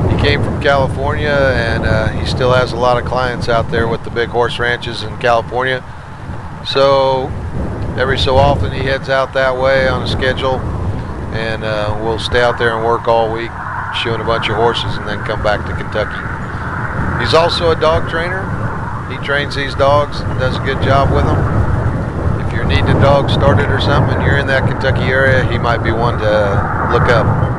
He came from California, and he still has a lot of clients out there with the big horse ranches in California. So every so often he heads out that way on a schedule, and we'll stay out there and work all week shoeing a bunch of horses and then come back to Kentucky. He's also a dog trainer. He trains these dogs and does a good job with them. If you're needing a dog started or something and you're in that Kentucky area, he might be one to look up.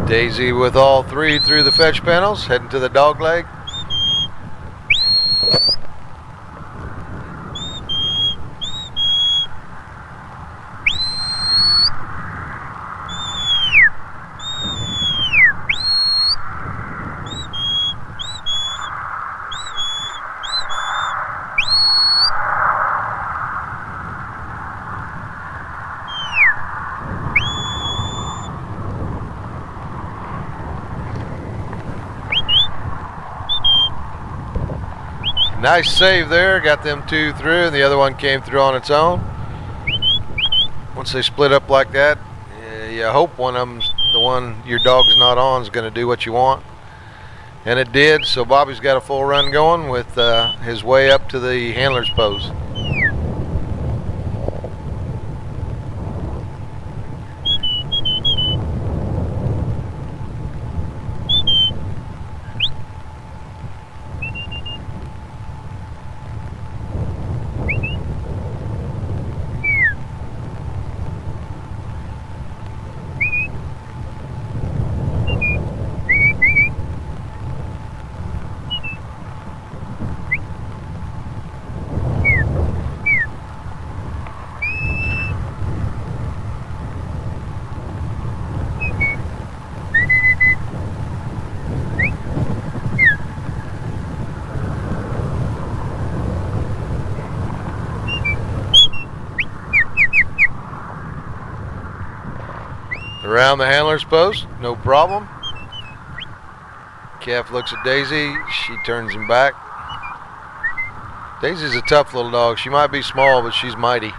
Daisy with all three through the fetch panels, heading to the dog leg. Nice save there, got them two through, and the other one came through on its own. Once they split up like that, you hope one of them's the one your dog's not on is going to do what you want. And it did, so Bobby's got a full run going with his way up to the handler's post. Around the handler's post, no problem. Calf looks at Daisy. She turns him back. Daisy's a tough little dog. She might be small, but she's mighty.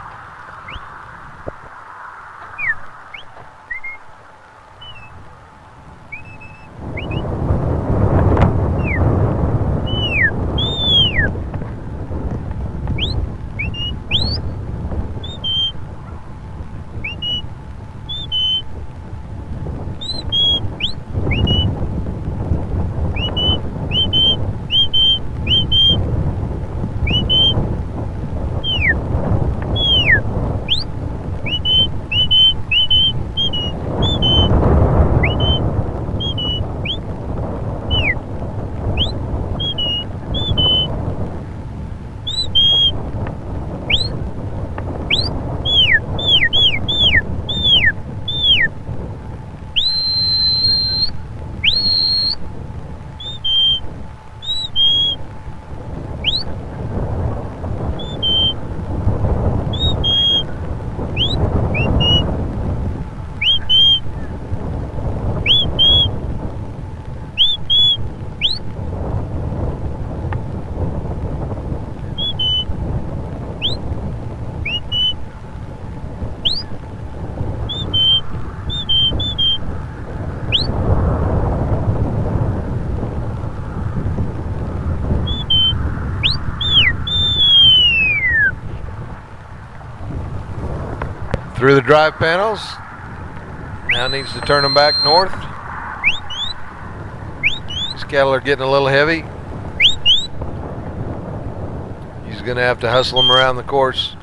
Through the drive panels. Now needs to turn them back north. These cattle are getting a little heavy. He's going to have to hustle them around the course.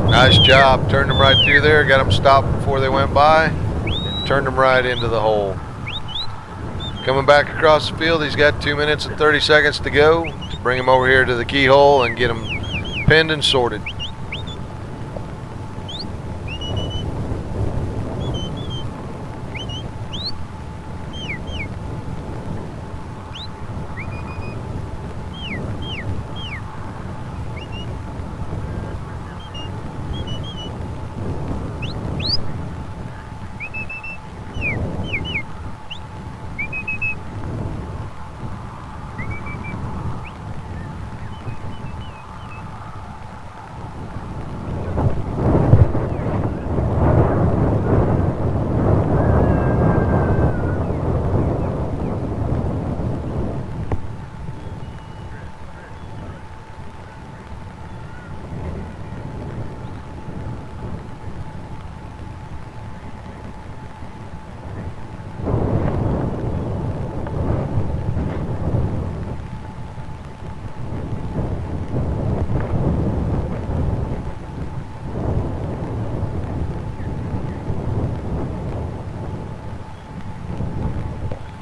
Nice job. Turned them right through there. Got them stopped before they went by. And turned them right into the hole. Coming back across the field, he's got 2 minutes and 30 seconds to go to bring him over here to the keyhole and get him pinned and sorted.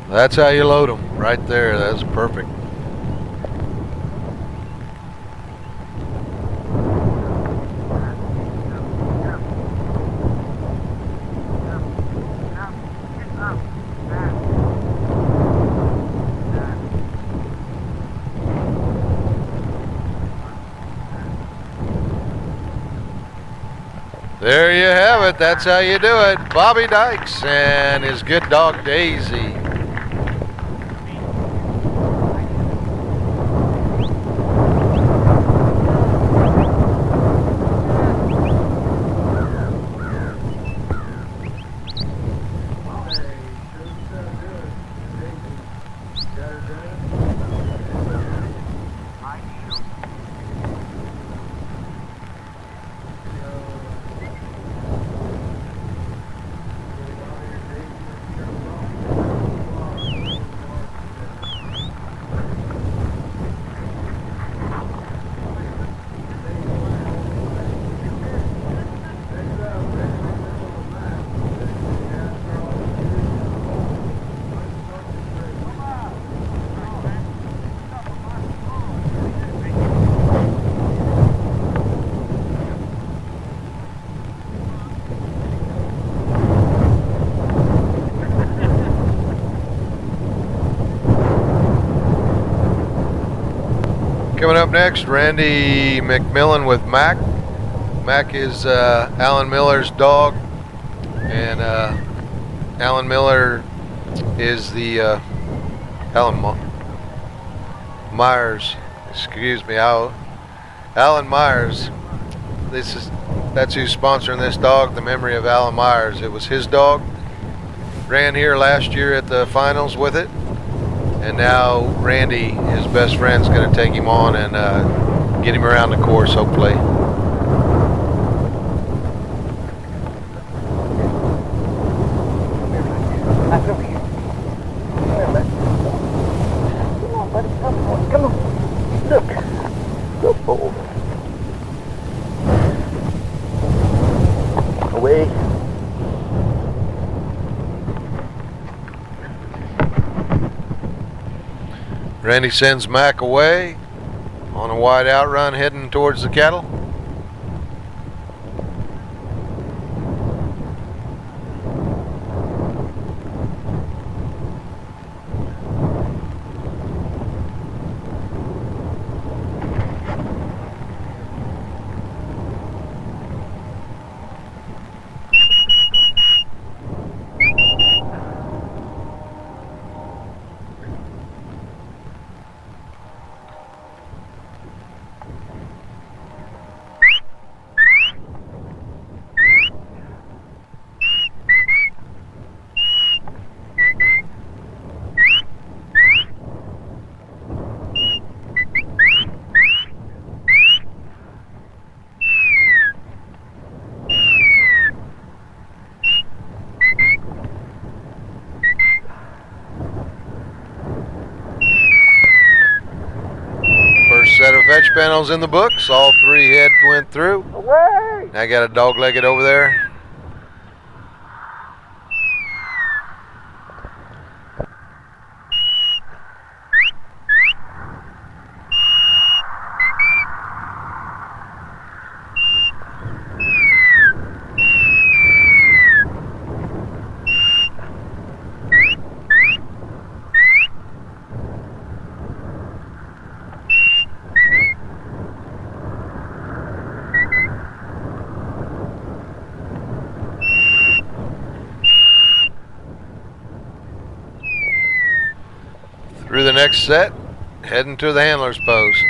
That's how you load them, right there. That's perfect. There you have it. That's how you do it. Bobby Dykes and his good dog Daisy. Coming up next, Randy McMillan with Mac. Mac is Alan Miller's dog, and Alan Miller is the Myers. Excuse me, Alan Myers. That's who's sponsoring this dog. The memory of Alan Myers. It was his dog. Ran here last year at the finals with it, and now Randy, his best friend, is going to take him on and get him around the course, hopefully. Come on. Look. Good boy. Away. Randy sends Mac away on a wide outrun heading towards the cattle. Set of fetch panels in the books. All 3 heads went through. Away! I got a dog-legged over there. Through the next set, heading to the handler's post.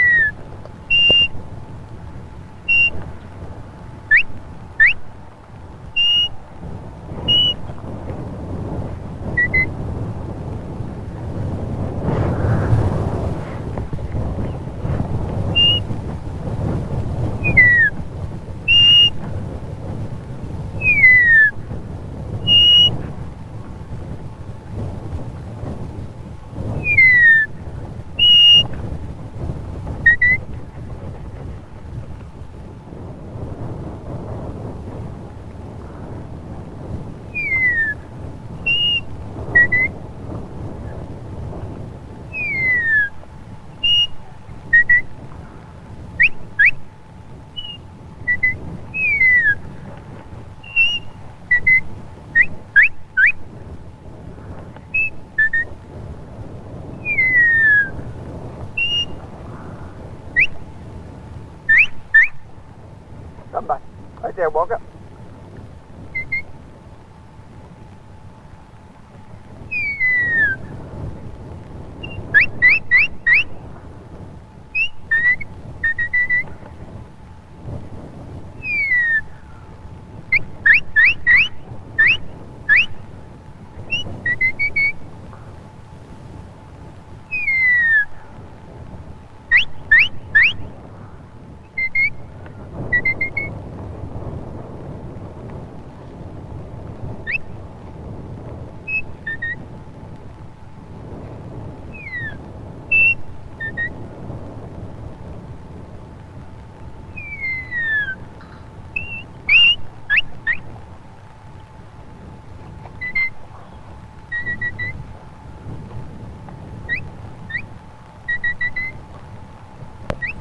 Come back. Right there, walk up.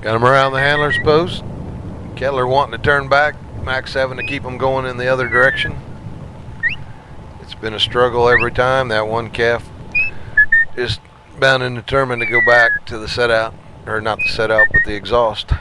Got him around the handler's post. Kettler wanting to turn back. Max having to keep him going in the other direction. It's been a struggle every time. That one calf is bound and determined to go back to the set out. or not the set out, but the exhaust.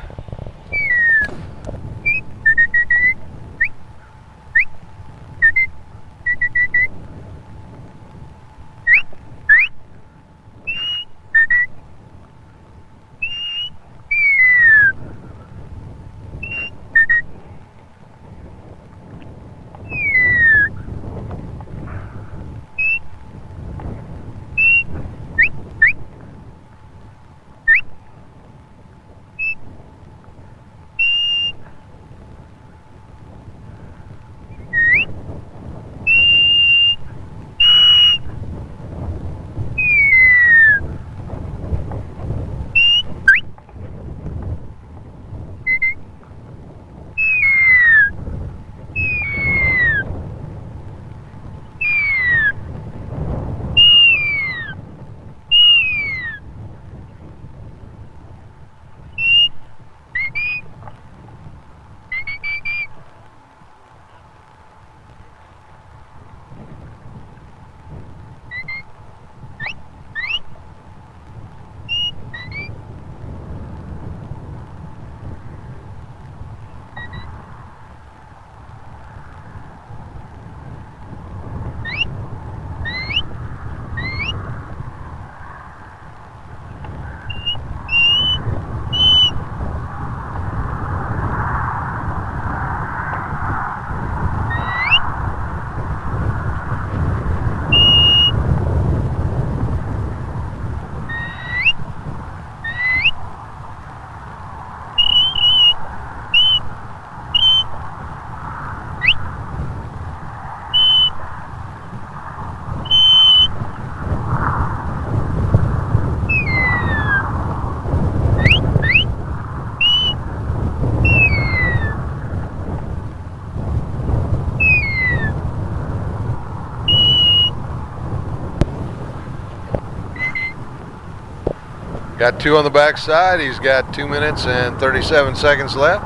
Got 2 on the backside. He's got 2 minutes and 37 seconds left.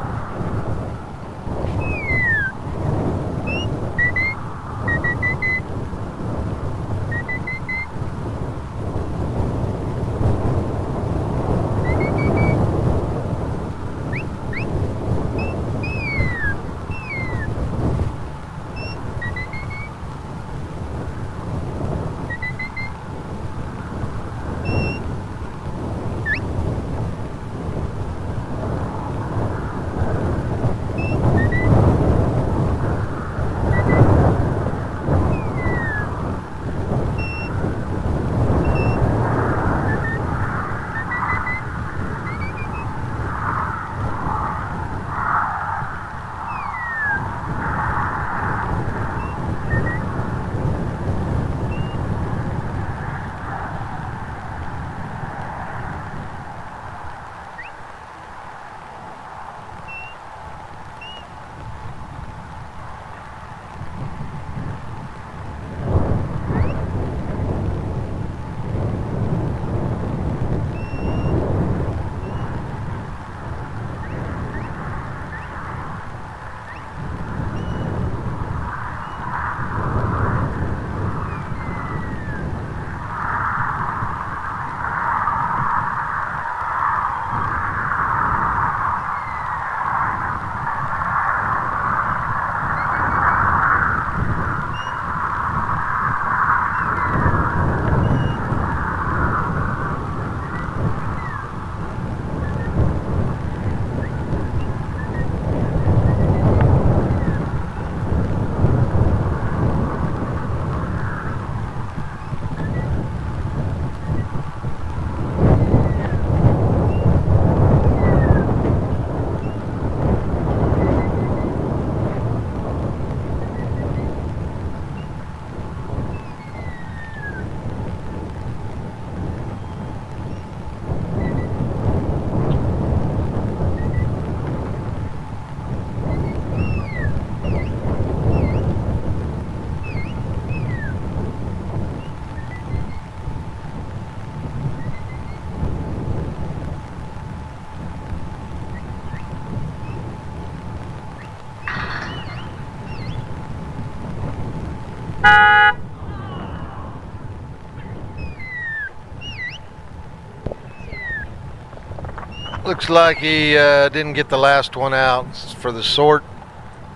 Looks like he didn't get the last one out for the sort.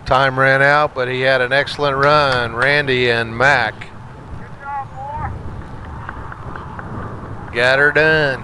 Time ran out, but he had an excellent run. Randy and Mac Good job, boy. got her done.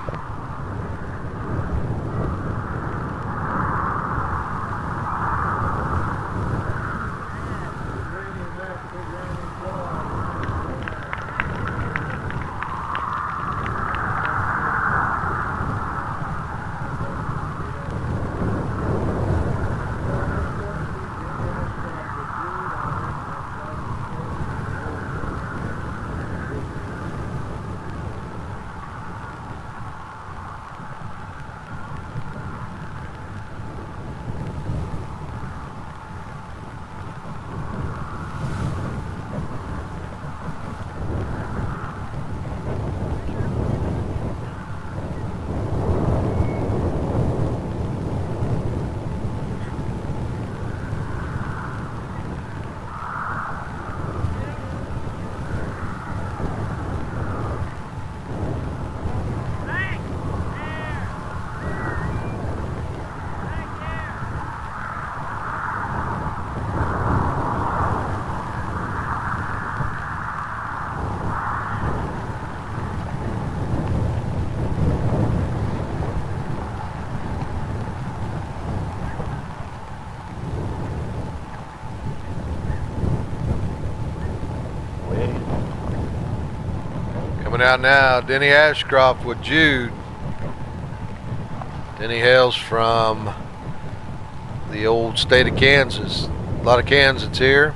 Back there. Back there. Coming out now, Denny Ashcroft with Jude. Denny hails from the old state of Kansas. A lot of Kansans here.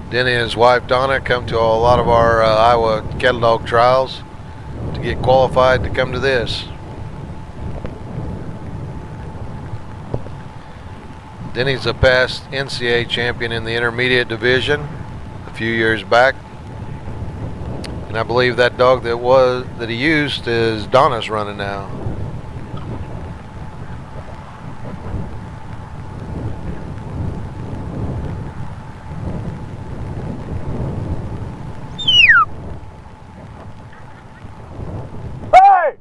Denny and his wife Donna come to a lot of our Iowa Cattledog trials to get qualified to come to this. Denny's a past NCAA champion in the intermediate division a few years back, and I believe that dog that he used is Donna's running now. Hey!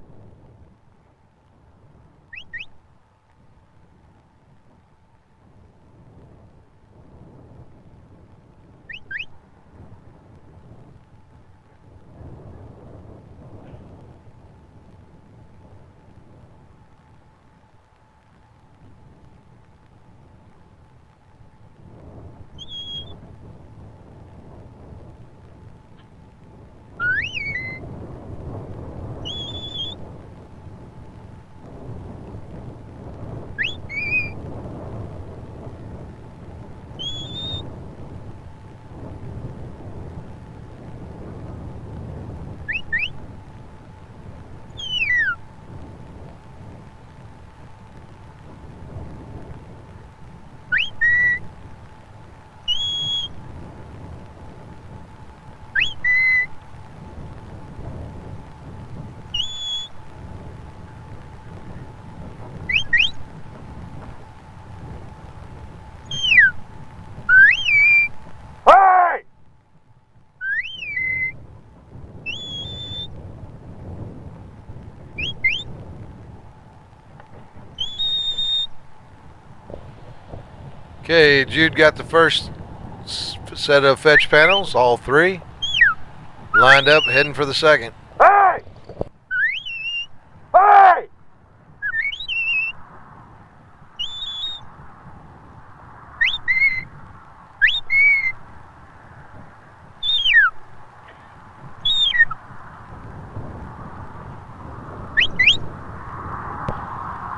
Hey! Okay, Jude got the first set of fetch panels, all three. Lined up, heading for the second. Hey! Hey!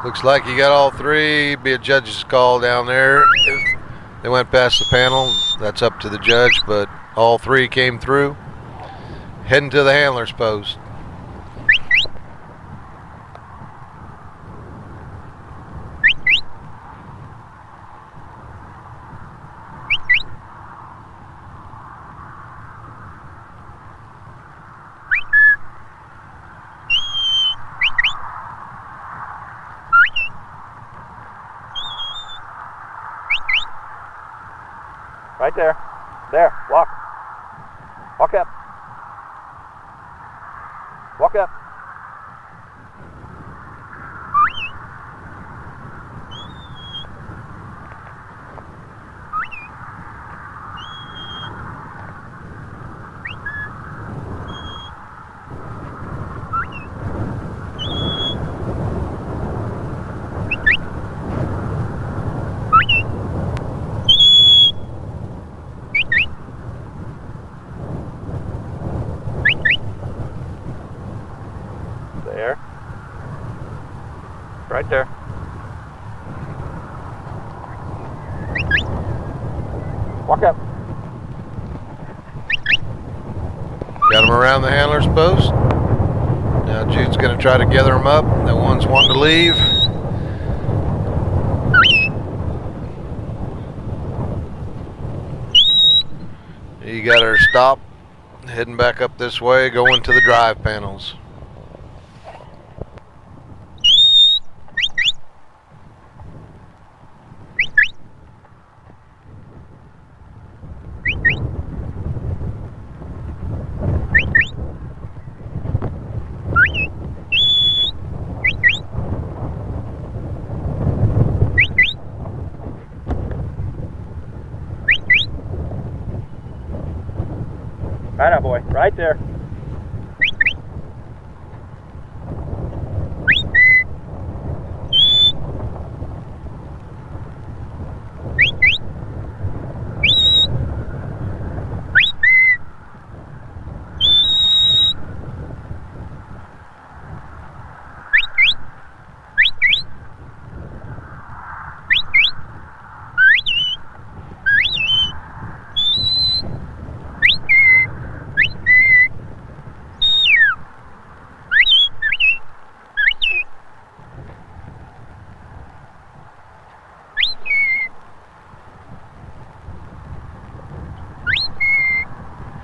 Looks like you got all three. Be a judge's call down there. If they went past the panel, that's up to the judge, but all three came through. Heading to the handler's post. Right there. There. Walk. Walk up. Walk up. There. Right there. Walk up. Got him around the handler's post. Now Jude's going to try to gather him up. That one's wanting to leave. You got her stopped, heading back up this way, going to the drive panels. Right on, boy. Right there.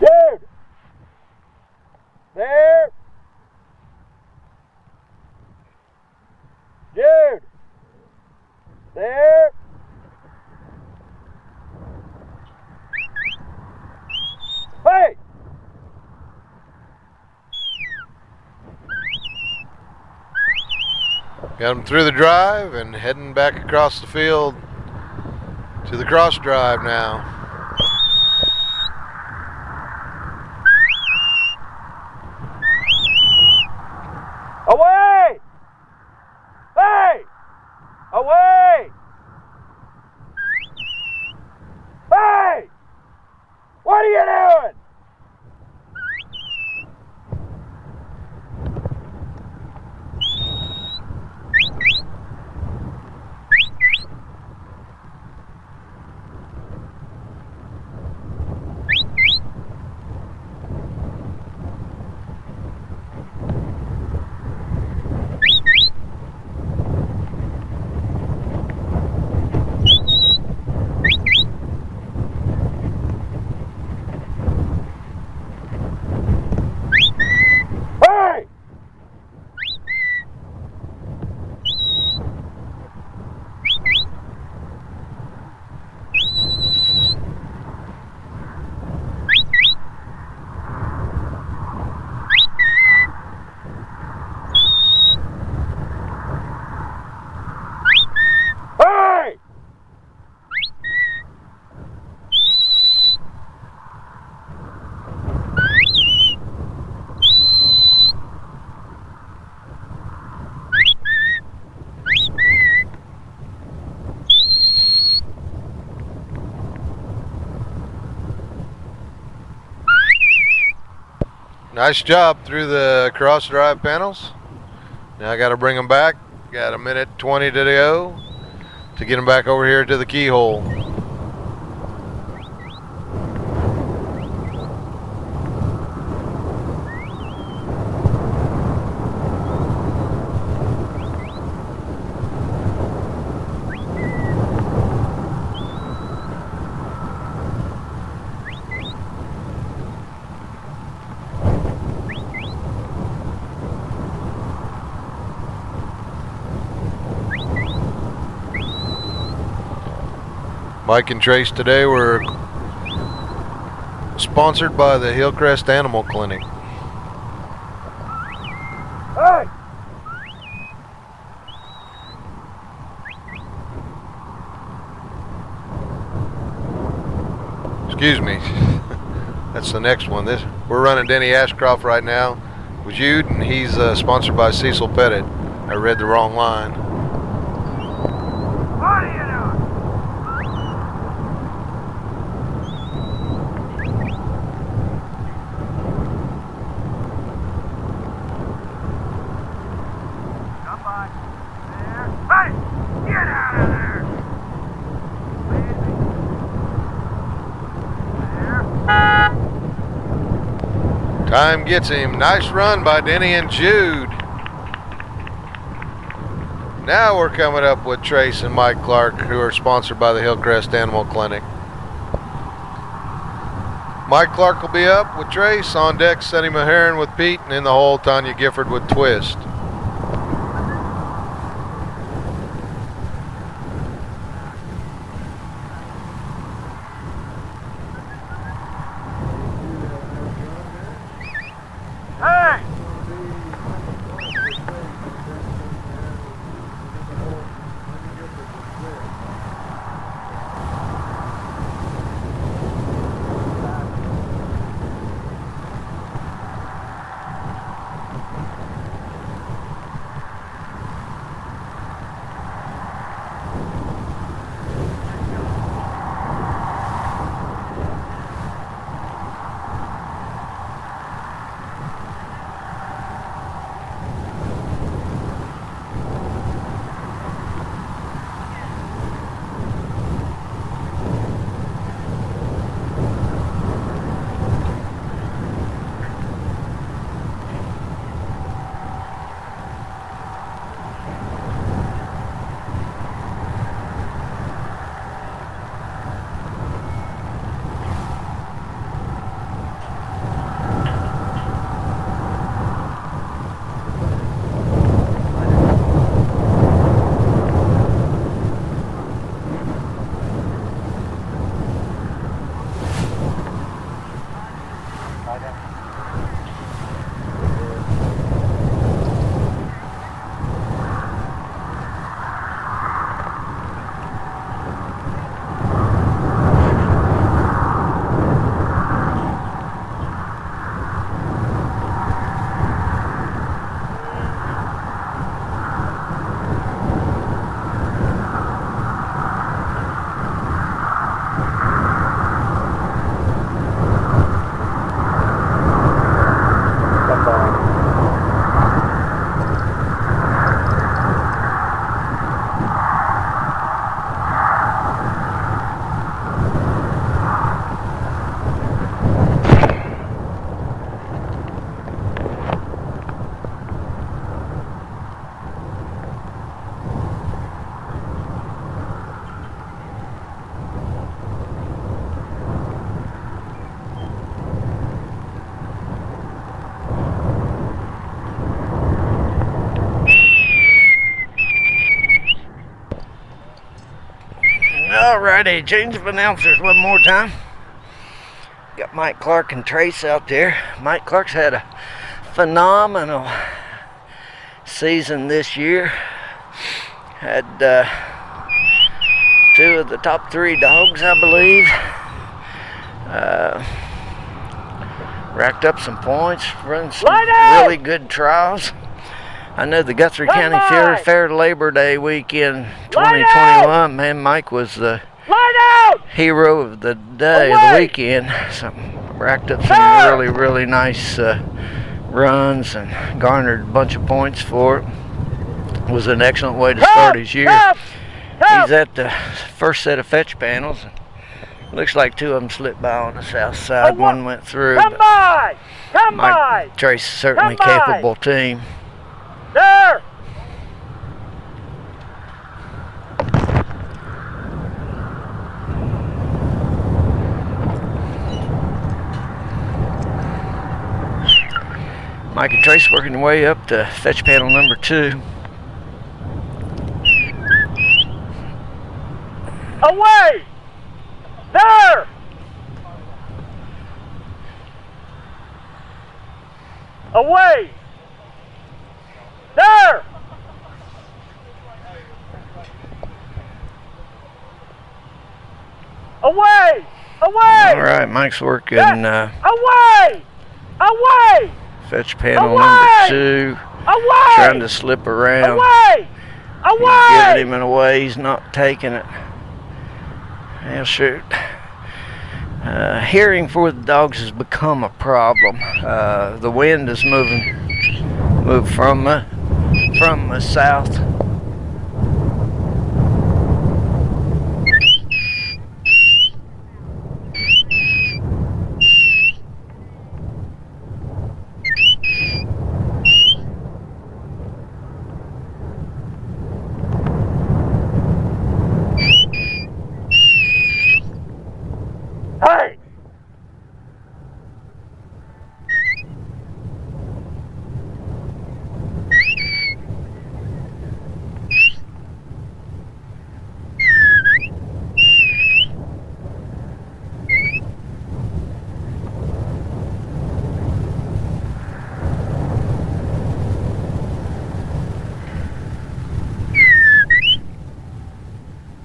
Jude! There! Jude! There! Hey! Got him through the drive and heading back across the field to the cross drive now. Away! Hey! Away! Hey! What are you doing? Hey! Hey! Nice job through the cross drive panels. Now I got to bring them back. Got a minute 20 to go to get them back over here to the keyhole. Mike and Trace today were sponsored by the Hillcrest Animal Clinic. Hey! Excuse me. That's the next one. We're running Denny Ashcroft right now with Jude, and he's sponsored by Cecil Pettit. I read the wrong line. What are you doing? Hey! Get out of there! Time gets him. Nice run by Denny and Jude. Now we're coming up with Trace and Mike Clark, who are sponsored by the Hillcrest Animal Clinic. Mike Clark will be up with Trace. On deck, Sonny Maharan with Pete, and in the hole, Tanya Gifford with Twist. Hey! Alrighty, change of announcers one more time. Got Mike Clark and Trace out there. Mike Clark's had a phenomenal season this year. Had two of the top 3 dogs, I believe. Racked up some points, run some really good trials. I know the Guthrie County Fair Labor Day weekend 2021, man, Mike was the hero of the day of the weekend. So racked up some really, really nice runs and garnered a bunch of points for it. It was an excellent way to start his year. He's at the first set of fetch panels. Looks like 2 of them slipped by on the south side. One went through. Mike Trace certainly capable team. There! Mike and Trace working their way up to fetch panel number 2. Away! There! Away! There! Away! Away! All right, Mike's working away! Away! fetch panel Away! number 2. Away! Trying to slip around. Away! Away! Giving him away. He's not taking it. Well, shoot. Hearing for the dogs has become a problem. The wind is moved from from the south. Hey!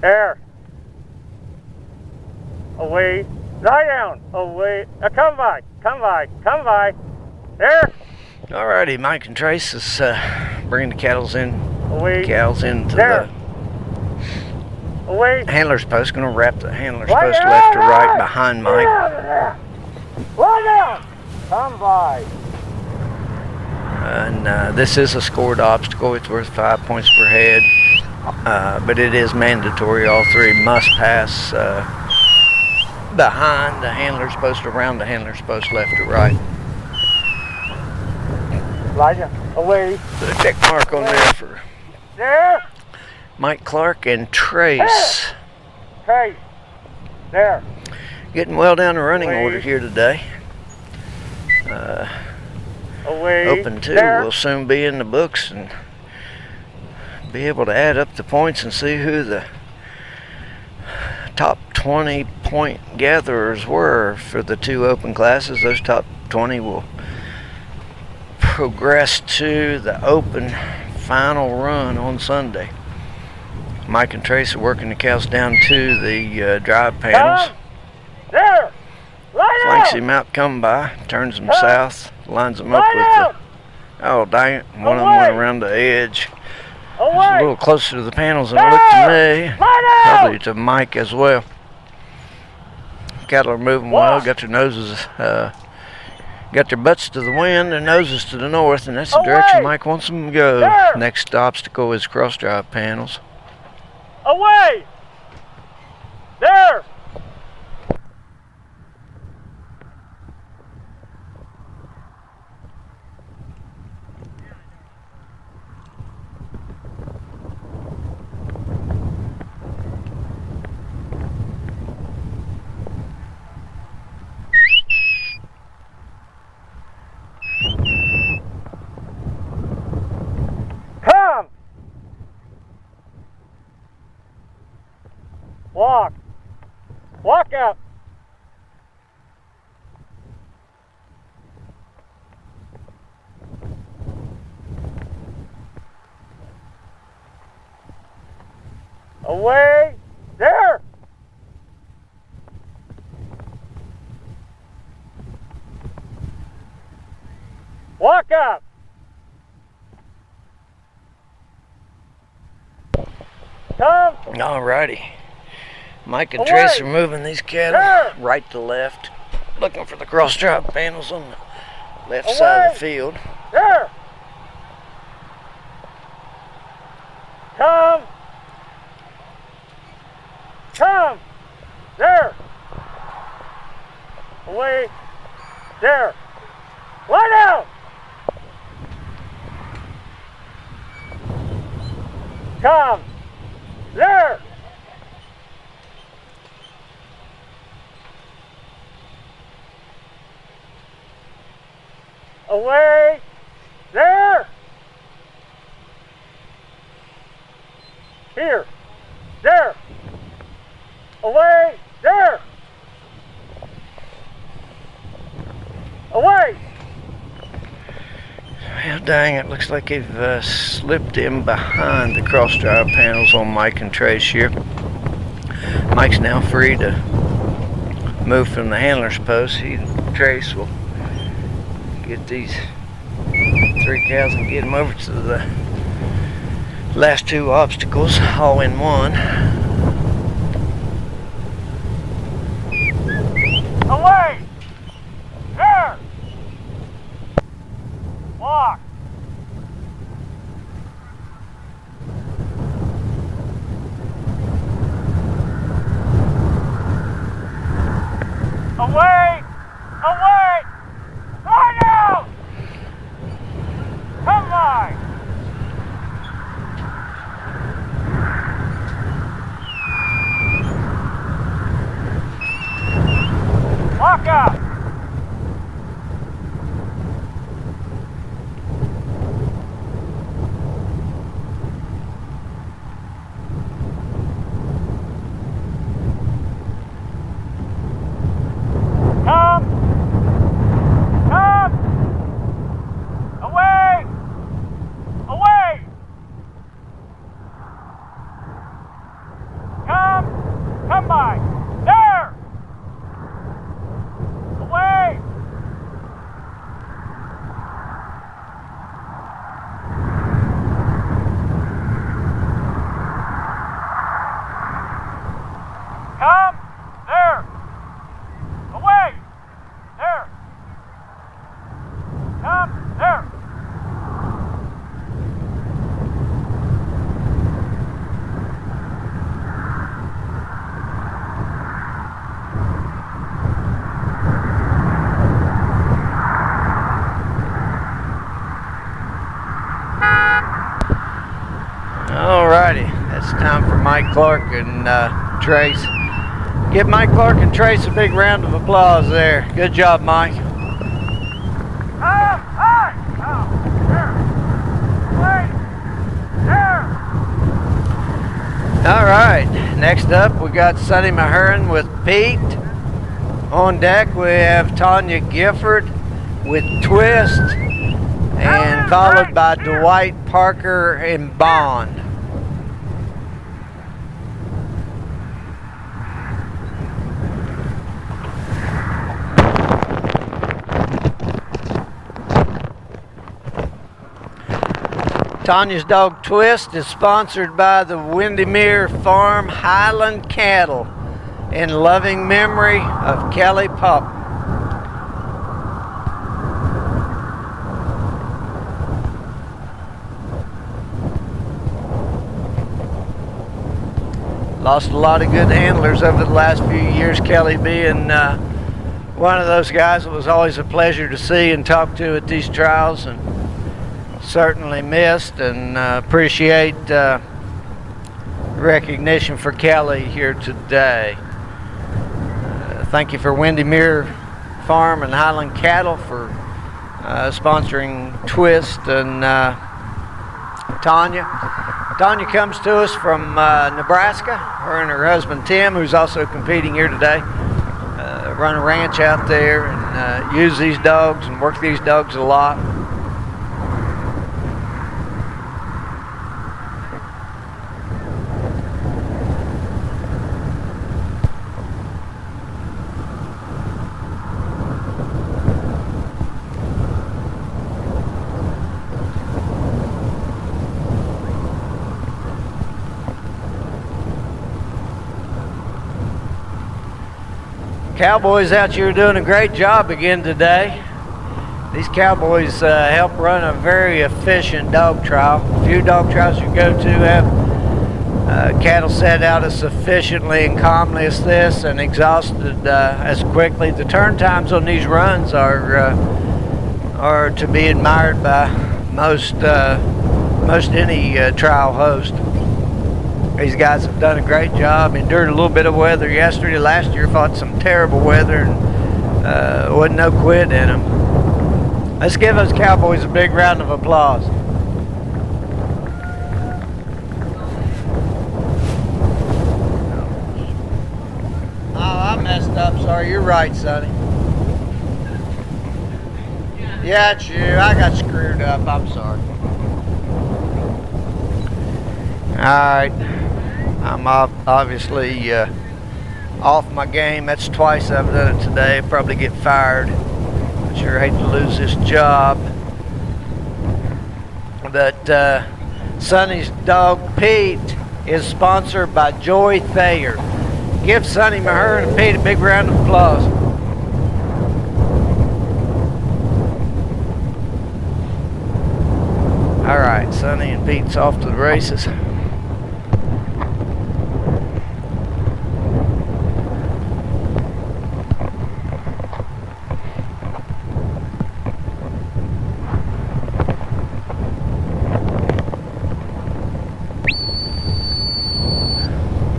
There. Away. Lie down. Away. Come by. Come by. Come by. There. Alrighty, Mike and Trace is bringing the cows Away. into There. Away. the handler's post. Going to wrap the handler's Lie post down. left to right behind Mike. Lie down. Come by. And this is a scored obstacle. It's worth 5 points per head, but it is mandatory. All three must pass behind the handler's post, around the handler's post, left to right. Elijah, away. Put a check mark on there for There. Mike Clark and Trace. Hey. There. Getting well down the running Away. order here today. Away. Open 2 There. will soon be in the books and be able to add up the points and see who the top 20 point gatherers were for the 2 open classes. Those top 20 will progress to the open final run on Sunday. Mike and Trace are working the cows down to the drive panels. Come. There. Lie Flanks down. him out, come by, turns him Come. south, lines him up Lie with down. the, oh dang it, one of them Away. went around the edge. It's a Away. little closer to the panels than it looked to me. Lie down. Probably to Mike as well. Cattle are moving well, Walk. got their noses, got their butts to the wind, their noses to the north, and that's the direction Away. Mike wants them to go. There. Next obstacle is cross drive panels. Away. There. Come. Walk. Walk out. Away. There. Walk up. Come. Alrighty. Mike and Away. Trace are moving these cattle There. right to left, looking for the cross drive panels on the left side of the Away. field. There. Come. Come. There. Away. There. Lie down. Come. There. Away. There. Here. There. Away. There. Away. Well, dang, it looks like they've slipped in behind the cross drive panels on Mike and Trace here. Mike's now free to move from the handler's post. He and Trace will get these 3 cows and get them over to the last 2 obstacles all in one. Away. There. Walk. It's time for Mike Clark and Trace. Give Mike Clark and Trace a big round of applause there. Good job, Mike. All right, next up we got Sonny Mahurin with Pete. On deck we have Tanya Gifford with Twist, and followed by Dwight Parker and Bond. Tanya's dog Twist is sponsored by the Windermere Farm Highland Cattle in loving memory of Kelly Pup. Lost a lot of good handlers over the last few years, Kelly being one of those guys that was always a pleasure to see and talk to at these trials, and certainly missed, and appreciate recognition for Kelly here today. Thank you for Windermere Farm and Highland Cattle for sponsoring Twist and Tanya. Tanya comes to us from Nebraska. Her and her husband Tim, who's also competing here today, run a ranch out there and use these dogs and work these dogs a lot. Cowboys out here doing a great job again today. These cowboys help run a very efficient dog trial. A few dog trials you go to have cattle set out as sufficiently and calmly as this and exhausted as quickly. The turn times on these runs are to be admired by most any trial host. These guys have done a great job, endured a little bit of weather yesterday. Last year fought some terrible weather and wasn't no quit in them. Let's give those cowboys a big round of applause. Oh, I messed up. Sorry, you're right, Sonny. Yeah, it's you. I got screwed up. I'm sorry. Alright, I'm obviously off my game. That's twice I've done it today. Probably get fired. I sure hate to lose this job. But Sonny's dog Pete is sponsored by Joy Thayer. Give Sonny Mahurin and Pete a big round of applause. Alright, Sonny and Pete's off to the races.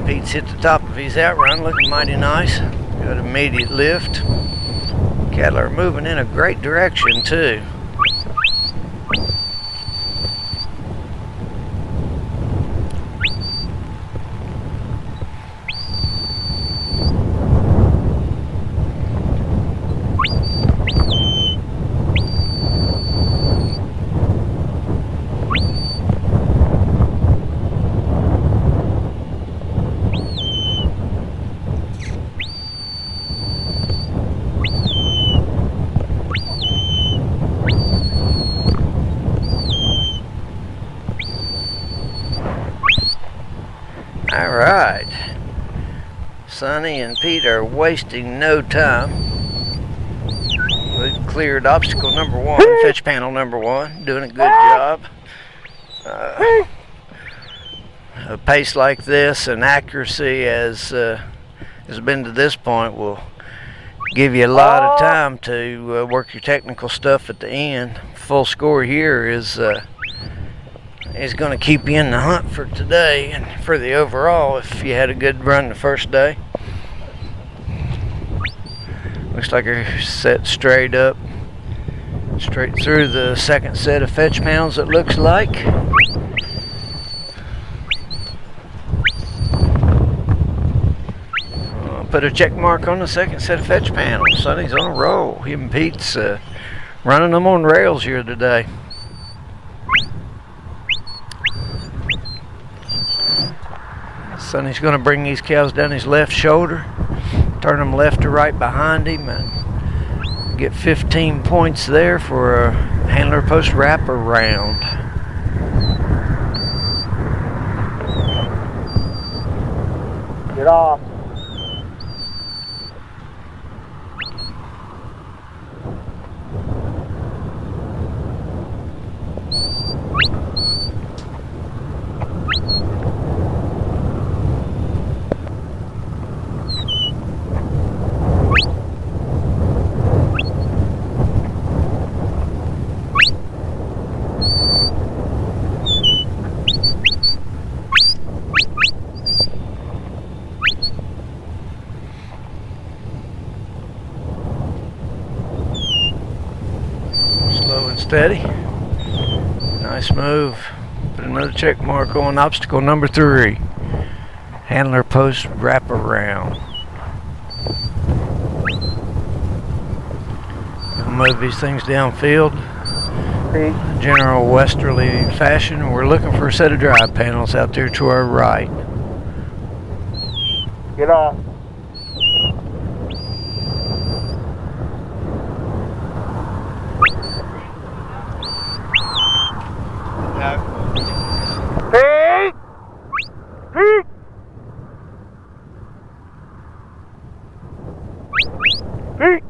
Pete's hit the top of his outrun, looking mighty nice. Got immediate lift. Cattle are moving in a great direction too. Alright, Sonny and Pete are wasting no time. We've cleared obstacle number 1, fetch panel number 1, doing a good job. A pace like this and accuracy as has been to this point will give you a lot of time to work your technical stuff at the end. Full score here is is going to keep you in the hunt for today and for the overall if you had a good run the first day. Looks like you're set straight up, straight through the second set of fetch panels, it looks like. I'll put a check mark on the second set of fetch panels. Sonny's on a roll. Him and Pete's running them on rails here today. Sonny's going to bring these cows down his left shoulder, turn them left to right behind him, and get 15 points there for a handler post wrap around. Get off. Steady. Nice move. Put another check mark on obstacle number 3. Handler post wrap around. We'll move these things downfield. General westerly fashion. We're looking for a set of drive panels out there to our right. Get off. Pete! Pete! Pete!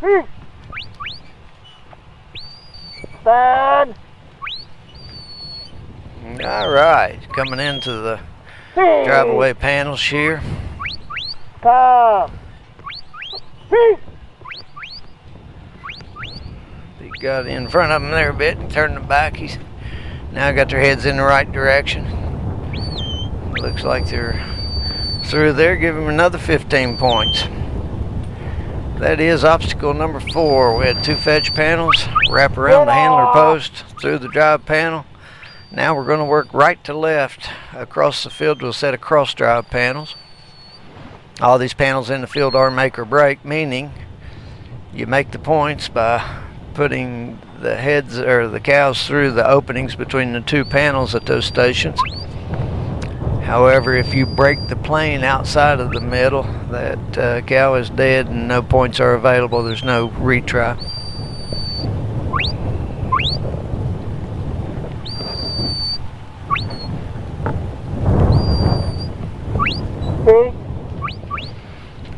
Pete! Stand! Alright, coming into the drive away panels here. Come! Pete! They got in front of them there a bit and turned them back. He's now got their heads in the right direction. Looks like they're through there. Give them another 15 points. That is obstacle number 4. We had 2 fetch panels, wrap around the handler post, through the drive panel. Now we're going to work right to left across the field to a set of cross drive panels. All these panels in the field are make or break, meaning you make the points by putting the heads or the cows through the openings between the 2 panels at those stations. However, if you break the plane outside of the middle, that cow is dead and no points are available. There's no retry.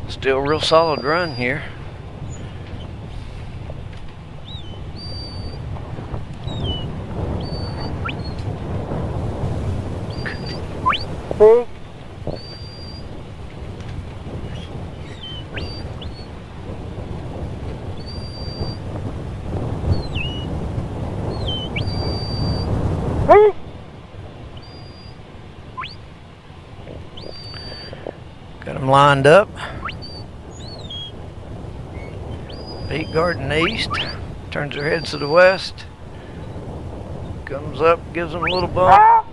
Still real solid run here. Pete! Pete! Got them lined up. Pete guarding east, turns their heads to the west, comes up, gives them a little bump.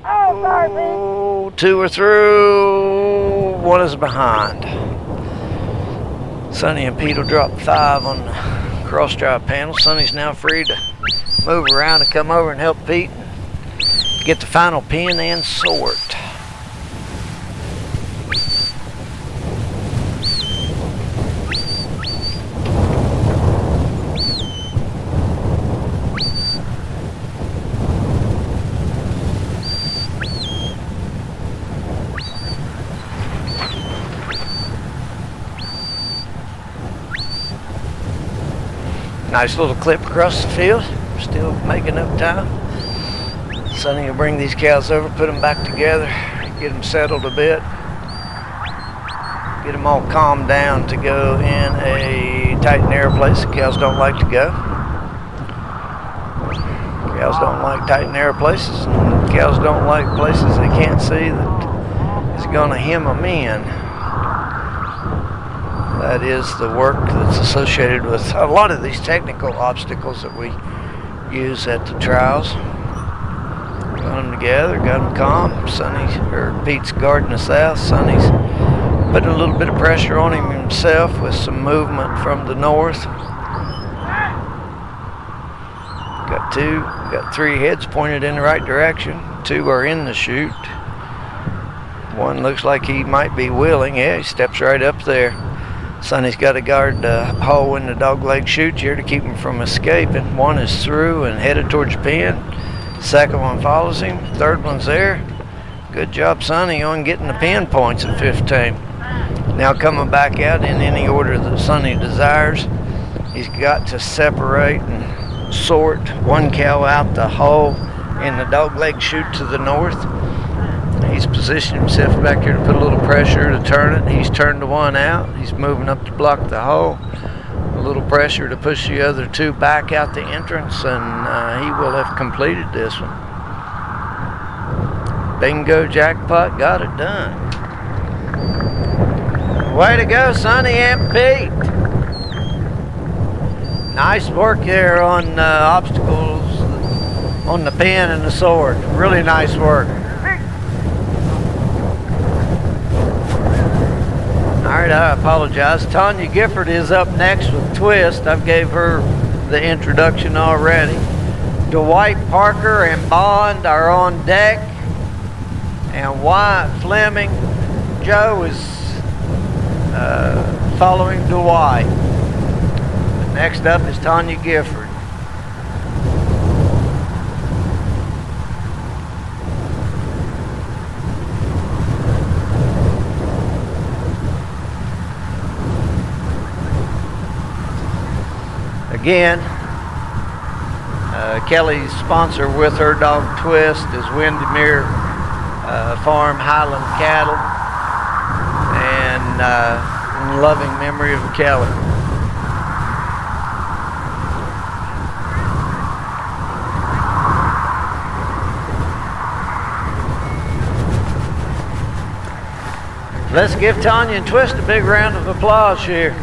Oh, sorry, Pete. 2 are through, 1 is behind. Sonny and Pete will drop 5 on the cross drive panel. Sonny's now free to move around and come over and help Pete get the final pin and sort. Nice little clip across the field. Still making up time. Sonny will bring these cows over, put them back together, get them settled a bit, get them all calmed down to go in a tight and narrow place the cows don't like to go. Cows don't like tight and narrow places, and cows don't like places they can't see that is going to hem them in. That is the work that's associated with a lot of these technical obstacles that we use at the trials. Got them together, got them calm. Pete's guarding the south. Sonny's putting a little bit of pressure on him himself with some movement from the north. Got 3 heads pointed in the right direction. 2 are in the chute. 1 looks like he might be willing. Yeah, he steps right up there. Sonny's got to guard the hole in the dogleg chute here to keep him from escaping. 1 is through and headed towards the pen. 2nd one follows him. 3rd one's there. Good job, Sonny, on getting the pen points at 15. Now coming back out in any order that Sonny desires. He's got to separate and sort 1 cow out the hole in the dogleg chute to the north. He's positioned himself back here to put a little pressure to turn it. He's turned the 1 out. He's moving up to block the hole. A little pressure to push the other 2 back out the entrance, and he will have completed this one. Bingo, jackpot, got it done. Way to go, Sonny and Pete. Nice work there on obstacles on the pen and the sword. Really nice work. Alright, I apologize. Tanya Gifford is up next with Twist. I've gave her the introduction already. Dwight Parker and Bond are on deck. And Wyatt Fleming. Joe is following Dwight. Next up is Tanya Gifford. Again, Kelly's sponsor with her dog Twist is Windermere Farm Highland Cattle, and in loving memory of Kelly. Let's give Tanya and Twist a big round of applause here.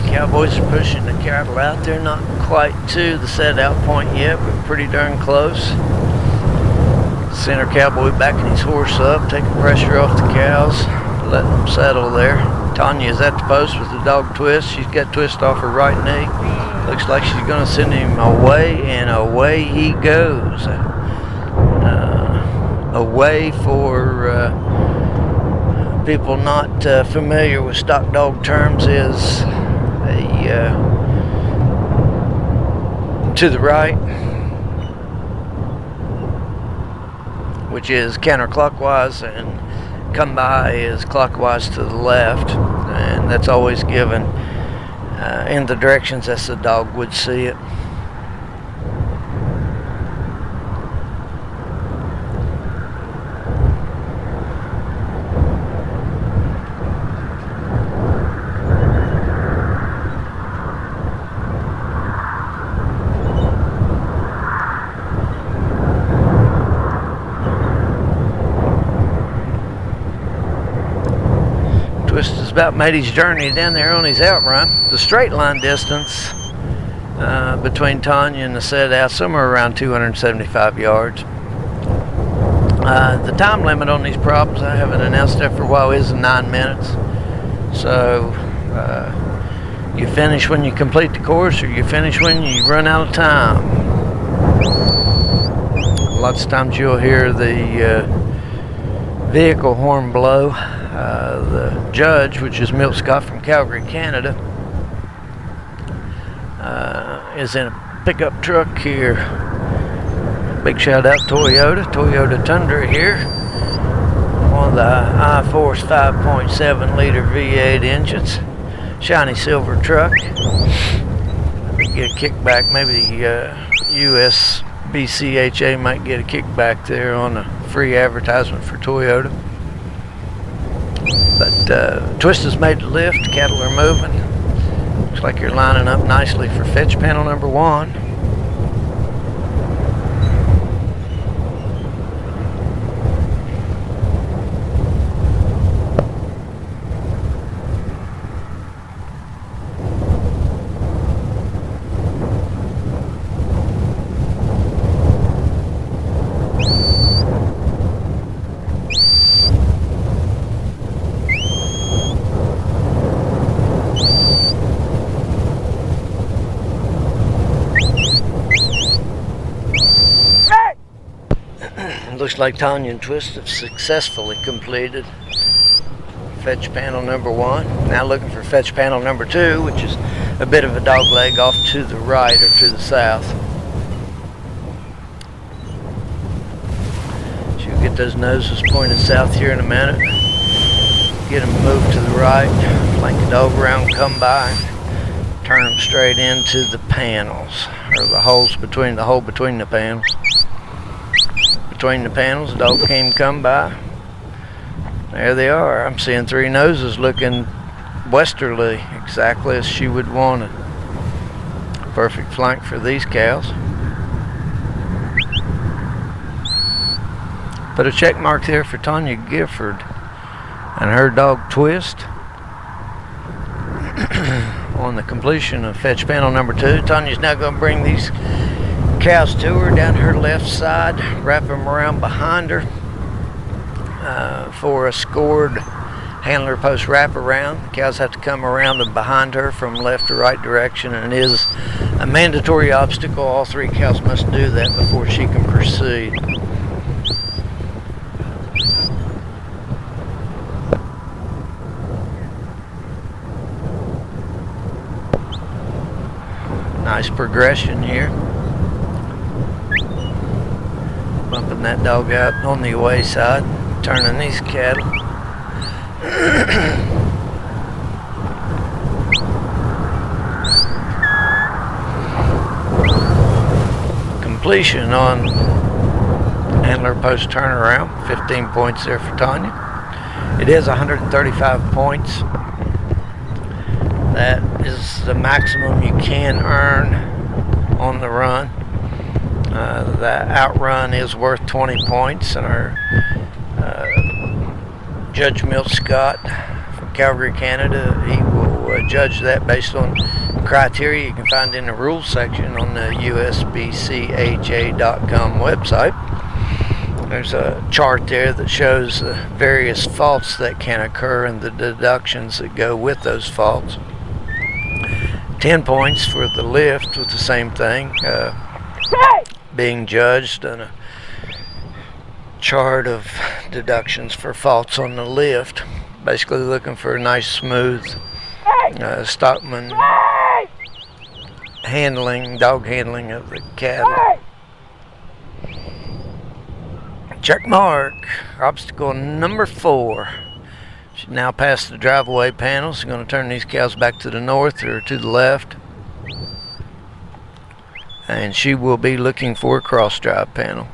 Cowboys are pushing the cattle out. They're not quite to the set out point yet, but pretty darn close. Center cowboy backing his horse up, taking pressure off the cows, letting them settle there. Tanya is at the post with the dog Twist. She's got Twist off her right knee. Looks like she's going to send him away, and away he goes. Away for people not familiar with stock dog terms is to the right, which is counterclockwise, and come by is clockwise to the left, and that's always given in the directions as the dog would see it. about made his journey down there on his outrun. The straight line distance between Tanya and the set out, somewhere around 275 yards. The time limit on these props, I haven't announced that for a while, is 9 minutes. So you finish when you complete the course, or you finish when you run out of time. Lots of times you'll hear the vehicle horn blow. The judge, which is Milt Scott from Calgary, Canada, is in a pickup truck here. Big shout out Toyota Tundra here. One of the I-Force 5.7 liter V8 engines. Shiny silver truck. Get a kickback, maybe USBCHA might get a kickback there on a free advertisement for Toyota. But twist has made the lift, cattle are moving. Looks like you're lining up nicely for fetch panel number 1. Looks like Tanya and Twist have successfully completed fetch panel number 1. Now looking for fetch panel number 2, which is a bit of a dog leg off to the right or to the south. She'll get those noses pointed south here in a minute. Get them moved to the right, flank the dog around, come by, turn them straight into the panels, or the hole between the panels. Between the panels, the dog came come by. There they are. I'm seeing 3 noses looking westerly, exactly as she would want it. Perfect flank for these cows. Put a check mark there for Tanya Gifford and her dog Twist on the completion of fetch panel number 2. Tanya's now going to bring these cows to her down her left side, wrap them around behind her for a scored handler post wraparound. The cows have to come around and behind her from left to right direction, and it is a mandatory obstacle. All 3 cows must do that before she can proceed. Nice progression here. Bumping that dog out on the away side, turning these cattle. Completion on handler post turnaround, 15 points there for Tanya. It is 135 points. That is the maximum you can earn on the run. The outrun is worth 20 points, and our Judge Milt Scott from Calgary, Canada, he will judge that based on criteria you can find in the rules section on the USBCHA.com website. There's a chart there that shows the various faults that can occur and the deductions that go with those faults. 10 points for the lift with the same thing. Being judged on a chart of deductions for faults on the lift. Basically looking for a nice smooth stockman dog handling of the cattle. Check mark. Obstacle number 4. She's now past the driveway panel. She's going to turn these cows back to the north or to the left. And she will be looking for a cross drive panel.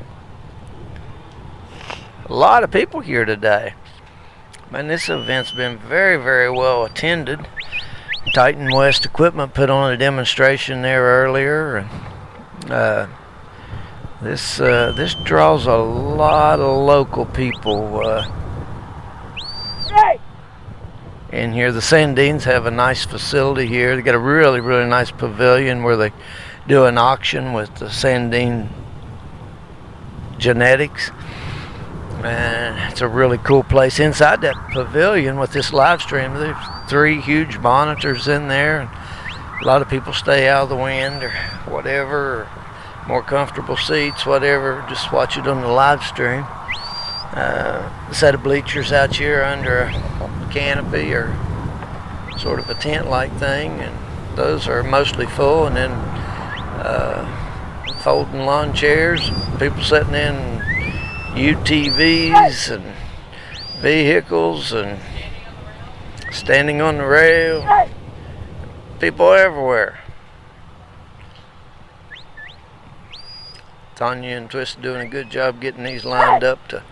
A lot of people here today. Man, this event's been very, very well attended. Titan West Equipment put on a demonstration there earlier, and this draws a lot of local people in here. The Sandines have a nice facility here. They got a really, really nice pavilion where they do an auction with the Sandine genetics. And it's a really cool place. Inside that pavilion with this live stream, there's 3 huge monitors in there. And a lot of people stay out of the wind or whatever, or more comfortable seats, whatever, just watch it on the live stream. A set of bleachers out here under a canopy or sort of a tent-like thing, and those are mostly full, and then folding lawn chairs, people sitting in UTVs and vehicles and standing on the rail, people everywhere. Tanya and Twist doing a good job getting these lined up to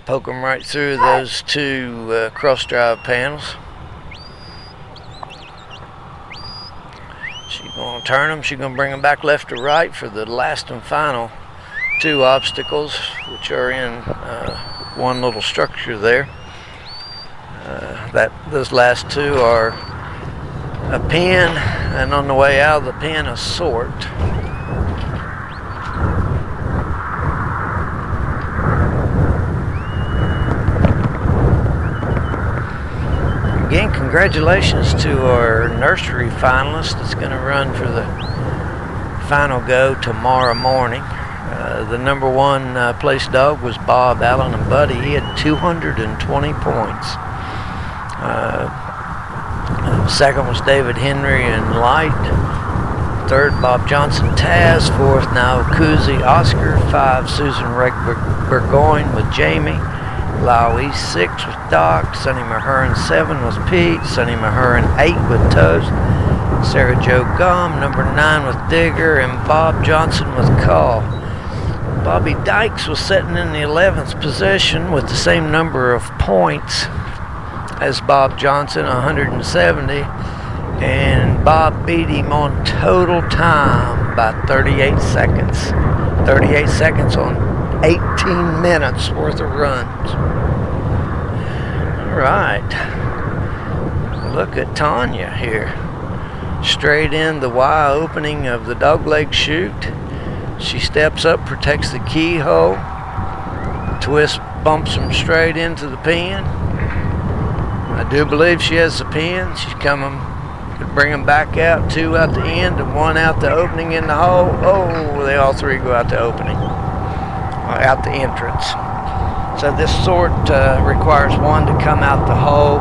poke them right through those 2 cross-drive panels. She's going to turn them. She's going to bring them back left to right for the last and final 2 obstacles, which are in one little structure there. Those last 2 are a pin, and on the way out of the pin, a sort. Again, congratulations to our nursery finalist that's going to run for the final go tomorrow morning. The number 1 place dog was Bob Allen and Buddy. He had 220 points. Second was David Henry and Light. Third, Bob Johnson Taz. Fourth, now Kuzi Oscar. 5, Susan Burgoyne with Jamie. Lowy 6 with Doc. Sonny Mahurin 7 was Pete. Sonny Mahurin 8 with Toast. Sarah Jo Gum, number 9 with Digger, and Bob Johnson with Call. Bobby Dykes was sitting in the 11th position with the same number of points as Bob Johnson, 170, and Bob beat him on total time by 38 seconds. 38 seconds on 18 minutes worth of runs. All right. Look at Tanya here. Straight in the Y opening of the dogleg chute. She steps up, protects the keyhole. Twist bumps him straight into the pen. I do believe she has the pen. She's coming to bring them back out. 2 out the end and 1 out the opening in the hole. Oh, they all 3 go out the opening. Out the entrance. So this sort requires 1 to come out the hole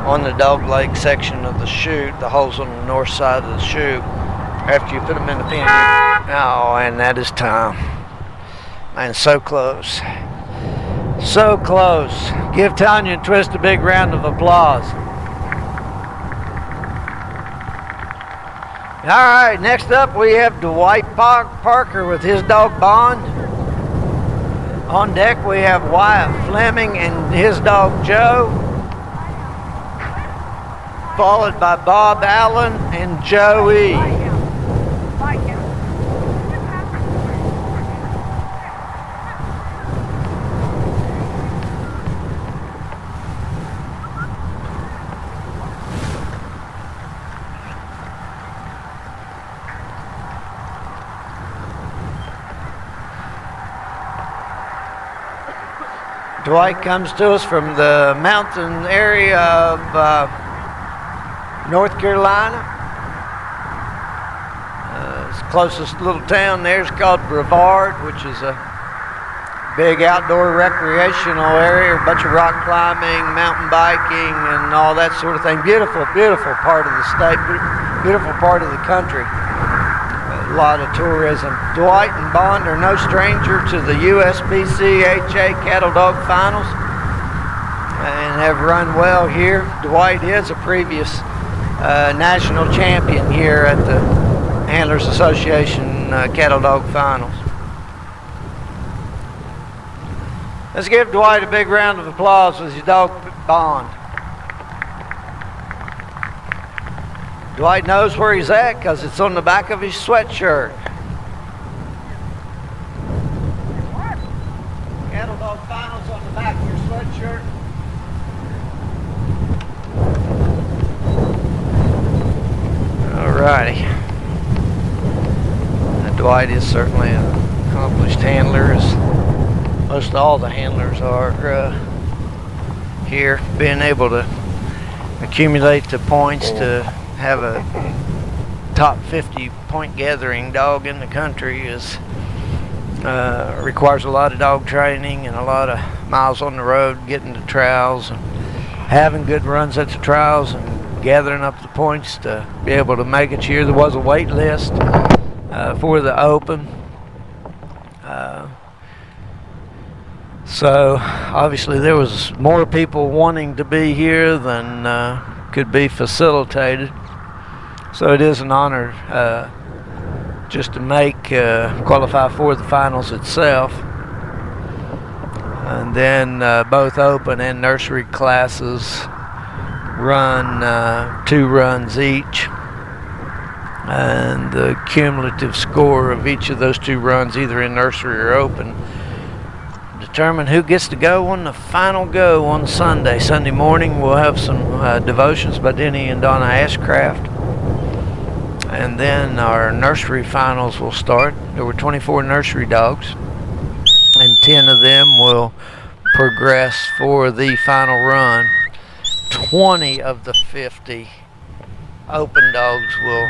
on the dog leg section of the chute. The hole's on the north side of the chute. After you put them in the pen, oh, and that is time. Man, so close. So close. Give Tanya and Twist a big round of applause. All right, next up we have Dwight Parker with his dog Bond. On deck we have Wyatt Fleming and his dog Joe, followed by Bob Allen and Joey. Dwight comes to us from the mountain area of North Carolina. His closest little town there is called Brevard, which is a big outdoor recreational area, a bunch of rock climbing, mountain biking, and all that sort of thing. Beautiful, beautiful part of the state, beautiful part of the country. A lot of tourism. Dwight and Bond are no stranger to the USBCHA Cattledog Finals and have run well here. Dwight is a previous national champion here at the Handlers Association Cattledog Finals. Let's give Dwight a big round of applause with his dog Bond. Dwight knows where he's at because it's on the back of his sweatshirt. Cattledog Finals on the back of your sweatshirt. righty. Dwight is certainly an accomplished handler, as most all the handlers are here. Being able to accumulate the points to have a top 50 point gathering dog in the country is requires a lot of dog training and a lot of miles on the road, getting to trials and having good runs at the trials and gathering up the points to be able to make it here. There was a wait list for the Open. So obviously there was more people wanting to be here than could be facilitated. So it is an honor just to qualify for the finals itself. And then both Open and Nursery classes run 2 runs each. And the cumulative score of each of those 2 runs, either in Nursery or Open, determine who gets to go on the final go on Sunday. Sunday morning we'll have some devotions by Denny and Donna Ashcraft. And then our Nursery Finals will start. There were 24 nursery dogs, and 10 of them will progress for the final run. 20 of the 50 Open dogs will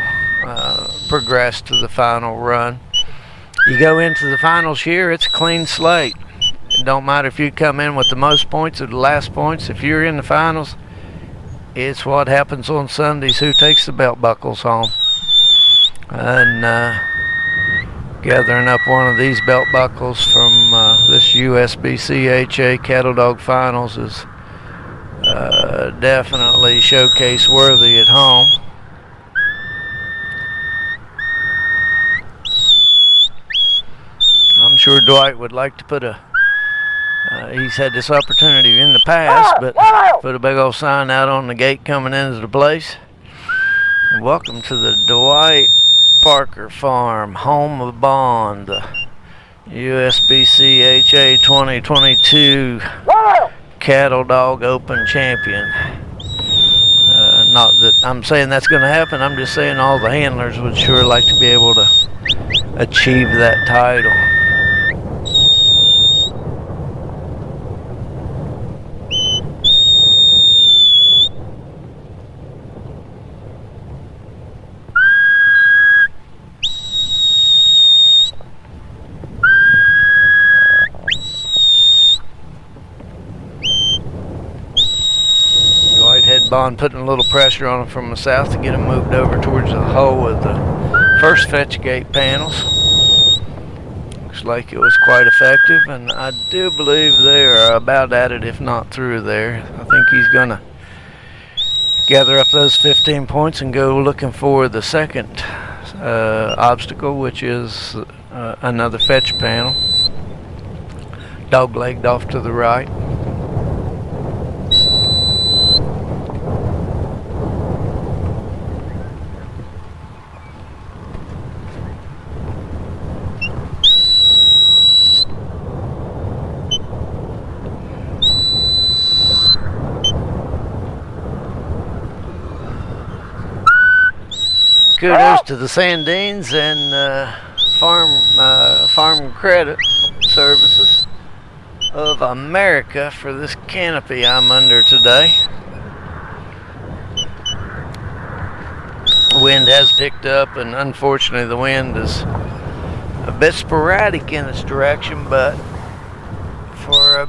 progress to the final run. You go into the finals here, it's a clean slate. It don't matter if you come in with the most points or the last points. If you're in the finals, it's what happens on Sundays, who takes the belt buckles home. And gathering up one of these belt buckles from this USBCHA Cattledog Finals is definitely showcase worthy at home. I'm sure Dwight would like to put he's had this opportunity in the past, but put a big old sign out on the gate coming into the place. Welcome to the Dwight Parker Farm, home of Bond, the USBCHA 2022 Cattledog Open champion. Not that I'm saying that's going to happen, I'm just saying all the handlers would sure like to be able to achieve that title. Bond putting a little pressure on him from the south to get him moved over towards the hole of the first fetch gate panels. Looks like it was quite effective, and I do believe they are about at it, if not through there. I think he's going to gather up those 15 points and go looking for the second obstacle, which is another fetch panel. Dog-legged off to the right. Kudos to the Sandines and Farm Credit Services of America for this canopy I'm under today. Wind has picked up, and unfortunately the wind is a bit sporadic in its direction, but for a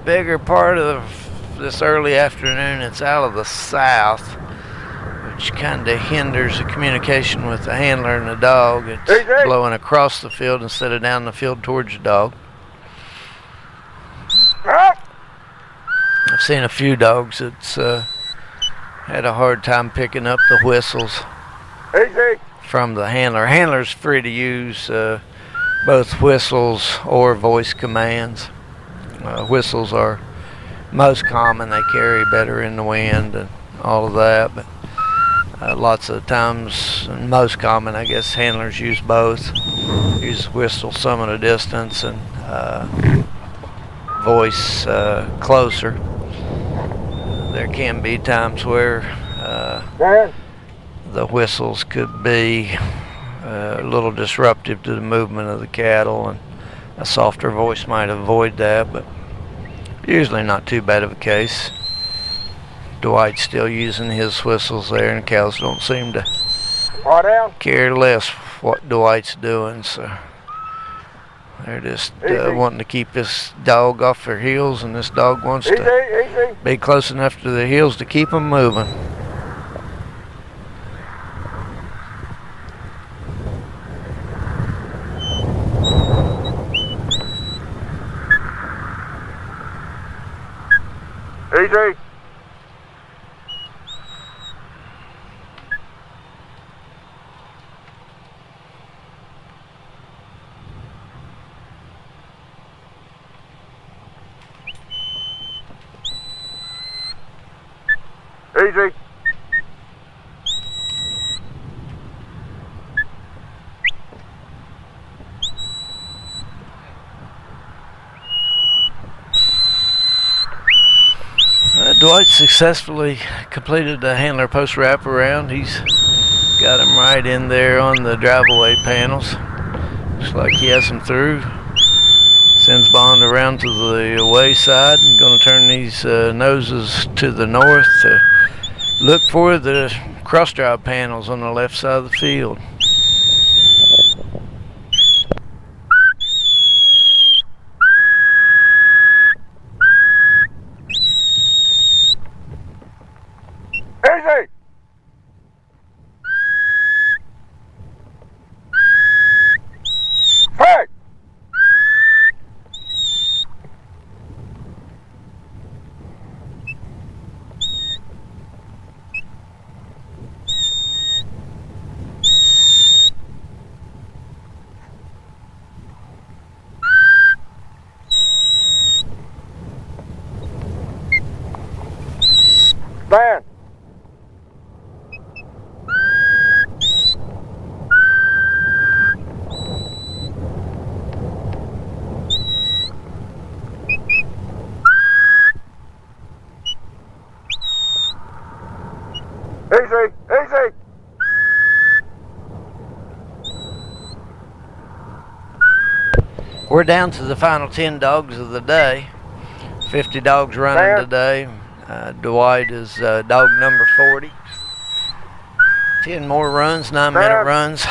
bigger part of this early afternoon it's out of the south, which kind of hinders the communication with the handler and the dog. It's blowing across the field instead of down the field towards the dog. I've seen a few dogs that's had a hard time picking up the whistles from the handler. Handler's free to use both whistles or voice commands. Whistles are most common. They carry better in the wind and all of that, but lots of times, and most common, I guess, handlers use both. Use whistle some of the distance and voice closer. There can be times where the whistles could be a little disruptive to the movement of the cattle, and a softer voice might avoid that, but usually not too bad of a case. Dwight's still using his whistles there, and the cows don't seem to Lie down. care less what Dwight's doing, so they're just wanting to keep this dog off their heels, and this dog wants to Easy. be close enough to their heels to keep them moving. Easy. Easy. Dwight successfully completed the handler post wraparound. He's got him right in there on the drive-away panels. Looks like he has him through. Sends Bond around to the away side and going to turn these noses to the north to look for the cross-drive panels on the left side of the field. Easy. Hey. Stand. Easy. We're down to the final 10 dogs of the day. 50 dogs running today. Dwight is dog number 40. 10 more runs, 9-minute runs.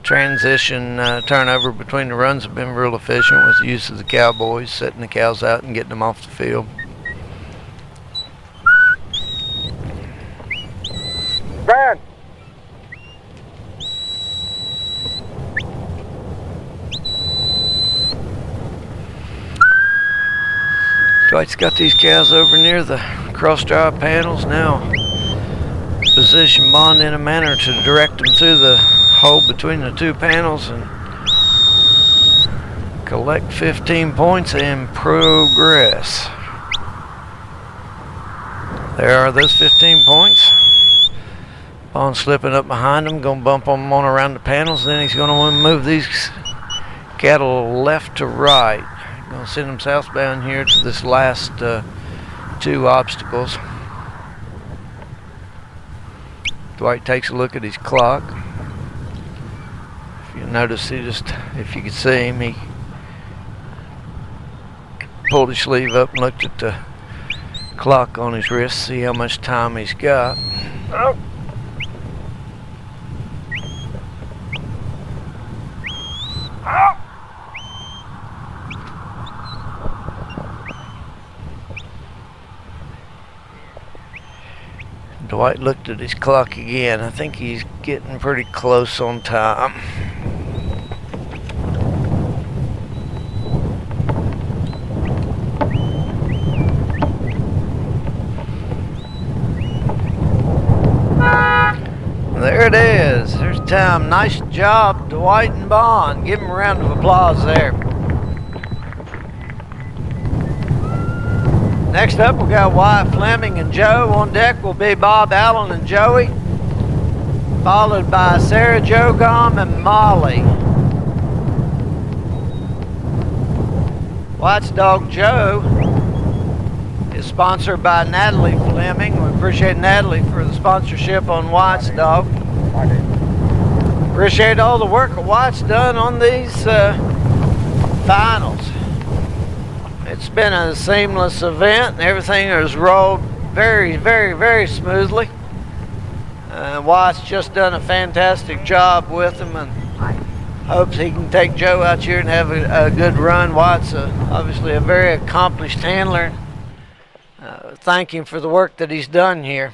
Transition turnover between the runs have been real efficient with the use of the cowboys, setting the cows out and getting them off the field. Stand. Dwight's got these cows over near the cross-drive panels now. Position Bond in a manner to direct them through the hole between the two panels and collect 15 points and progress. There are those 15 points. Bond slipping up behind him, going to bump them on around the panels. Then he's going to move these cattle left to right. Going to send them southbound here to this last two obstacles. Dwight takes a look at his clock. If you notice, if you could see him, he pulled his sleeve up and looked at the clock on his wrist, see how much time he's got. Oh. Dwight looked at his clock again. I think he's getting pretty close on time. There it is. There's time. Nice job, Dwight and Bond. Give them a round of applause there. Next up, we got Wyatt Fleming and Joe. On deck will be Bob Allen and Joey, followed by Sarah Jogom and Molly. Wyatt's dog Joe is sponsored by Natalie Fleming. We appreciate Natalie for the sponsorship on Wyatt's dog. Appreciate all the work that White's done on these finals. It's been a seamless event, and everything has rolled very, very, very smoothly. White's just done a fantastic job with them, and hopes he can take Joe out here and have a good run. White's obviously a very accomplished handler. Thank him for the work that he's done here.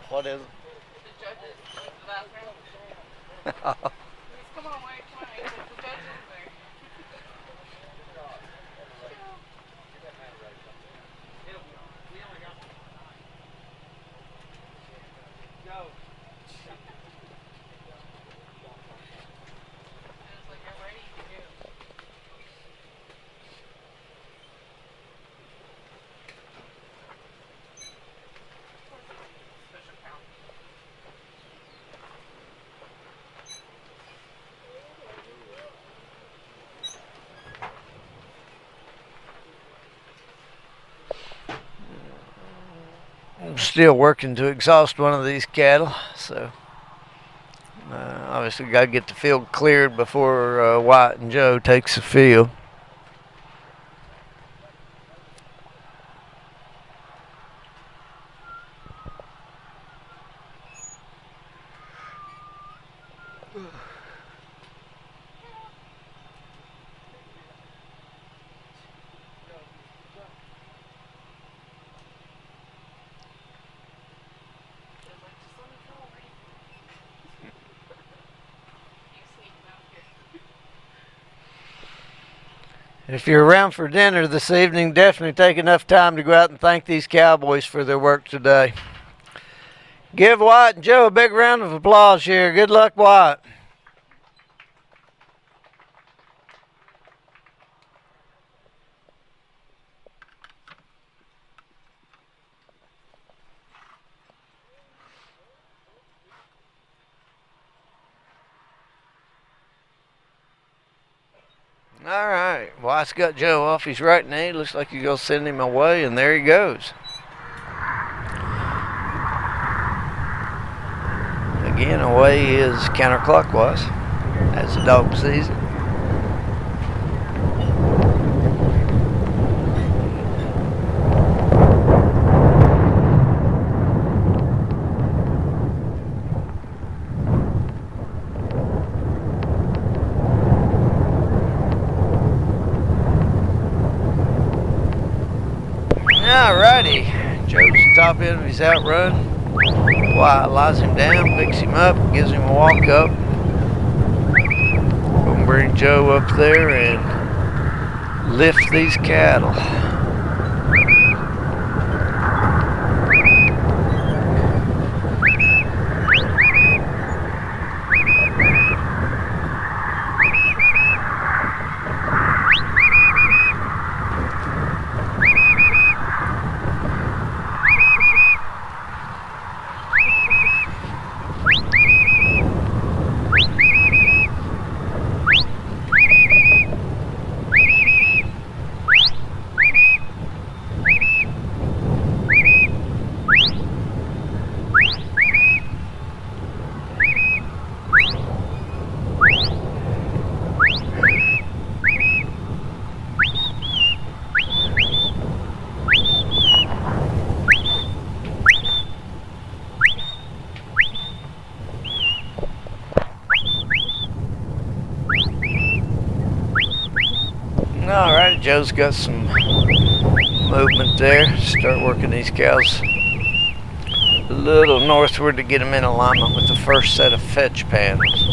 What is it? The judges went to the bathroom. Come on, wait, come on. The judges are there. We only got 9. Go. And it's like, you're ready to go. I'm still working to exhaust one of these cattle, so obviously got to get the field cleared before White and Joe takes the field. If you're around for dinner this evening, definitely take enough time to go out and thank these cowboys for their work today. Give White and Joe a big round of applause here. Good luck, White. All right, White's got Joe off his right knee. Looks like he's going to send him away, and there he goes. Again, away he is counterclockwise, as the dog sees it. Alrighty, Joe's the top end of his outrun. White lies him down, picks him up, gives him a walk up. Gonna bring Joe up there and lift these cattle. Alright, Joe's got some movement there. Start working these cows a little northward to get them in alignment with the first set of fetch panels.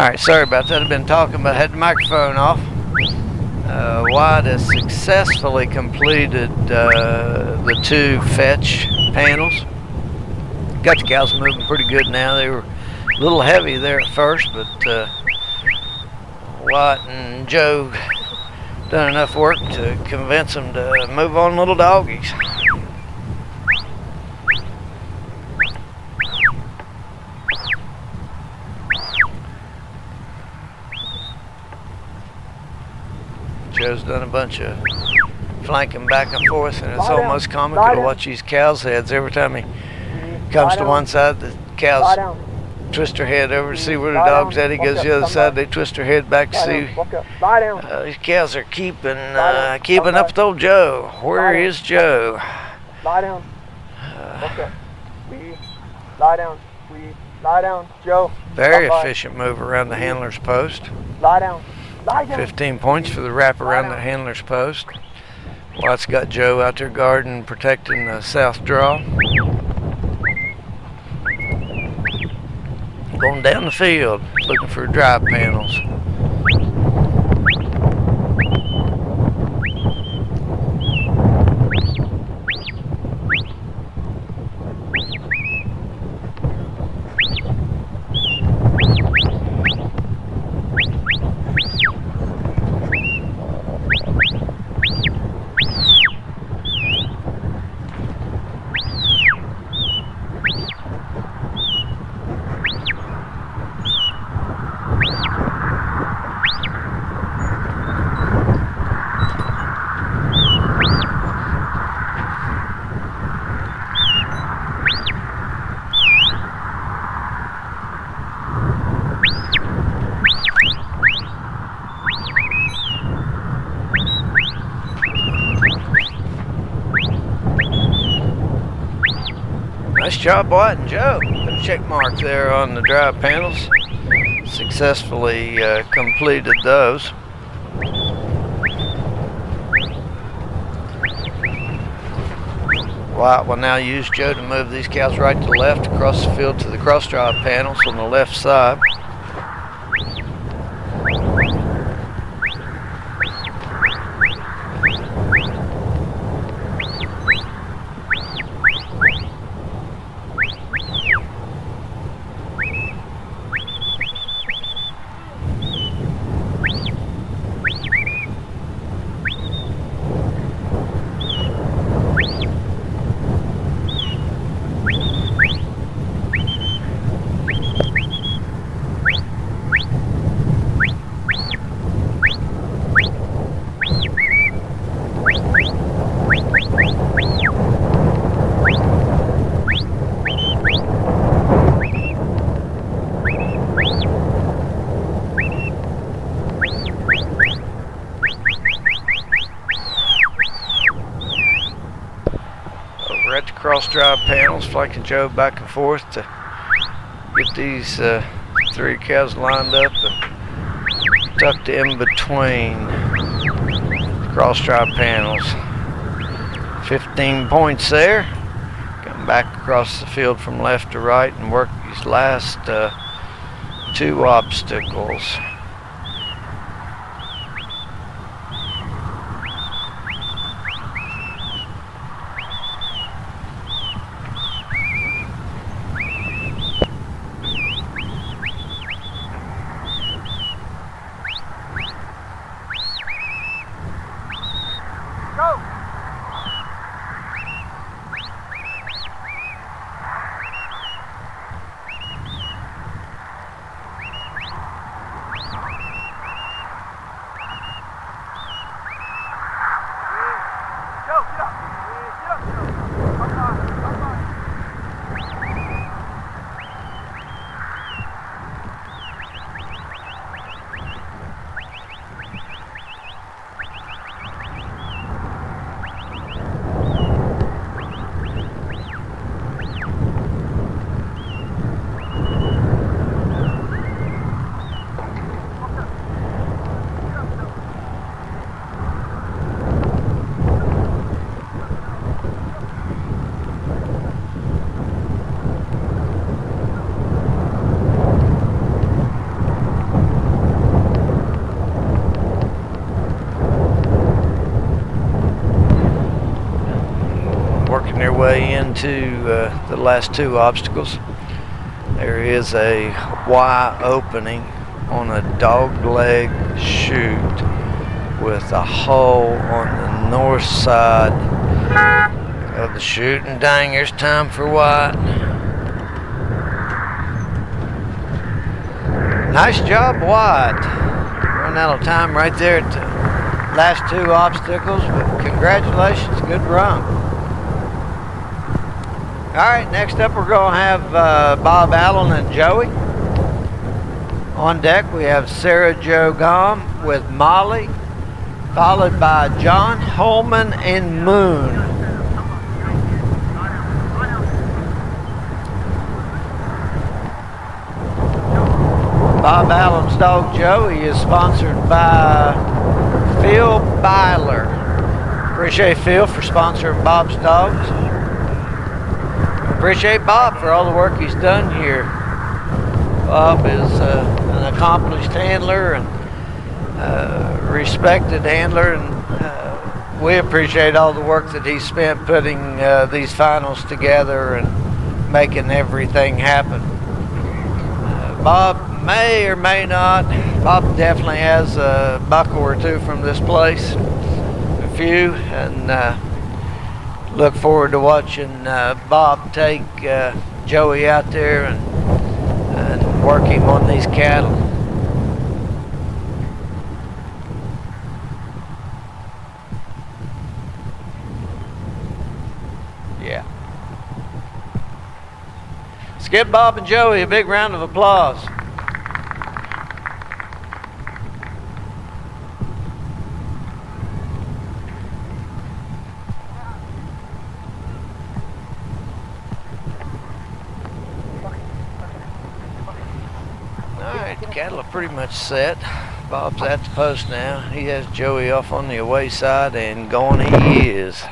Alright, sorry about that. I've been talking, but I had the microphone off. White has successfully completed the 2 fetch panels. Got the cows moving pretty good now. They were a little heavy there at first, but White and Joe done enough work to convince them to move on, little doggies. Joe's done a bunch of flanking back and forth, and it's almost comical to watch these cows' heads. Every time he comes to one side, the cows twist their head over to see where the dog's at. He goes to the other side, they twist their head back to see. These cows are keeping up with old Joe. Where is Joe? Lie down. Walk up. Lie down. Lie down. Joe. Very efficient move around the handler's post. Lie down. 15 points for the wrap around the handler's post. White's got Joe out there guarding, protecting the south draw. Going down the field, looking for drive panels. Nice job, White and Joe. Put a check mark there on the drive panels. Successfully completed those. White will now use Joe to move these cows right to left across the field to the cross drive panels on the left side. At the cross drive panels, flanking Joe back and forth to get these 3 cows lined up and tucked in between the cross drive panels. 15 points there. Come back across the field from left to right and work these last 2 obstacles. their way into the last two obstacles. There is a Y opening on a dog leg chute with a hole on the north side of the chute. And dang, there's time for White. Nice job, White. Run out of time right there at the last two obstacles, but congratulations, good run. All right, next up we're going to have Bob Allen and Joey. On deck we have Sarah Jo Gom with Molly, followed by John Holman and Moon. Bob Allen's dog Joey is sponsored by Phil Byler. Appreciate Phil for sponsoring Bob's dogs. Appreciate Bob for all the work he's done here. Bob is an accomplished handler and respected handler, and we appreciate all the work that he spent putting these finals together and making everything happen. Bob may or may not. Bob definitely has a buckle or two from this place, a few, and look forward to watching Bob take Joey out there and work him on these cattle. Yeah. Let's give Bob and Joey a big round of applause. Cattle are pretty much set. Bob's at the post now. He has Joey off on the away side, and going he is.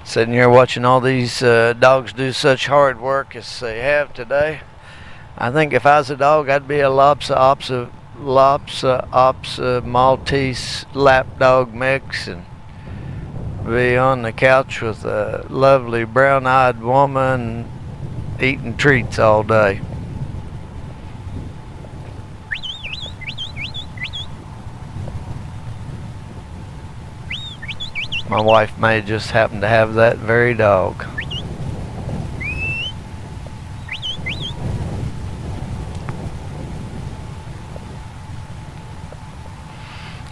Sitting here watching all these dogs do such hard work as they have today. I think if I was a dog, I'd be a Lhasa Apso Maltese lapdog mix and be on the couch with a lovely brown-eyed woman eating treats all day. My wife may just happen to have that very dog.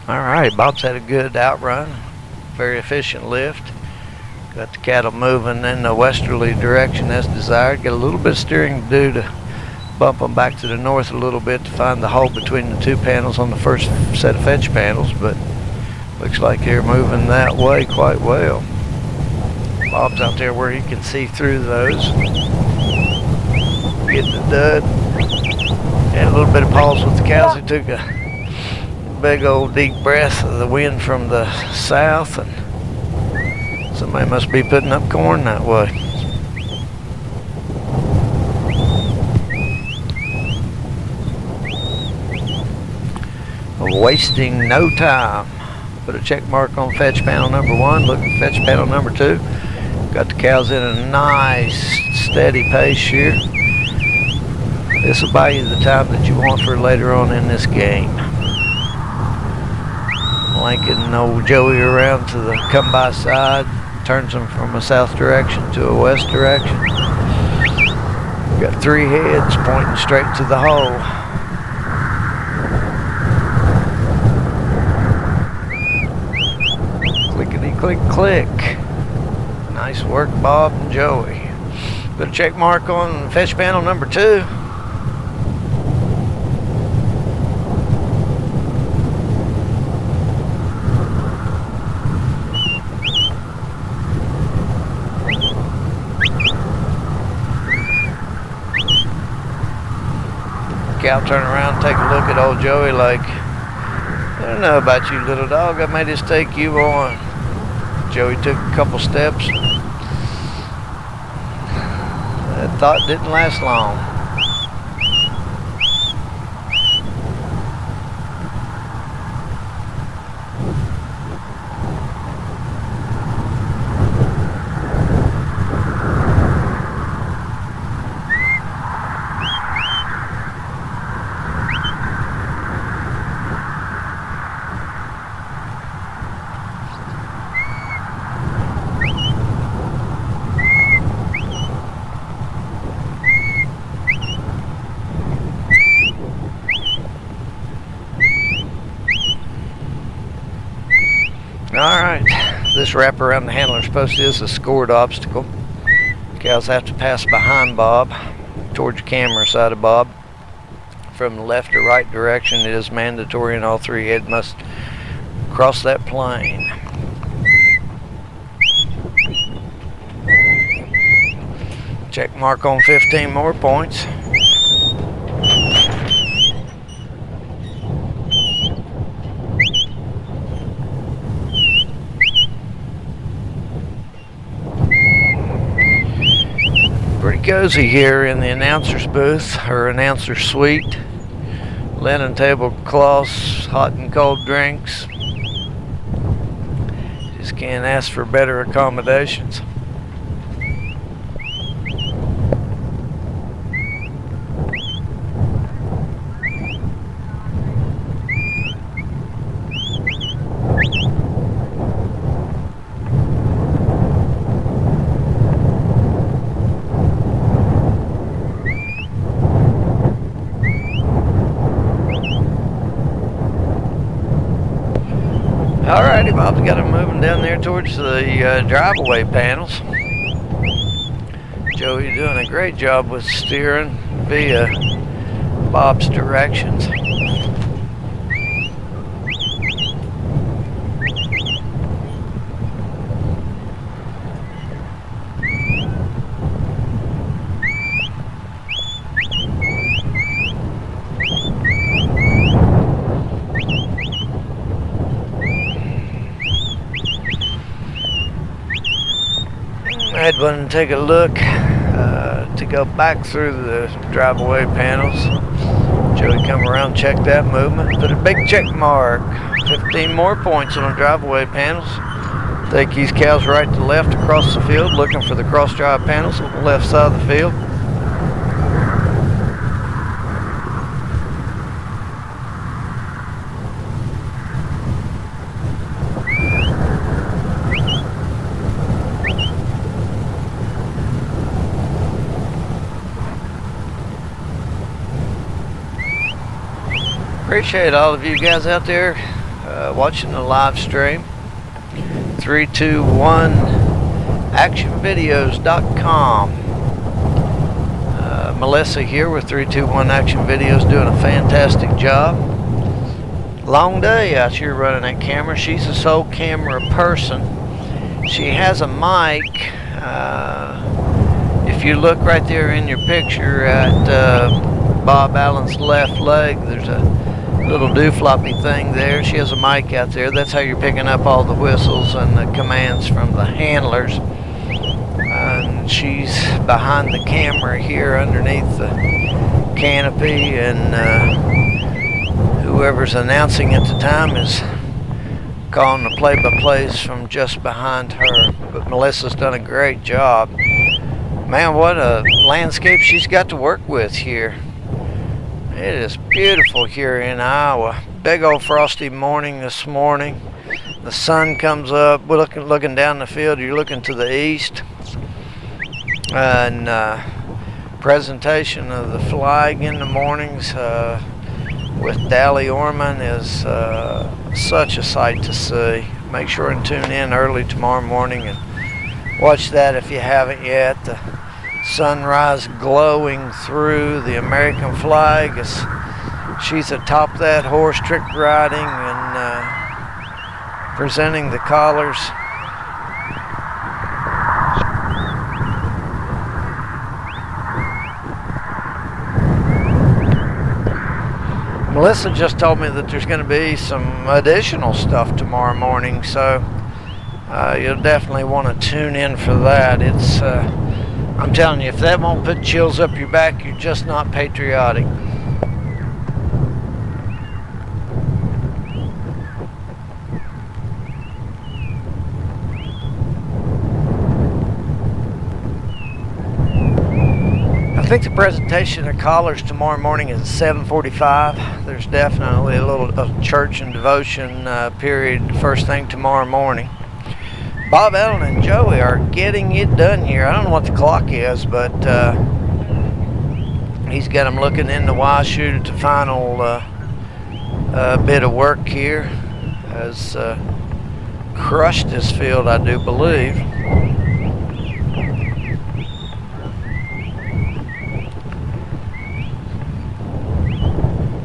All right, Bob's had a good outrun. Very efficient lift. Got the cattle moving in the westerly direction as desired. Got a little bit of steering to do to bump them back to the north a little bit to find the hole between the two panels on the first set of fetch panels, but looks like they're moving that way quite well. Bob's out there where he can see through those. Getting the dud. And a little bit of pause with the cows. He took a big old deep breath of the wind from the south, and somebody must be putting up corn that way. Wasting no time. Put a check mark on fetch panel number 1. Look at fetch panel number 2. Got the cows in a nice steady pace here. This will buy you the time that you want for later on in this game. Linking old Joey around to the come-by side, turns him from a south direction to a west direction. Got 3 heads pointing straight to the hole. Clickety click click. Nice work, Bob and Joey. Put a check mark on fetch panel number 2. Cow turn around, take a look at old Joey like, I don't know about you, little dog. I may just take you on. Joey took a couple steps. That thought didn't last long. This wrap around the handler's post is a scored obstacle. Cows have to pass behind Bob towards the camera side of Bob. From the left or right direction, it is mandatory, and all three heads must cross that plane. Check mark on 15 more points. Pretty cozy here in the announcer's booth, or announcer suite. Linen tablecloths, hot and cold drinks. Just can't ask for better accommodations. Alrighty, Bob's got him moving down there towards the driveway panels. Joey doing a great job with steering via Bob's directions. I had one to take a look to go back through the driveway panels. Joey come around, check that movement, put a big check mark. 15 more points on the driveway panels. Take these cows right to left across the field, looking for the cross drive panels on the left side of the field. Appreciate all of you guys out there watching the live stream. 321actionvideos.com. Melissa here with 321 Action Videos, doing a fantastic job. Long day out here running that camera. She's a sole camera person. She has a mic. If you look right there in your picture at Bob Allen's left leg, there's a little doofloppy thing there. She has a mic out there. That's how you're picking up all the whistles and the commands from the handlers. And she's behind the camera here underneath the canopy, and whoever's announcing at the time is calling the play-by-plays from just behind her. But Melissa's done a great job. Man, what a landscape she's got to work with here. It is beautiful here in Iowa. Big old frosty morning this morning. The sun comes up. We're looking down the field. You're looking to the east. And presentation of the flag in the mornings with Dally Orman is such a sight to see. Make sure and tune in early tomorrow morning and watch that if you haven't yet. The sunrise glowing through the American flag as she's atop that horse, trick riding and presenting the collars. Melissa just told me that there's going to be some additional stuff tomorrow morning, so you'll definitely want to tune in for that. It's I'm telling you, if that won't put chills up your back, you're just not patriotic. I think the presentation of collars tomorrow morning is at 7:45. There's definitely a little church and devotion period first thing tomorrow morning. Bob Allen and Joey are getting it done here. I don't know what the clock is, but he's got them looking in the Y-chute to final bit of work here as crushed this field, I do believe.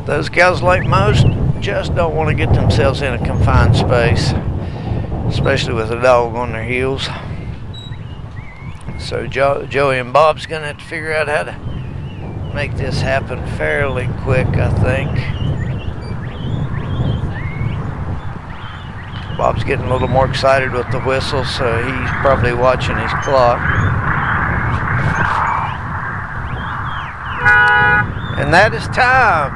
Those cows, like most, just don't want to get themselves in a confined space, especially with a dog on their heels. So Joey and Bob's gonna have to figure out how to make this happen fairly quick, I think. Bob's getting a little more excited with the whistle, so he's probably watching his clock. And that is time.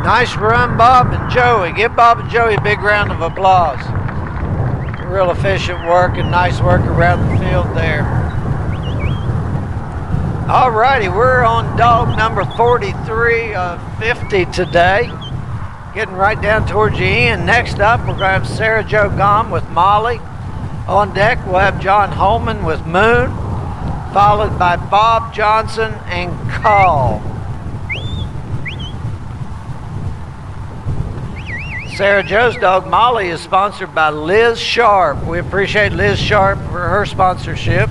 Nice run, Bob and Joey. Give Bob and Joey a big round of applause. Real efficient work and nice work around the field there. Alrighty, we're on dog number 43 of 50 today. Getting right down towards the end. Next up, we're going to have Sarah Jo Gom with Molly. On deck, we'll have John Holman with Moon, followed by Bob Johnson and Call. Sarah Jo's dog Molly is sponsored by Liz Sharp. We appreciate Liz Sharp for her sponsorship.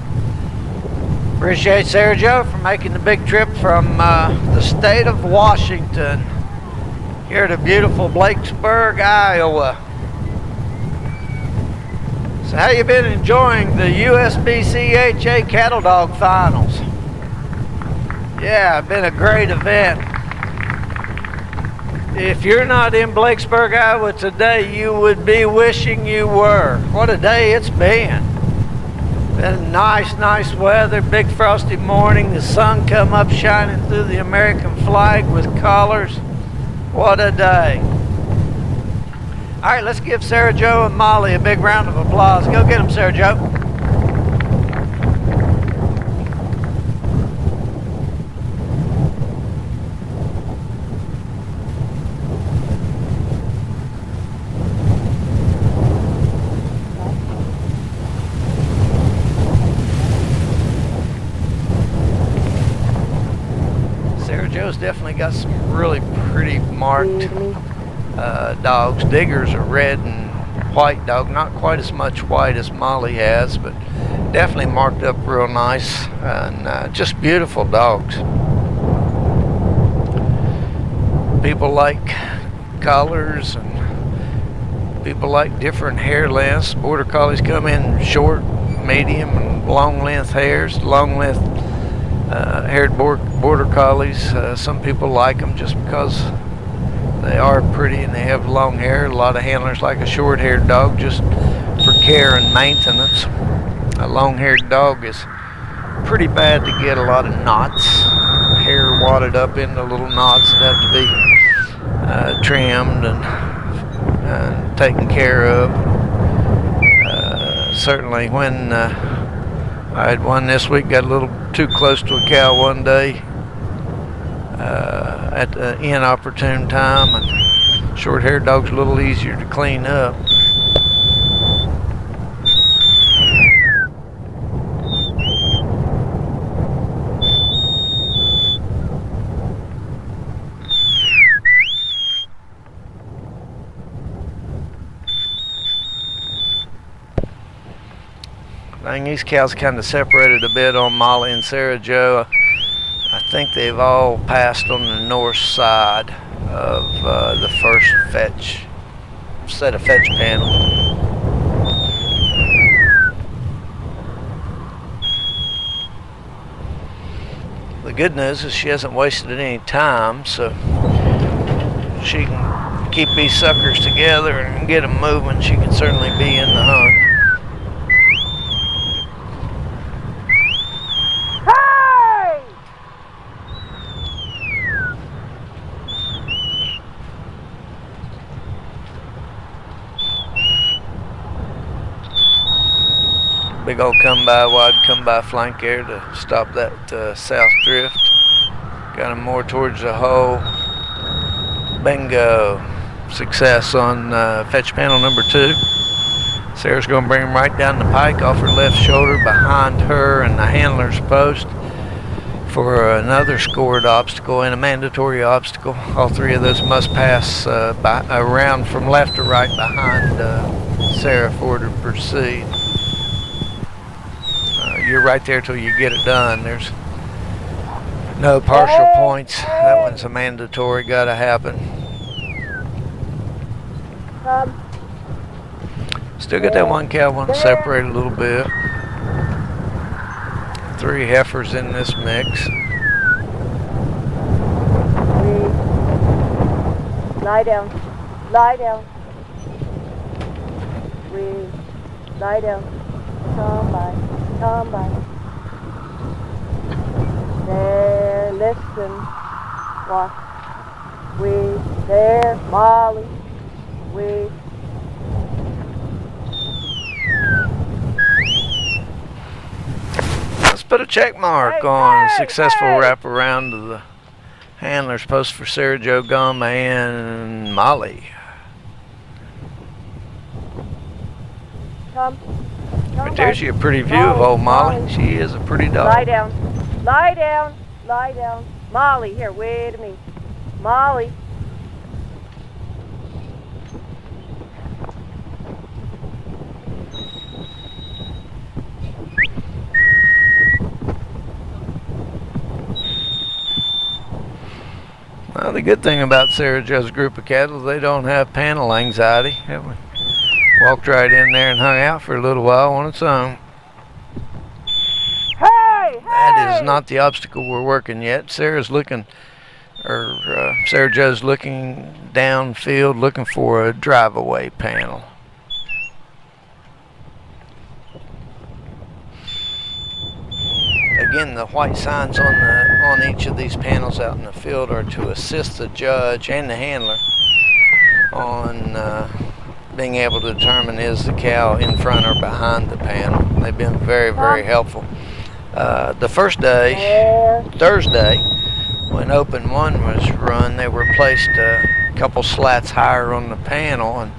Appreciate Sarah Jo for making the big trip from the state of Washington here to beautiful Blacksburg, Iowa. So how you been enjoying the USBCHA Cattledog Finals? Yeah, been a great event. If you're not in Blacksburg, Iowa today, you would be wishing you were. What a day it's been. Been nice weather, big frosty morning. The sun come up shining through the American flag with colors. What a day. All right, let's give Sarah Jo and Molly a big round of applause. Go get them, Sarah Jo. Joe's definitely got some really pretty marked dogs. Digger's a red and white dog, not quite as much white as Molly has, but definitely marked up real nice, and just beautiful dogs. People like collars and people like different hair lengths. Border collies come in short, medium, and long length hairs. Long length haired border collies, some people like them just because they are pretty and they have long hair. A lot of handlers like a short-haired dog just for care and maintenance. A long-haired dog is pretty bad to get a lot of knots, hair wadded up into little knots that have to be trimmed and taken care of. Certainly when I had one this week, got a little too close to a cow one day at the inopportune time, and short-haired dog's a little easier to clean up. I think these cows kind of separated a bit on Molly and Sarah Jo. I think they've all passed on the north side of the first set of fetch panels. The good news is she hasn't wasted any time, so she can keep these suckers together and get them moving. She can certainly be in the hunt. Big old wide come by flank there to stop that south drift. Got him more towards the hole. Bingo. Success on fetch panel number 2. Sarah's going to bring him right down the pike off her left shoulder behind her and the handler's post for another scored obstacle and a mandatory obstacle. All 3 of those must pass around from left to right behind Sarah for her to proceed. You're right there till you get it done. There's no partial points. That one's a mandatory, gotta happen. Still got that one cow one separated a little bit. 3 heifers in this mix. Lie down. Lie down. Lie down. Come by. Come by. There, listen. Walk. There, Molly. Let's put a check mark on successful wraparound to the handler's post for Sarah Jo Gama and Molly. Come. Right there's a pretty view of old Molly. She is a pretty dog. Lie down. Lie down. Lie down. Molly, here, wait a minute. Molly. Well, the good thing about Sarah Jo's group of cattle, they don't have panel anxiety. It walked right in there and hung out for a little while on its own. That is not the obstacle we're working yet. Sarah Jo's looking downfield, looking for a drive-away panel. Again, the white signs on each of these panels out in the field are to assist the judge and the handler on being able to determine is the cow in front or behind the panel. They've been very, very helpful. The first day, Thursday, when Open 1 was run, they were placed a couple slats higher on the panel, and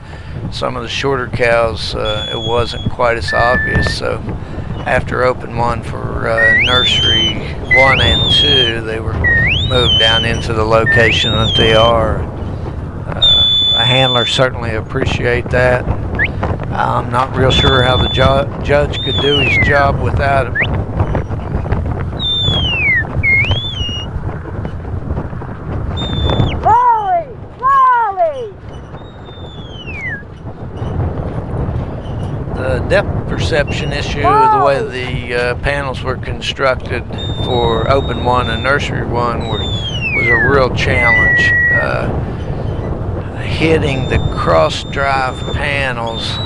some of the shorter cows, it wasn't quite as obvious. So after Open 1 for Nursery 1 and 2, they were moved down into the location that they are. A handler certainly appreciate that. I'm not real sure how the judge could do his job without him. The depth perception issue, the way the panels were constructed for Open 1 and Nursery 1 was a real challenge. Hitting the cross-drive panels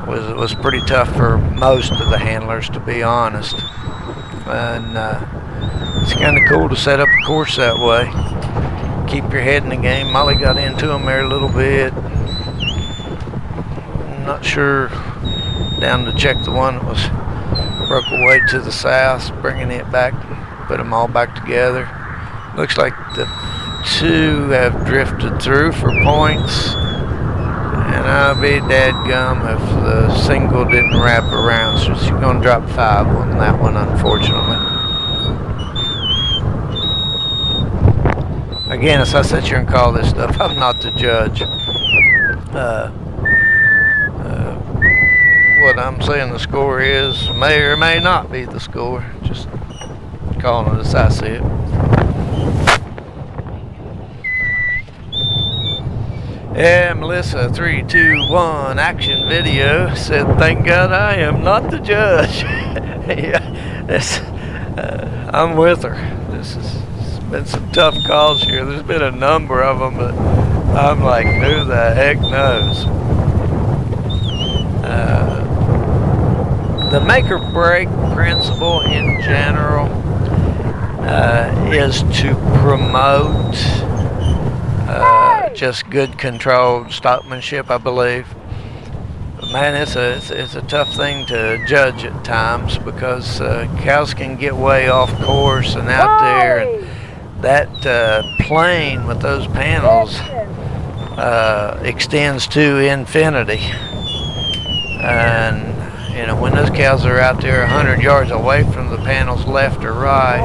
was pretty tough for most of the handlers, to be honest. And it's kind of cool to set up a course that way. Keep your head in the game. Molly got into them there a little bit. Not sure, down to check the one that was broke away to the south, bringing it back, put them all back together. Looks like the 2 have drifted through for points, and I'll be dadgum if the single didn't wrap around, so she's going to drop 5 on that one, unfortunately. Again, as I sit here and call this stuff, I'm not the judge. What I'm saying the score is may or may not be the score. Just calling it as I see it. Yeah, Melissa 321 action video said, "Thank God I am not the judge." Yeah, I'm with her. It's been some tough calls here. There's been a number of them, but I'm like, who the heck knows? The make or break principle in general is to promote just good controlled stockmanship, I believe. But man, it's a tough thing to judge at times because cows can get way off course and out there, and that plane with those panels extends to infinity. And you know, when those cows are out there 100 yards away from the panels left or right,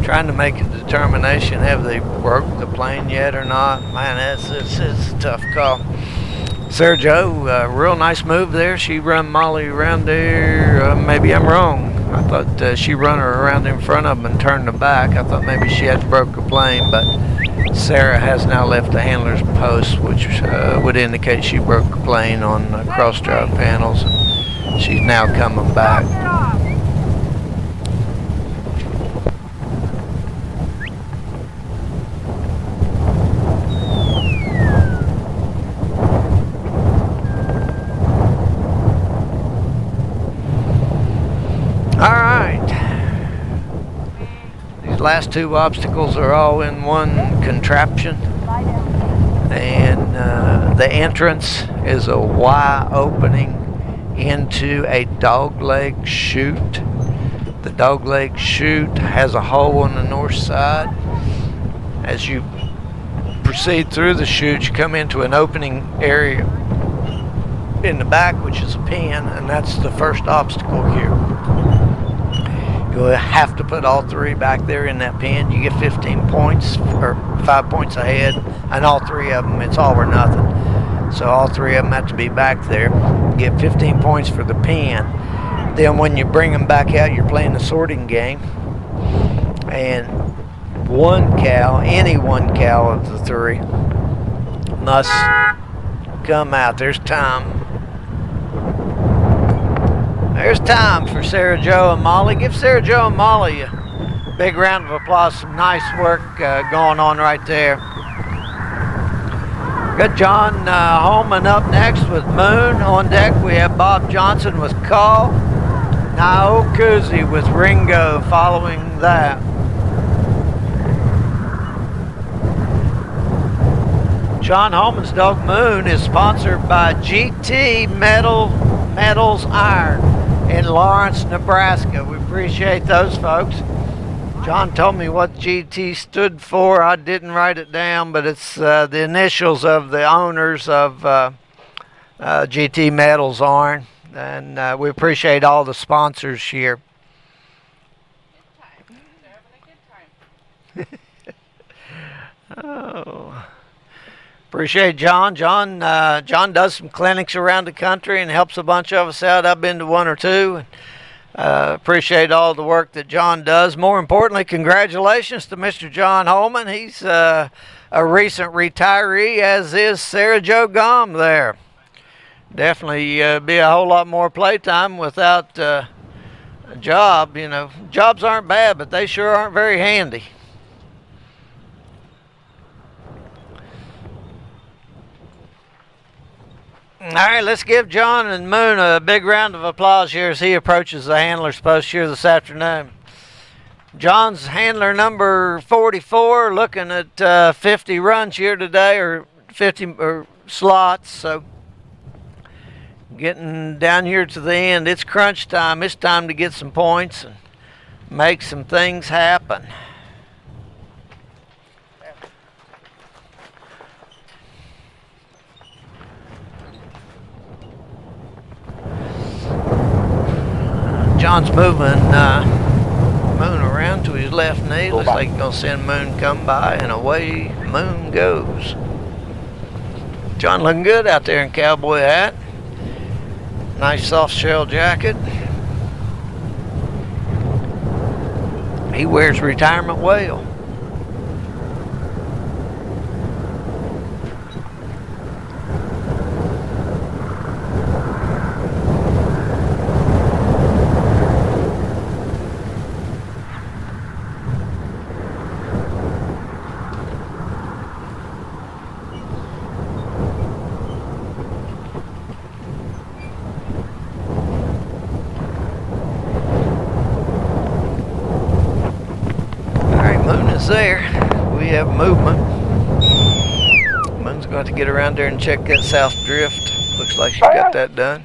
trying to make a determination, have they broke the plane yet or not? Man, it's a tough call. Sarah Joe, real nice move there. She run Molly around there. Maybe I'm wrong. I thought she run her around in front of them and turned them back. I thought maybe she had broke her plane, but Sarah has now left the handler's post, which would indicate she broke her plane on cross drive panels. She's now coming back. All right. These last two obstacles are all in one contraption. And the entrance is a Y opening into a dogleg chute. The dogleg chute has a hole on the north side. As you proceed through the chute, you come into an opening area in the back, which is a pen, and that's the first obstacle here. You'll have to put all three back there in that pen. You get 15 points, or 5 points ahead, and all three of them, it's all or nothing. So all three of them have to be back there. You get 15 points for the pen. Then when you bring them back out, you're playing the sorting game. And one cow, any one cow of the three, must come out. There's time. There's time for Sarah Joe and Molly. Give Sarah Joe and Molly a big round of applause. Some nice work going on right there. Got John Holman up next with Moon. On deck we have Bob Johnson with Call. Nao Kuzi with Ringo following that. John Holman's dog Moon is sponsored by GT Metals Iron in Lawrence, Nebraska. We appreciate those folks. John told me what GT stood for. I didn't write it down, but it's the initials of the owners of GT Metals Iron. And we appreciate all the sponsors here. Good time. They're having a good time. Oh. Appreciate John. John does some clinics around the country and helps a bunch of us out. I've been to one or two. Appreciate all the work that John does. More importantly, congratulations to Mr. John Holman. He's a recent retiree, as is Sarah Jo Gom there. Definitely be a whole lot more playtime without a job. You know, jobs aren't bad, but they sure aren't very handy. All right, let's give John and Moon a big round of applause here as he approaches the handler's post here this afternoon. John's handler number 44, looking at 50 runs here today, or 50 slots. So getting down here to the end, it's crunch time. It's time to get some points and make some things happen. John's moving Moon around to his left knee. Looks like he's going to send Moon come by, and away Moon goes. John looking good out there in cowboy hat. Nice soft shell jacket. He wears retirement well. There we have movement. Moon's going to get around there and check that south drift. Looks like she got that done.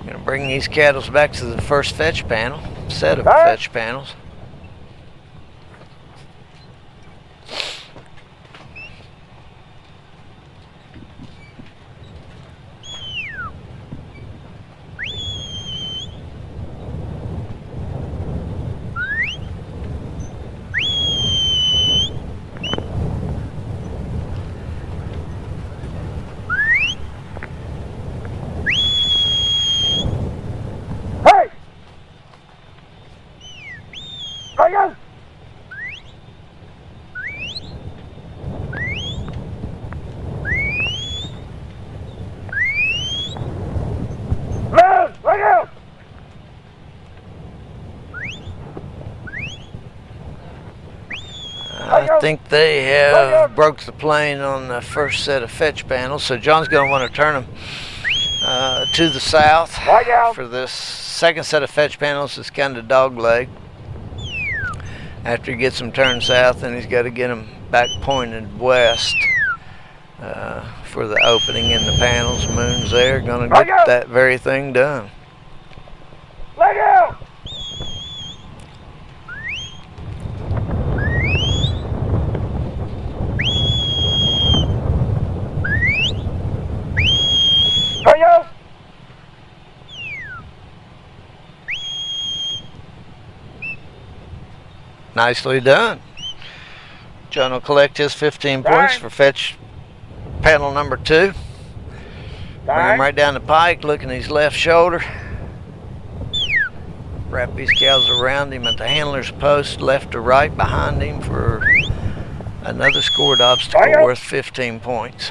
Gonna bring these cattle back to the first fetch panel, set of fetch panels. I think they have broke the plane on the first set of fetch panels, so John's going to want to turn them to the south for this second set of fetch panels. It's kind of dog leg. After he gets them turned south, then he's got to get them back pointed west for the opening in the panels. Moon's there, going to get that very thing done. Let go! Let go! Nicely done. John will collect his 15 points for fetch panel number 2. Bring him right down the pike, looking at his left shoulder. Wrap these cows around him at the handler's post, left to right behind him for another scored obstacle worth 15 points.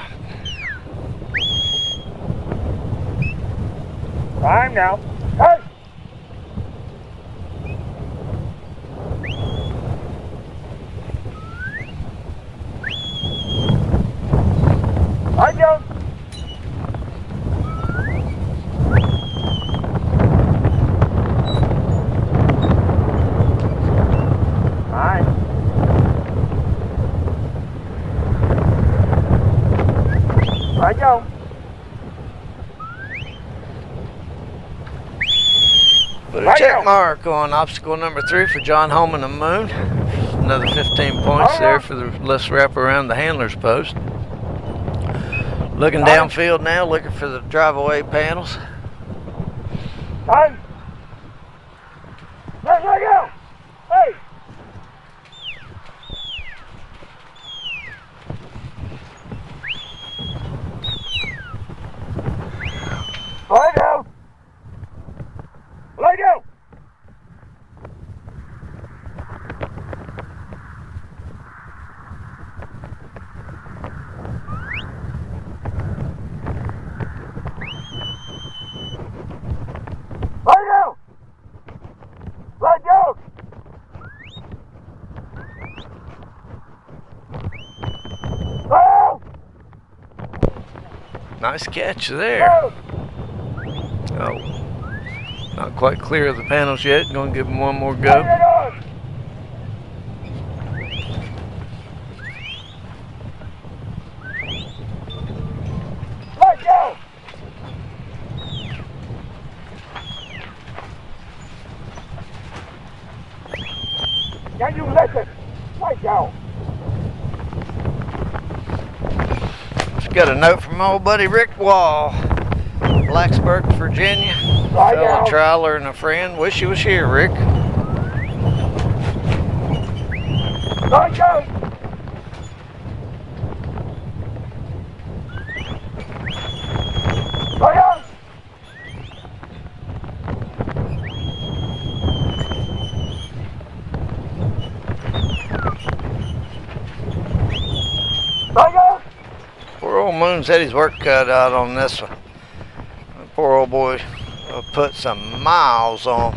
Time now. Hey! Let go! Let go. Put a check mark on obstacle number 3 for John Holman and Moon. Another 15 points there for the let's wrap around the handler's post. Looking downfield now, looking for the drive-away panels. Time. Let go. Hey. Let go. Let go. Let go. Let go. Oh. Nice catch there. Oh, not quite clear of the panels yet. Going to give him one more go. Let go. Can you listen? Let go. Just got a note from old buddy Rick Wall, Blacksburg, Virginia. Fellow trialer and a friend. Wish he was here, Rick. Let go. Let go. Let go. Poor old Moon's had his work cut out on this one. Poor old boy put some miles on.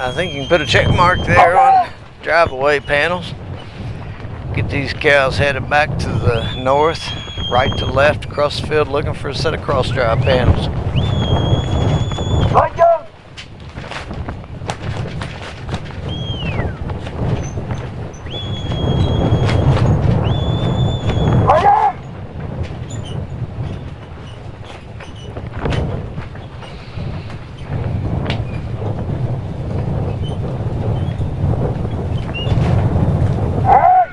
I think you can put a check mark there on drive-away panels. Get these cows headed back to the north, right to left, across the field, looking for a set of cross-drive panels. Let go. Let go. Hey.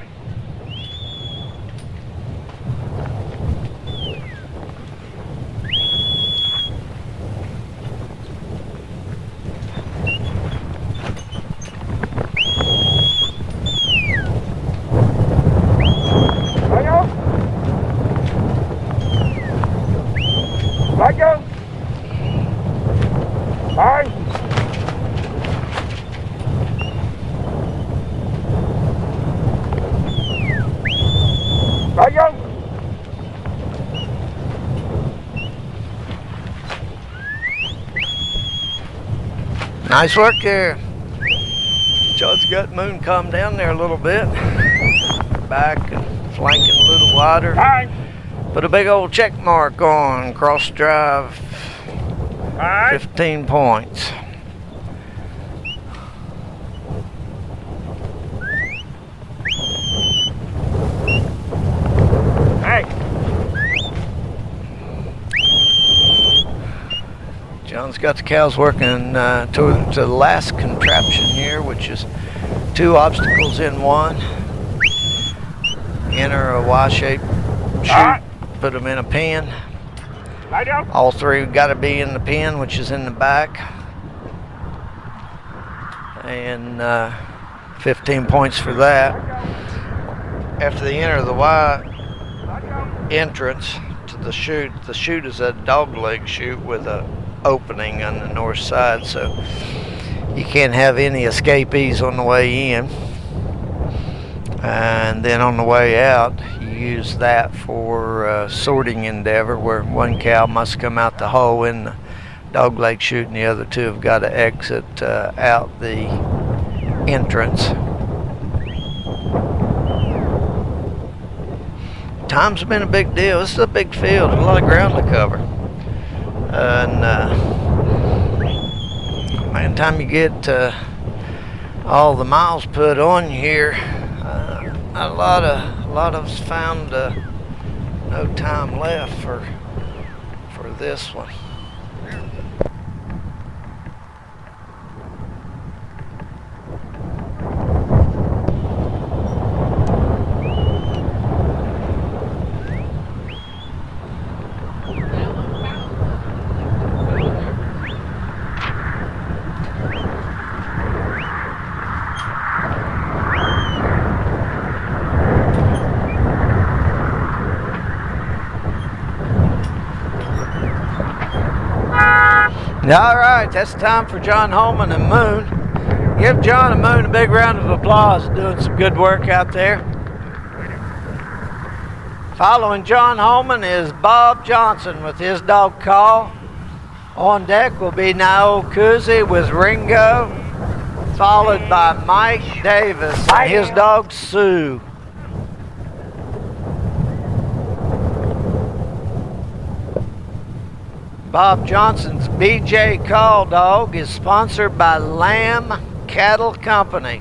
Let go. Let go. Fine. Let go. Nice work there. John's got Moon calmed down there a little bit. Back and flanking a little wider. Fine. Put a big old check mark on cross drive. Fine. 15 points. Hey. John's got the cows working to the last contraption here, which is 2 obstacles in one. Enter a Y-shaped chute, put them in a pen. Lie down. All 3 got to be in the pen, which is in the back. And 15 points for that. After they enter the Y entrance to the chute is a dog leg chute with a opening on the north side, so you can't have any escapees on the way in. And then on the way out, you use that for sorting endeavor, where one cow must come out the hole in the dog leg chute and the other 2 have got to exit out the entrance. Time's been a big deal. This is a big field, a lot of ground to cover. And by the time you get all the miles put on here, a lot of us found no time left for this one. All right, that's time for John Holman and Moon. Give John and Moon a big round of applause, doing some good work out there. Following John Holman is Bob Johnson with his dog Call. On deck will be Niall Kuzi with Ringo, followed by Mike Davis and his dog Sue. Bob Johnson's BJ Call dog is sponsored by Lamb Cattle Company.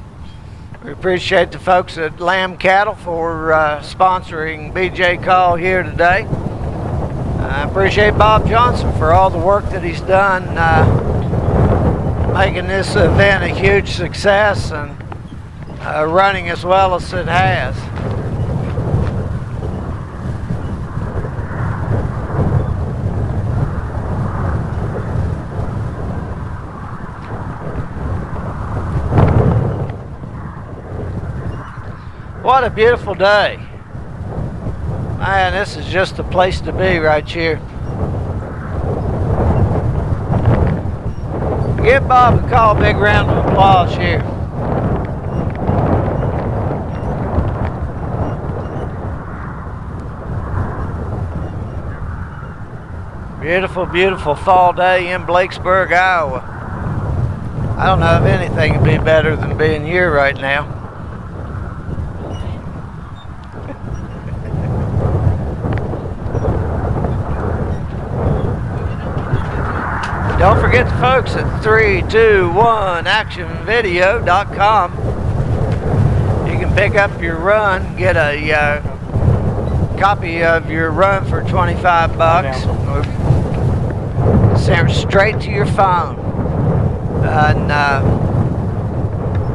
We appreciate the folks at Lamb Cattle for sponsoring BJ Call here today. I appreciate Bob Johnson for all the work that he's done making this event a huge success and running as well as it has. What a beautiful day. Man, this is just the place to be right here. Give Bob a call, big round of applause here. Beautiful, beautiful fall day in Blakesburg, Iowa. I don't know if anything would be better than being here right now. Don't forget the folks at 321actionvideo.com. You can pick up your run, get a copy of your run for 25 bucks. Sent straight to your phone. And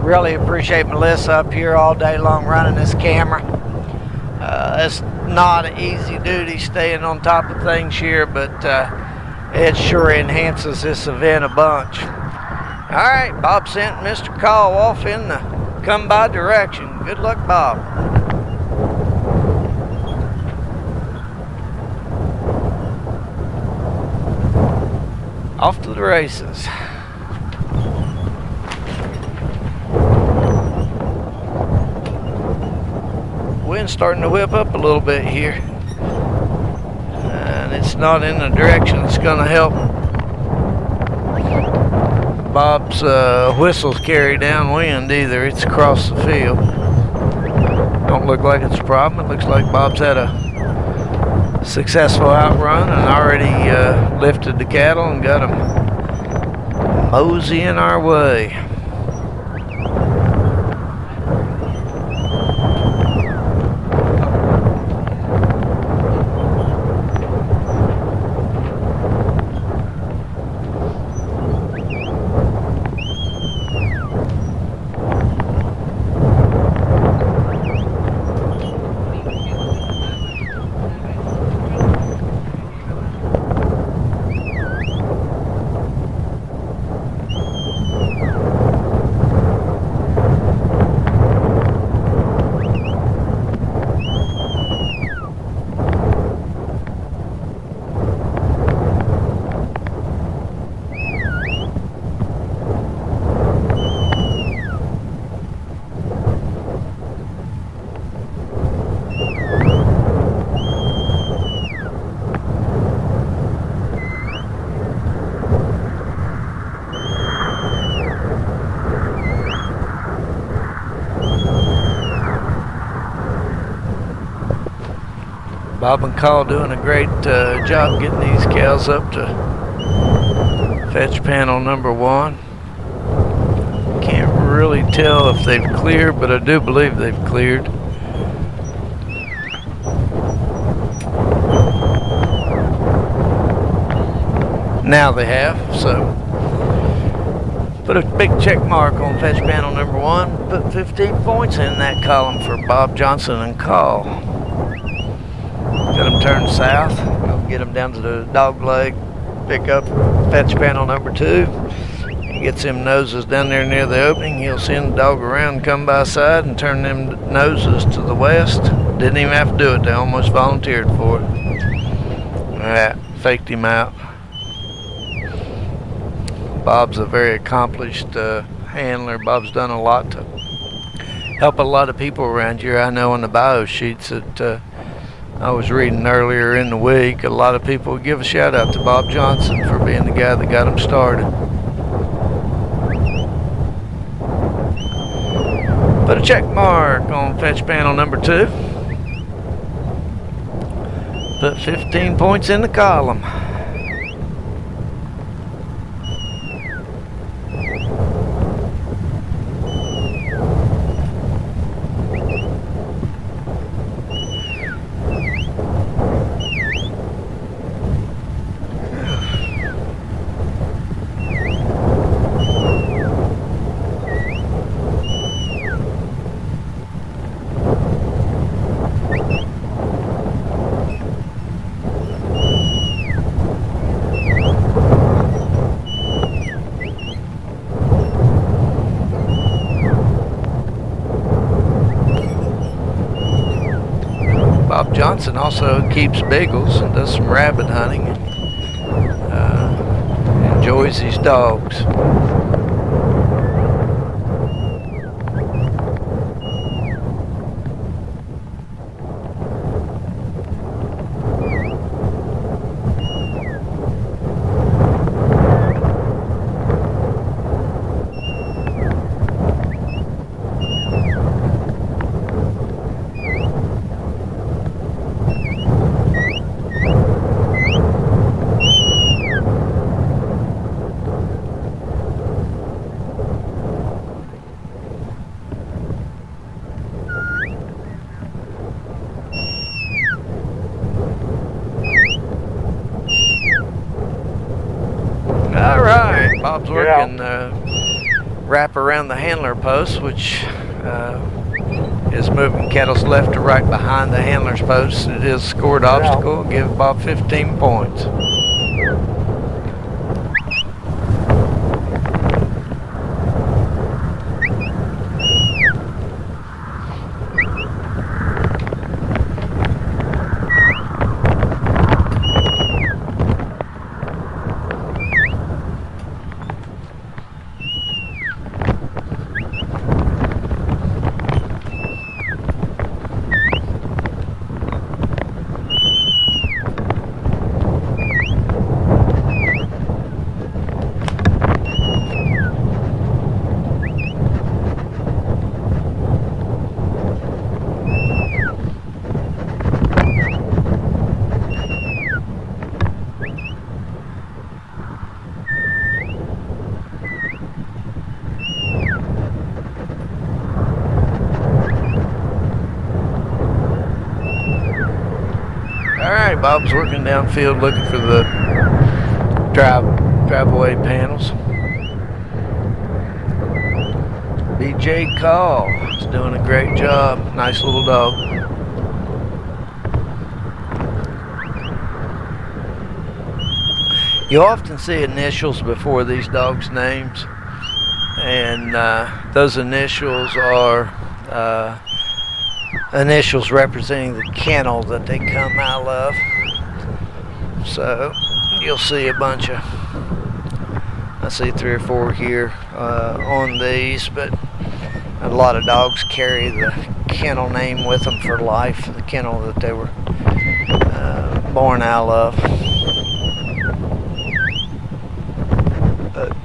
really appreciate Melissa up here all day long running this camera. It's not an easy duty staying on top of things here, but it sure enhances this event a bunch. All right, Bob sent Mr. Call off in the come by direction. Good luck, Bob. Off to the races. Wind's starting to whip up a little bit here. And it's not in the direction that's going to help Bob's whistles carry downwind either. It's across the field. Don't look like it's a problem. It looks like Bob's had a successful outrun and already lifted the cattle and got them moseying our way. Bob and Call doing a great job getting these cows up to fetch panel number 1. Can't really tell if they've cleared, but I do believe they've cleared. Now they have, so put a big check mark on fetch panel number 1. Put 15 points in that column for Bob Johnson and Call. Got them turned south. I'll get them down to the dog leg. Pick up fetch panel number 2. He gets them noses down there near the opening. He'll send the dog around, come by side, and turn them noses to the west. Didn't even have to do it. They almost volunteered for it. Alright, faked him out. Bob's a very accomplished handler. Bob's done a lot to help a lot of people around here. I know on the bio sheets that I was reading earlier in the week, a lot of people give a shout out to Bob Johnson for being the guy that got him started. Put a check mark on fetch panel number 2. Put 15 points in the column. Bob Johnson also keeps bagels and does some rabbit hunting and enjoys his dogs. Bob's working wrap around the handler post, which is moving cattle's left to right behind the handler's post. It is scored obstacle. Give Bob 15 points. Bob's working downfield looking for the drive-away panels. BJ Call is doing a great job. Nice little dog. You often see initials before these dogs' names, and those initials are initials representing the kennel that they come out of. So you'll see a bunch of, I see 3 or 4 here on these, but a lot of dogs carry the kennel name with them for life, the kennel that they were born out of. But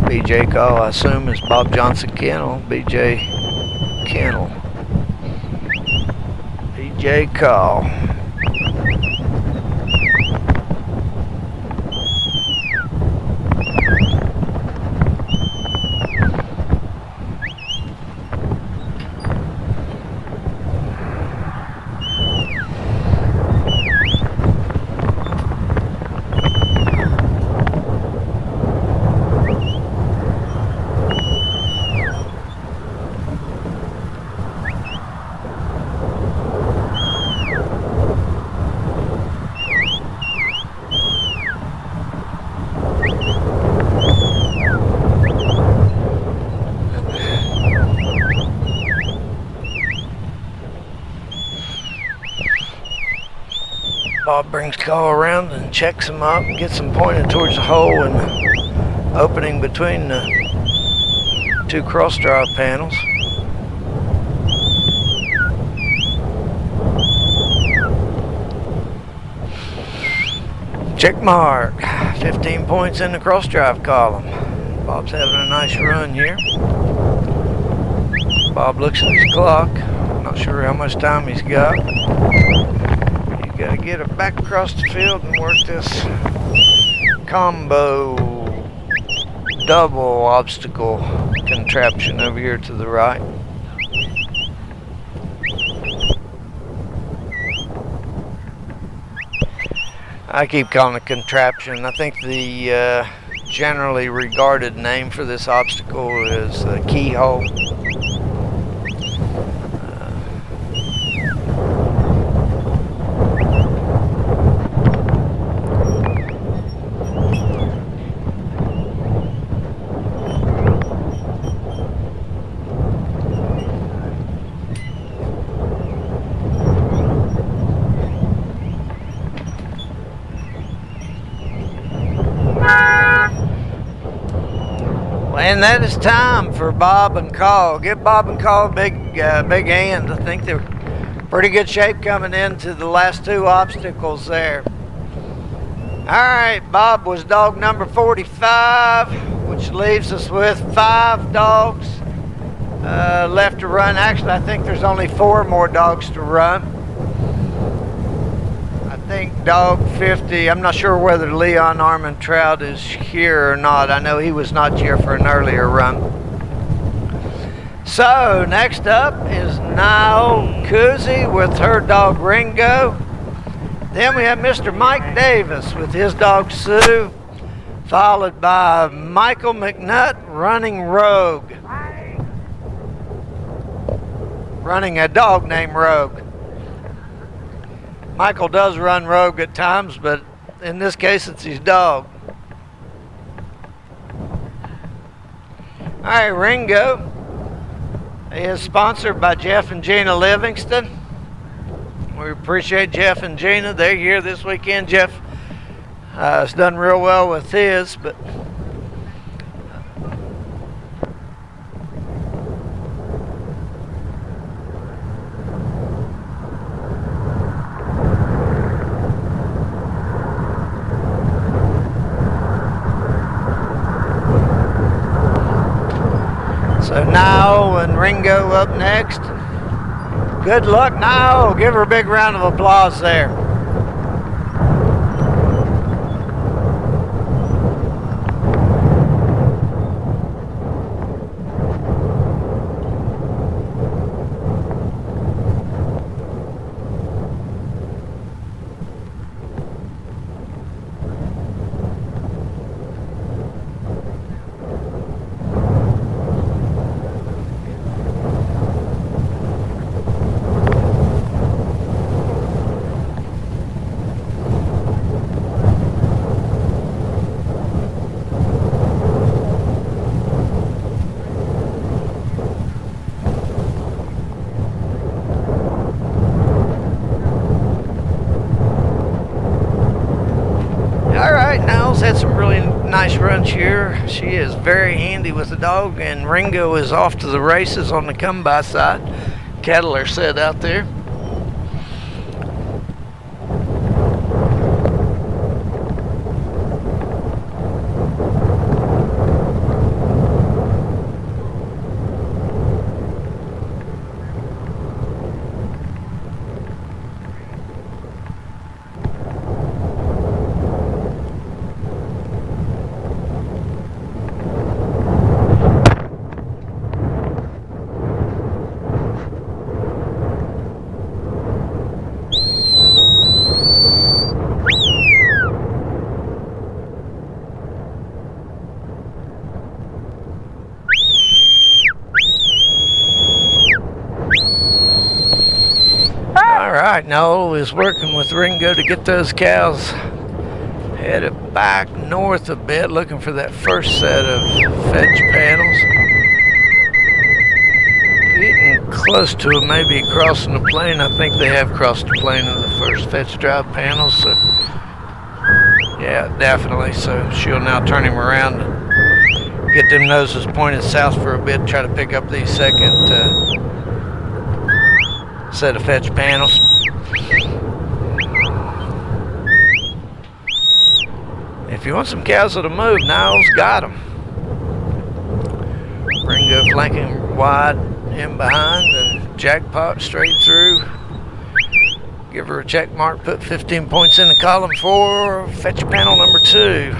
BJ Call, I assume, is Bob Johnson Kennel. BJ Kennel. BJ Call. Bob brings Call around and checks him up, gets him pointed towards the hole and the opening between the 2 cross drive panels. Check mark. 15 points in the cross drive column. Bob's having a nice run here. Bob looks at his clock. Not sure how much time he's got. Got to get it back across the field and work this combo double obstacle contraption over here to the right. I keep calling it contraption. I think the generally regarded name for this obstacle is the keyhole. And that is time for Bob and Call. Give Bob and Call a big hand. I think they're pretty good shape coming into the last 2 obstacles there. All right, Bob was dog number 45, which leaves us with 5 dogs left to run. Actually, I think there's only 4 more dogs to run. I think dog 50, I'm not sure whether Leon Armentrout is here or not. I know he was not here for an earlier run. So next up is Niall Cousy with her dog Ringo. Then we have Mr. Mike Davis with his dog Sue, followed by Michael McNutt running Rogue. Running a dog named Rogue. Michael does run Rogue at times, but in this case it's his dog. All right, Ringo is sponsored by Jeff and Gina Livingston. We appreciate Jeff and Gina. They're here this weekend. Jeff has done real well with his, but so Niall and Ringo up next. Good luck, Niall. Give her a big round of applause there. right, Niles had some really nice runs here. She is very handy with the dog, and Ringo is off to the races on the come-by side. Cattle are set out there. Alright, Noel is working with Ringo to get those cows headed back north a bit, looking for that first set of fetch panels. Getting close to it, maybe crossing the plane. I think they have crossed the plane of the first fetch drive panels. So, yeah, definitely. So she'll now turn him around, get them noses pointed south for a bit, try to pick up the second set of fetch panels. If you want some cows that'll move, Niles got them. Ringo flanking wide in behind, and Jackpot straight through. Give her a check mark, put 15 points in the column for fetch panel number 2.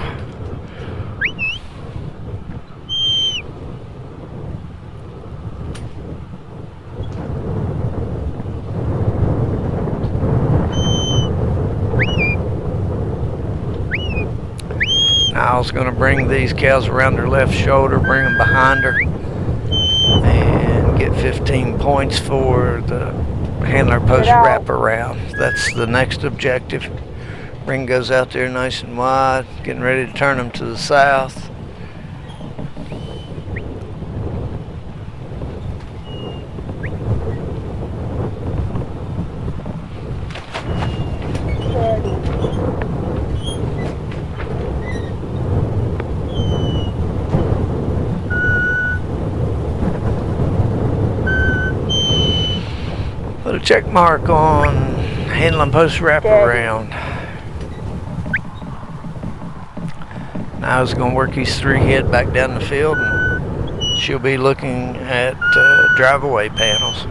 Niles going to bring these cows around her left shoulder, bring them behind her, and get 15 points for the handler post wraparound. That's the next objective. Ring goes out there nice and wide, getting ready to turn them to the south. Put a check mark on handling post wraparound. Now he's going to work these 3 head back down the field, and she'll be looking at drive-away panels.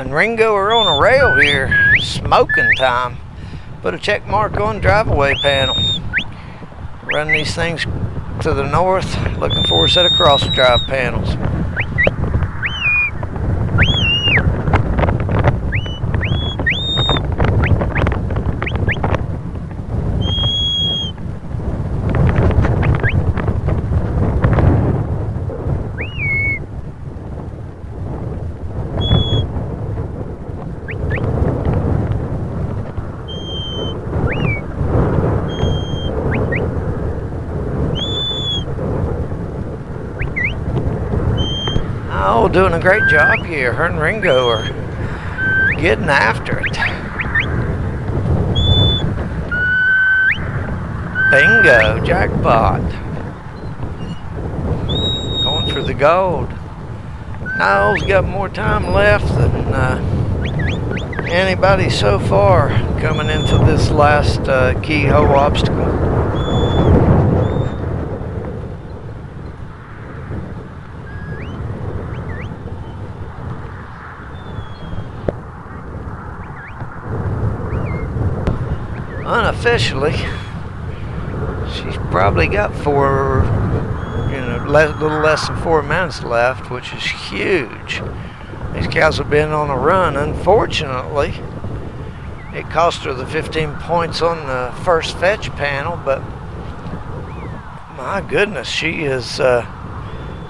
Ringo are on a rail here, smoking time. Put a check mark on drive-away panel. Run these things to the north, looking for a set of cross drive panels. Oh, doing a great job here. Her and Ringo are getting after it. Bingo, Jackpot. Going for the gold. Niles got more time left than anybody so far coming into this last keyhole obstacle. Unofficially, she's probably got 4 little less than 4 minutes left, which is huge. These cows have been on a run. Unfortunately, it cost her the 15 points on the first fetch panel, but my goodness, she has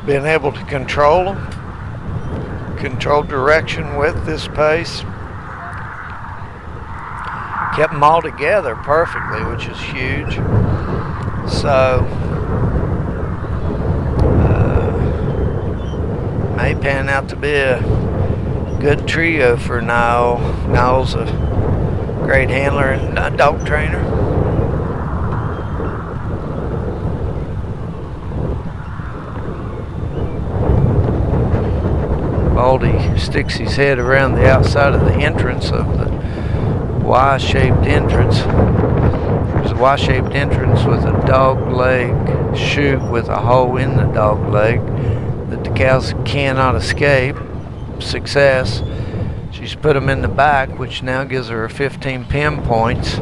been able to control them, control direction with this pace. Kept them all together perfectly, which is huge. So, may pan out to be a good trio for Niall. Niall's a great handler and a dog trainer. Baldy sticks his head around the outside of the entrance of the Y-shaped entrance. There's a Y-shaped entrance with a dog leg chute with a hole in the dog leg that the cows cannot escape. Success. She's put them in the back, which now gives her 15 pin points.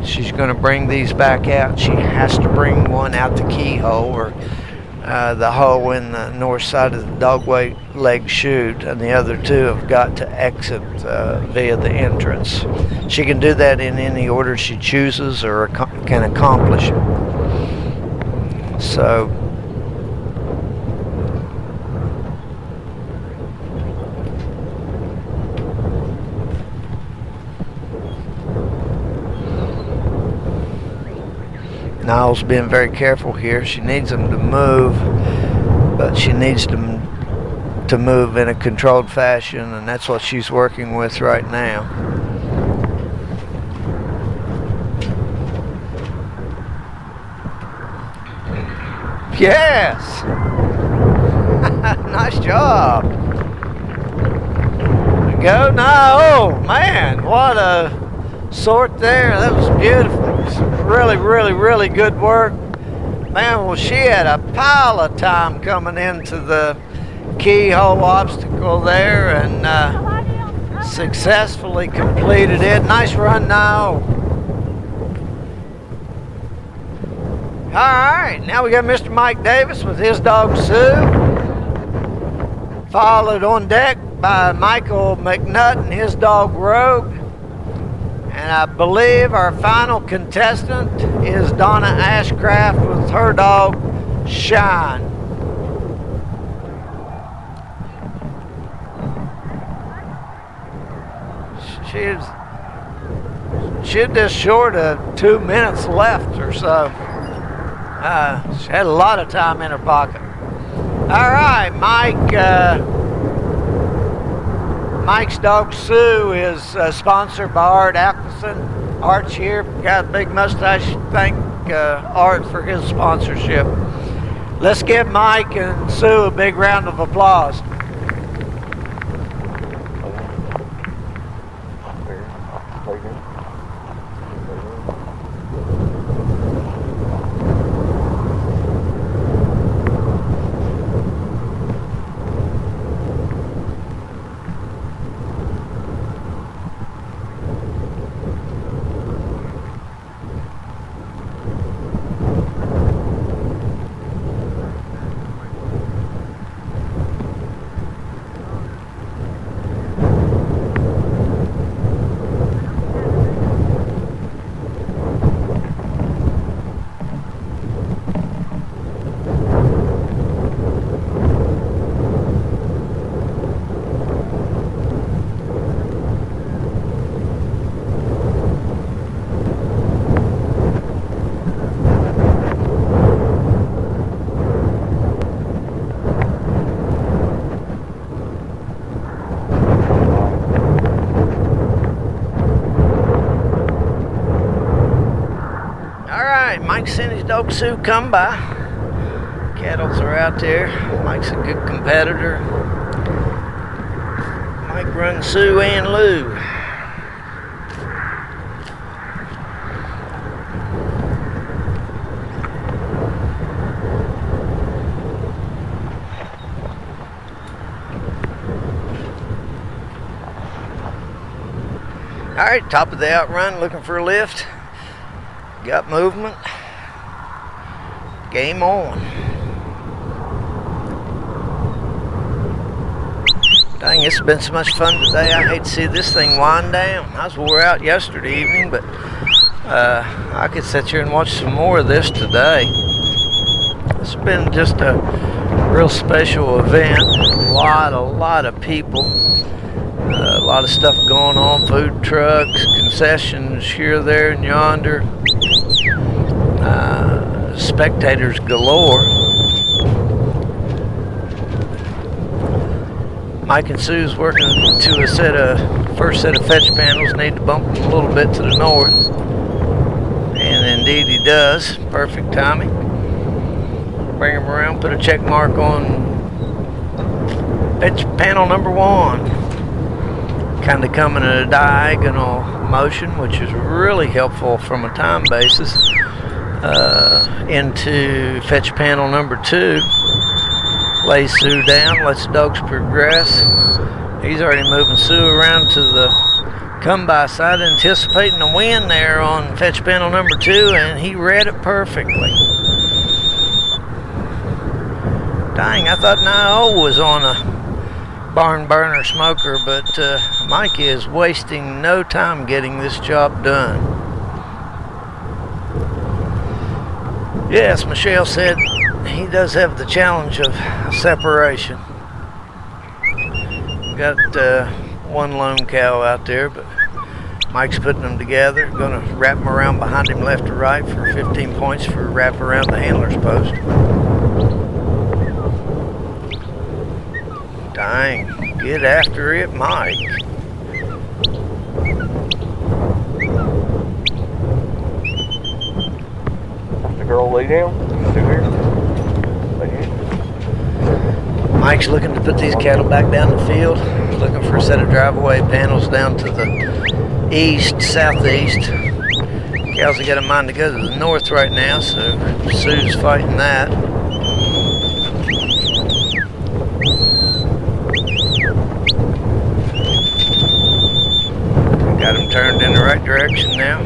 She's going to bring these back out. She has to bring one out the keyhole, or the hole in the north side of the dog leg chute, and the other two have got to exit via the entrance. She can do that in any order she chooses or can accomplish it. So, Niall's been very careful here. She needs them to move, but she needs them to move in a controlled fashion, and that's what she's working with right now. Yes! Nice job. There we go. Now, oh man, what a sort there. That was beautiful. Really, really, really good work. Man, well, she had a pile of time coming into the keyhole obstacle there and successfully completed it. Nice run now. Alright, now we got Mr. Mike Davis with his dog Sue. Followed on deck by Michael McNutt and his dog Rogue. And I believe our final contestant is Donna Ashcraft with her dog, Shine. She's just short of 2 minutes left or so. She had a lot of time in her pocket. All right, Mike's dog Sue is sponsored by Art Atkinson. Art's here, got a big mustache. Thank Art for his sponsorship. Let's give Mike and Sue a big round of applause. Mike's seen his dog Sue come by. Cattles are out there. Mike's a good competitor. Mike runs Sue and Lou. All right, top of the outrun, looking for a lift. Got movement. Game on. Dang, it's been so much fun today. I hate to see this thing wind down. I was wore out yesterday evening, but I could sit here and watch some more of this today. It's been just a real special event. A lot of people. A lot of stuff going on. Food trucks, concessions here, there, and yonder. Spectators galore. Mike and Sue's working to a first set of fetch panels. Need to bump them a little bit to the north. And indeed he does. Perfect timing. Bring him around, put a check mark on fetch panel number 1. Kind of coming in a diagonal motion, which is really helpful from a time basis. Into fetch panel number 2. Lays Sue down, lets the dogs progress. He's already moving Sue around to the come-by side, anticipating a win there on fetch panel number 2, and he read it perfectly. Dang, I thought Nio was on a barn burner smoker, but Mike is wasting no time getting this job done. Yes, Michelle said he does have the challenge of separation. Got one lone cow out there, but Mike's putting them together. Gonna wrap them around behind him left to right for 15 points for wrap around the handler's post. Dang, get after it, Mike. The girl lay down. Through here. Lay down. Mike's looking to put these cattle back down the field. Looking for a set of drive-away panels down to the east, southeast. Cows have got a mind to go to the north right now, so Sue's fighting that. Got him turned in the right direction now.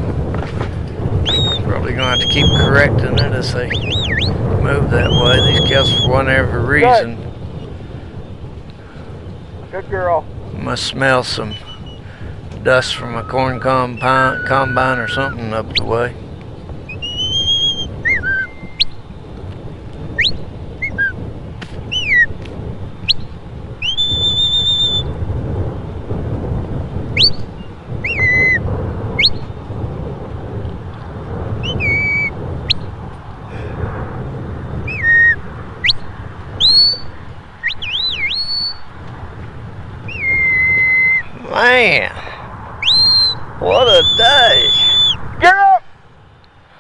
Probably gonna have to keep correcting it as they move that way. These cows, for whatever reason, Good girl. must smell some dust from a corn combine or something up the way. Man, what a day. Get up!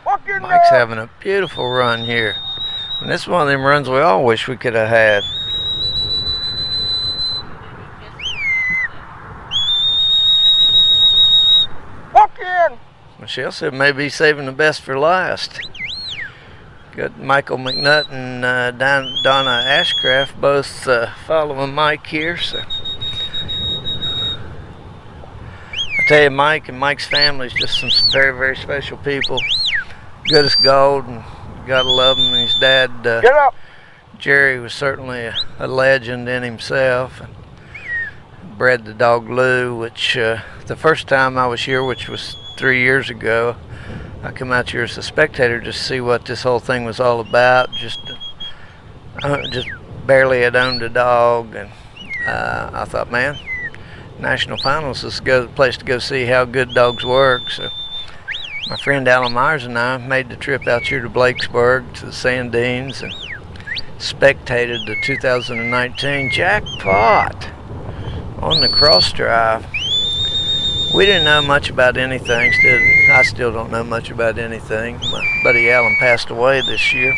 Walk in Mike's there! having a beautiful run here. And this is one of them runs we all wish we could have had. Walk in! Michelle said maybe saving the best for last. Got Michael McNutt and Donna Ashcraft both following Mike here. So I tell you, Mike and Mike's family is just some very, very special people. Good as gold, and gotta love him. And his dad, Get up! Jerry, was certainly a legend in himself. And bred the dog Lou, which the first time I was here, which was 3 years ago, I come out here as a spectator just to see what this whole thing was all about. Just barely had owned a dog, and I thought, man, National Finals is the place to go see how good dogs work. So my friend Alan Myers and I made the trip out here to Blakesburg to the Sandines and spectated the 2019 jackpot on the cross drive. We didn't know much about anything. I still don't know much about anything. My buddy Alan passed away this year.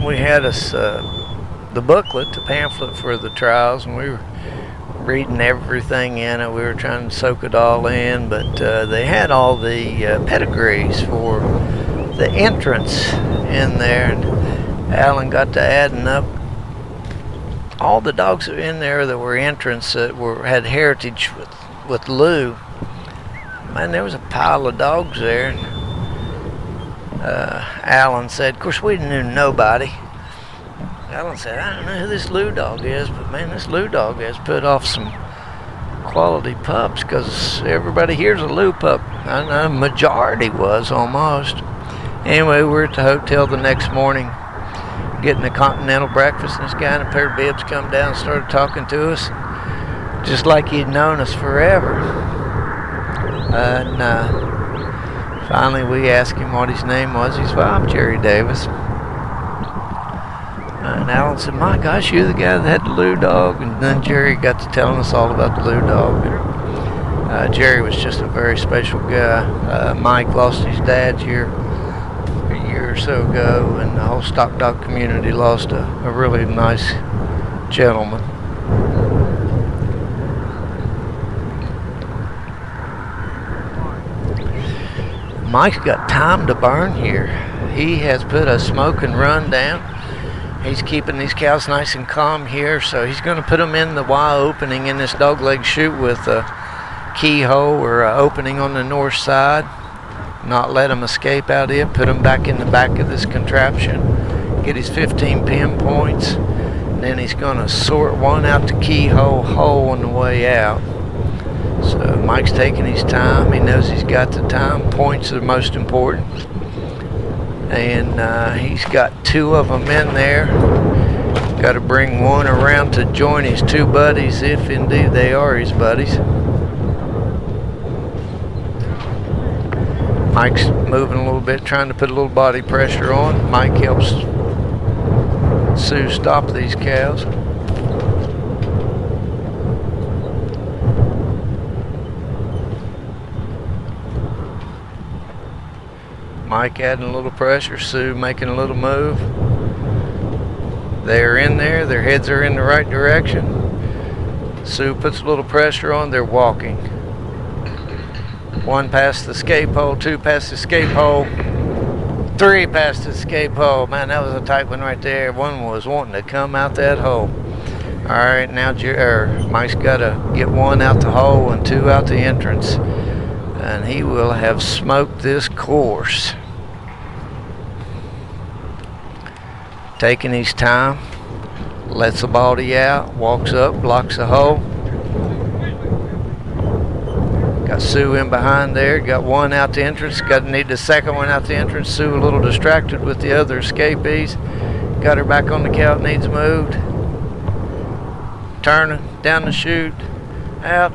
We had us the booklet, the pamphlet for the trials, and we were reading everything in it. We were trying to soak it all in, but they had all the pedigrees for the entrants in there, and Alan got to adding up all the dogs in there that were entrants that had heritage with Lou. Man, there was a pile of dogs there. And Alan said, of course we knew nobody, Alan said, I don't know who this Lou Dog is, but man, this Lou Dog has put off some quality pups, because everybody here's a Lou pup. I know majority was almost. Anyway, we're at the hotel the next morning getting a continental breakfast, and this guy in a pair of bibs come down and started talking to us just like he'd known us forever. And finally we asked him what his name was. He said, well, I'm Jerry Davis. And Alan said, my gosh, you're the guy that had the Lou Dog. And then Jerry got to telling us all about the Lou Dog. And, Jerry was just a very special guy. Mike lost his dad a year or so ago, and the whole stock dog community lost a really nice gentleman. Mike's got time to burn here. He has put a smoke and run down. He's keeping these cows nice and calm here, so he's going to put them in the Y opening in this dogleg chute with a keyhole or a opening on the north side. Not let them escape out of it. Put them back in the back of this contraption. Get his 15 pinpoints. Then he's going to sort one out the keyhole hole on the way out. So Mike's taking his time. He knows he's got the time. Points are most important. And he's got 2 of them in there. Got to bring one around to join his 2 buddies, if indeed they are his buddies. Mike's moving a little bit, trying to put a little body pressure on. Mike helps Sue stop these cows. Mike adding a little pressure, Sue making a little move. They're in there, their heads are in the right direction. Sue puts a little pressure on, they're walking. 1 past the escape hole, 2 past the escape hole, 3 past the escape hole. Man, that was a tight one right there. 1 was wanting to come out that hole. All right, now Mike's got to get 1 out the hole and 2 out the entrance. And he will have smoked this course. Taking his time, lets the body out, walks up, blocks the hole. Got Sue in behind there, got 1 out the entrance, need the 2nd one out the entrance. Sue a little distracted with the other escapees. Got her back on the cow, needs moved. Turning down the chute, out.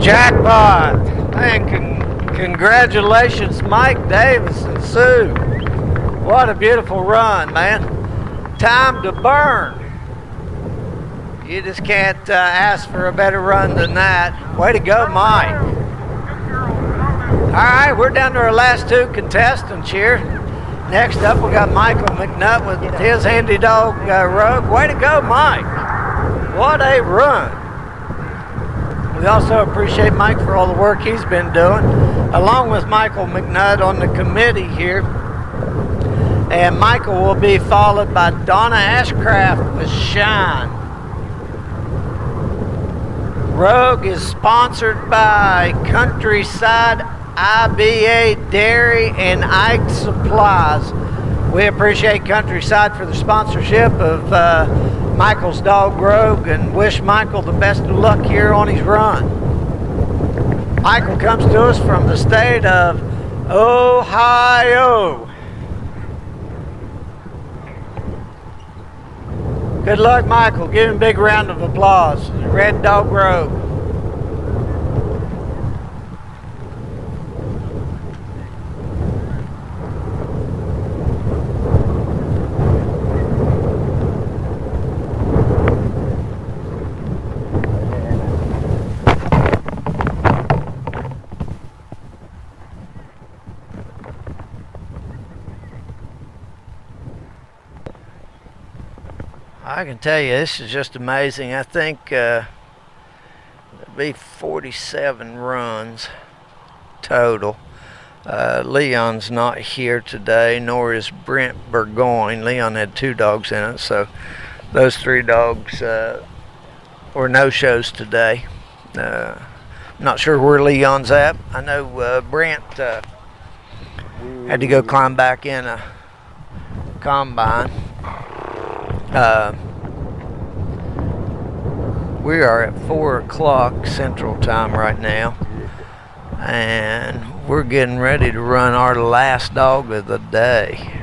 Jackpot! Man, congratulations, Mike Davis and Sue. What a beautiful run, man. Time to burn. You just can't ask for a better run than that. Way to go, Mike. All right, we're down to our last 2 contestants here. Next up, we got Michael McNutt with his handy dog, Rogue. Way to go, Mike. What a run. We also appreciate Mike for all the work he's been doing, along with Michael McNutt on the committee here. And Michael will be followed by Donna Ashcraft with Shine. Rogue is sponsored by Countryside, IBA Dairy, and Ike Supplies. We appreciate Countryside for the sponsorship of Michael's dog Rogue, and wish Michael the best of luck here on his run. Michael comes to us from the state of Ohio. Good luck, Michael. Give him a big round of applause. Red Dog Rogue. I can tell you, this is just amazing. I think there'll be 47 runs total. Leon's not here today, nor is Brent Burgoyne. Leon had 2 dogs in it, so those 3 dogs were no-shows today. Not sure where Leon's at. I know Brent had to go climb back in a combine. We are at 4 o'clock Central Time right now, and we're getting ready to run our last dog of the day.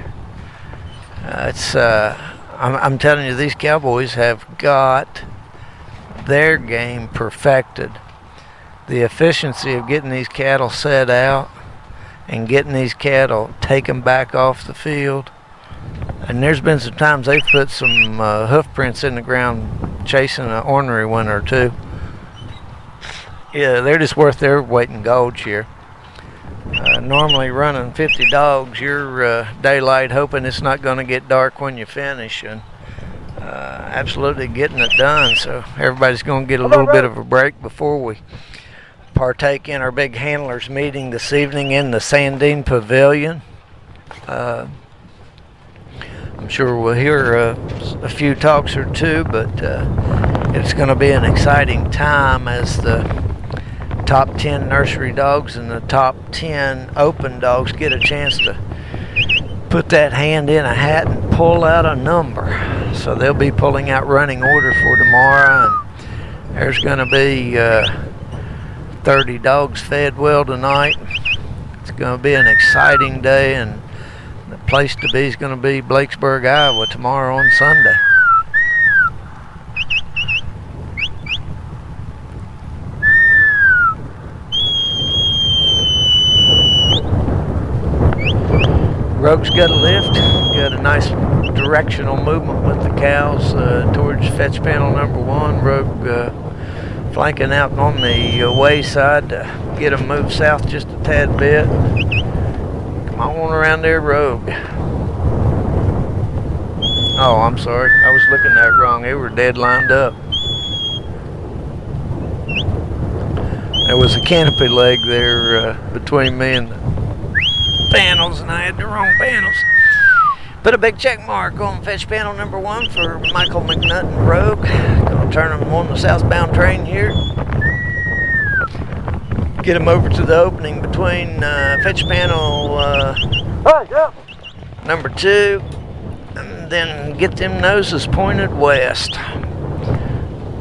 I'm telling you, these cowboys have got their game perfected. The efficiency of getting these cattle set out and getting these cattle taken back off the field. And there's been some times they've put some hoof prints in the ground chasing an ornery one or two. Yeah, they're just worth their weight in gold here. Normally running 50 dogs, you're daylight hoping it's not going to get dark when you finish, and absolutely getting it done. So everybody's going to get a little bit of a break before we partake in our big handlers meeting this evening in the Sandine Pavilion. I'm sure we'll hear a few talks or two, but it's going to be an exciting time as the top 10 nursery dogs and the top 10 open dogs get a chance to put that hand in a hat and pull out a number. So they'll be pulling out running order for tomorrow, and there's going to be 30 dogs fed well tonight. It's going to be an exciting day, and the place to be is going to be Blakesburg, Iowa tomorrow on Sunday. Rogue's got a lift, got a nice directional movement with the cows towards fetch panel number 1. Rogue flanking out on the wayside to get them moved south just a tad bit. Come on around there, Rogue. Oh, I'm sorry. I was looking at it wrong. They were dead lined up. There was a canopy leg there between me and the panels, and I had the wrong panels. Put a big check mark on fetch panel number 1 for Michael McNutt and Rogue. Gonna turn them on the southbound train here. Get them over to the opening between fetch panel number 2, and then get them noses pointed west.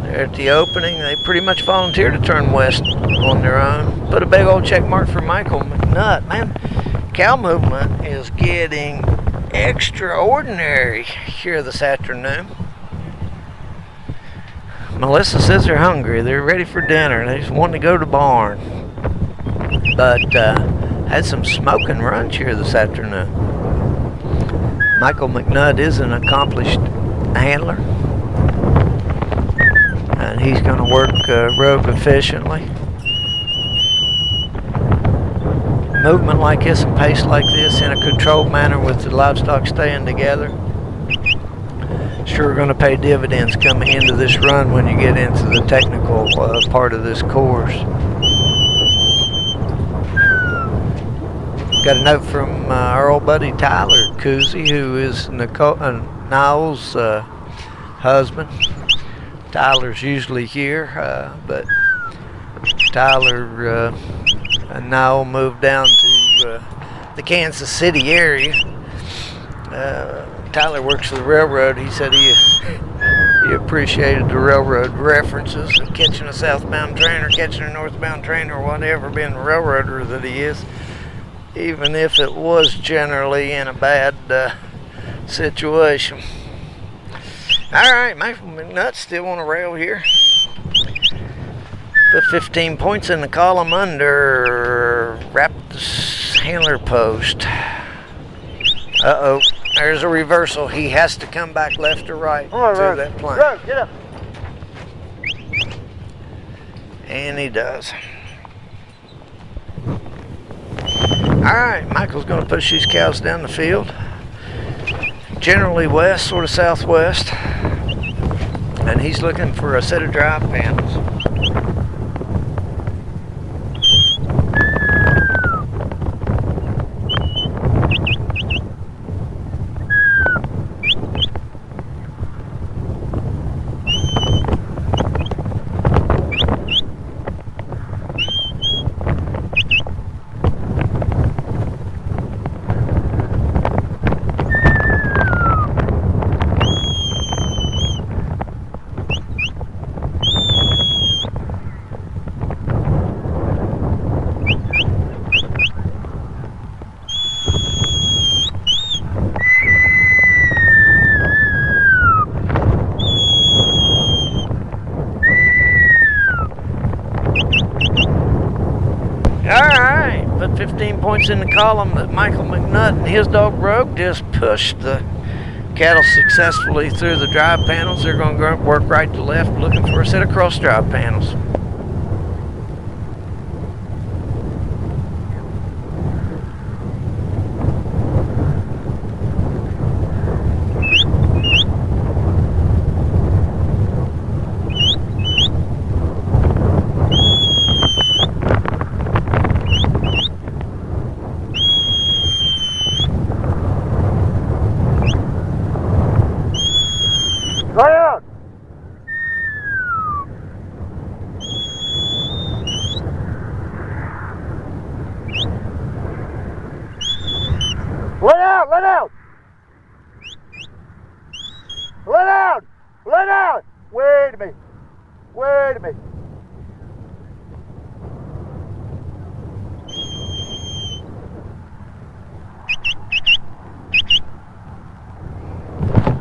They're at the opening. They pretty much volunteer to turn west on their own. Put a big old check mark for Michael McNutt. Man, cow movement is getting extraordinary here this afternoon. Melissa says they're hungry. They're ready for dinner. They just want to go to the barn. But had some smoking runs here this afternoon. Michael McNutt is an accomplished handler, and he's going to work Rogue efficiently. Movement like this and pace like this in a controlled manner with the livestock staying together sure going to pay dividends coming into this run when you get into the technical part of this course. Got a note from our old buddy Tyler Cousy, who is Niall's husband. Tyler's usually here, but Tyler and Niall moved down to the Kansas City area. Tyler works for the railroad. He said he appreciated the railroad references of catching a southbound train or catching a northbound train or whatever, being the railroader that he is, even if it was generally in a bad situation. All right, Michael McNutt still on a rail here. Put 15 points in the column under wrap the handler post. Uh-oh, there's a reversal. He has to come back left or right to that plane. Rogue, get up. And he does. All right, Michael's going to push these cows down the field. Generally west, sort of southwest. And he's looking for a set of drive panels. points in the column that Michael McNutt and his dog Rogue just pushed the cattle successfully through the drive panels. They're going to work right to left looking for a set of cross drive panels. Lay out. Lay out, lay down. Lay down, lay down. Wait a minute, wait a minute.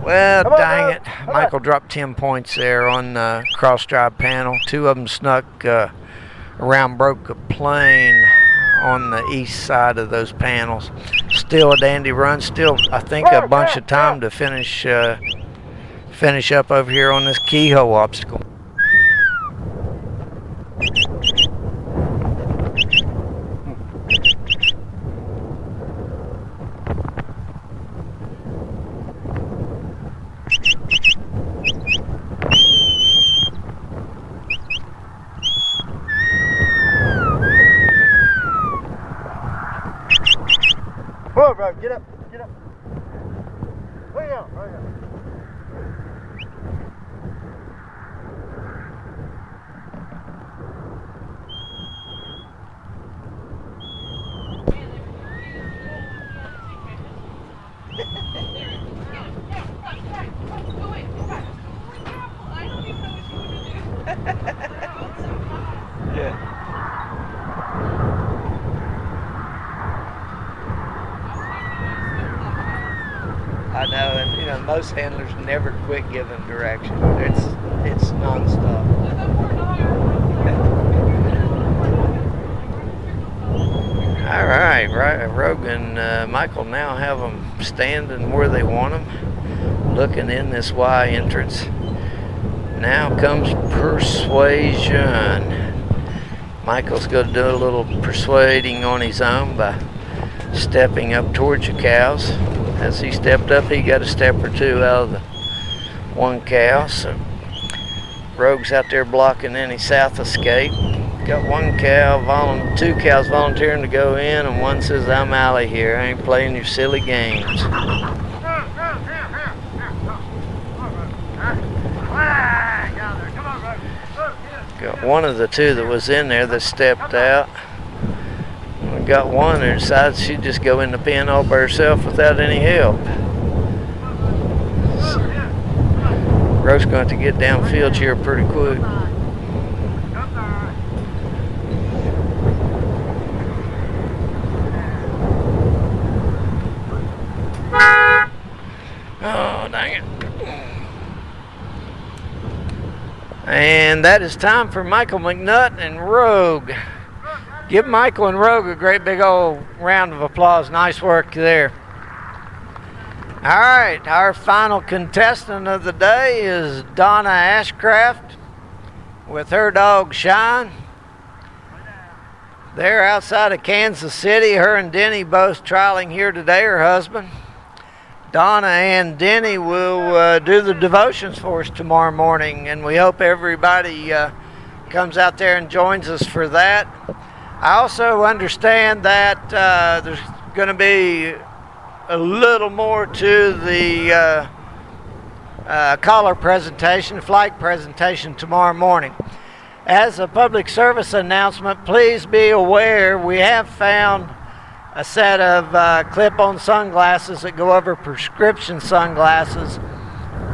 Well, Come on, dang Rogue. it. Come Michael dropped 10 points there on the cross drive panel. 2 of them snuck around Broke a Plain on the east side of those panels. Still a dandy run. Still, I think, a bunch of time to finish up over here on this keyhole obstacle. Come on, bro, get up, get up. Lay down, lay down. I know, and you know, most handlers never quit giving direction. It's nonstop. All right, Rogue and Michael now have them standing where they want them, looking in this Y entrance. Now comes persuasion. Michael's going to do a little persuading on his own by stepping up towards the cows. As he stepped up, he got a step or two out of the one cow. So Rogue's out there blocking any south escape. Got one cow, 2 cows volunteering to go in, and one says, "I'm out of here. I ain't playing your silly games." Got one of the 2 that was in there that stepped out. We got one that decides she'd just go in the pen all by herself without any help. Rogue's going to get downfield here pretty quick. Oh, dang it. And that is time for Michael McNutt and Rogue. Give Michael and Rogue a great big old round of applause. Nice work there. All right, our final contestant of the day is Donna Ashcraft with her dog Shine. They're outside of Kansas City. Her and Denny both trialing here today, her husband. Donna and Denny will do the devotions for us tomorrow morning, and we hope everybody comes out there and joins us for that. I also understand that there's going to be a little more to the collar presentation, flight presentation tomorrow morning. As a public service announcement, please be aware we have found a set of clip-on sunglasses that go over prescription sunglasses,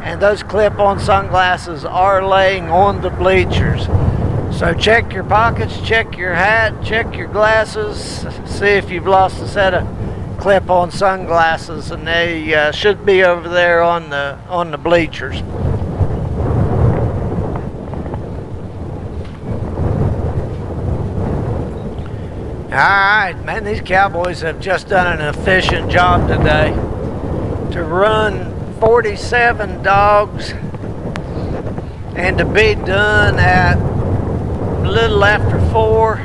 and those clip-on sunglasses are laying on the bleachers. So check your pockets, check your hat, check your glasses, see if you've lost a set of clip-on sunglasses, and they should be over there on the bleachers. Alright, man, these cowboys have just done an efficient job today. To run 47 dogs and to be done at a little after 4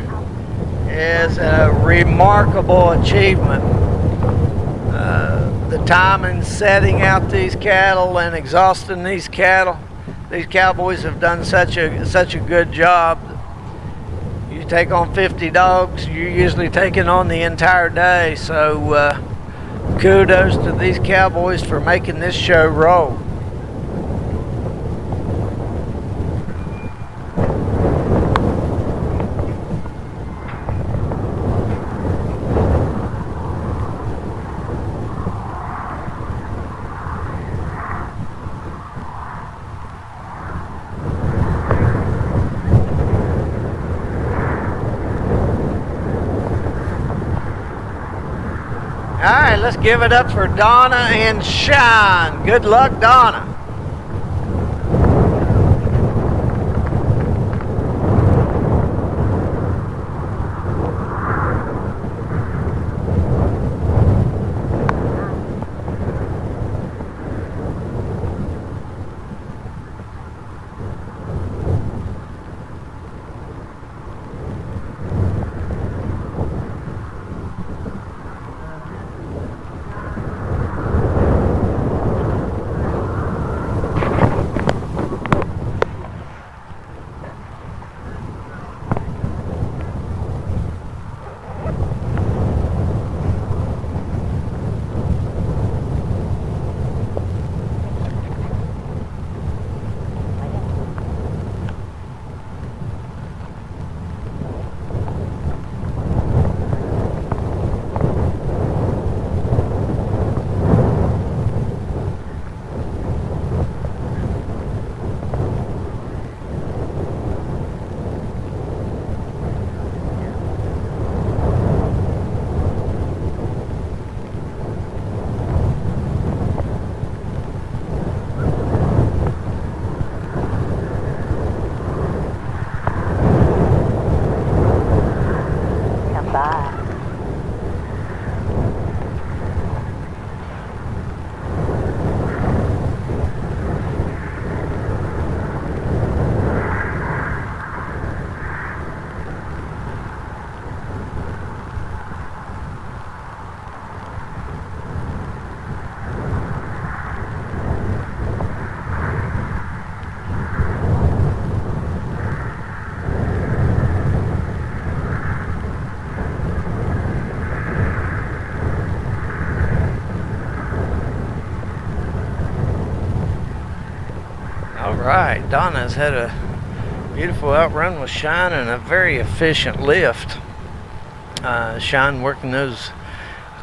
is a remarkable achievement. The time in setting out these cattle and exhausting these cattle, these cowboys have done such a good job. You take on 50 dogs, you're usually taking on the entire day. So kudos to these cowboys for making this show roll. All right, let's give it up for Donna and Shine. Good luck, Donna. Alright, Donna's had a beautiful outrun with Shine and a very efficient lift. Shine working those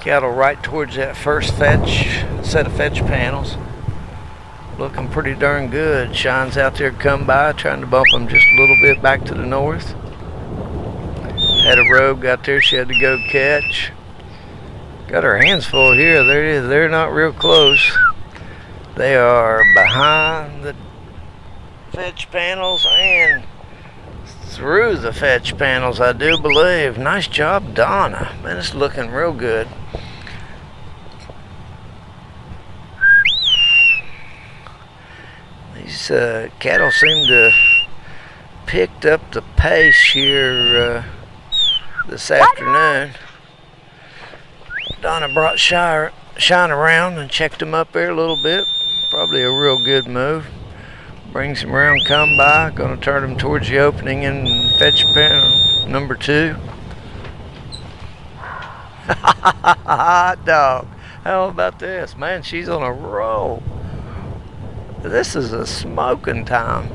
cattle right towards that first set of fetch panels. Looking pretty darn good. Shine's out there come by trying to bump them just a little bit back to the north. Had a rogue out there she had to go catch. Got her hands full here. They're not real close. They are behind the fetch panels and through the fetch panels, I do believe. Nice job, Donna. Man, it's looking real good. These cattle seem to picked up the pace here this afternoon. Donna brought Shine around and checked him up there a little bit. Probably a real good move. Brings him around, come by. Gonna turn him towards the opening in fetch panel number 2. Hot dog. How about this? Man, she's on a roll. This is a smoking time.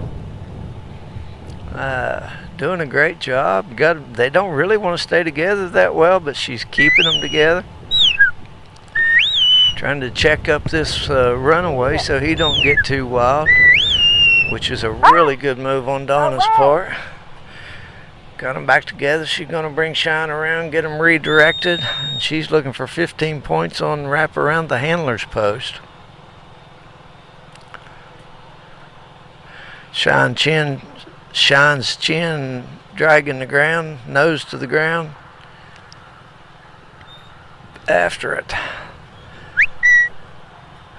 Doing a great job. They don't really want to stay together that well, but she's keeping them together. Trying to check up this runaway so he don't get too wild, which is a really good move on Donna's part. Got them back together. She's going to bring Shine around, get them redirected. And she's looking for 15 points on wrap around the handler's post. Shine's chin dragging the ground, nose to the ground. after it.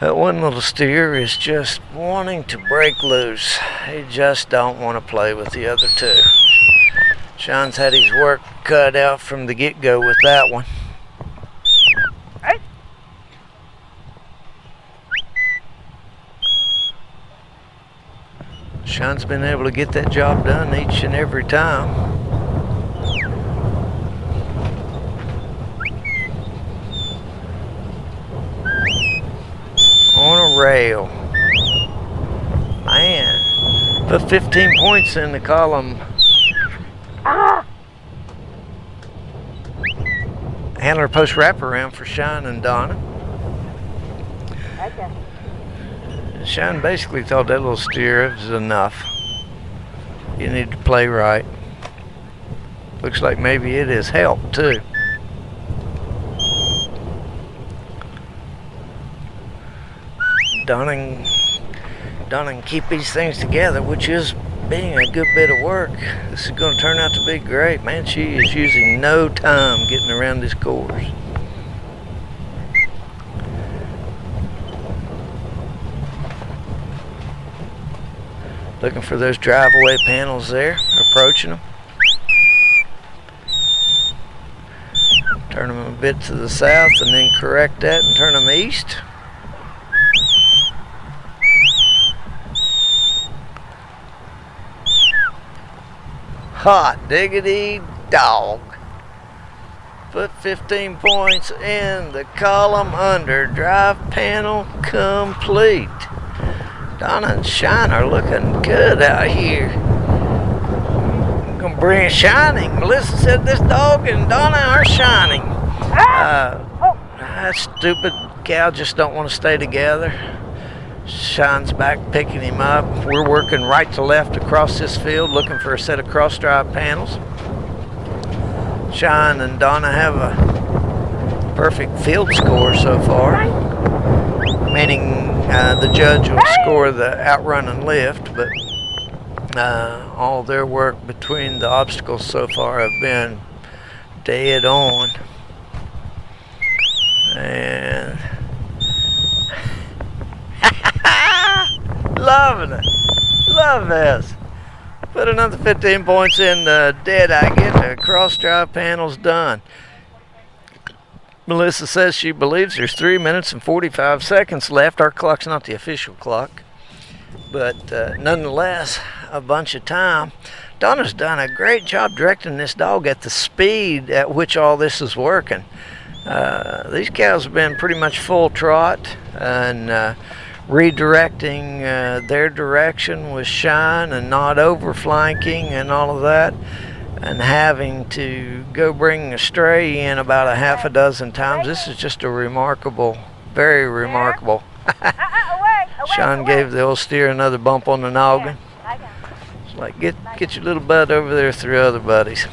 That one little steer is just wanting to break loose. He just don't want to play with the other two. Sean's had his work cut out from the get-go with that one. Sean's been able to get that job done each and every time. On a rail. Man, put 15 points in the column. Handler post wraparound for Sean and Donna. Okay. Sean basically thought that little steer was enough. You need to play right. Looks like maybe it has helped too. Donna can keep these things together, which is being a good bit of work. This is going to turn out to be great. Man, she is using no time getting around this course. Looking for those drive-away panels there, approaching them. Turn them a bit to the south and then correct that and turn them east. Hot diggity dog. Put 15 points in the column under. Drive panel complete. Donna and Sean are looking good out here. I'm gonna bring shining. Melissa said this dog and Donna are shining. That stupid cow just don't want to stay together. Sean's back picking him up. We're working right to left across this field looking for a set of cross drive panels. Sean and Donna have a perfect field score so far, meaning the judge will score the outrun and lift, but all their work between the obstacles so far have been dead on. And loving it. Love this. Put another 15 points in the dead eye. Get the cross drive panels done. Melissa says she believes there's 3 minutes and 45 seconds left. Our clock's not the official clock, but nonetheless, a bunch of time. Donna's done a great job directing this dog at the speed at which all this is working. These cows have been pretty much full trot and redirecting their direction with shine and not overflanking and all of that, and having to go bring a stray in about a half a dozen times. This is just a remarkable, very remarkable. Sean gave the old steer another bump on the noggin. It's like, get your little butt over there through other buddies.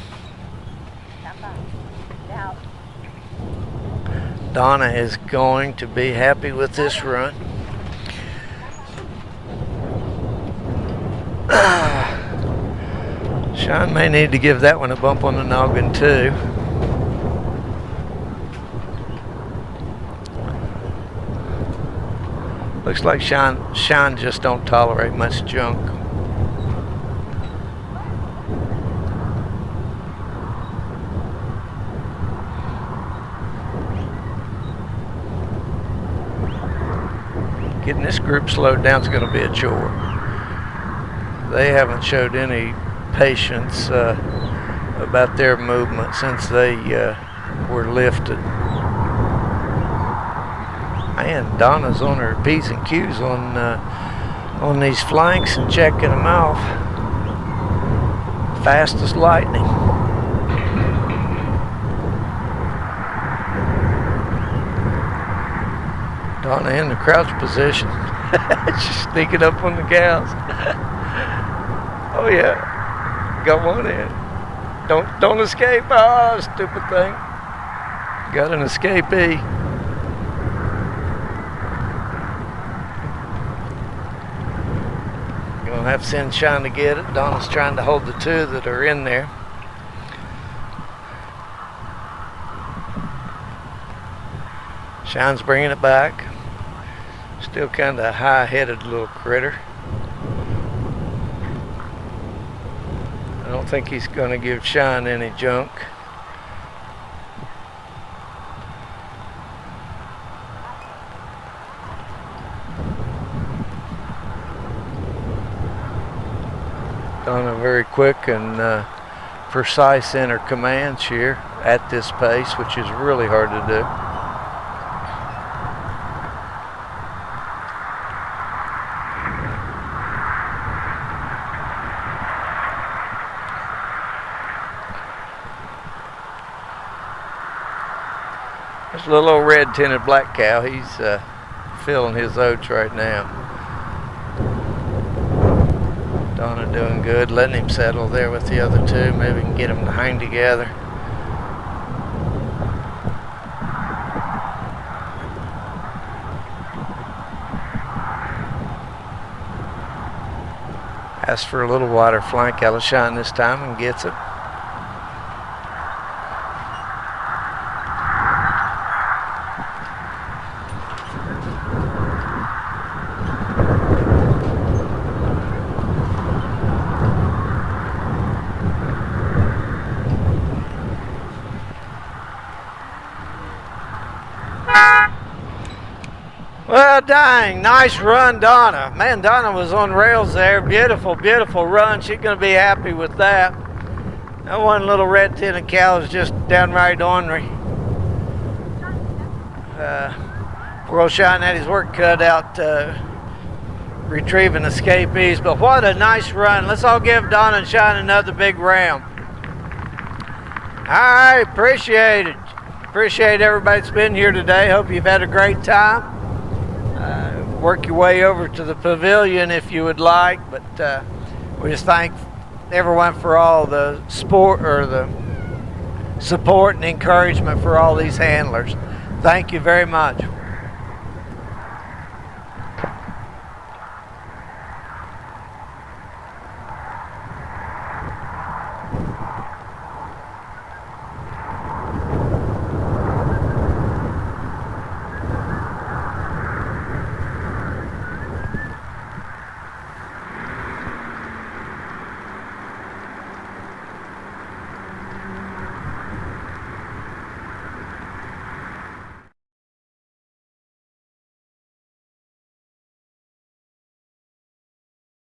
Donna is going to be happy with this run. Sean may need to give that one a bump on the noggin too. Looks like Sean just don't tolerate much junk. Getting this group slowed down is going to be a chore. They haven't showed any patience about their movement since they were lifted. Man, Donna's on her P's and Q's on these flanks and checking them off. Fast as lightning. Donna in the crouch position. She's sneaking up on the cows. Oh yeah, got one in. Don't escape. Oh, stupid thing. Got an escapee. Gonna have to send Sean to get it. Donna's trying to hold the two that are in there. Shine's bringing it back. Still kind of a high-headed little critter. I don't think he's going to give Shine any junk. Donna very quick and precise in her commands here at this pace, which is really hard to do. There's a little old red-tinted black cow. He's filling his oats right now. Donna doing good, letting him settle there with the other two. Maybe we can get them to hang together. Asks for a little wider flank out of Shine this time and gets it. Well, dang, nice run, Donna. Man, Donna was on rails there. Beautiful, beautiful run. She's going to be happy with that. That one little red-tinted cow is just downright ornery. Poor old Shine had his work cut out retrieving escapees, but what a nice run. Let's all give Donna and Shine another big round. All right, appreciate it. Appreciate everybody that's been here today. Hope you've had a great time. Work your way over to the pavilion if you would like, but we just thank everyone for all the support and encouragement for all these handlers. Thank you very much.